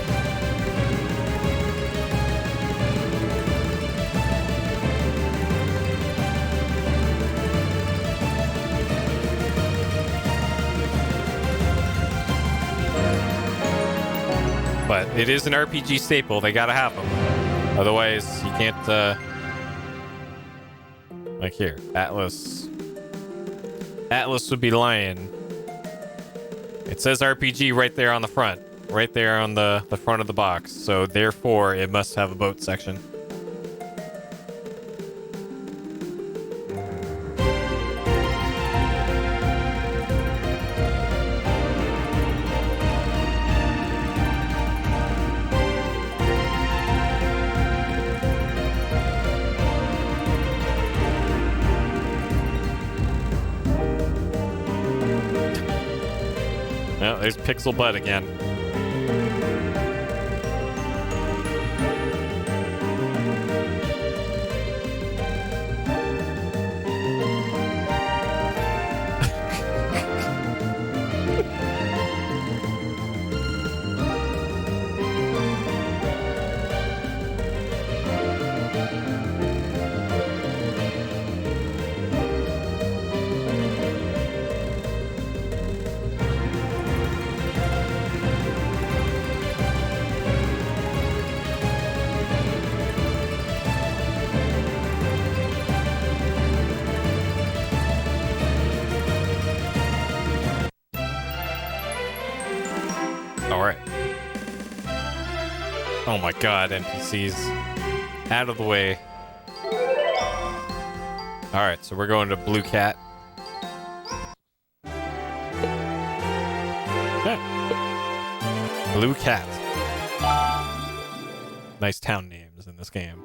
But it is an RPG staple. They gotta have them. Otherwise, you can't, like here, Atlas. Atlas would be lying. It says RPG right there on the front. Right there on the front of the box. So, therefore, it must have a boat section. Oh, there's Pixel Butt again. Oh my god, NPCs. Out of the way. Alright, so we're going to Blue Cat. Okay. Blue Cat. Nice town names in this game.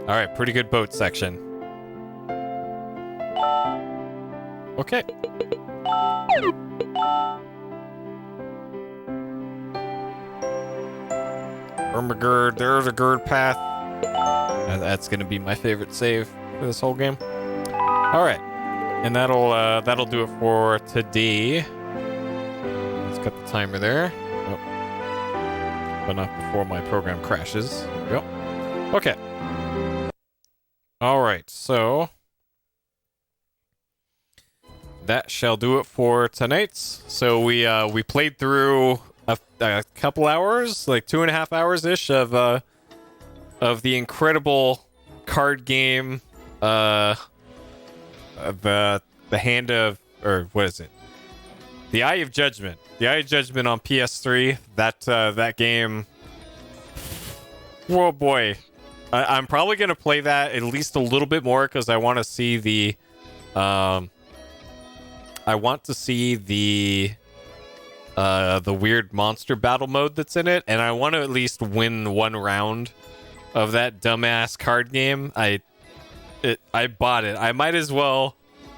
All right, pretty good boat section. Okay. Ermagerd, there's a Gerd path. That's gonna be my favorite save for this whole game. All right, and that'll do it for today. Let's cut the timer there. Oh. But not before my program crashes. There we go. Okay. All right, so that shall do it for tonight's. So we played through a couple hours, like 2.5 hours ish of the incredible card game, the hand of, or what is it? The Eye of Judgment. The Eye of Judgment on PS3. That game. Whoa, boy. I'm probably gonna play that at least a little bit more because I want to see the, the weird monster battle mode that's in it, and I want to at least win one round of that dumbass card game. I bought it. I might as well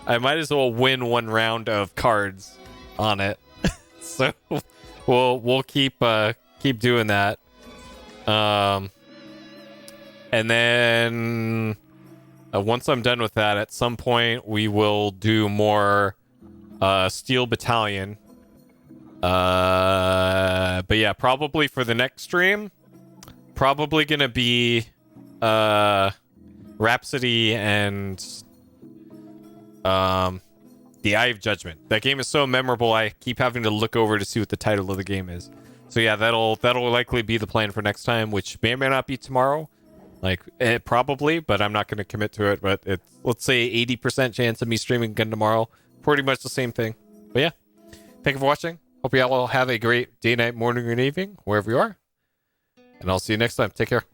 win one round of cards on it. So we'll keep doing that. And then once I'm done with that, at some point we will do more Steel Battalion. But yeah, probably for the next stream, probably gonna be Rhapsody and The Eye of Judgment. That game is so memorable, I keep having to look over to see what the title of the game is. So yeah, that'll likely be the plan for next time, which may or may not be tomorrow. Like, probably, but I'm not going to commit to it. But it's, let's say, 80% chance of me streaming again tomorrow. Pretty much the same thing. But yeah, thank you for watching. Hope you all have a great day, night, morning, and evening, wherever you are. And I'll see you next time. Take care.